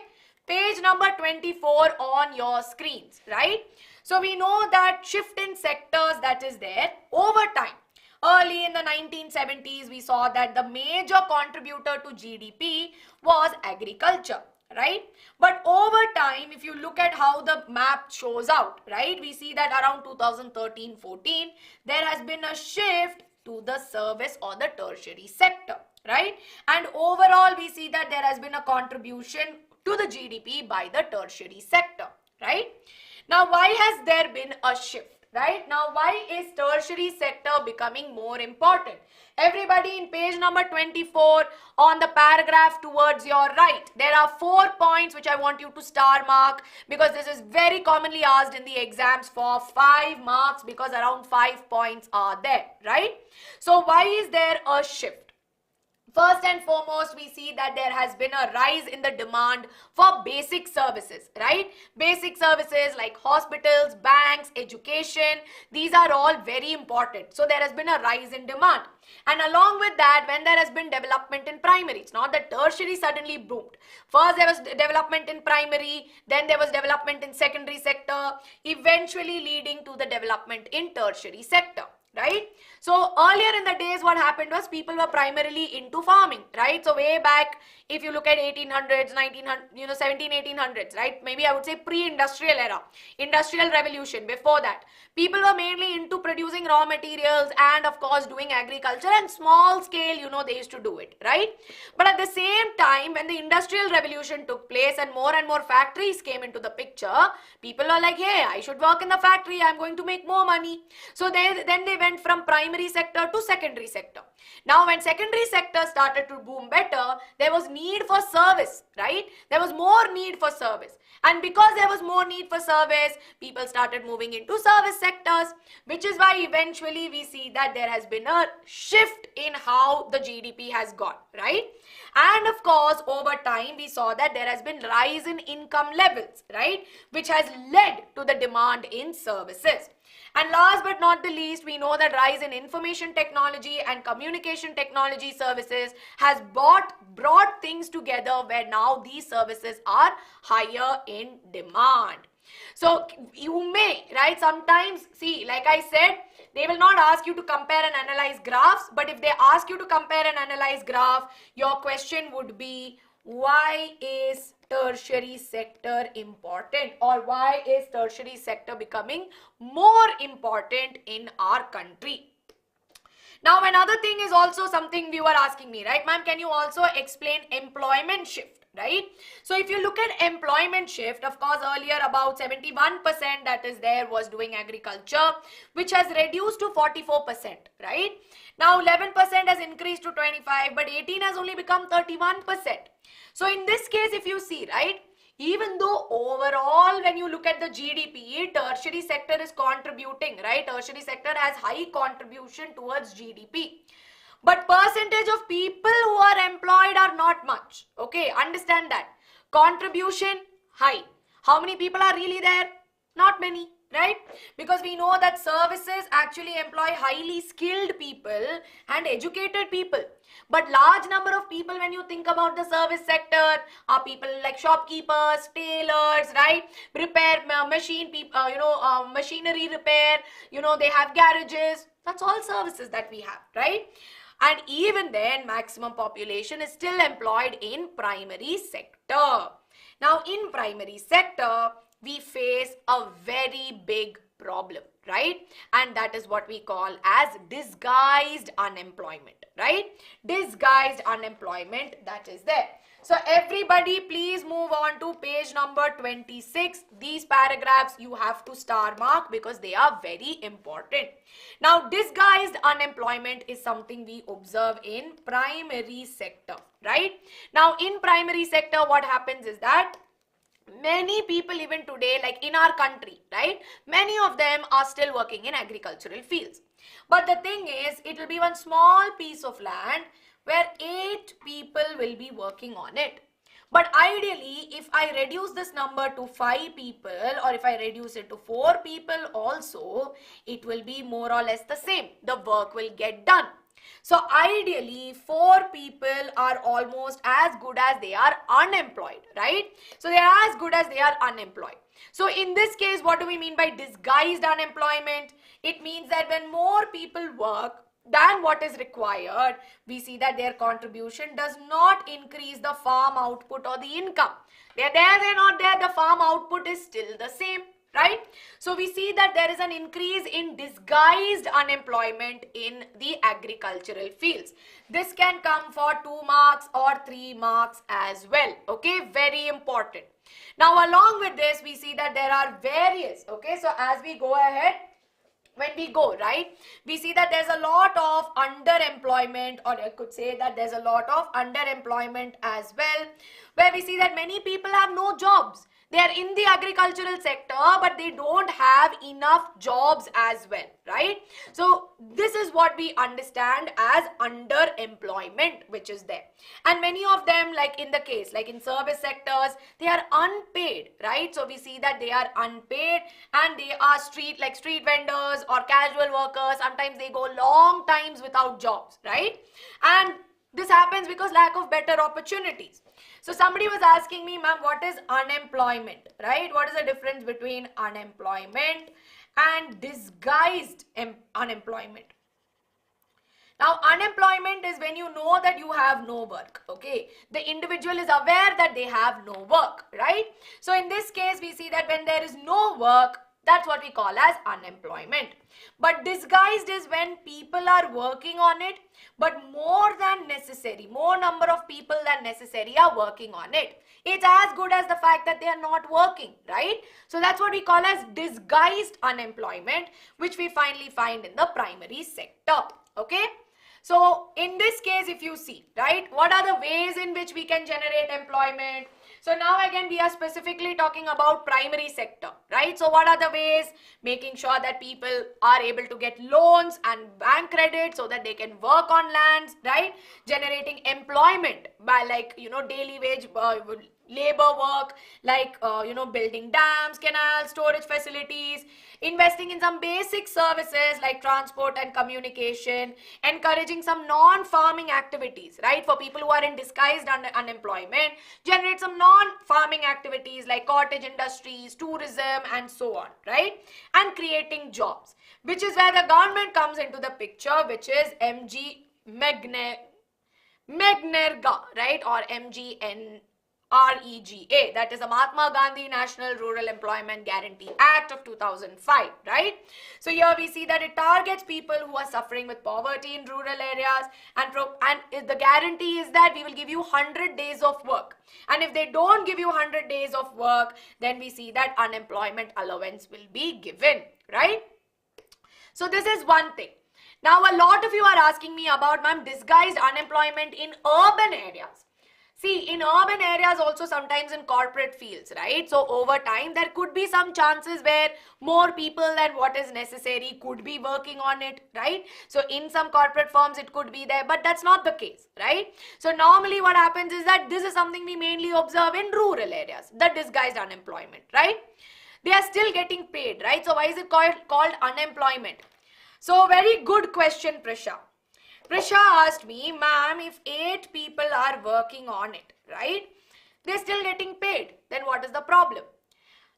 [SPEAKER 1] Page number 24 on your screens, right? So we know that shift in sectors that is there over time. Early in the 1970s, we saw that the major contributor to GDP was agriculture, right? But over time, if you look at how the map shows out, right, we see that around 2013-14, there has been a shift to the service or the tertiary sector, right? And overall, we see that there has been a contribution to the GDP by the tertiary sector, right? Now, why has there been a shift, right? Now, why is tertiary sector becoming more important? Everybody in page number 24 on the paragraph towards your right, there are 4 points which I want you to star mark because this is very commonly asked in the exams for 5 marks because around 5 points are there, right? So, why is there a shift? First and foremost, we see that there has been a rise in the demand for basic services, right? Basic services like hospitals, banks, education, these are all very important. So there has been a rise in demand. And along with that, when there has been development in primary, it's not that tertiary suddenly boomed. First there was development in primary, then there was development in secondary sector, eventually leading to the development in tertiary sector. Right? So earlier in the days, what happened was people were primarily into farming, right? So way back, if you look at 1800s, 1900, 17, 1800s, right? Maybe I would say pre-industrial era, industrial revolution. Before that, people were mainly into producing raw materials and of course doing agriculture, and small scale, they used to do it, right? But at the same time, when the industrial revolution took place and more factories came into the picture, people were like, hey, I should work in the factory, I'm going to make more money. So then they went from primary sector to secondary sector. Now when secondary sector started to boom better, there was need for service, right? There was more need for service. And because there was more need for service, people started moving into service sectors, which is why eventually we see that there has been a shift in how the GDP has gone, right? And of course, over time, we saw that there has been rise in income levels, right? Which has led to the demand in services. And last but not the least, we know that rise in information technology and communication technology services has brought things together where now these services are higher in demand. So you may, right, sometimes see, like I said, they will not ask you to compare and analyze graphs, but if they ask you to compare and analyze graph, your question would be, why is tertiary sector important, or why is tertiary sector becoming more important in our country? Now another thing is also something you were asking me, right, ma'am, can you also explain employment shift, right? So if you look at employment shift, of course earlier about 71% that is there was doing agriculture, which has reduced to 44%, right? Now 11% has increased to 25%, but 18 has only become 31%. So in this case, if you see, right, even though overall when you look at the GDP, tertiary sector is contributing, right? Tertiary sector has high contribution towards GDP. But percentage of people who are employed are not much. Okay, understand that. Contribution, high. How many people are really there? Not many, right? Because we know that services actually employ highly skilled people and educated people. But large number of people, when you think about the service sector, are people like shopkeepers, tailors, right? Repair machine people, machinery repair, they have garages. That's all services that we have, right? And even then, maximum population is still employed in primary sector. Now, in primary sector, we face a very big problem, right? And that is what we call as disguised unemployment, right? Disguised unemployment that is there. So everybody please move on to page number 26. These paragraphs you have to star mark because they are very important. Now disguised unemployment is something we observe in primary sector, right? Now in primary sector what happens is that many people even today, like in our country, right, many of them are still working in agricultural fields. But the thing is, it will be one small piece of land where 8 people will be working on it. But ideally, if I reduce this number to 5 people, or if I reduce it to 4 people also, it will be more or less the same. The work will get done. So ideally, 4 people are almost as good as they are unemployed, right? So they are as good as they are unemployed. So in this case, what do we mean by disguised unemployment? It means that when more people work than what is required, we see that their contribution does not increase the farm output or the income. They're there, they're not there, the farm output is still the same. Right? So we see that there is an increase in disguised unemployment in the agricultural fields. This can come for 2 marks or 3 marks as well. Okay, very important. Now along with this, we see that there are various, okay, so as we go ahead, when we go, right, we see that there's a lot of underemployment, or I could say that there's a lot of underemployment as well, where we see that many people have no jobs. They are in the agricultural sector, but they don't have enough jobs as well, right? So this is what we understand as underemployment, which is there. And many of them, like in the case, like in service sectors, they are unpaid, right? So we see that they are unpaid and they are street vendors or casual workers. Sometimes they go long times without jobs, right? And this happens because lack of better opportunities. So somebody was asking me, ma'am, what is unemployment, right? What is the difference between unemployment and disguised unemployment? Now, unemployment is when you know that you have no work, okay? The individual is aware that they have no work, right? So in this case, we see that when there is no work, that's what we call as unemployment. But disguised is when people are working on it, but more than necessary, more number of people than necessary are working on it. It's as good as the fact that they are not working, right? So that's what we call as disguised unemployment, which we finally find in the primary sector, okay? So in this case, if you see, right, what are the ways in which we can generate employment? So now again, we are specifically talking about primary sector, right? So what are the ways? Making sure that people are able to get loans and bank credit so that they can work on lands, right? Generating employment by daily wage labor work, building dams, canals, storage facilities, investing in some basic services like transport and communication, encouraging some non-farming activities, right? For people who are in disguised unemployment, generate some non-farming activities like cottage industries, tourism, and so on, right? And creating jobs, which is where the government comes into the picture, which is MGNREGA, right? Or MGNREGA, that is the Mahatma Gandhi National Rural Employment Guarantee Act of 2005, right? So here we see that it targets people who are suffering with poverty in rural areas, and the guarantee is that we will give you 100 days of work. And if they don't give you 100 days of work, then we see that unemployment allowance will be given, right? So this is one thing. Now a lot of you are asking me about, ma'am, disguised unemployment in urban areas. See, in urban areas also sometimes in corporate fields, right? So over time, there could be some chances where more people than what is necessary could be working on it, right? So in some corporate firms, it could be there, but that's not the case, right? So normally what happens is that this is something we mainly observe in rural areas, the disguised unemployment, right? They are still getting paid, right? So why is it called unemployment? So very good question, Prisha. Prisha asked me, ma'am, if 8 people are working on it, right? They're still getting paid. Then what is the problem?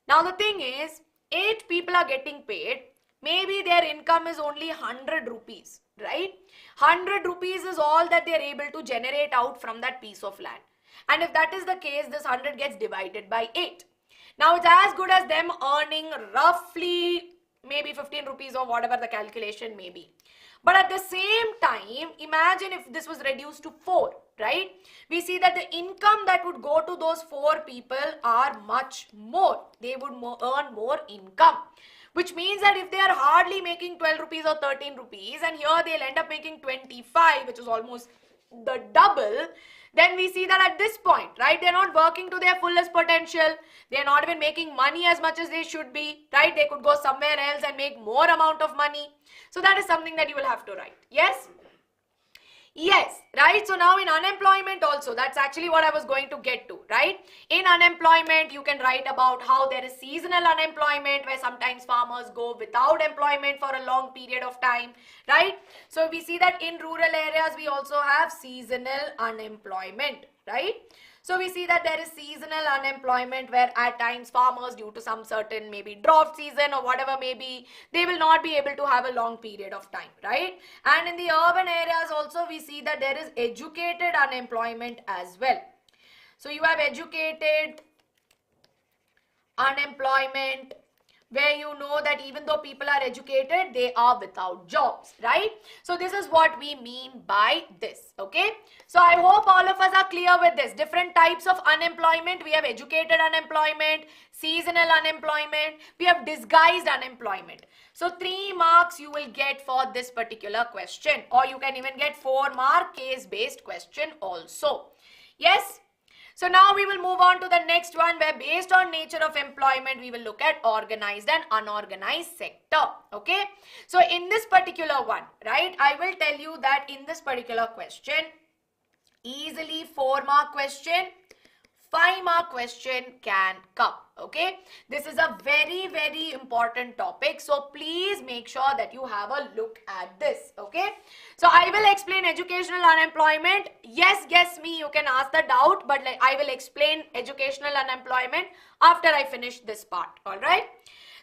[SPEAKER 1] Now the thing is, 8 people are getting paid. Maybe their income is only 100 rupees, right? 100 rupees is all that they're able to generate out from that piece of land. And if that is the case, this 100 gets divided by 8. Now it's as good as them earning roughly maybe 15 rupees or whatever the calculation may be. But at the same time, imagine if this was reduced to 4, right? We see that the income that would go to those 4 people are much more. They would earn more income. Which means that if they are hardly making 12 rupees or 13 rupees and here they'll end up making 25, which is almost the double, then we see that at this point, right, they're not working to their fullest potential. They're not even making money as much as they should be, right? They could go somewhere else and make more amount of money. So that is something that you will have to write. Yes? Yes, right? So now in unemployment also, that's actually what I was going to get to, right? In unemployment, you can write about how there is seasonal unemployment where sometimes farmers go without employment for a long period of time, right? So we see that in rural areas, we also have seasonal unemployment, right? So we see that there is seasonal unemployment where at times farmers, due to some certain maybe drought season or whatever may be, they will not be able to have a long period of time, right? And in the urban areas also we see that there is educated unemployment as well. So you have educated unemployment where you know that even though people are educated, they are without jobs, right? So this is what we mean by this, okay? So I hope all of us are clear with this. Different types of unemployment. We have educated unemployment, seasonal unemployment, we have disguised unemployment. So 3 marks you will get for this particular question, or you can even get 4 mark case-based question also. Yes? So now we will move on to the next one, where based on nature of employment, we will look at organized and unorganized sector. Okay. So in this particular one, right, I will tell you that in this particular question, easily 4-mark question, 5-mark question can come. Okay, this is a very important topic, so please make sure that you have a look at this. Okay, so I will explain educational unemployment. Yes, guess me, you can ask the doubt, but I will explain educational unemployment after I finish this part. All right.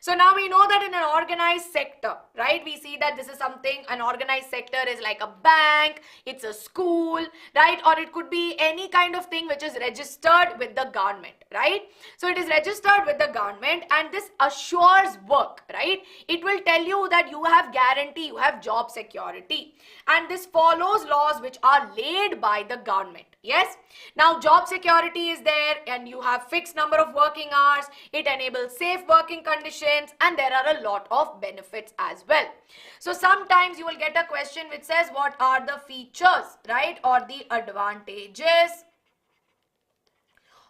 [SPEAKER 1] So now we know that in an organized sector, right, we see that this is something, an organized sector is like a bank, it's a school, right, or it could be any kind of thing which is registered with the government, right. So it is registered with the government, and this assures work, right. It will tell you that you have guarantee, you have job security, and this follows laws which are laid by the government. Yes. Now job security is there, and you have fixed number of working hours. It enables safe working conditions, and there are a lot of benefits as well. So sometimes you will get a question which says what are the features, right, or the advantages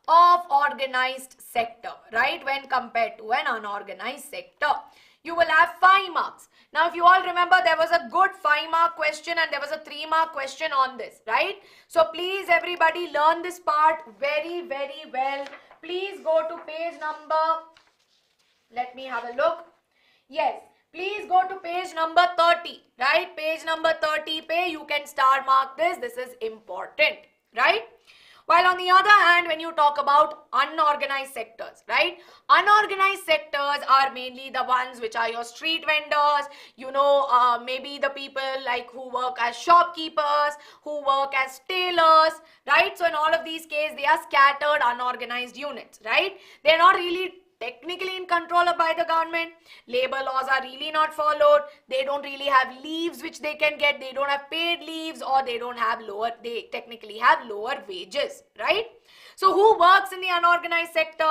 [SPEAKER 1] of organized sector, right, when compared to an unorganized sector. You will have 5 marks. Now, if you all remember, there was a good 5-mark question and there was a 3-mark question on this, right? So, please everybody learn this part very well. Please go to page number, let me have a look. Yes, please go to page number 30, right? Page number 30 pe you can star mark this. This is important, right? While on the other hand, when you talk about unorganized sectors, right? Unorganized sectors are mainly the ones which are your street vendors, you know, maybe the people like who work as shopkeepers, who work as tailors, right? So in all of these cases, they are scattered unorganized units, right? They're not really technically in control by the government. Labor laws are really not followed. They don't really have leaves which they can get. They don't have paid leaves, or they don't have they technically have lower wages, right? So who works in the unorganized sector?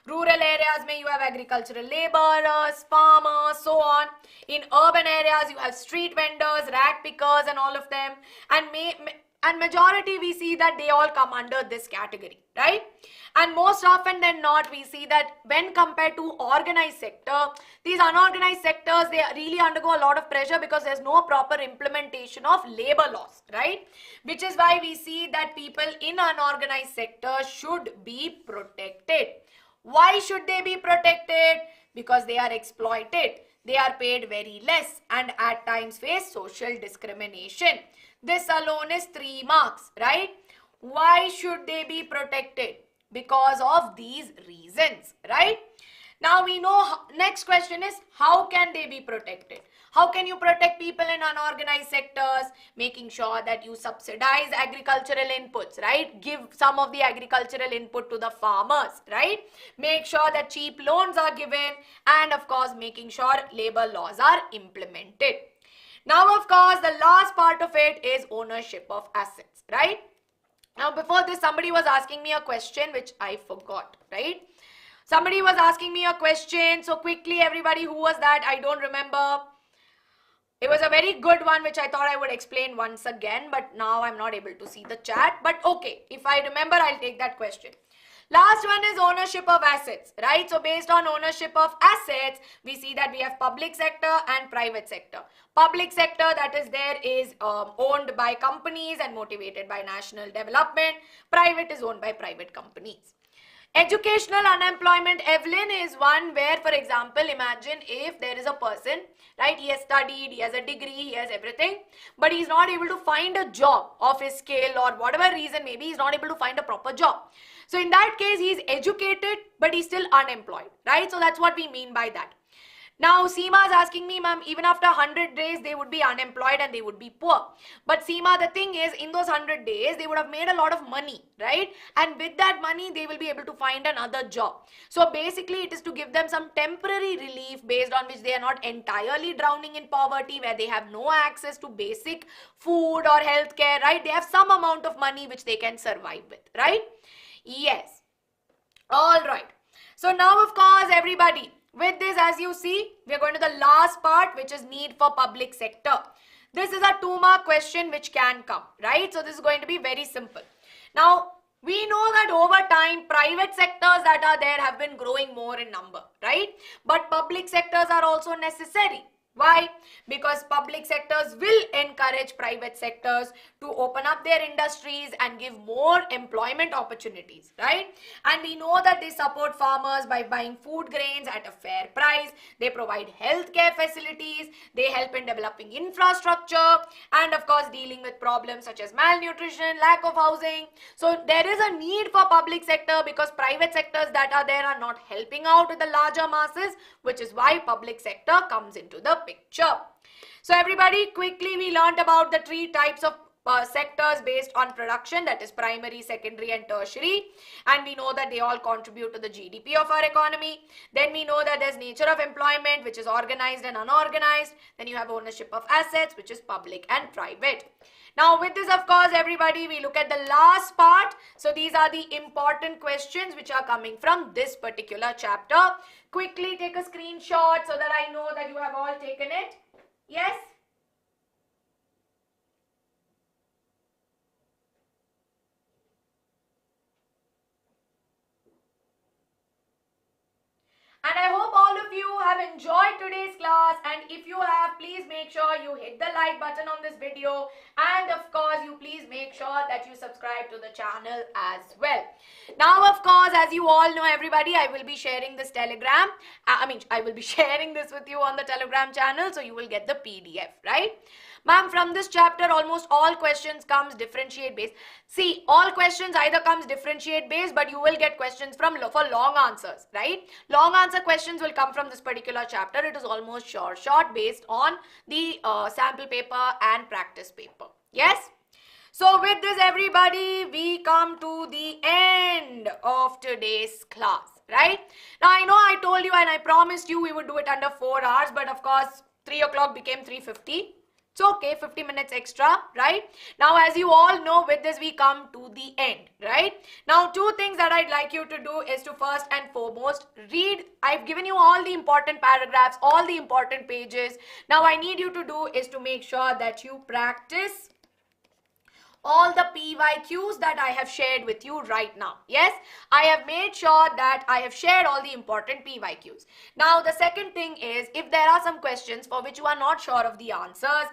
[SPEAKER 1] Rural areas may you have agricultural laborers, farmers, so on. In urban areas you have street vendors, rag pickers and all of them. And majority we see that they all come under this category, right? And most often than not, we see that when compared to organized sector, these unorganized sectors, they really undergo a lot of pressure because there's no proper implementation of labor laws, right? Which is why we see that people in unorganized sector should be protected. Why should they be protected? Because they are exploited. They are paid very less and at times face social discrimination. This alone is 3 marks, right? Why should they be protected? Because of these reasons, right? Now we know, next question is, how can they be protected? How can you protect people in unorganized sectors? Making sure that you subsidize agricultural inputs, right? Give some of the agricultural input to the farmers, right? Make sure that cheap loans are given, and of course making sure labor laws are implemented. Now of course the last part of it is ownership of assets, right? Now before this, somebody was asking me a question which I forgot, right? Somebody was asking me a question. So quickly everybody, who was that? I don't remember. It was a very good one which I thought I would explain once again, but now I'm not able to see the chat. But okay, if I remember, I'll take that question. Last one is ownership of assets, right? So based on ownership of assets, we see that we have public sector and private sector. Public sector, that is there, is owned by companies and motivated by national development. Private is owned by private companies. Educational unemployment, Evelyn, is one where, for example, imagine if there is a person, right, he has studied, he has a degree, he has everything, but he is not able to find a job of his skill, or whatever reason, maybe he is not able to find a proper job. So in that case, he is educated, but he is still unemployed, right? So that's what we mean by that. Now, Seema is asking me, ma'am, even after 100 days, they would be unemployed and they would be poor. But Seema, the thing is, in those 100 days, they would have made a lot of money, right? And with that money, they will be able to find another job. So basically, it is to give them some temporary relief based on which they are not entirely drowning in poverty, where they have no access to basic food or healthcare, right? They have some amount of money which they can survive with, right? Yes. All right. So now, of course, everybody, with this, as you see, we are going to the last part, which is need for public sector. This is a 2-mark question which can come, right? So this is going to be very simple. Now, We know that over time, private sectors that are there have been growing more in number, right? But public sectors are also necessary. Why? Because public sectors will encourage private sectors to open up their industries and give more employment opportunities, right? And we know that they support farmers by buying food grains at a fair price. They provide healthcare facilities. They help in developing infrastructure and of course dealing with problems such as malnutrition, lack of housing. So there is a need for public sector because private sectors that are there are not helping out with the larger masses, which is why public sector comes into the picture. So everybody, quickly we learned about the three types of sectors based on production, that is primary, secondary and tertiary, and we know that they all contribute to the GDP of our economy. Then we know that there's nature of employment, which is organized and unorganized. Then you have ownership of assets, which is public and private. Now with this, of course, everybody, we look at the last part. So these are the important questions which are coming from this particular chapter. Quickly take a screenshot so that I know that you have all taken it. Yes? And I hope all of you have enjoyed today's class, and if you have, please make sure you hit the like button on this video, and of course you please make sure that you subscribe to the channel as well. Now of course, as you all know everybody, I will be sharing this telegram, I will be sharing this with you on the Telegram channel, so you will get the PDF, right? Ma'am, from this chapter almost all questions comes differentiate based. See, all questions either comes differentiate based, but you will get questions for long answers, right? Long answer questions will come from this particular chapter. It is almost short based on the sample paper and practice paper. Yes? So with this everybody, we come to the end of today's class, right? Now I know I told you and I promised you we would do it under 4 hours, but of course 3 o'clock became 3:50. It's okay, 50 minutes extra, right? Now, as you all know, with this we come to the end, right? Now, two things that I'd like you to do is to first and foremost read. I've given you all the important paragraphs, all the important pages. Now, I need you to do is to make sure that you practice all the PYQs that I have shared with you right now. Yes, I have made sure that I have shared all the important PYQs. Now, the second thing is, if there are some questions for which you are not sure of the answers,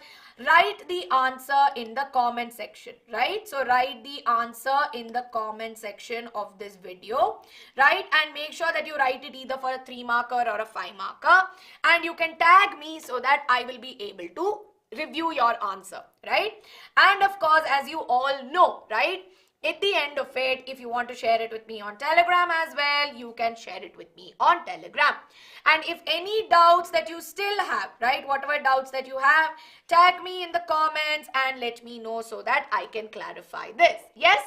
[SPEAKER 1] write the answer in the comment section, right? So, write the answer in the comment section of this video, right? And make sure that you write it either for a 3 marker or a 5 marker. And you can tag me so that I will be able to review your answer, right? And of course, as you all know, right, at the end of it, if you want to share it with me on Telegram as well, you can share it with me on Telegram. And if any doubts that you still have, right, whatever doubts that you have, tag me in the comments and let me know so that I can clarify this. Yes?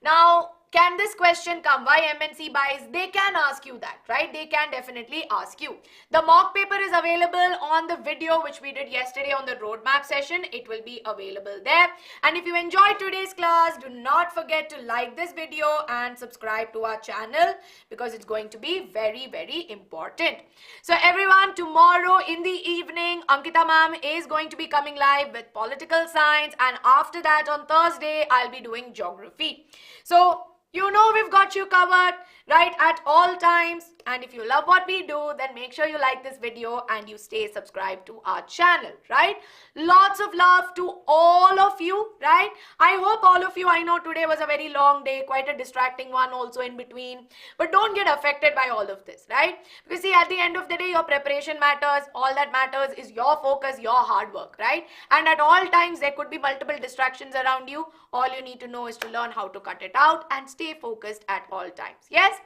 [SPEAKER 1] Now, can this question come? Why MNC buys? They can ask you that, right? They can definitely ask you. The mock paper is available on the video which we did yesterday on the roadmap session. It will be available there. And if you enjoyed today's class, do not forget to like this video and subscribe to our channel because it's going to be very, very important. So everyone, tomorrow in the evening, Ankita ma'am is going to be coming live with political science, and after that on Thursday, I'll be doing geography. So, you know we've got you covered, right, at all times. And if you love what we do, then make sure you like this video and you stay subscribed to our channel, right? Lots of love to all of you, right? I hope all of you, I know today was a very long day, quite a distracting one also in between. But don't get affected by all of this, right? Because see, at the end of the day, your preparation matters. All that matters is your focus, your hard work, right? And at all times, there could be multiple distractions around you. All you need to know is to learn how to cut it out and stay focused at all times. Yes?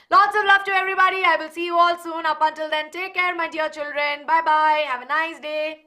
[SPEAKER 1] Lots of love to everybody. I will see you all soon. Up until then, take care, my dear children. Bye-bye. Have a nice day.